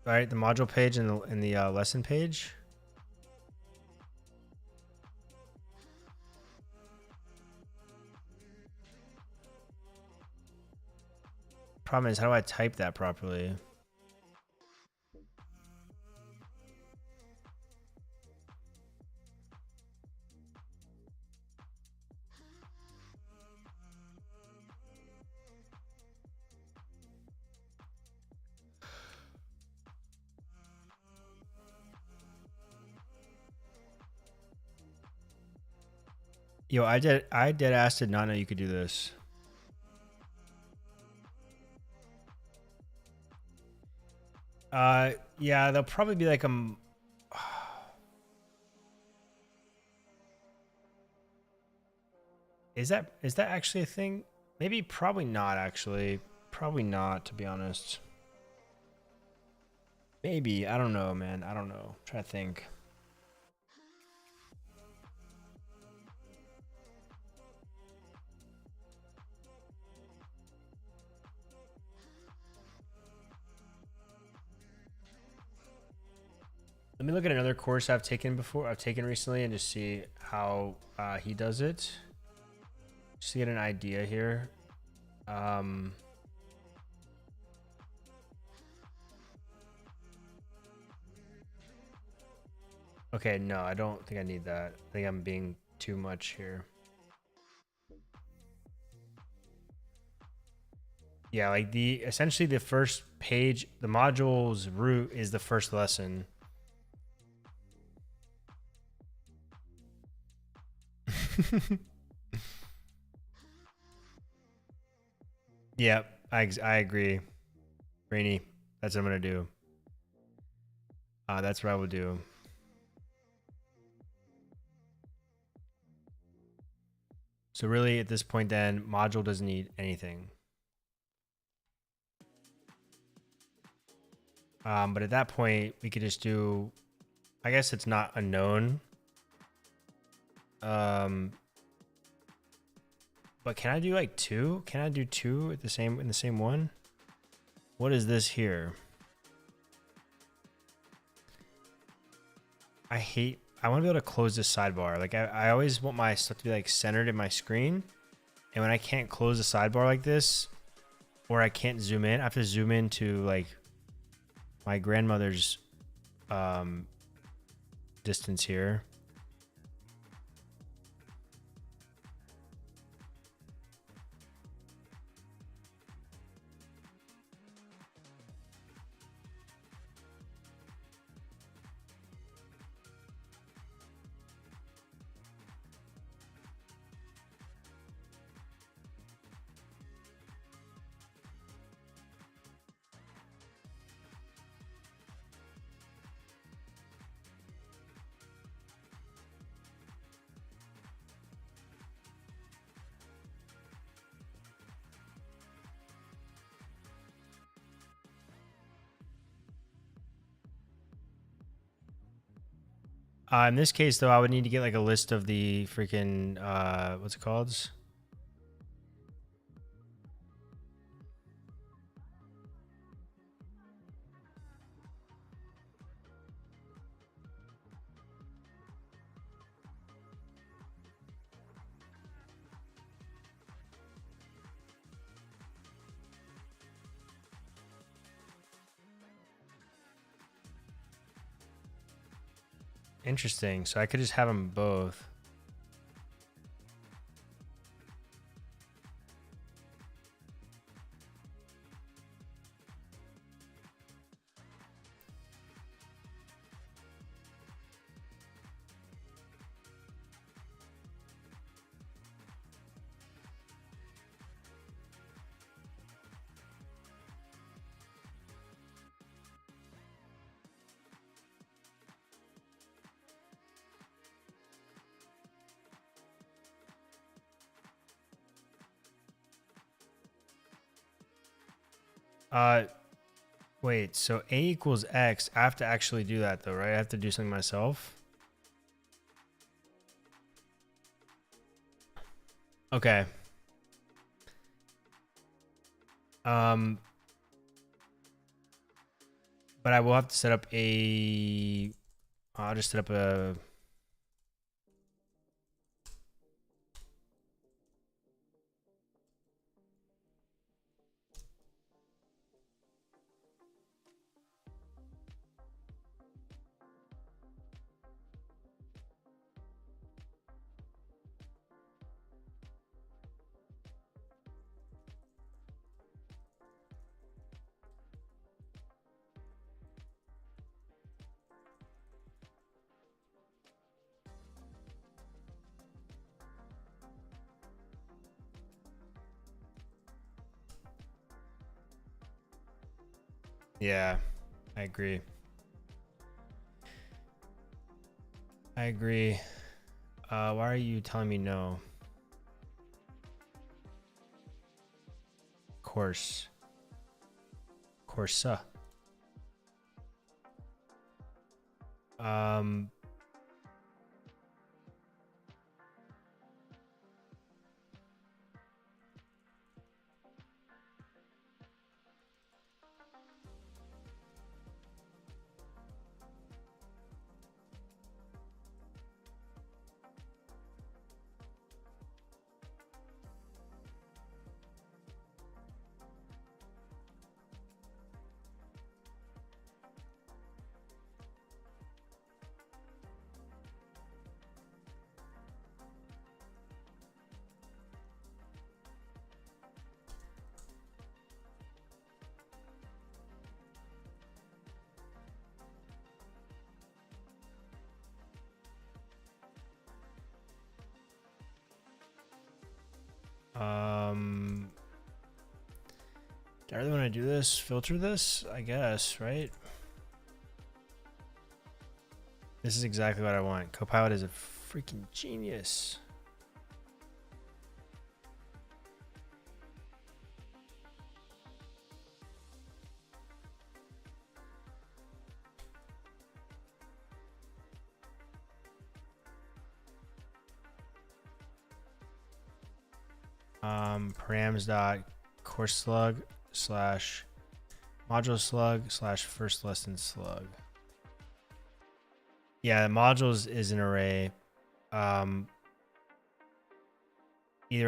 All right, the module page and the lesson page. Problem is, how do I type that properly? Yo, I dead ass did not know you could do this. Yeah, there'll probably be like is that actually a thing? Maybe, probably not actually. Probably not, to be honest. Maybe, I don't know, man. I don't know. Try to think. Let me look at another course I've taken recently and just see how he does it. Just to get an idea here. Okay, no, I don't think I need that. I think I'm being too much here. Yeah, like essentially the first page, the module's root is the first lesson. Yeah, I agree. Rainy, that's what I'm gonna do. That's what I will do. So really, at this point, then module doesn't need anything. But at that point, we could just do. I guess it's not unknown. But can I do like two? Can I do two at in the same one? What is this here? I want to be able to close this sidebar. Like I always want my stuff to be like centered in my screen. And when I can't close the sidebar like this, or I can't zoom in, I have to zoom into like my grandmother's distance here. In this case, though, I would need to get like a list of the freaking what's it called? Interesting. So I could just have them both. Wait, so A equals X. I have to actually do that though, right? I have to do something myself. Okay. But I will have to set up a, I'll just set up a, yeah, I agree. I agree. Why are you telling me no? Course. Corsa. Do I really want to do this? Filter this? I guess, right? This is exactly what I want. Copilot is a freaking genius. Params dot course slug slash module slug slash first lesson slug. Yeah, modules is an array. Either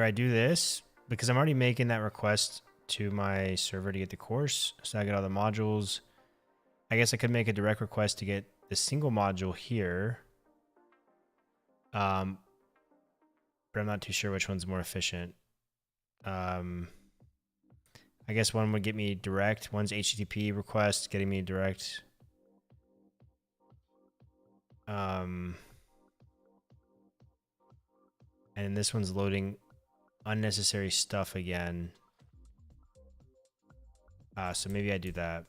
I do this because I'm already making that request to my server to get the course, so I get all the modules. I guess I could make a direct request to get the single module here. But I'm not too sure which one's more efficient. I guess one would get me direct. One's HTTP request, getting me direct. And this one's loading unnecessary stuff again. So maybe I do that.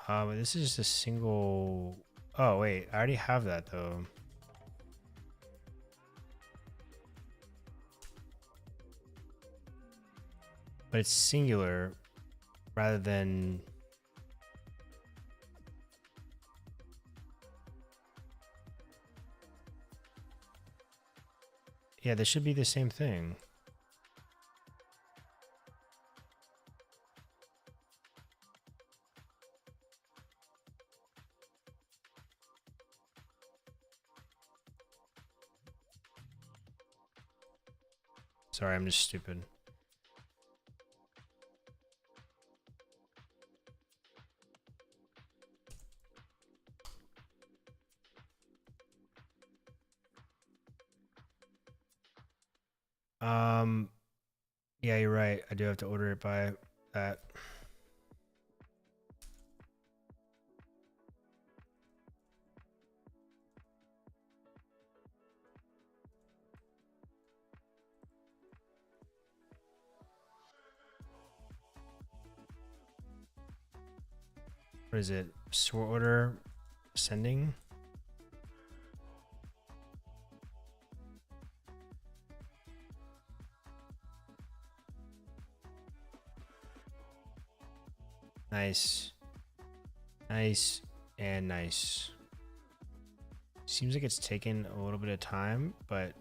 This is just a single. Oh wait, I already have that though. But it's singular rather than. Yeah, this should be the same thing. Sorry, I'm just stupid. Yeah, you're right. I do have to order it by that. What is it? Sort order sending? Nice. Nice and nice. Seems like it's taken a little bit of time, but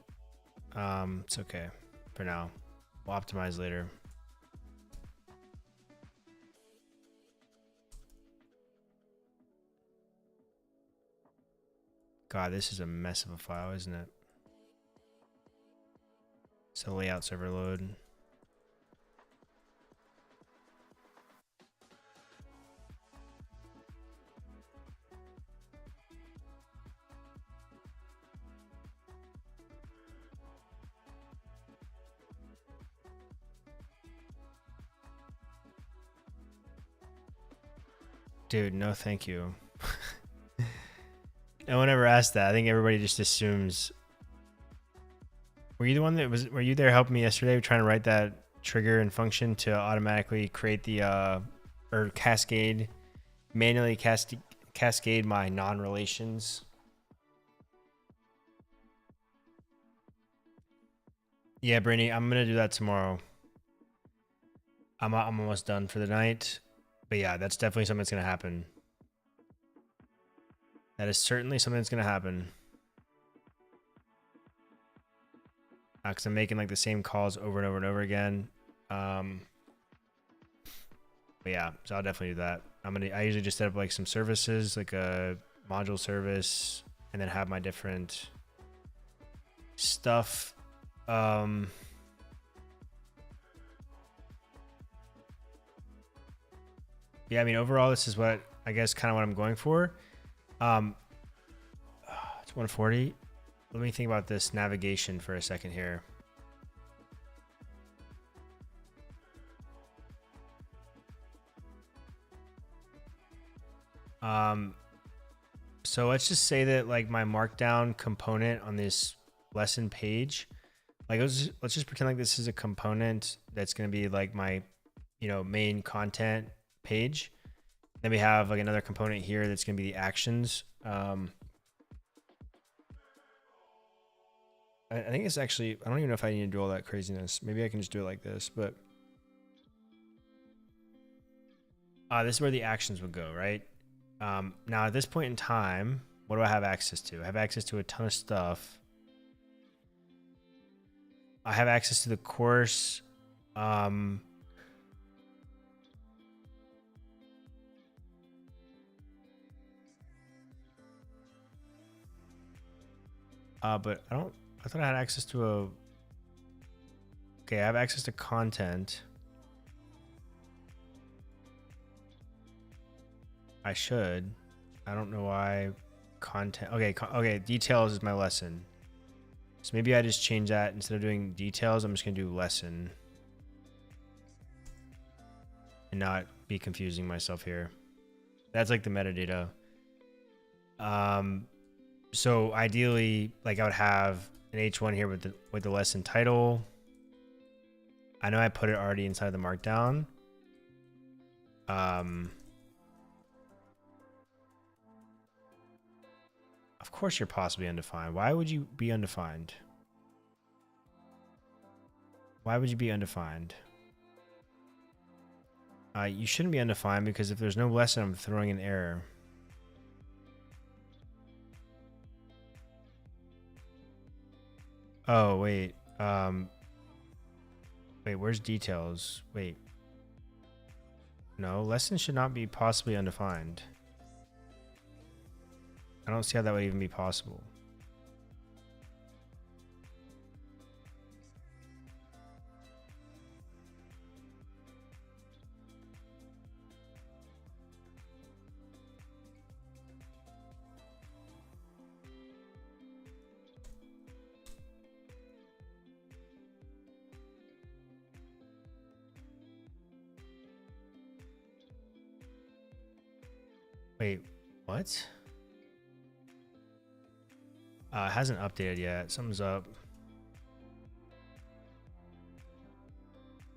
it's okay for now. We'll optimize later. God, this is a mess of a file, isn't it? So layout server load. Dude, no thank you. No one ever asked that. I think everybody just assumes. Were you the one that was, were you there helping me yesterday trying to write that trigger and function to automatically create the, or cascade, manually cascade my non-relations? Yeah, Brittany, I'm going to do that tomorrow. I'm almost done for the night. But yeah, that's definitely something that's going to happen. That is certainly something that's going to happen. Because I'm making like the same calls over and over and over again. But yeah, so I'll definitely do that. I usually just set up like some services, like a module service, and then have my different stuff. Yeah, I mean, overall, this is what I guess kind of what I'm going for. It's 140. Let me think about this navigation for a second here. So let's just say that like my Markdown component on this lesson page, like let's just pretend like this is a component that's going to be like my, main content page. Then we have like another component here that's going to be the actions. I think it's actually, I don't even know if I need to do all that craziness. Maybe I can just do it like this, but this is where the actions would go, right? Now at this point in time, what do I have access to? I have access to a ton of stuff. I have access to the course. But I thought I had access to okay, I have access to content. I should. I don't know why content. Okay, details is my lesson. So maybe I just change that. Instead of doing details, I'm just going to do lesson. And not be confusing myself here. That's like the metadata. So ideally, like I would have an H1 here with the lesson title. I know I put it already inside the Markdown. Of course you're possibly undefined. Why would you be undefined? Why would you be undefined? You shouldn't be undefined because if there's no lesson, I'm throwing an error. Oh, wait. Wait, where's details? Wait. No, lesson should not be possibly undefined. I don't see how that would even be possible. Wait, what? It hasn't updated yet. Something's up.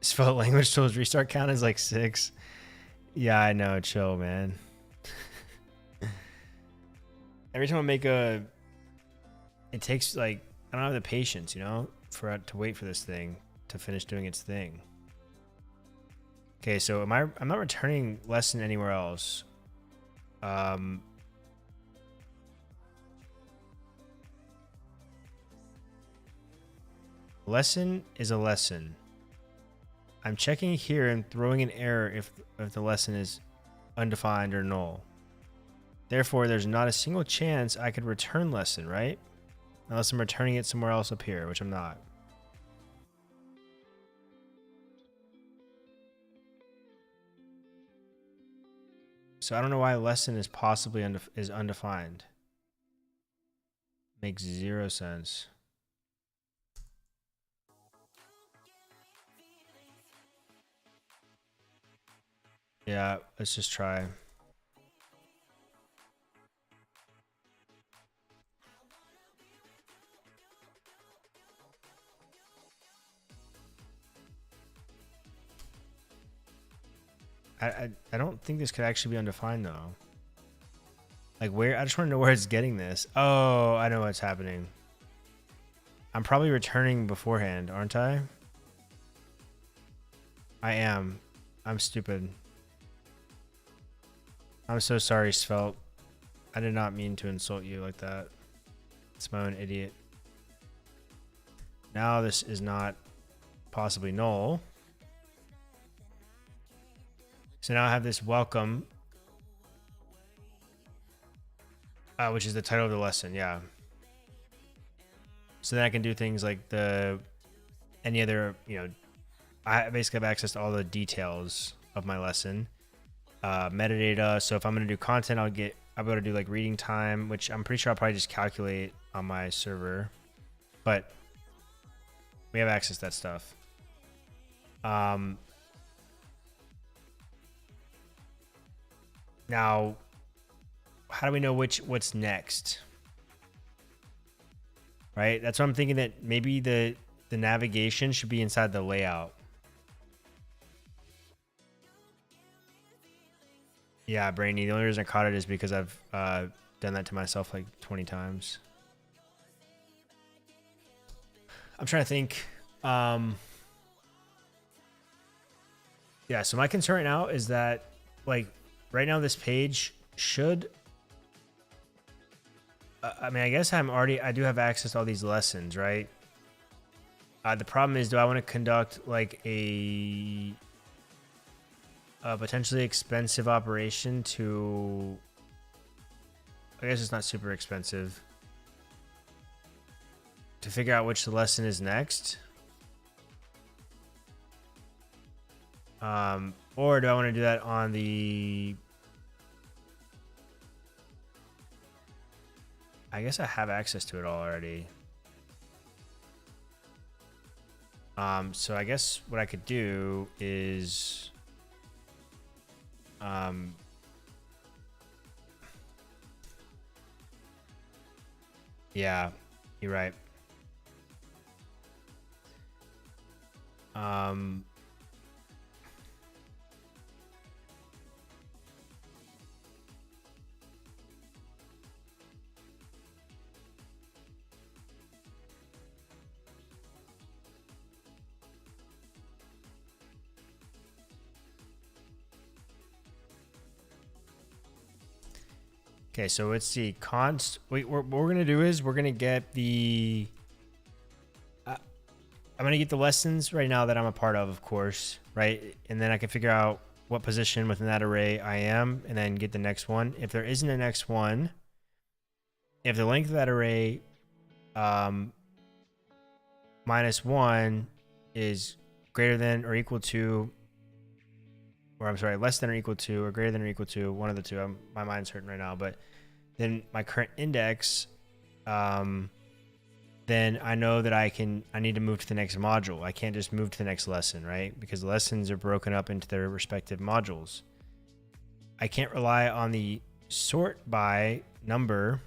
Svelte language tools restart count is like 6. Yeah, I know. Chill, man. Every time I make a, it takes like, I don't have the patience, you know, to wait for this thing to finish doing its thing. Okay, so I'm not returning lesson anywhere else. Lesson is a lesson. I'm checking here and throwing an error if the lesson is undefined or null. Therefore, there's not a single chance I could return lesson, right? Unless I'm returning it somewhere else up here, which I'm not. So I don't know why lesson is possibly undefined. Makes 0 sense. Yeah, let's just try. I don't think this could actually be undefined though. Like where, I just want to know where it's getting this. Oh, I know what's happening. I'm probably returning beforehand, aren't I? I am. I'm stupid. I'm so sorry, Svelte. I did not mean to insult you like that. It's my own idiot. Now this is not possibly null. So now I have this welcome, which is the title of the lesson. Yeah. So then I can do things like any other, you know, I basically have access to all the details of my lesson, metadata. So if I'm going to do content, I'll be able to do like reading time, which I'm pretty sure I'll probably just calculate on my server, but we have access to that stuff. Now, how do we know what's next? Right? That's what I'm thinking, that maybe the navigation should be inside the layout. Yeah, Brainy. The only reason I caught it is because I've done that to myself like 20 times. I'm trying to think. Yeah, so my concern right now is that, like, right now this page should... I mean, I guess I do have access to all these lessons, right? The problem is, do I want to conduct like a potentially expensive operation to... I guess it's not super expensive. To figure out which lesson is next? Or do I want to do that on the... I guess I have access to it already. So I guess what I could do is... yeah, you're right. Okay, so let's see. What we're gonna do is we're gonna get the. I'm gonna get the lessons right now that I'm a part of course, right? And then I can figure out what position within that array I am, and then get the next one. If there isn't a next one, if the length of that array -1 is greater than or equal to, or I'm sorry, less than or equal to, or greater than or equal to, one of the two. My mind's hurting right now, but then my current index, then I know that I need to move to the next module. I can't just move to the next lesson, right? Because the lessons are broken up into their respective modules. I can't rely on the sort by number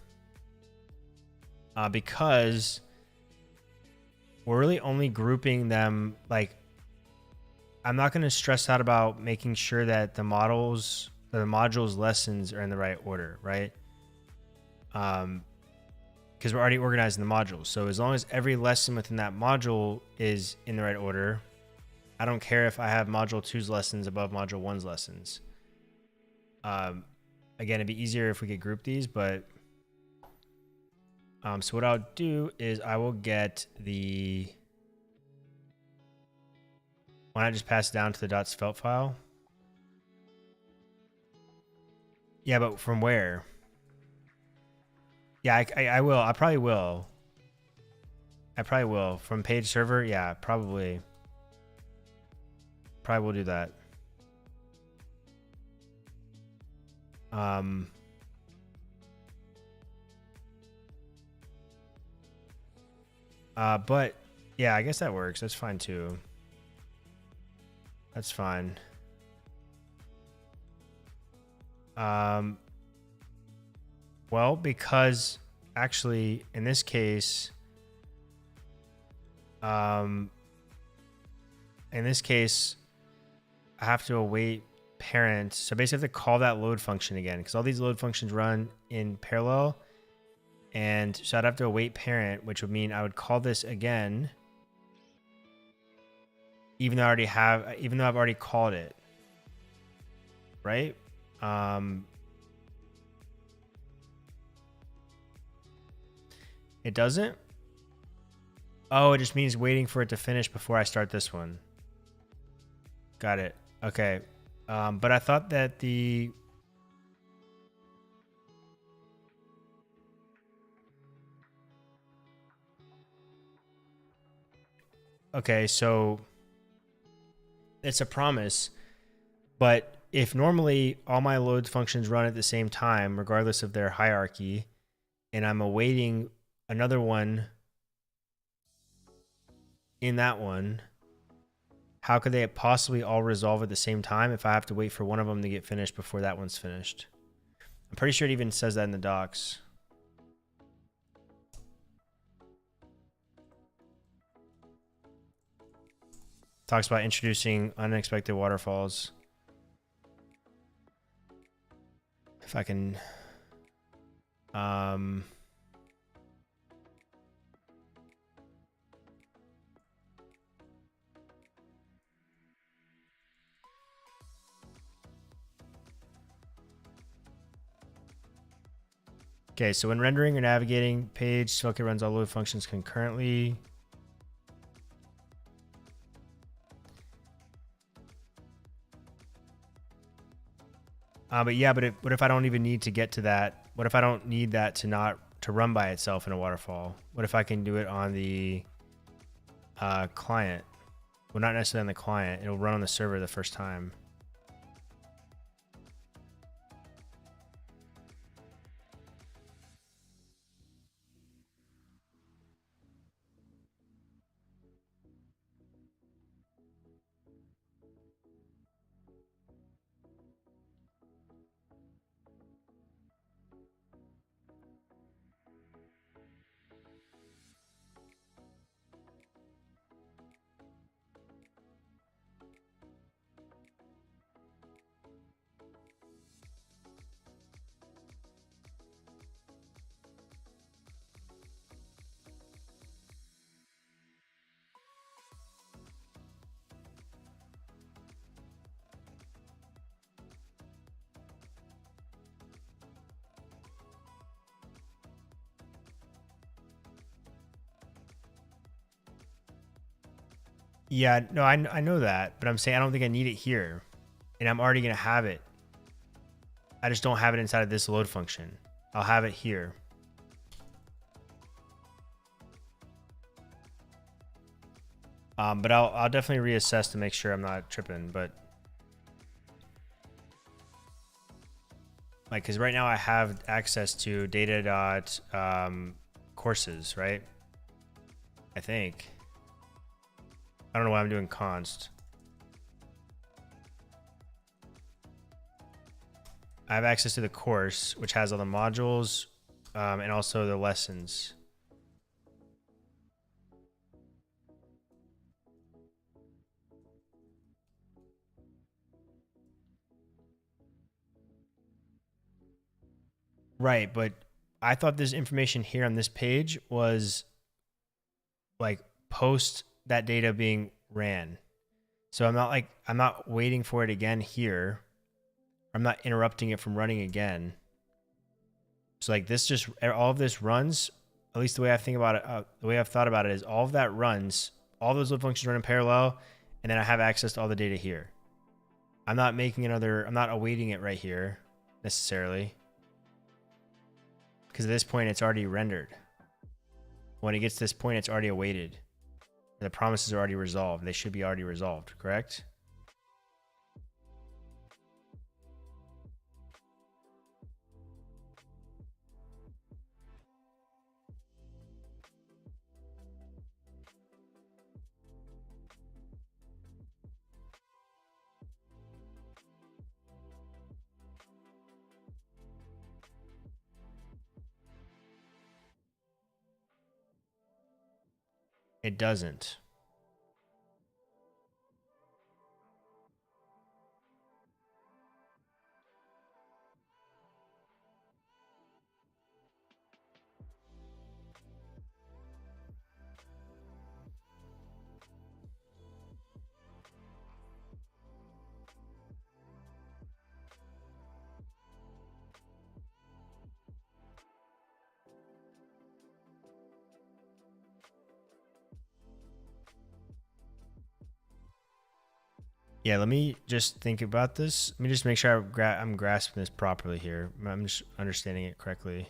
because we're really only grouping them. Like, I'm not going to stress out about making sure that the modules lessons are in the right order, right? Because we're already organizing the modules. So as long as every lesson within that module is in the right order, I don't care if I have module 2's lessons above module 1's lessons. Again, it'd be easier if we could group these, but so what I'll do is I will get the, why not just pass it down to the .svelte file? Yeah, but from where? Yeah, I will. I probably will. From page server. Yeah, probably will do that. But yeah, I guess that works. That's fine too. That's fine. Well, because actually in this case, I have to await parent. So basically I have to call that load function again, because all these load functions run in parallel. And so I'd have to await parent, which would mean I would call this again, even though I've already called it, right? It doesn't? Oh, it just means waiting for it to finish before I start this one. Got it. Okay. But I thought that the... Okay, so it's a promise, but if normally all my load functions run at the same time, regardless of their hierarchy, and I'm awaiting another one in that one, how could they possibly all resolve at the same time if I have to wait for one of them to get finished before that one's finished? I'm pretty sure it even says that in the docs. Talks about introducing unexpected waterfalls. If I can... Okay, so when rendering or navigating page, SvelteKit runs all load functions concurrently. But yeah, what if I don't even need to get to that? What if I don't need that to run by itself in a waterfall? What if I can do it on the client? Well, not necessarily on the client. It'll run on the server the first time. Yeah, no, I know that, but I'm saying I don't think I need it here, and I'm already gonna have it. I just don't have it inside of this load function. I'll have it here. But I'll definitely reassess to make sure I'm not tripping. But like, because right now I have access to data dot courses, right? I think. I don't know why I'm doing const. I have access to the course, which has all the modules and also the lessons. Right, but I thought this information here on this page was like post that data being ran. So I'm not waiting for it again here. I'm not interrupting it from running again. So like this just all of this runs, at least the way I think about it, the way I've thought about it is all of that runs, all those load functions run in parallel, and then I have access to all the data here. I'm not awaiting it right here necessarily. Because at this point, it's already rendered. When it gets to this point, it's already awaited. The promises are already resolved. They should be already resolved, correct? It doesn't. Yeah, let me just think about this. Let me just make sure I'm grasping this properly here. I'm just understanding it correctly.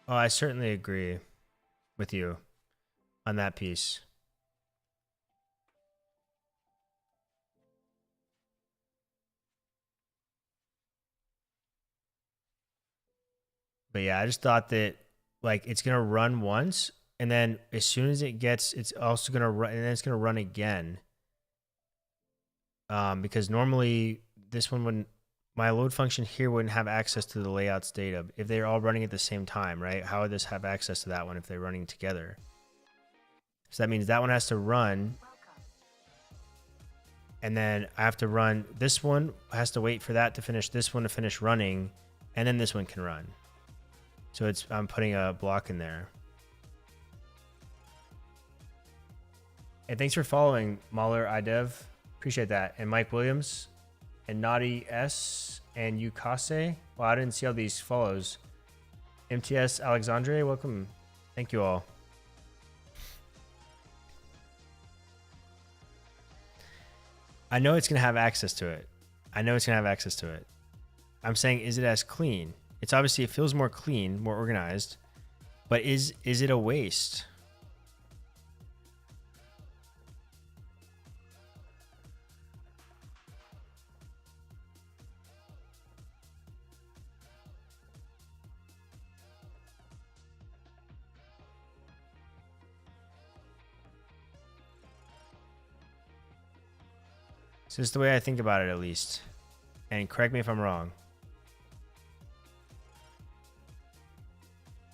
Oh, I certainly agree with you on that piece. But yeah, I just thought that like it's gonna run once, and then as soon as it's also gonna run, and then it's gonna run again. Because normally this one wouldn't, my load function here wouldn't have access to the layouts data if they're all running at the same time, right? How would this have access to that one if they're running together? So that means that one has to run, and then I have to run, this one has to wait for that to finish, this one to finish running, and then this one can run. So I'm putting a block in there. And thanks for following, Mahler IDev. Appreciate that. And Mike Williams and Naughty S and Yukase. Wow, I didn't see all these follows. MTS Alexandre, welcome. Thank you all. I know it's going to have access to it. I'm saying, is it as clean? It's obviously, it feels more clean, more organized, but is it a waste? This is the way I think about it, at least. And correct me if I'm wrong.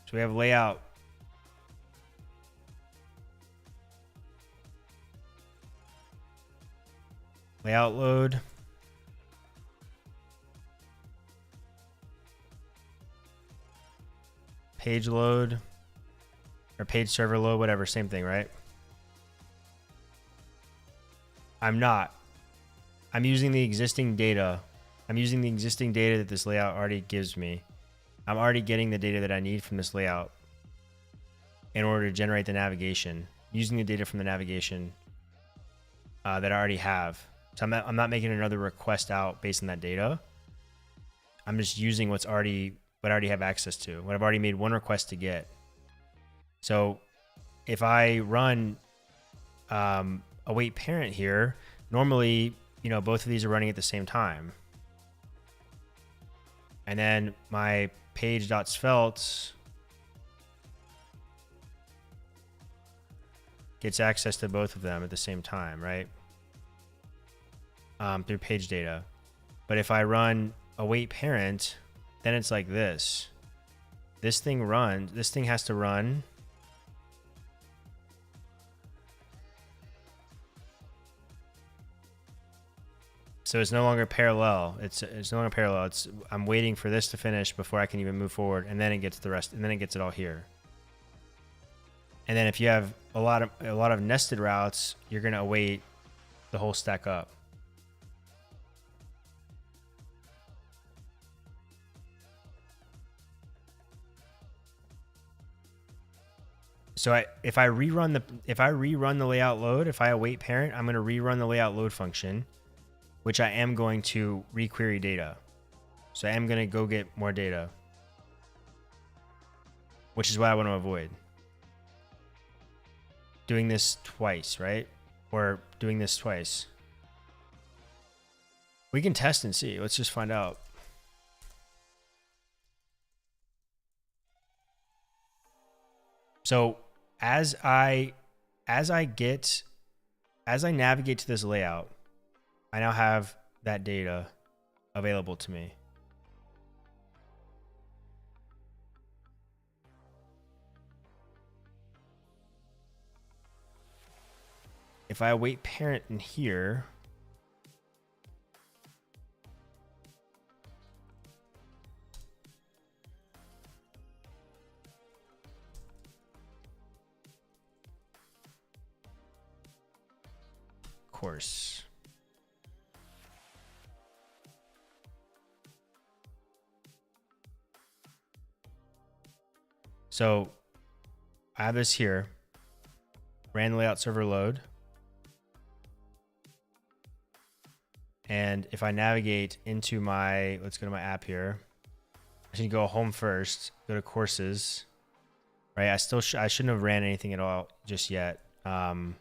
So we have layout. Layout load. Page load. Or page server load, whatever, same thing, right? I'm not. I'm using the existing data. I'm using the existing data that this layout already gives me. I'm already getting the data that I need from this layout in order to generate the navigation, using the data from the navigation that I already have. So I'm not making another request out based on that data. I'm just using what I already have access to, what I've already made one request to get. So if I run await parent here, normally, you know, both of these are running at the same time. And then my page.svelte gets access to both of them at the same time, right? Through page data. But if I run await parent, then it's like this. This thing has to run. So it's no longer parallel. It's no longer parallel. I'm waiting for this to finish before I can even move forward, and then it gets the rest, and then it gets it all here. And then if you have a lot of nested routes, you're gonna await the whole stack up. So if I rerun the layout load, if I await parent, I'm gonna rerun the layout load function, which I am going to requery data. So I am going to go get more data, which is what I want to avoid. Doing this twice, right? Or doing this twice. We can test and see. Let's just find out. So as I navigate to this layout, I now have that data available to me. If I await parent in here, course. So I have this here, ran the layout server load. And if I navigate into let's go to my app here. I should go home first, go to courses, right? I shouldn't have ran anything at all just yet. Actually,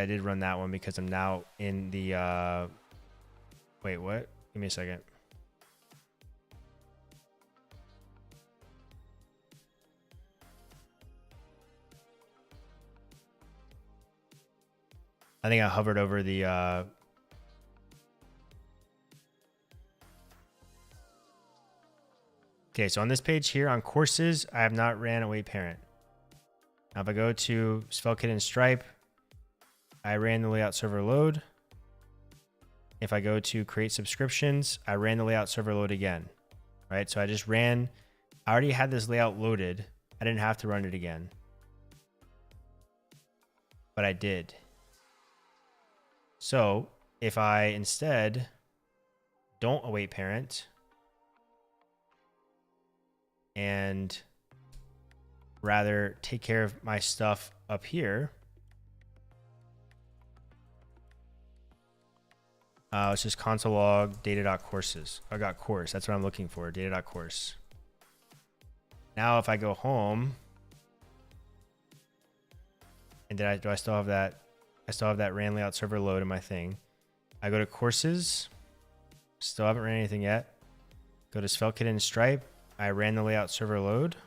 I did run that one because I'm now in the, wait, what? Give me a second. I think I hovered over the, okay, so on this page here on courses, I have not ran await parent. Now if I go to SvelteKit and Stripe, I ran the layout server load. If I go to create subscriptions, I ran the layout server load again, right? So I already had this layout loaded. I didn't have to run it again, but I did. So if I instead don't await parent and rather take care of my stuff up here, it's just console log data.courses. I got course. That's what I'm looking for, data.course. Now if I go home, and do I still have that? I still have that ran layout server load in my thing. I go to courses, still haven't ran anything yet. Go to SvelteKit and Stripe. I ran the layout server load.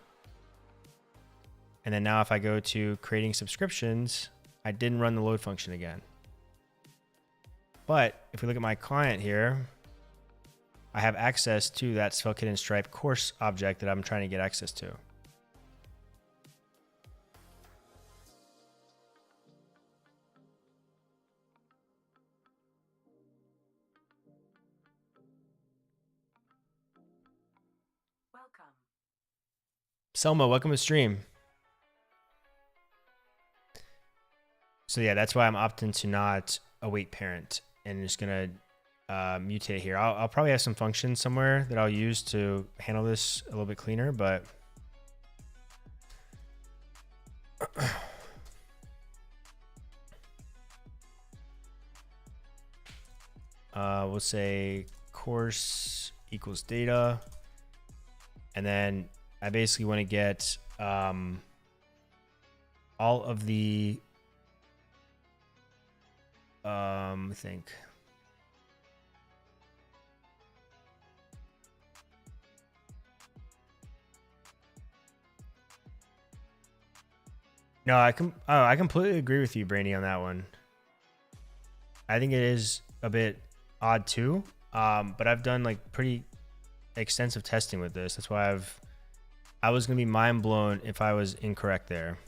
And then now if I go to creating subscriptions, I didn't run the load function again. But if we look at my client here, I have access to that SvelteKit and Stripe course object that I'm trying to get access to. Welcome. Selma, welcome to stream. So yeah, that's why I'm opting to not await parent and just gonna mutate here. I'll probably have some functions somewhere that I'll use to handle this a little bit cleaner, but we'll say course equals data, and then I basically want to get all of the I think no, I completely agree with you, Brainy, on that one. I think it is a bit odd too, but I've done like pretty extensive testing with this. That's why I was gonna be mind blown if I was incorrect there.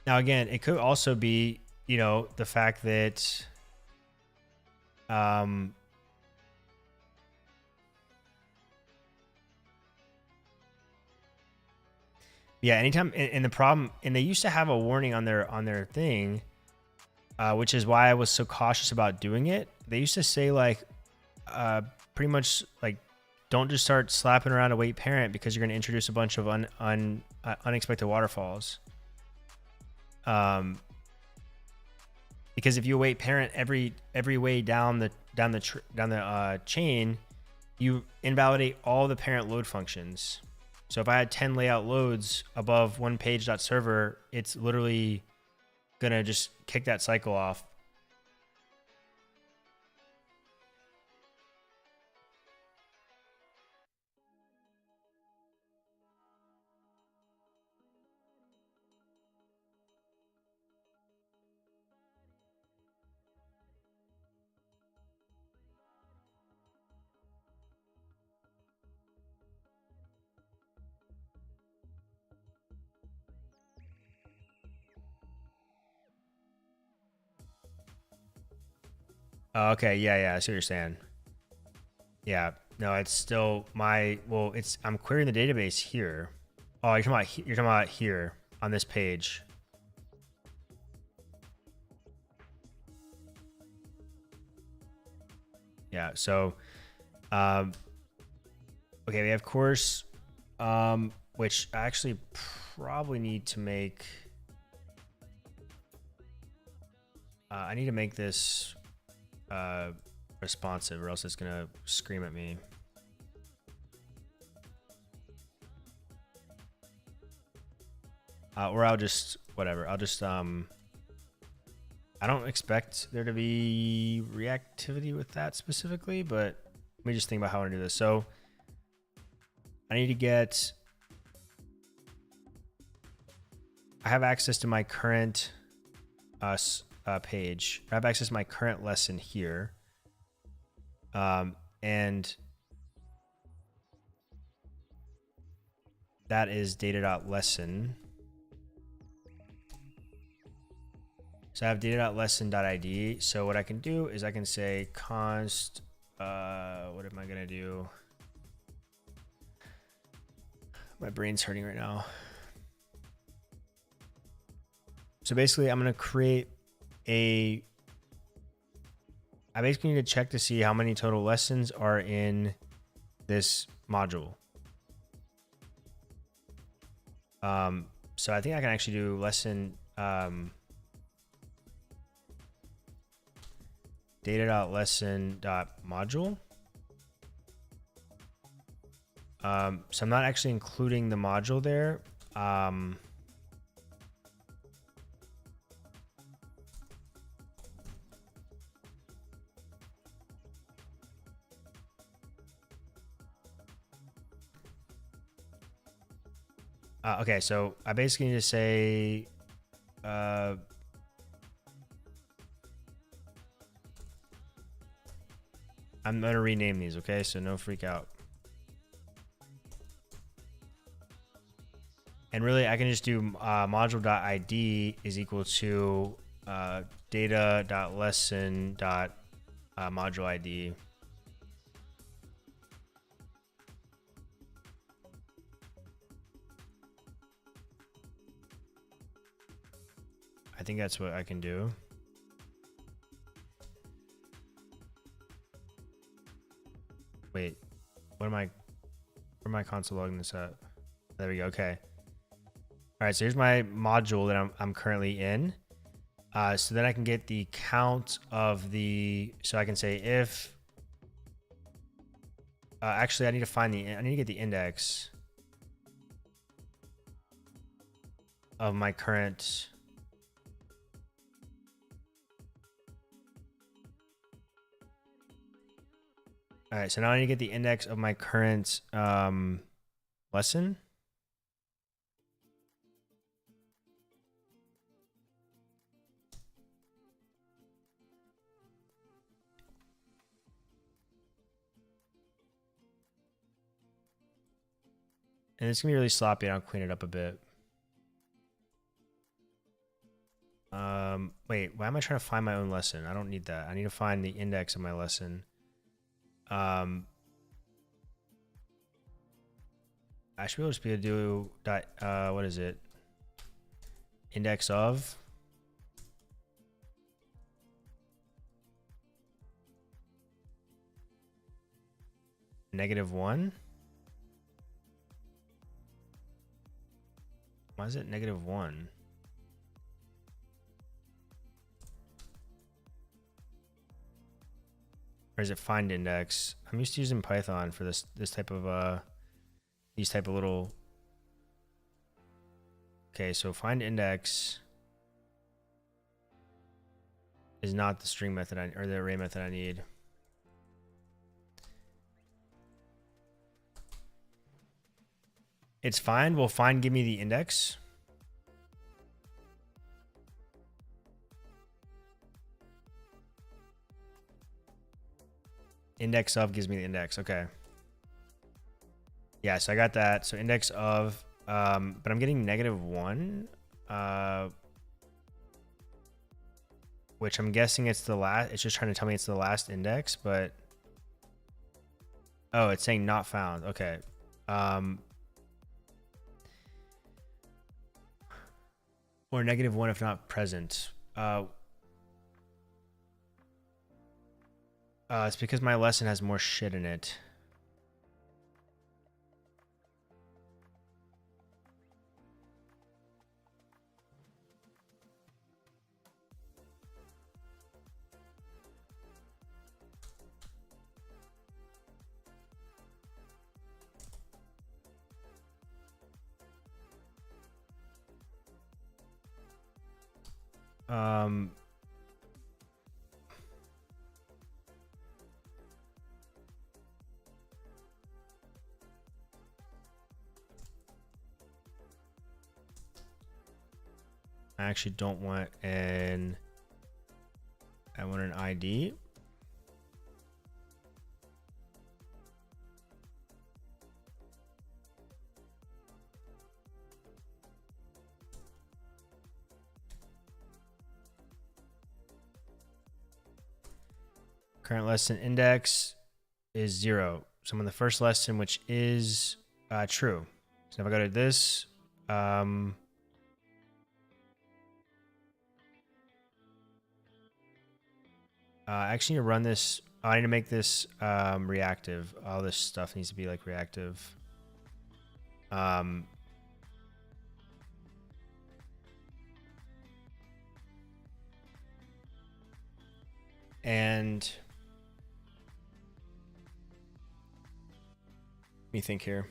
Now again, it could also be, you know, the fact that yeah, anytime in the problem, and they used to have a warning on their thing, which is why I was so cautious about doing it. They used to say like pretty much like, don't just start slapping around await parent because you're going to introduce a bunch of unexpected waterfalls. Because if you await parent every way down the chain, you invalidate all the parent load functions. So if I had 10 layout loads above one page.server, it's literally gonna just kick that cycle off. Okay, yeah, I see what you're saying. Yeah, no, it's still I'm querying the database here. Oh, you're talking about here on this page. Yeah, so okay, we have course, which I actually probably need to make. I need to make this responsive, or else it's gonna scream at me. Or I'll just whatever. I'll just I don't expect there to be reactivity with that specifically, but let me just think about how I want to do this. So I need to get. I have access to my current page. I have access to my current lesson here. And that is data.lesson. So I have data.lesson.id. So what I can do is I can say const, what am I going to do? My brain's hurting right now. So basically I'm going to create I basically need to check to see how many total lessons are in this module. So I think I can actually do lesson data.lesson.module. So I'm not actually including the module there. Okay, so I basically need to say I'm gonna rename these, okay? So no freak out. And really, I can just do module.id is equal to data.lesson.module ID. I think that's what I can do. Wait, where am I console logging this up? There we go. Okay. All right. So here's my module that I'm currently in. So then I can get the count of the. So I can say if. Actually, I need to get the index of my current. All right, so now I need to get the index of my current lesson. And it's gonna be really sloppy, and I'll clean it up a bit. Wait, why am I trying to find my own lesson? I don't need that. I need to find the index of my lesson. I should be able to do dot, what is it? Index of. -1. Why is it -1? Or is it find index? I'm used to using Python for this type of these type of little. Okay, so find index is not the string method or the array method I need. It's fine. Will find give me the index? Index of gives me the index. Okay. Yeah, so I got that. So index of, but I'm getting -1, which I'm guessing it's the last. It's just trying to tell me it's the last index, but oh, it's saying not found. Okay. Or -1 if not present. It's because my lesson has more shit in it. I actually don't want an. I want an ID. Current lesson index is 0. So I'm on the first lesson, which is true. So if I go to this, I actually need to run this. I need to make this reactive. All this stuff needs to be like reactive. And let me think here.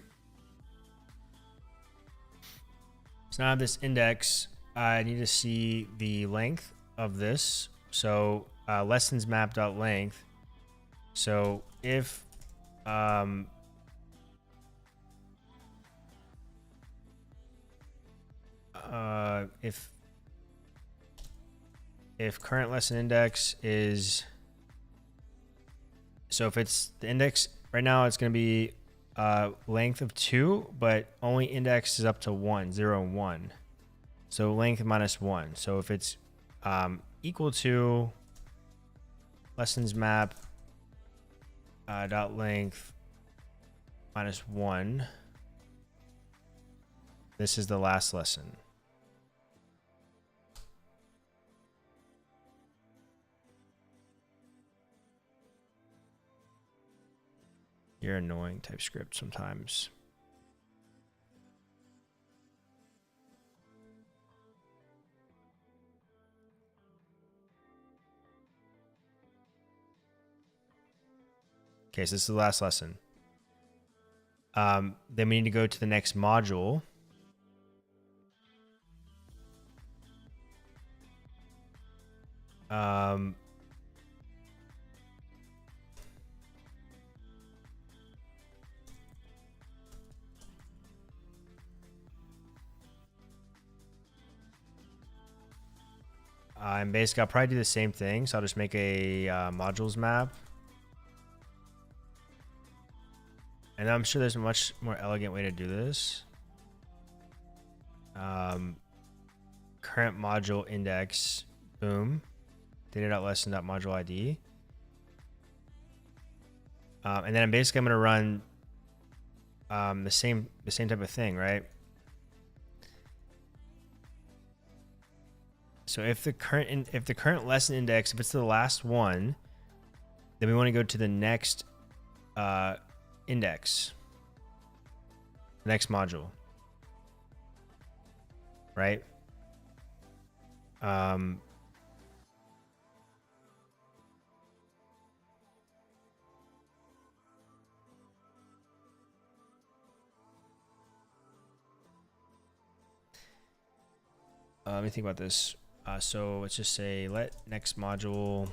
So now I have this index. I need to see the length of this. So lessons map.length. So if if current lesson index is, so if it's the index right now, it's going to be length of 2, but only index is up to 1, 0, and 1. So length minus 1. So if it's equal to lessons map dot length minus 1, this is the last lesson. You're annoying, TypeScript, sometimes. Okay, so this is the last lesson. Then we need to go to the next module. And basically, I'll probably do the same thing. So I'll just make a modules map. And I'm sure there's a much more elegant way to do this. Current module index, boom. Data.lesson.module ID. And then basically I'm going to run the same type of thing, right? So if the current lesson index, if it's the last one, then we want to go to the next index, next module, right? Let me think about this. So let's just say let next module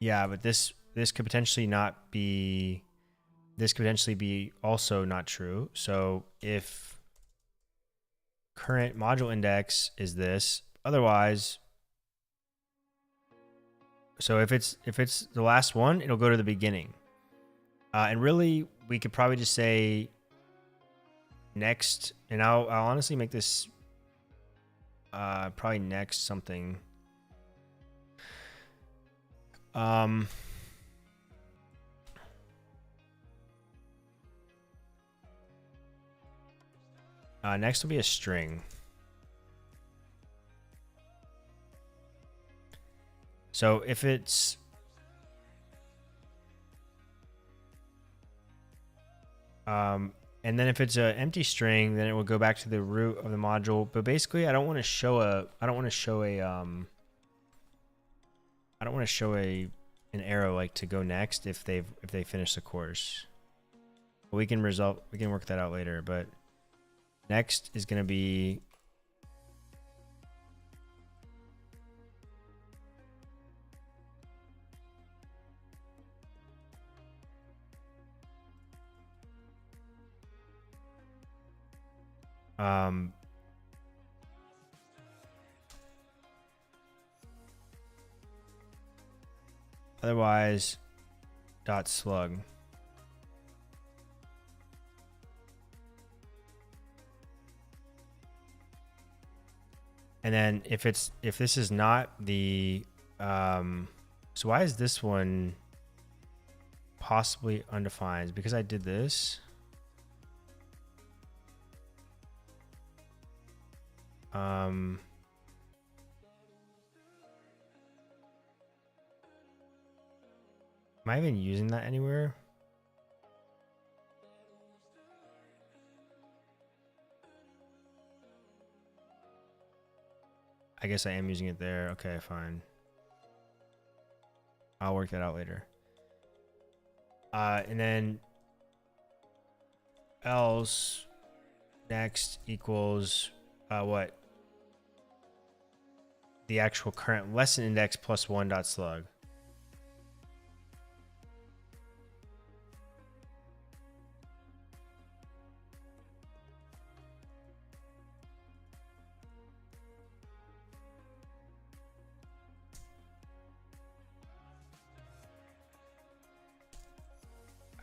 but this could potentially not be, this could potentially be also not true. So if current module index is this, otherwise, so if it's the last one, it'll go to the beginning. And really, we could probably just say next, and I'll honestly make this probably next something. Next will be a string. So if it's and then if it's an empty string, then it will go back to the root of the module. But basically, I don't want to show an arrow like to go next if they finish the course. We can work that out later. But next is going to be otherwise .slug. And then if this is not the so why is this one possibly undefined? Because I did this. Am I even using that anywhere? I guess I am using it there. Okay, fine. I'll work that out later. And then else next equals what? The actual current lesson index plus 1.slug.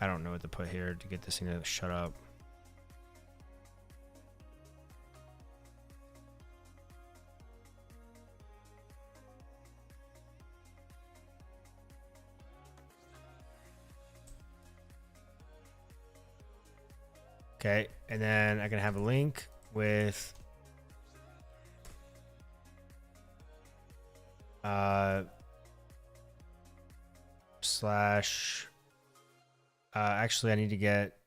I don't know what to put here to get this thing to shut up. Okay, and then I can have a link with slash actually I need to get,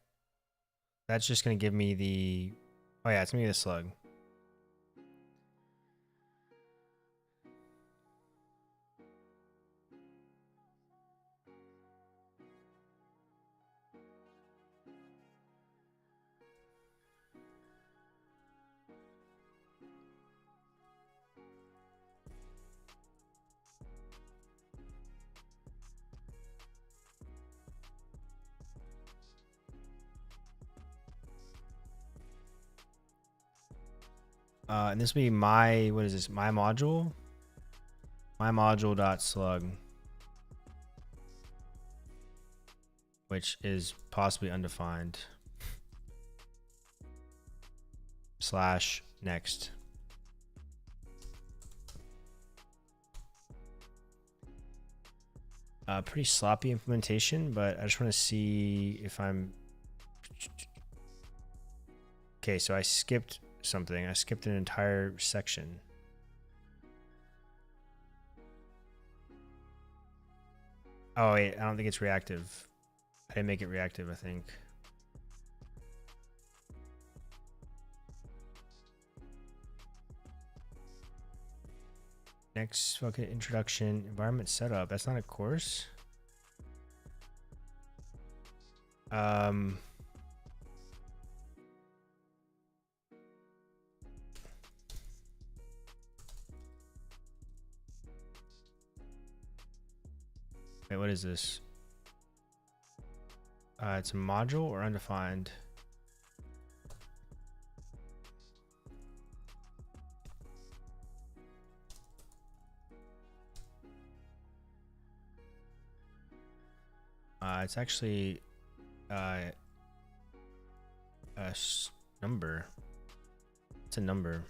that's just going to give me the, oh yeah, it's going to be the slug. And this will be my, what is this? My module? My module.slug, which is possibly undefined. Slash next. Pretty sloppy implementation, but I just want to see if I'm... Okay, so I skipped something. I skipped an entire section. Oh wait, I don't think it's reactive. I didn't make it reactive, I think. Next fucking introduction, environment setup. That's not a course. Wait, what is this? It's a module or undefined. It's actually a number. It's a number.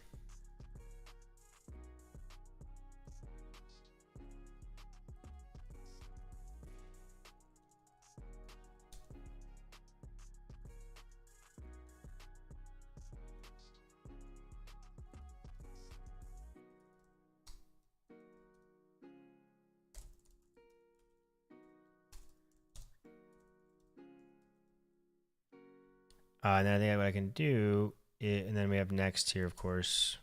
And then I think what I can do, and then we have next here, of course.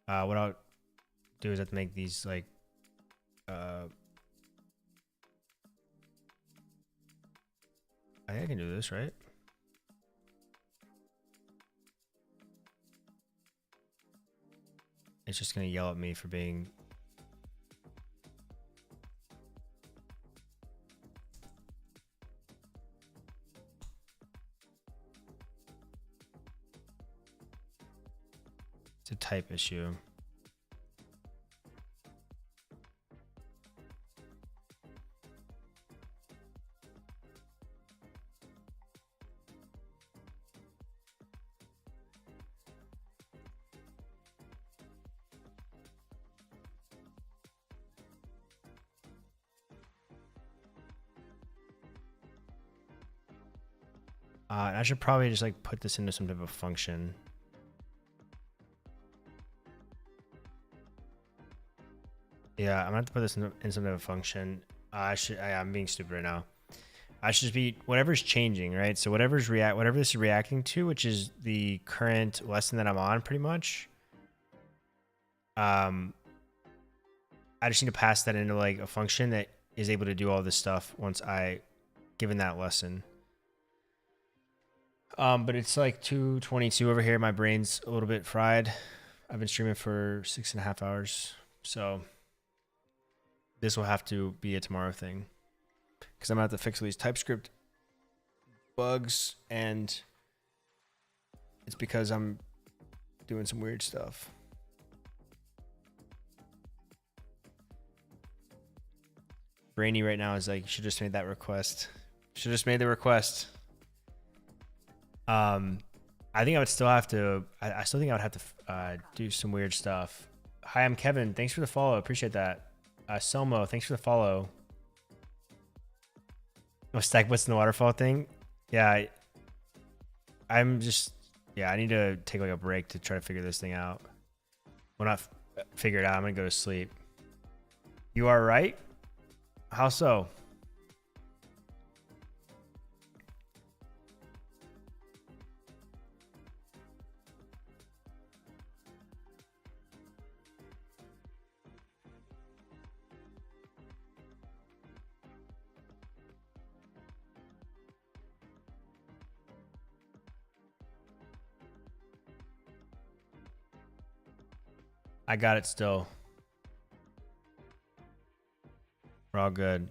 What I'll do is I have to make these like, I think I can do this, right? It's just gonna yell at me for being... It's a type issue. I should probably just like put this into some type of function. Yeah, I'm gonna have to put this in some type of function. I'm being stupid right now. I should be whatever's changing, right? So whatever this is reacting to, which is the current lesson that I'm on, pretty much. I just need to pass that into like a function that is able to do all this stuff once I given that lesson. But it's like 2:22 over here. My brain's a little bit fried. I've been streaming for 6.5 hours, so this will have to be a tomorrow thing because I'm gonna have to fix all these TypeScript bugs, and it's because I'm doing some weird stuff. Brainy right now is like, you should just made that request. Should just made the request. I think I would still have to, I still think I would have to do some weird stuff. Hi, I'm Kevin. Thanks for the follow. Appreciate that. Selmo, thanks for the follow. Oh, stack what's in the waterfall thing? Yeah, I'm just, yeah, I need to take like a break to try to figure this thing out. When I figure it out, I'm gonna go to sleep. You are right? How so? I got it still. We're all good.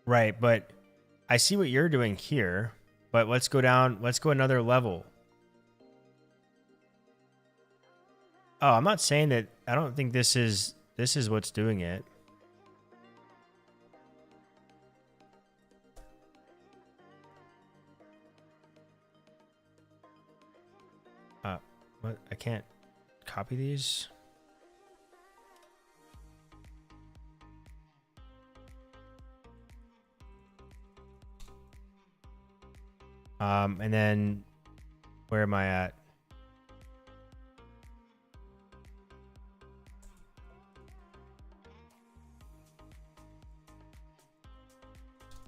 Right, but I see what you're doing here, but let's go down, let's go another level. Oh, I'm not saying that, I don't think this is what's doing it. What? I can't copy these. And then where am I at?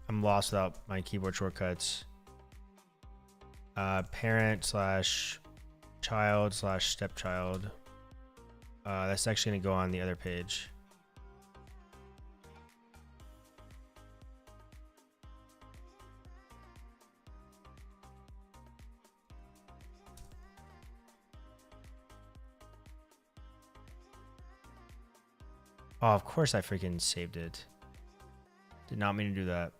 I'm lost without my keyboard shortcuts. Parent slash child slash stepchild. That's actually gonna go on the other page. Oh, of course I freaking saved it. Did not mean to do that.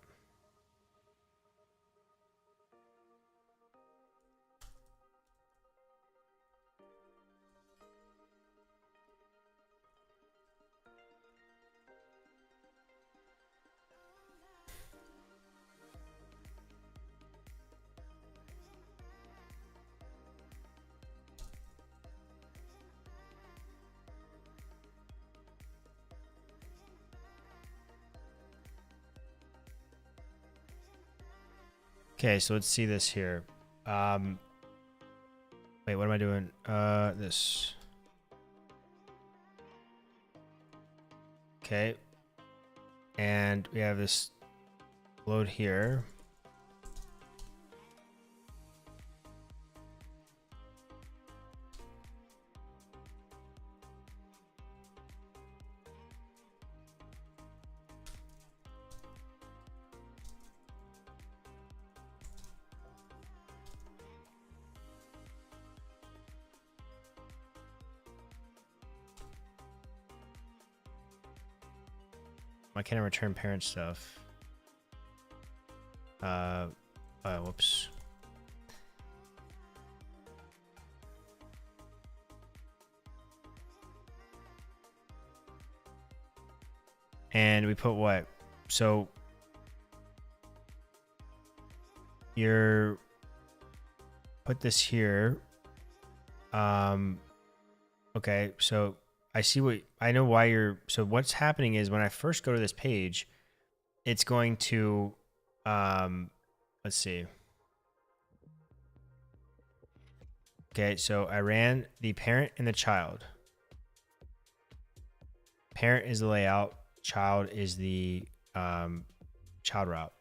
Okay, so let's see this here. Wait, what am I doing? This. Okay. And we have this load here. Why can't I return parent stuff? Whoops. And we put what? So you're put this here. Okay, so I see what I know why you're, so what's happening is when I first go to this page, it's going to, let's see. Okay, so I ran the parent and the child. Parent is the layout, child is the child route.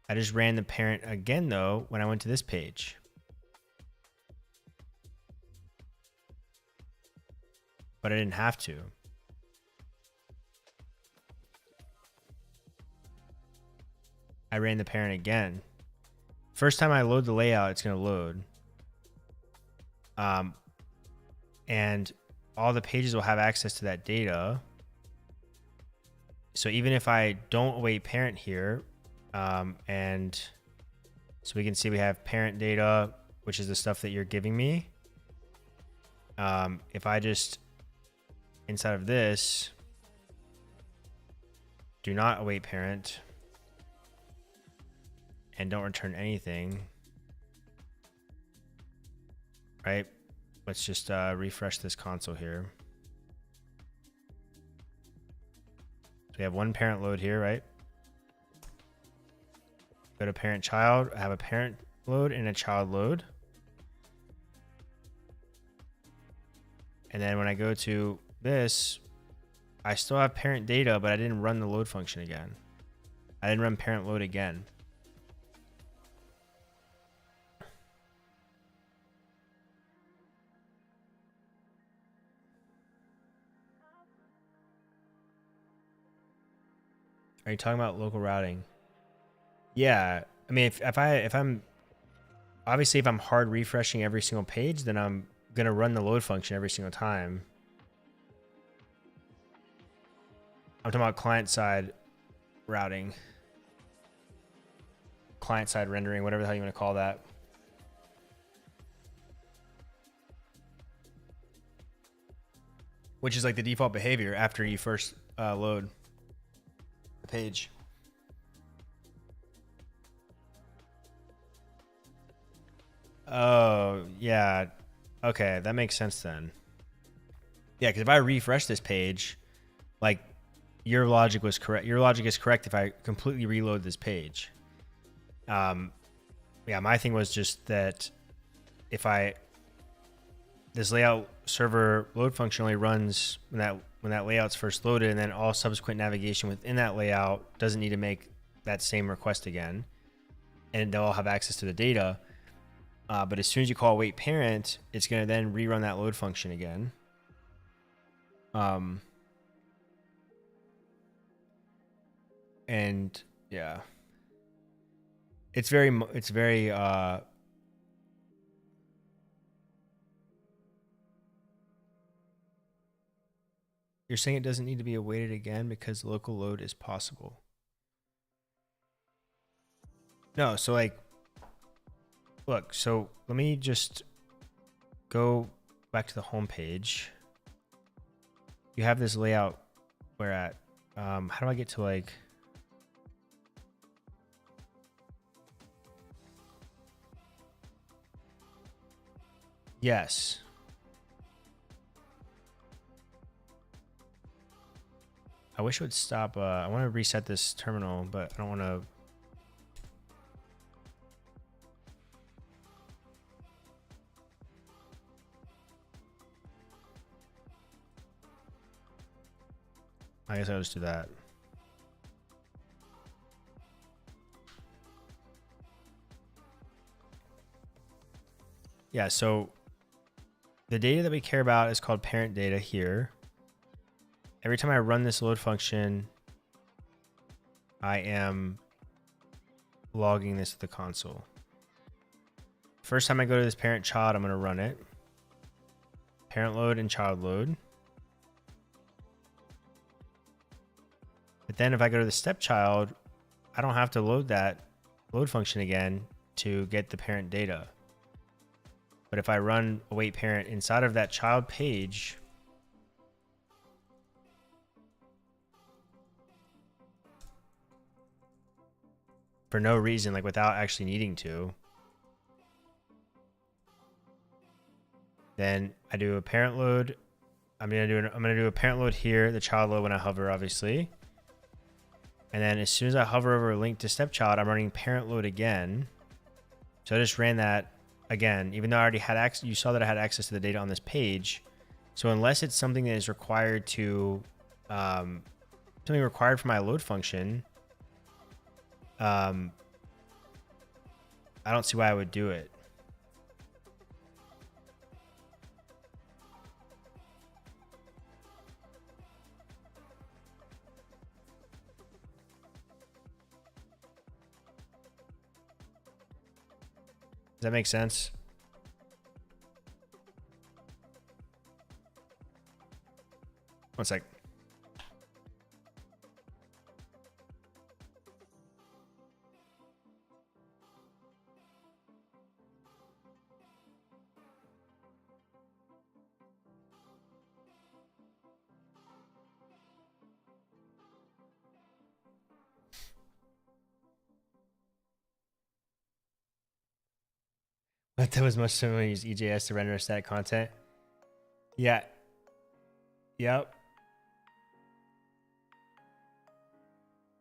I just ran the parent again though when I went to this page. But I didn't have to. I ran the parent again. First time I load the layout, it's going to load. And all the pages will have access to that data. So even if I don't await parent here, And so we can see we have parent data, which is the stuff that you're giving me. If I just, inside of this, do not await parent and don't return anything, right? Let's just refresh this console here. So we have one parent load here, right? Go to parent child, I have a parent load and a child load. And then when I go to this, I still have parent data, but I didn't run the load function again. I didn't run parent load again. Are you talking about local routing? Yeah, I mean, if I'm obviously if I'm hard refreshing every single page, then I'm gonna run the load function every single time. I'm talking about client side routing, client side rendering, whatever the hell you want to call that. Which is like the default behavior after you first load the page. Oh, yeah. Okay, that makes sense then. Yeah, because if I refresh this page, like your logic was correct. Your logic is correct if I completely reload this page. Yeah, my thing was just that if this layout server load function only runs when that layout's first loaded, and then all subsequent navigation within that layout doesn't need to make that same request again, and they'll all have access to the data. But as soon as you call await parent, it's going to then rerun that load function again. And yeah, it's very, you're saying it doesn't need to be awaited again because local load is possible. No, so like, look, so let me just go back to the home page. You have this layout where at, how do I get to like, yes. I wish it would stop. I want to reset this terminal, but I don't want to. I guess I'll just do that. Yeah, so the data that we care about is called parent data here. Every time I run this load function, I am logging this to the console. First time I go to this parent child, I'm going to run it. Parent load and child load. But then if I go to the stepchild, I don't have to load that load function again to get the parent data. But if I run await parent inside of that child page, for no reason, like without actually needing to, then I do a parent load. I'm gonna do a parent load here, the child load when I hover, obviously. And then as soon as I hover over a link to stepchild, I'm running parent load again. So I just ran that again, even though I already had access. You saw that I had access to the data on this page. So unless it's something that is required to, something required for my load function, I don't see why I would do it. Does that make sense? One sec. But that was much similar to use EJS to render static content. Yeah. Yep.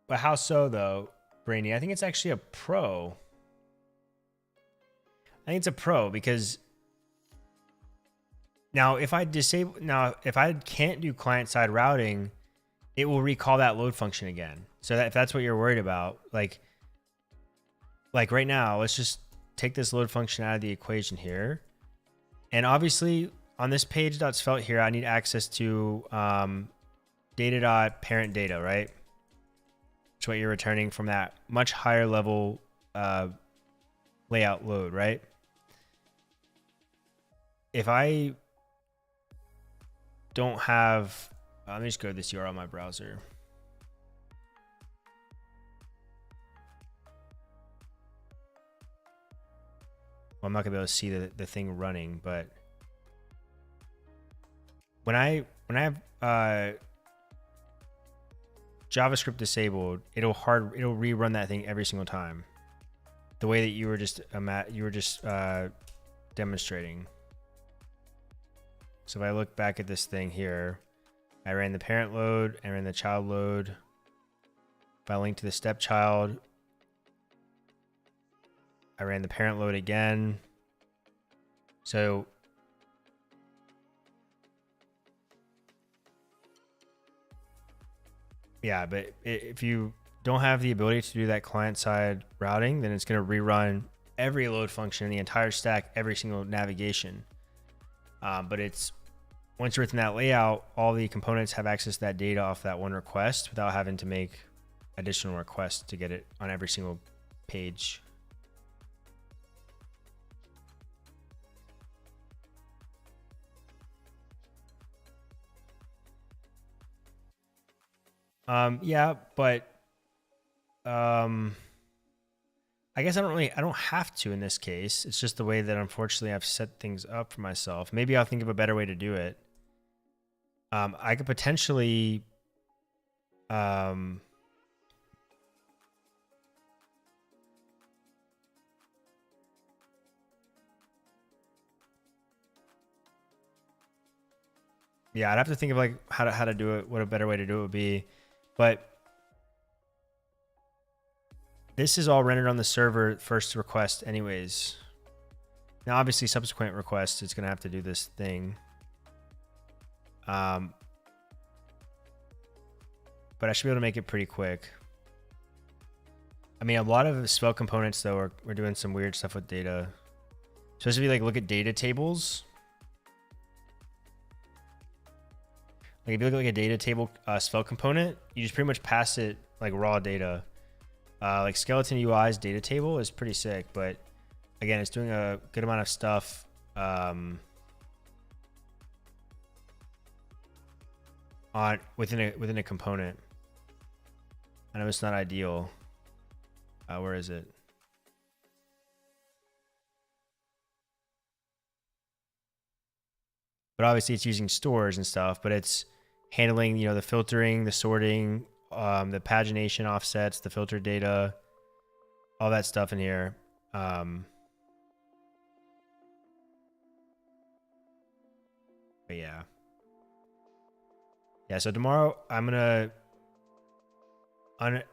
But how so though, Brainy? I think it's actually a pro. I think it's a pro because now if I can't do client-side routing, it will recall that load function again. So that if that's what you're worried about, like right now, let's just take this load function out of the equation here. And obviously on this page.svelte here, I need access to data.parent data, right? Which is what you're returning from that much higher level layout load, right? If I don't have, let me just go to this URL on my browser. Well, I'm not gonna be able to see the thing running, but when I have JavaScript disabled, it'll rerun that thing every single time, the way that you were just demonstrating. So if I look back at this thing here, I ran the parent load, I ran the child load. If I link to the stepchild, I ran the parent load again. So yeah, but if you don't have the ability to do that client-side routing, then it's going to rerun every load function in the entire stack, every single navigation. But it's once you're within that layout, all the components have access to that data off that one request without having to make additional requests to get it on every single page. Yeah, but I guess I don't have to in this case. It's just the way that unfortunately I've set things up for myself. Maybe I'll think of a better way to do it. I could potentially yeah, I'd have to think of like how to do it, what a better way to do it would be. But this is all rendered on the server first request anyways. Now, obviously subsequent requests, it's going to have to do this thing. But I should be able to make it pretty quick. I mean, a lot of Svelte components though, we're doing some weird stuff with data. So if you like look at data tables, like if you look at like a data table Svelte component, you just pretty much pass it like raw data. Like Skeleton UI's data table is pretty sick, but again, it's doing a good amount of stuff. Within a component. I know it's not ideal. Where is it? But obviously it's using stores and stuff, but it's handling, the filtering, the sorting, the pagination offsets, the filter data, all that stuff in here. But yeah. Yeah, so tomorrow I'm going to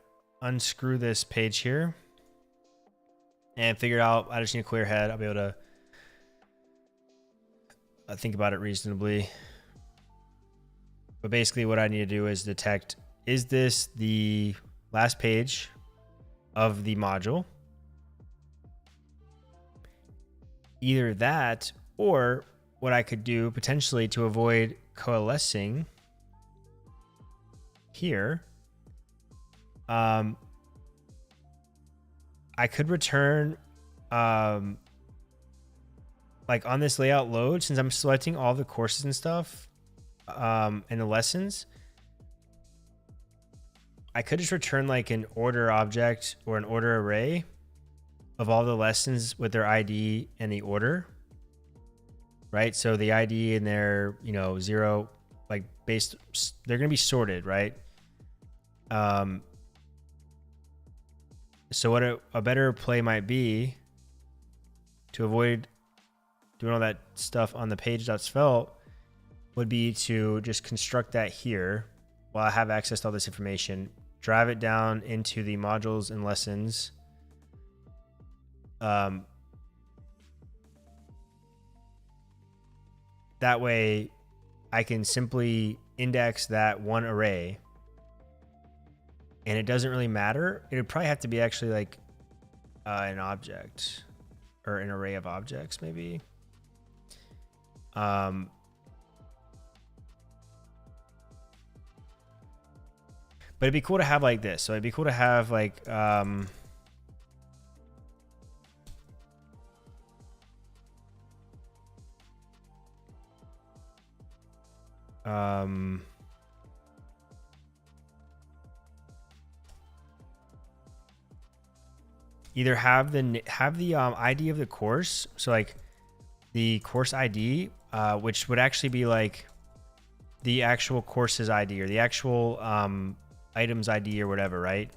unscrew this page here and figure out, I just need a clear head. I'll be able to think about it reasonably. But basically what I need to do is detect, is this the last page of the module? Either that, or what I could do potentially to avoid coalescing here, I could return like on this layout load, since I'm selecting all the courses and stuff and the lessons, I could just return like an order object or an order array of all the lessons with their ID and the order, right? So the ID and their, 0, like based, they're going to be sorted, right? So what a better play might be to avoid doing all that stuff on the page.svelte would be to just construct that here while I have access to all this information, drive it down into the modules and lessons. That way I can simply index that one array, and it doesn't really matter. It would probably have to be actually like an object or an array of objects maybe. But it'd be cool to have like this. So it'd be cool to have like either have the ID of the course, so like the course ID, which would actually be like the actual course's ID or the actual items ID or whatever, right?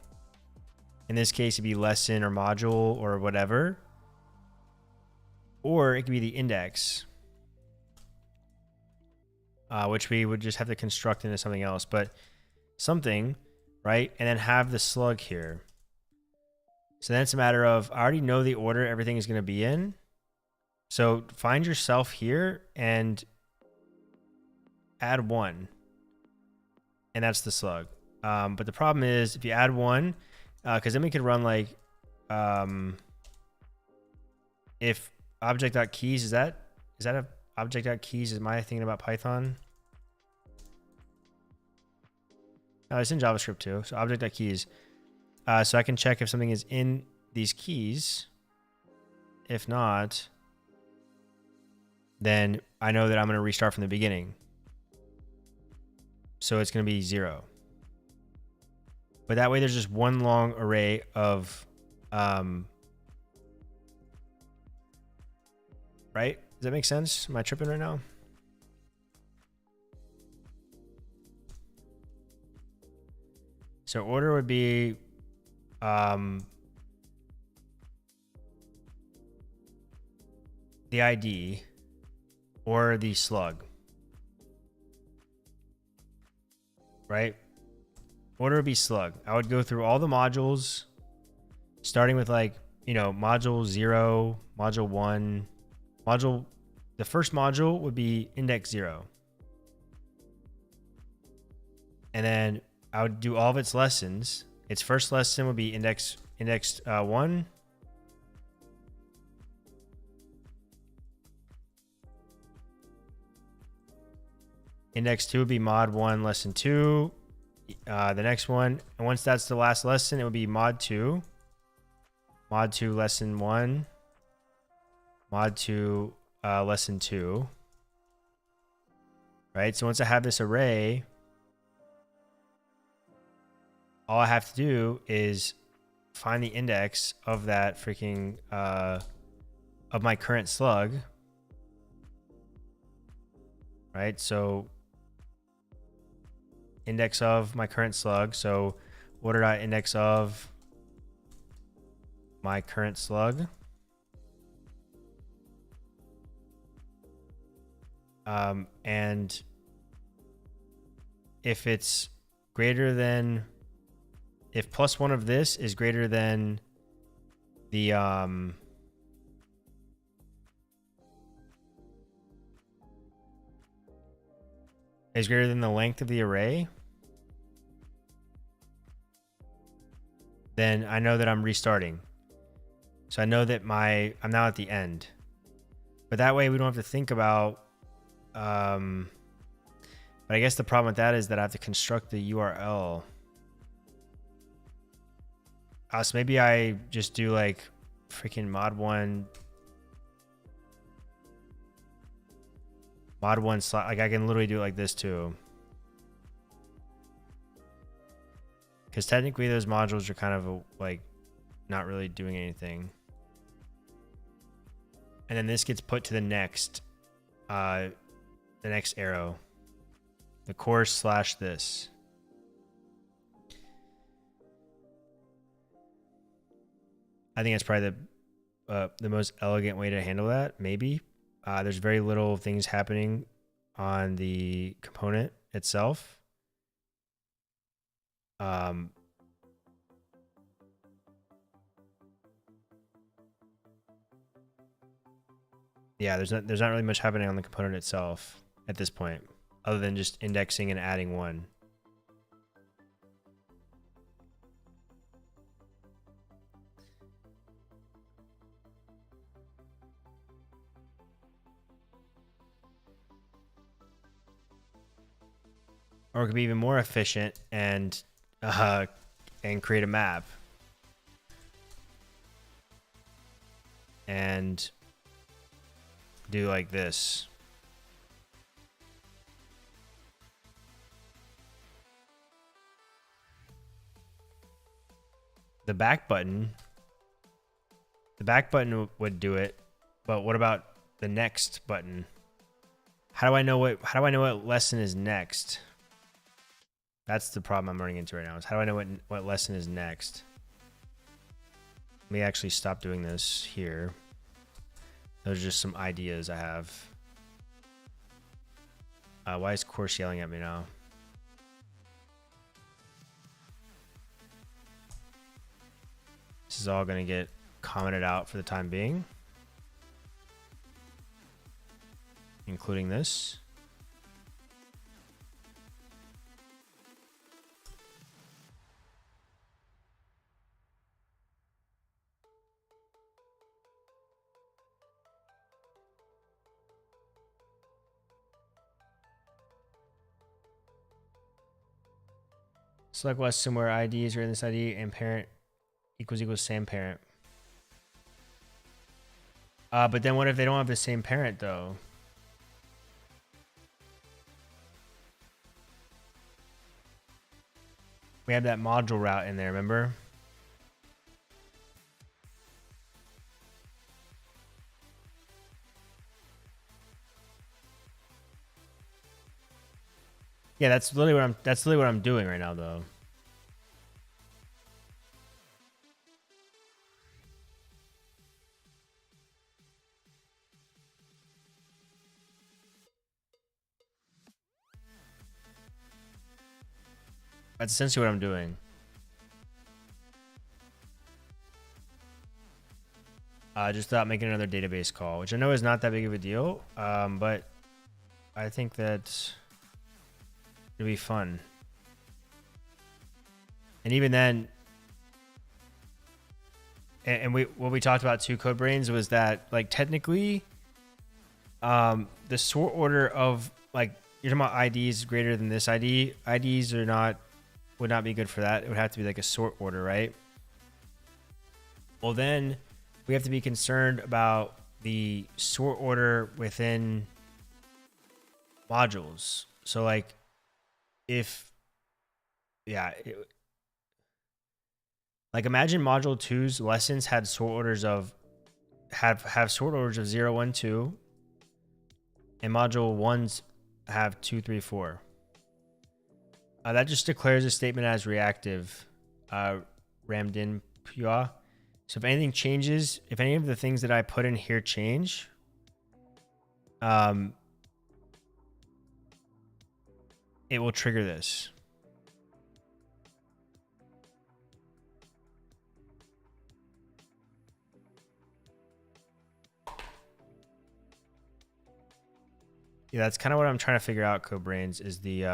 In this case, it'd be lesson or module or whatever, or it could be the index, which we would just have to construct into something else, but something, right? And then have the slug here. So then it's a matter of, I already know the order everything is going to be in. So find yourself here and add 1. And that's the slug. But the problem is if you add 1, because then we could run like, if object.keys, is that a object.keys? Am I thinking about Python? Oh, it's in JavaScript too. So object.keys. So I can check if something is in these keys. If not, then I know that I'm going to restart from the beginning. So it's going to be 0. But that way there's just one long array of, right? Does that make sense? Am I tripping right now? So order would be the ID or the slug, right? Order would be slug. I would go through all the modules, starting with like, you know, module 0, module 1, the first module would be index 0. And then I would do all of its lessons. Its first lesson would be index 1. Index 2 would be mod 1, lesson 2. The next one, and once that's the last lesson, it would be mod 2. Mod 2, lesson 1. Mod 2, lesson 2. Right? So once I have this array, all I have to do is find the index of that freaking, of my current slug. Right? So index of my current slug. So order.index of my current slug. And if it's greater than, if +1 of this is greater than the, is greater than the length of the array, then I know that I'm restarting. So I know that I'm now at the end. But that way we don't have to think about, but I guess the problem with that is that I have to construct the URL. So maybe I just do like freaking mod 1 slot. Like I can literally do it like this too. Because technically those modules are kind of like not really doing anything. And then this gets put to the next arrow. The course / this. I think that's probably the most elegant way to handle that, maybe. There's very little things happening on the component itself. Yeah, there's not really much happening on the component itself at this point, other than just indexing and adding one. Or it could be even more efficient and create a map and do like this. The back button would do it, but what about the next button? How do I know what lesson is next? That's the problem I'm running into right now, is how do I know what lesson is next? Let me actually stop doing this here. Those are just some ideas I have. Why is course yelling at me now? This is all going to get commented out for the time being, including this. Select lesson where IDs are in this ID and parent equals same parent. But then what if they don't have the same parent though? We have that module route in there, remember? Yeah, that's literally what I'm doing right now though. That's essentially what I'm doing. Just without making another database call, which I know is not that big of a deal, but I think that it'll be fun. And even then, what we talked about too, CodeBrains, was that like technically, the sort order of like you're talking about IDs greater than this ID. IDs would not be good for that. It would have to be like a sort order, right? Well, then we have to be concerned about the sort order within modules. So like like imagine module 2's lessons had sort orders of have sort orders of 0, 1, 2, and module 1's have 2, 3, 4. That just declares a statement as reactive, rammed in pure. So if anything changes, if any of the things that I put in here change, it will trigger this. Yeah, that's kind of what I'm trying to figure out, CodeBrains, is the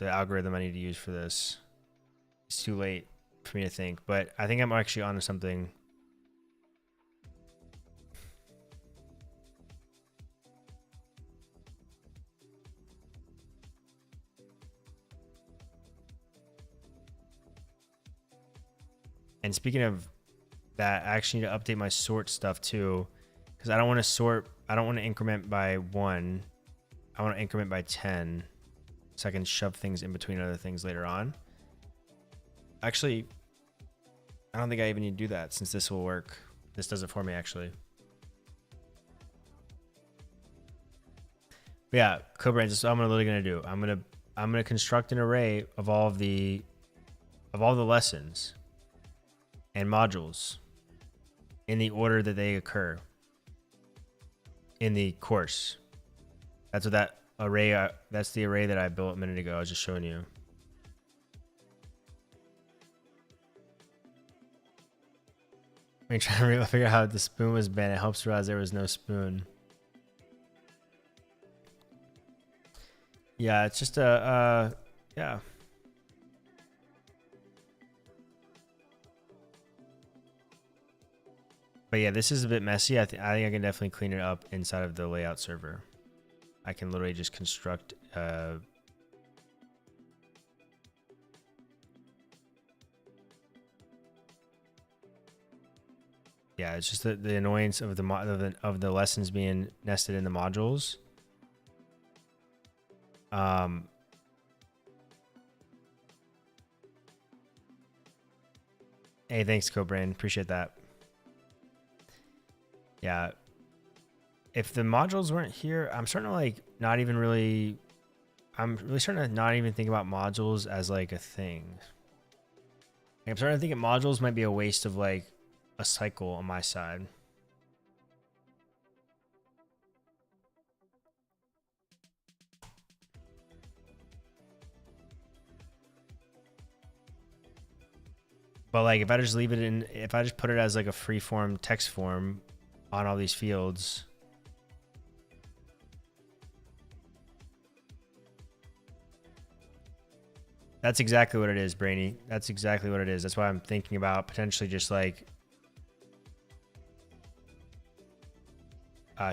algorithm I need to use for this. It's too late for me to think, but I think I'm actually onto something. And speaking of that, I actually need to update my sort stuff too, because I don't want to sort. I don't want to increment by 1. I want to increment by 10, so I can shove things in between other things later on. Actually, I don't think I even need to do that, since this will work. This does it for me, actually. But yeah, CodeBrains, this is what I'm literally gonna do. I'm gonna construct an array of all the lessons and modules in the order that they occur. in the course. That's what that array, that's the array that I built a minute ago. I was just showing you. When you're trying to figure out how the spoon was banned, it helps realize there was no spoon. Yeah, it's just yeah. But yeah, this is a bit messy. I think I can definitely clean it up inside of the layout server. I can literally just construct yeah, it's just the annoyance of the lessons being nested in the modules. Hey, thanks, Cobrain. Appreciate that. Yeah. If the modules weren't here, I'm starting to like not even really. I'm really starting to not even think about modules as like a thing. Like, I'm starting to think that modules might be a waste of like a cycle on my side. But like if I just leave it in, if I just put it as like a free form text form on all these fields. That's exactly what it is, Brainy. That's exactly what it is. That's why I'm thinking about potentially just like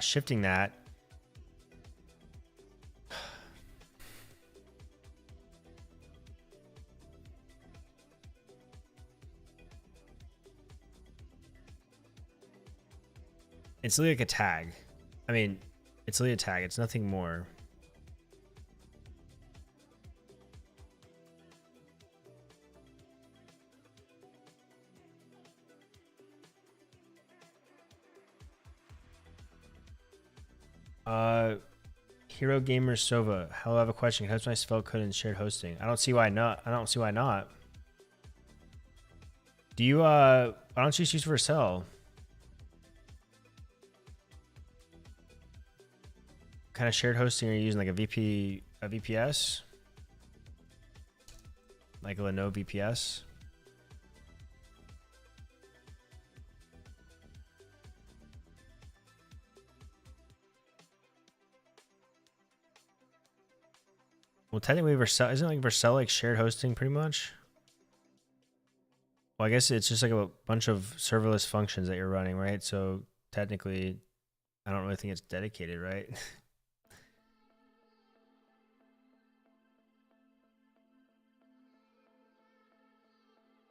shifting that. It's literally like a tag. I mean, it's literally a tag. It's nothing more. Hero Gamer Sova. Hello, I have a question. How's my SvelteKit in shared hosting? I don't see why not. I don't see why not. Do you why don't you use Vercel? What kind of shared hosting are you using? Like a VPS? Like a Lenovo VPS? Well, technically, Vercel isn't like Vercel like shared hosting pretty much. Well, I guess it's just like a bunch of serverless functions that you're running, right? So technically, I don't really think it's dedicated, right?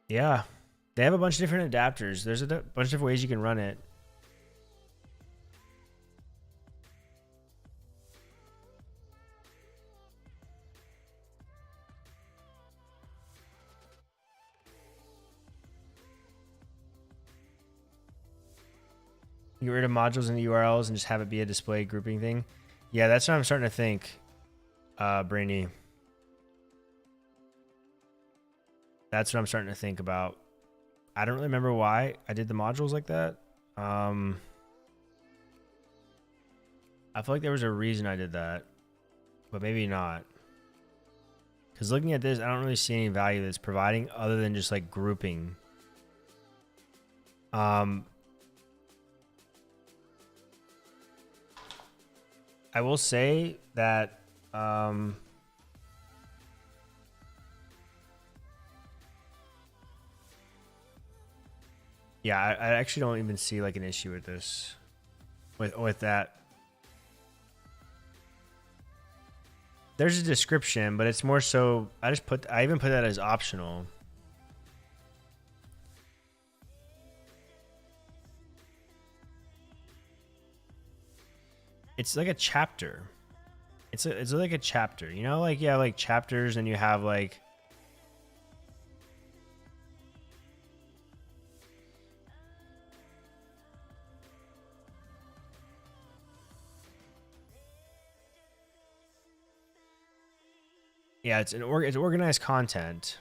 Yeah, they have a bunch of different adapters. There's a bunch of different ways you can run it. Get rid of modules in the URLs and just have it be a display grouping thing. Yeah, that's what I'm starting to think, Brainy. That's what I'm starting to think about. I don't really remember why I did the modules like that. I feel like there was a reason I did that, but maybe not. Because looking at this, I don't really see any value that's providing other than just like grouping. I will say that yeah, I actually don't even see like an issue with this, with that. There's a description, but it's more so I even put that as optional. It's like a chapter. It's like a chapter, you know, like, yeah, like chapters, and you have like, yeah, it's organized content.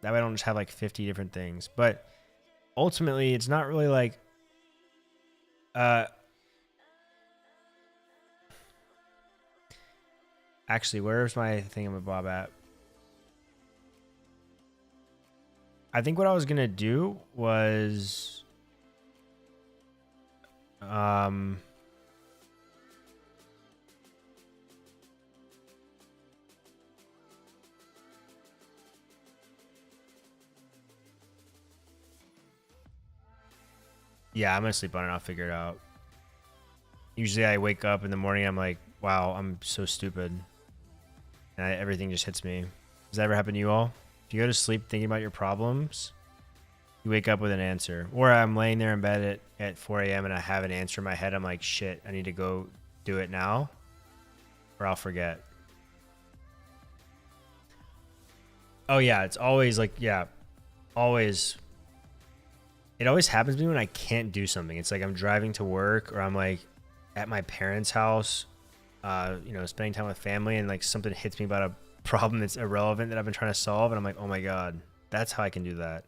That way I don't just have like 50 different things. But ultimately, it's not really like, Actually, where's my thingamabob at? I think what I was gonna do was, yeah, I'm gonna sleep on it. I'll figure it out. Usually I wake up in the morning, I'm like, wow, I'm so stupid. And everything just hits me. Does that ever happen to you all? If you go to sleep thinking about your problems, you wake up with an answer. Or I'm laying there in bed at 4 a.m. and I have an answer in my head. I'm like, shit, I need to go do it now or I'll forget. Oh yeah, it's always like, yeah, always. It always happens to me when I can't do something. It's like I'm driving to work or I'm like at my parents' house, you know, spending time with family and like something hits me about a problem that's irrelevant that I've been trying to solve. And I'm like, oh my God, that's how I can do that.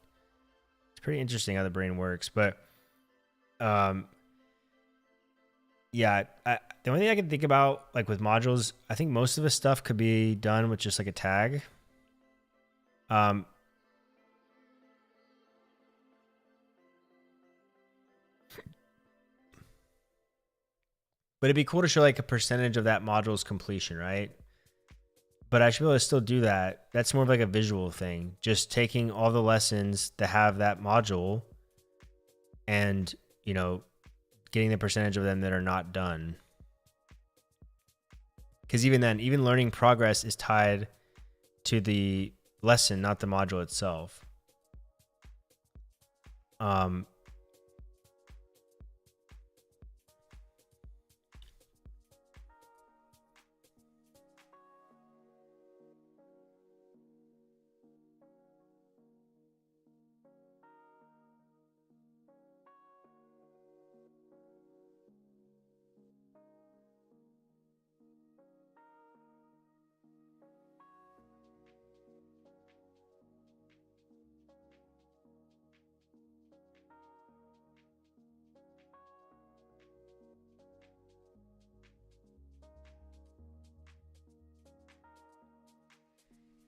It's pretty interesting how the brain works. But yeah, the only thing I can think about like with modules, I think most of the stuff could be done with just like a tag. But it'd be cool to show like a percentage of that module's completion, right? But I should be able to still do that. That's more of like a visual thing. Just taking all the lessons that have that module and, you know, getting the percentage of them that are not done. Because even then, even learning progress is tied to the lesson, not the module itself.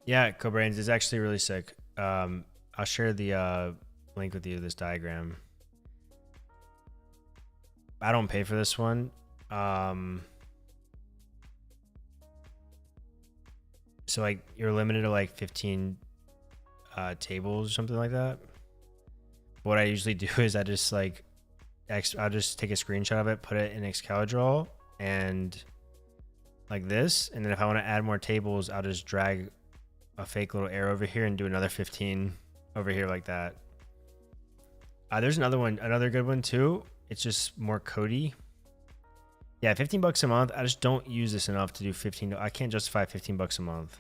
Yeah, Cobrains is actually really sick. I'll share the link with you, this diagram. I don't pay for this one. So like you're limited to like 15 tables or something like that. What I usually do is I just like, I'll just take a screenshot of it, put it in Excalibur and like this. And then if I want to add more tables, I'll just drag a fake little arrow over here and do another 15 over here like that. There's another one, another good one too. It's just more codey. Yeah, $15 a month. I just don't use this enough to do 15. I can't justify $15 a month.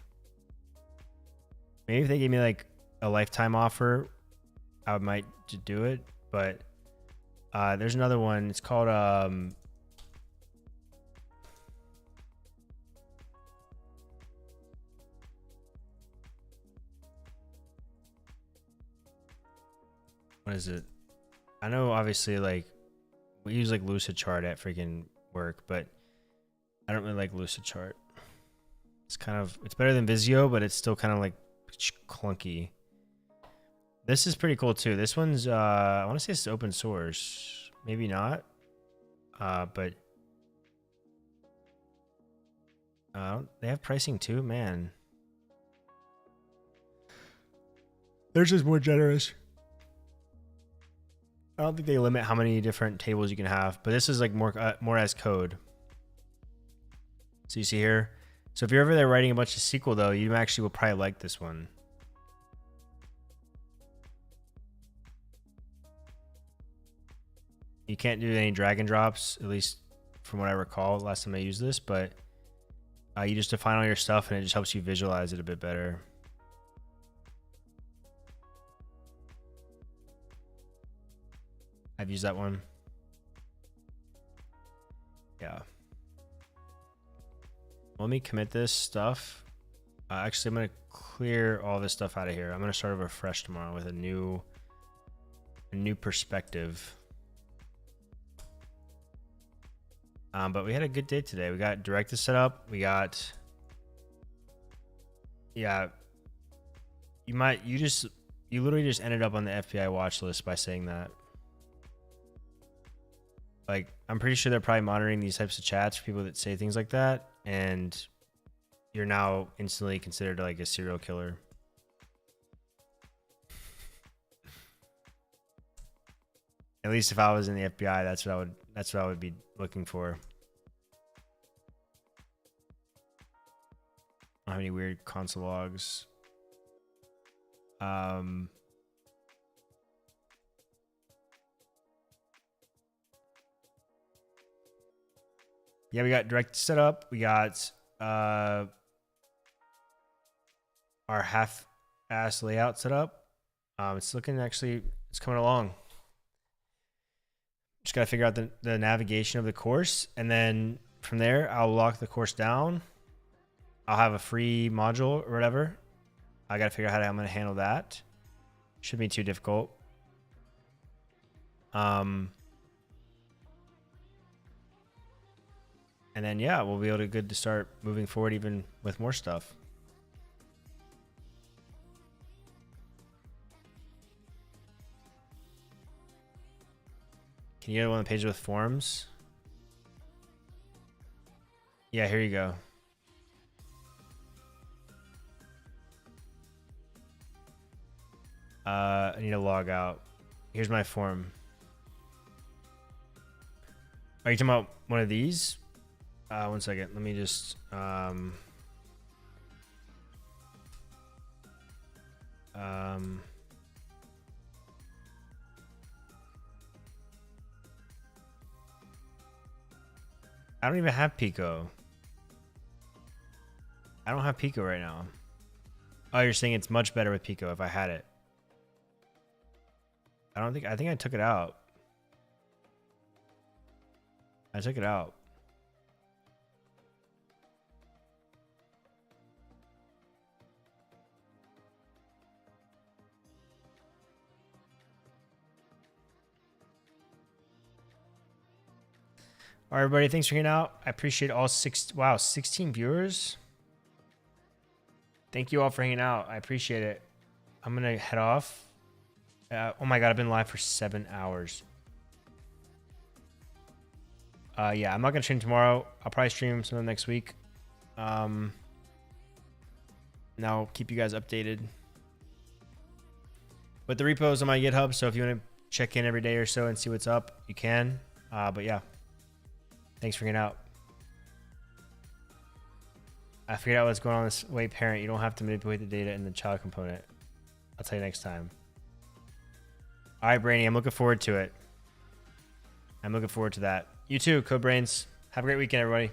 Maybe if they gave me like a lifetime offer, I might do it. But there's another one. It's called what is it? I know obviously like we use like Lucidchart at freaking work, but I don't really like Lucidchart. It's kind of, it's better than Visio, but it's still kind of like clunky. This is pretty cool too. This one's I want to say it's open source, maybe not, but they have pricing too, man. Theirs is more generous. I don't think they limit how many different tables you can have, but this is like more as code. So you see here. So if you're ever there writing a bunch of SQL though, you actually will probably like this one. You can't do any drag and drops, at least from what I recall last time I used this, but you just define all your stuff and it just helps you visualize it a bit better. I've used that one. Yeah. Let me commit this stuff. Actually, I'm going to clear all this stuff out of here. I'm going to start over fresh tomorrow with a new perspective. But we had a good day today. We got Directus set up. We got, yeah, you literally just ended up on the FBI watch list by saying that. Like, I'm pretty sure they're probably monitoring these types of chats for people that say things like that, and you're now instantly considered like a serial killer. At least if I was in the FBI, that's what I would be looking for. I don't have any weird console logs. Yeah, we got direct set up. We got our half-ass layout set up. It's looking it's coming along. Just got to figure out the navigation of the course. And then from there, I'll lock the course down. I'll have a free module or whatever. I got to figure out how I'm going to handle that. Shouldn't be too difficult. And then, yeah, we'll be able to start moving forward even with more stuff. Can you get one on the page with forms? Yeah, here you go. I need to log out. Here's my form. Are you talking about one of these? One second. Let me just I don't even have Pico. I don't have Pico right now. Oh, you're saying it's much better with Pico if I had it. I think I took it out. I took it out. All right, everybody, thanks for hanging out. I appreciate all 16 viewers. Thank you all for hanging out. I appreciate it. I'm going to head off. Oh my God, I've been live for 7 hours. Yeah, I'm not going to stream tomorrow. I'll probably stream sometime next week. And I'll keep you guys updated. But the repo is on my GitHub, so if you want to check in every day or so and see what's up, you can. But yeah. Thanks for hanging out. I figured out what's going on this way, parent. You don't have to manipulate the data in the child component. I'll tell you next time. All right, Brainy, I'm looking forward to it. I'm looking forward to that. You too, Code Brains. Have a great weekend, everybody.